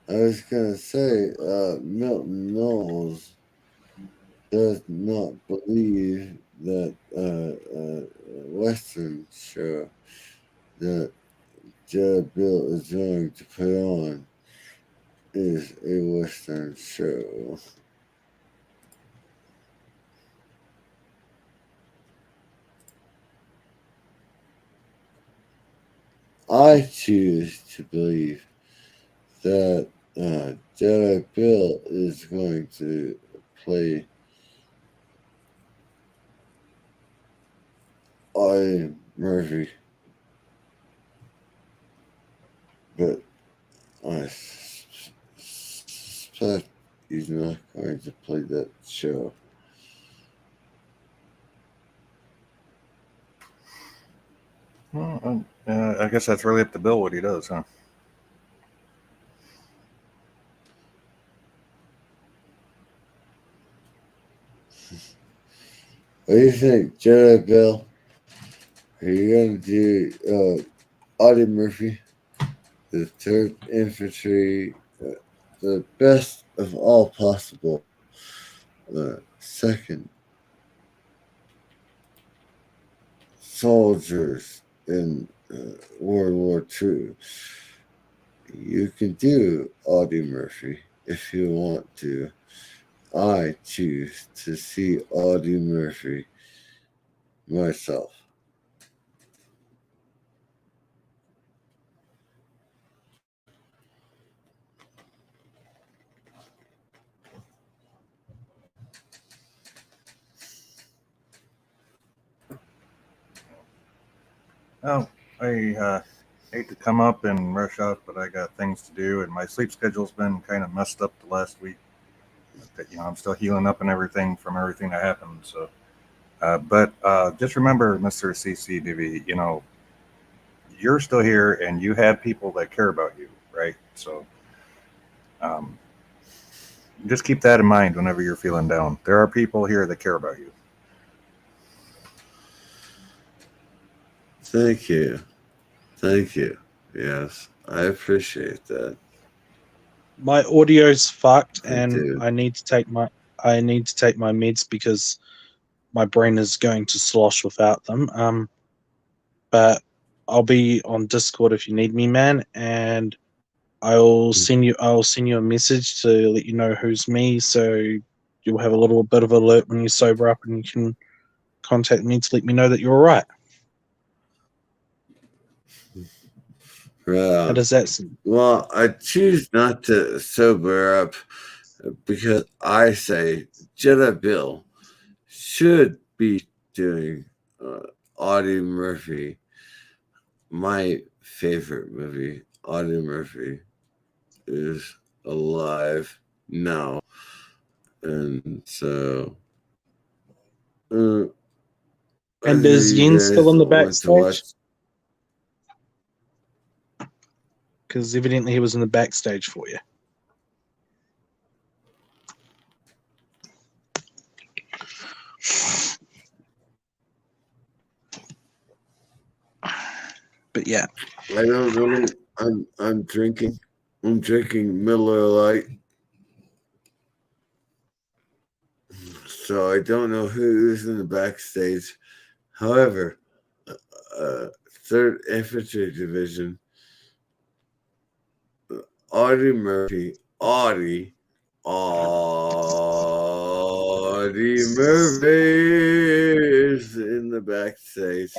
I was gonna say, Milton Knowles does not believe that Western show that Jed Bill is going to put on is a Western show. I choose to believe that Jedi Bill is going to play Audie Murphy, but I suspect he's not going to play that show. Well, I guess that's really up to Bill what he does, huh? What do you think, Jedi Bill? Are you going to do Audie Murphy, the 3rd Infantry, the best of all possible, 2nd soldiers in World War II? You can do Audie Murphy if you want to. I choose to see Audie Murphy myself. Oh, I hate to come up and rush out, but I got things to do, and my sleep schedule's been kind of messed up the last week. But, I'm still healing up and everything from everything that happened. So, but just remember, Mr. CCDV, you're still here, and you have people that care about you, right? So, just keep that in mind whenever you're feeling down. There are people here that care about you. Thank you. Thank you. Yes, I appreciate that. My audio's fucked, I and do. I need to take my meds because my brain is going to slosh without them. But I'll be on Discord if you need me, man, and I'll send you a message to let you know who's me, so you'll have a little bit of alert when you sober up, and you can contact me to let me know that you're all right. How does that seem? Well, I choose not to sober up because I say Jedi Bill should be doing Audie Murphy, my favorite movie. Audie Murphy is alive now, and so. And is Yin still in the backstage? Because evidently he was in the backstage for you. But yeah, I don't really. I'm drinking. I'm drinking Miller Lite. So I don't know who's in the backstage. However, 3rd Infantry Division, Audie Murphy, Audie Murphy is in the backstage.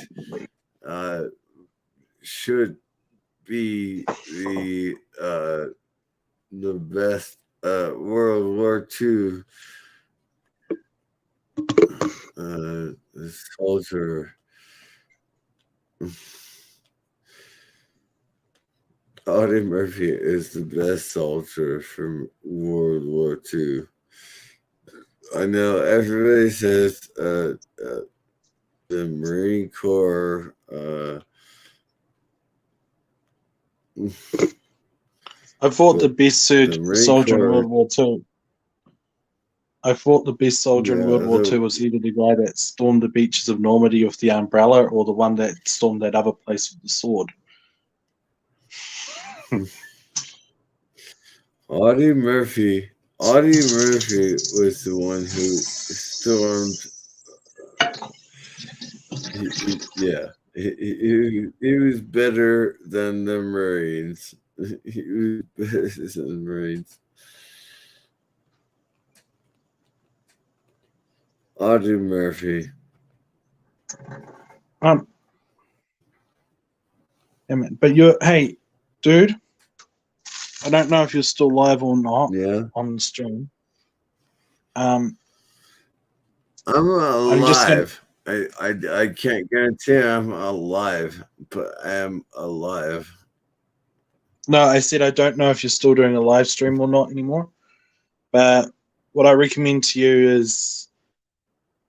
Should be the best World War II soldier. Audie Murphy is the best soldier from World War II. I know everybody says the Marine Corps. I thought the best soldier in World War II. I thought the best soldier in World War II was either the guy that stormed the beaches of Normandy with the umbrella or the one that stormed that other place with the sword. Audie Murphy was the one who stormed. He was better than the Marines. He was better than the Marines. Audie Murphy. But hey, dude, I don't know if you're still live or not on the stream. I'm alive. I can't guarantee I'm alive, but I am alive. No, I said I don't know if you're still doing a live stream or not anymore. But what I recommend to you is,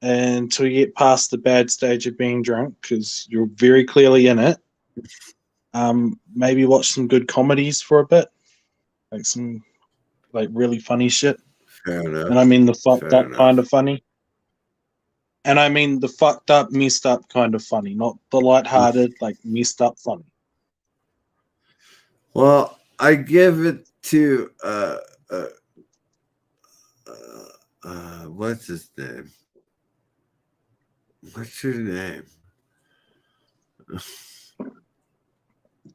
until you get past the bad stage of being drunk, because you're very clearly in it, maybe watch some good comedies for a bit, like some really funny shit. Fair enough. And I mean the fucked up kind of funny. And I mean the fucked up, messed up kind of funny, not the lighthearted, messed up funny. Well, I give it to what's his name? What's your name?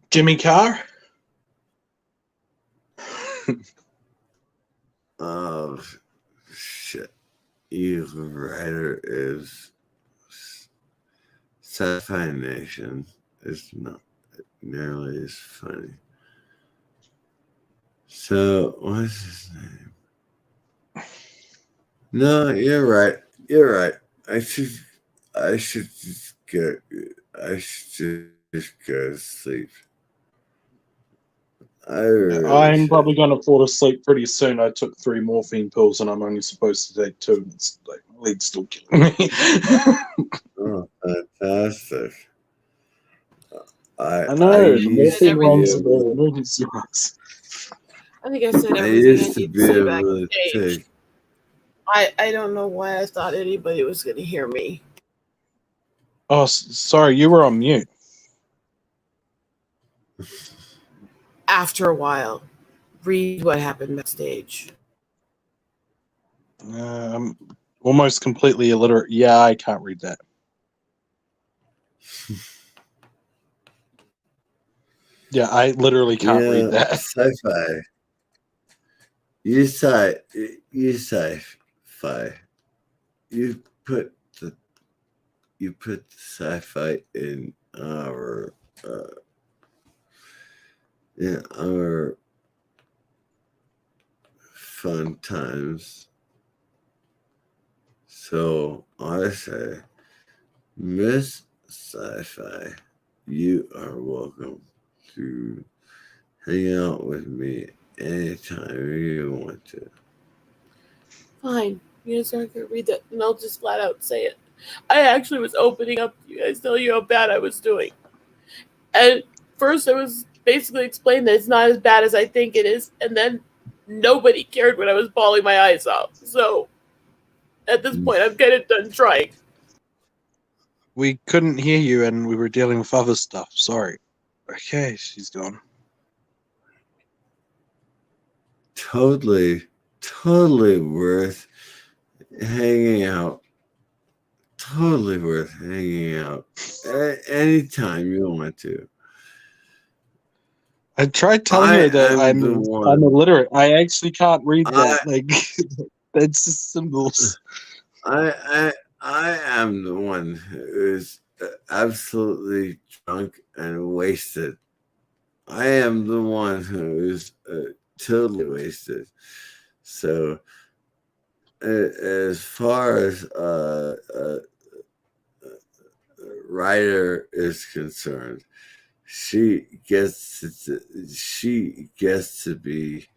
Jimmy Carr? Oh shit. Evil writer is Sci-Fi Nation is not nearly as funny. So what's his name? No, you're right. You're right. I should just just go to sleep. I really I'm should. probably going to fall asleep pretty soon. I took 3 morphine pills, and I'm only supposed to take 2. It's like my leg's still killing me. Oh, fantastic. I know, I the used morphine to be runs the able. emergency runs. I think I said I everything I used to need to be say able to backstage. take. I don't know why I thought anybody was going to hear me. Oh, sorry, you were on mute. After a while, read what happened backstage. I'm almost completely illiterate. Yeah, I can't read that. Yeah, I literally can't read that. Sci-fi. You sci-fi. You put the sci-fi in our fun times. So I say, Miss Sci-Fi, you are welcome to hang out with me anytime you want to. Fine. You guys aren't going to read that, and I'll just flat out say it. I actually was opening up to you guys, telling you how bad I was doing. And first I was basically explaining that it's not as bad as I think it is, and then nobody cared when I was bawling my eyes out. So at this point, I'm kind of done trying. We couldn't hear you, and we were dealing with other stuff. Sorry. Okay, she's gone. Totally worth hanging out. Totally worth hanging out anytime you want to. I tried telling her that I'm illiterate. I actually can't read that. Like, that's just symbols. I am the one who's absolutely drunk and wasted. I am the one who is totally wasted. So, as far as Ryder is concerned, she gets to be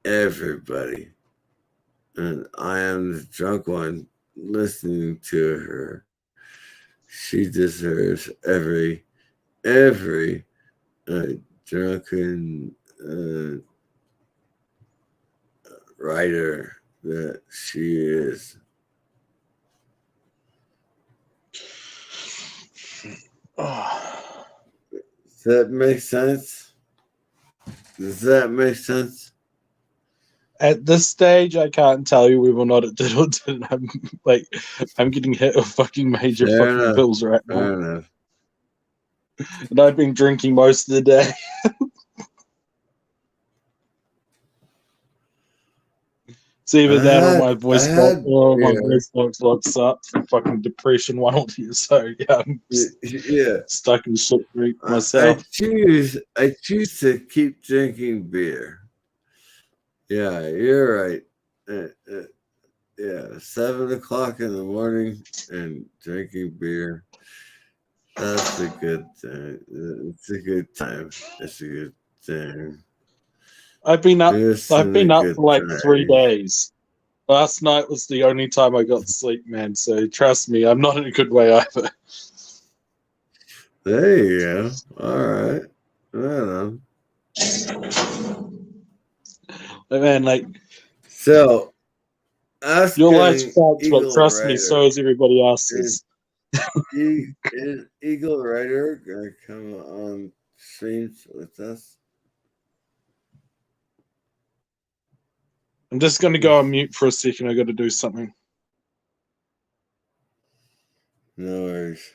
everybody, and I am the drunk one listening to her. She deserves every drunken writer that she is. Does that make sense? Does that make sense? At this stage, I can't tell you whether or not it did or didn't. I'm getting hit with fucking major fucking pills right now. Fair enough. And I've been drinking most of the day. It's either that or my voice box locks up for fucking depression one or the other. So yeah, I'm stuck in shit creek myself. I choose to keep drinking beer. Yeah, you're right. Yeah, 7 o'clock in the morning and drinking beer. That's a good thing. It's a good time. It's a good thing. I've been up for like 3 days. Last night was the only time I got sleep, man. So trust me, I'm not in a good way either. There you go. All right. Right on. Man, like, so your life's fucked, but trust me, so is everybody else's. Is Eagle Rider gonna come on streams with us? I'm just gonna go on mute for a second. I got to do something. No worries.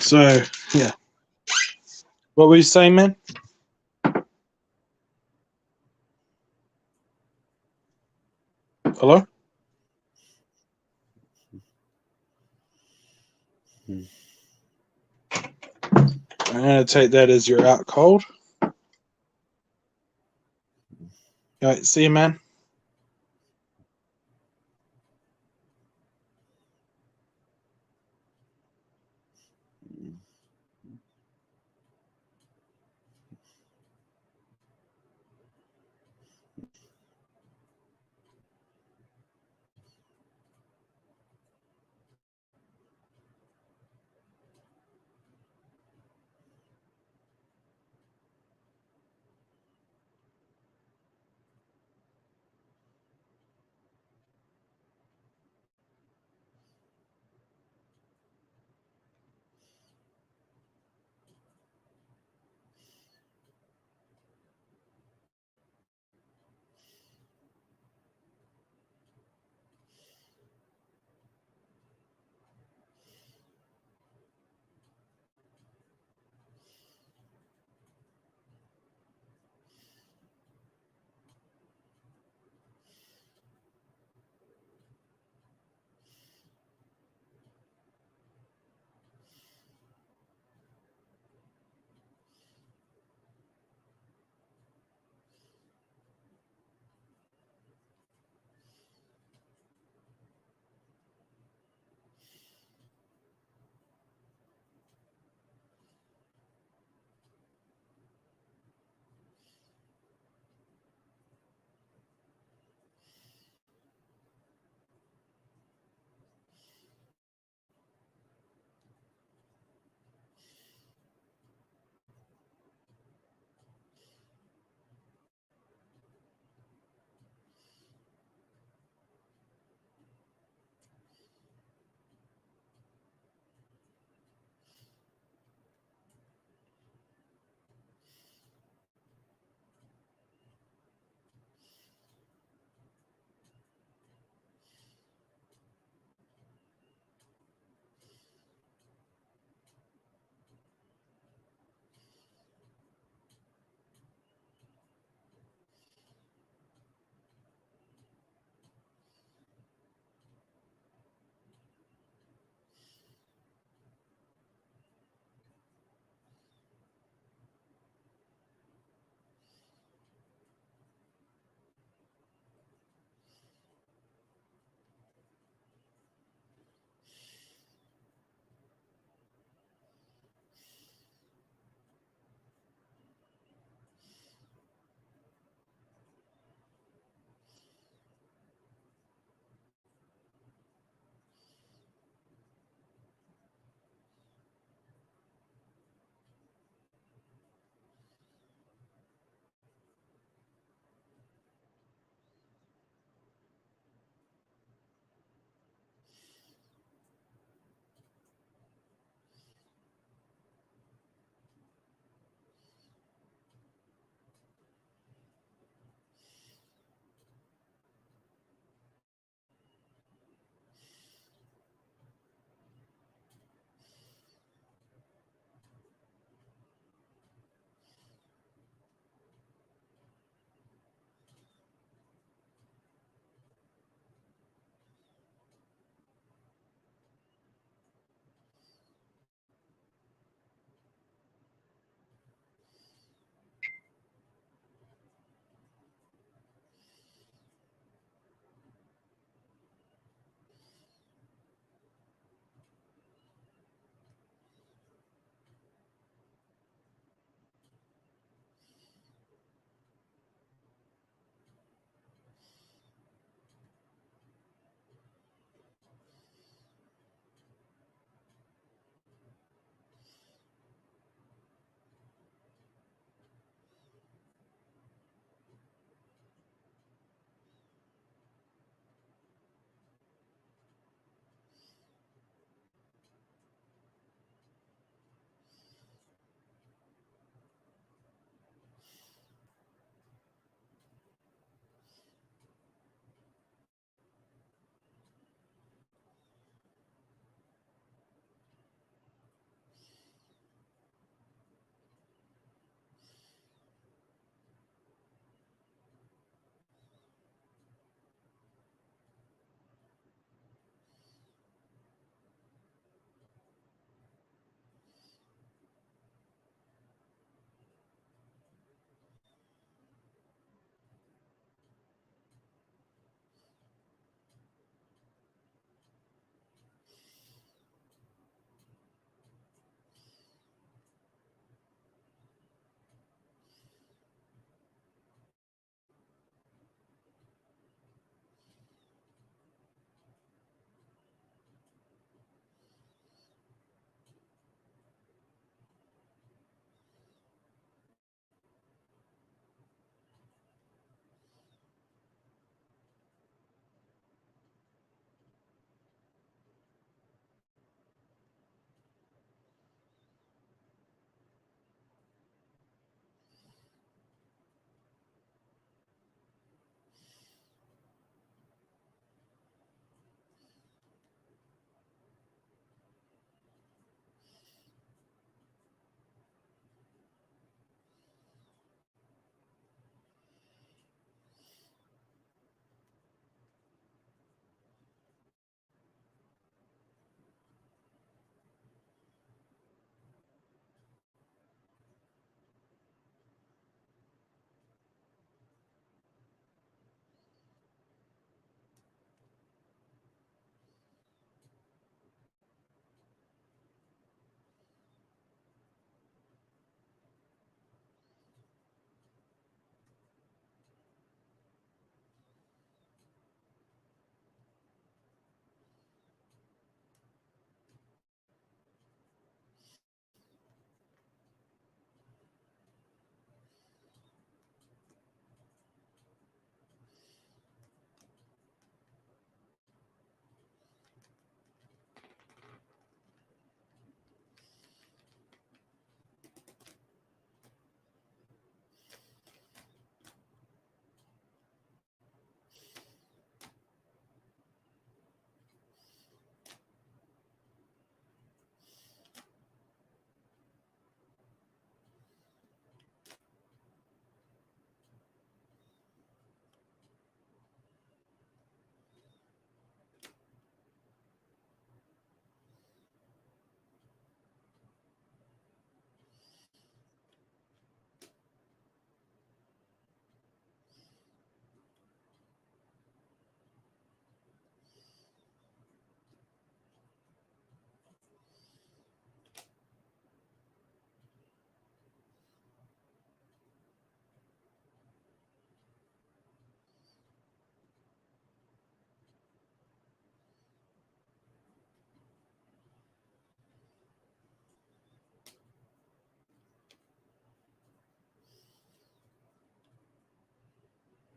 So yeah, what were you saying, man? Hello? I'm going to take that as you're out cold. All right, see you, man.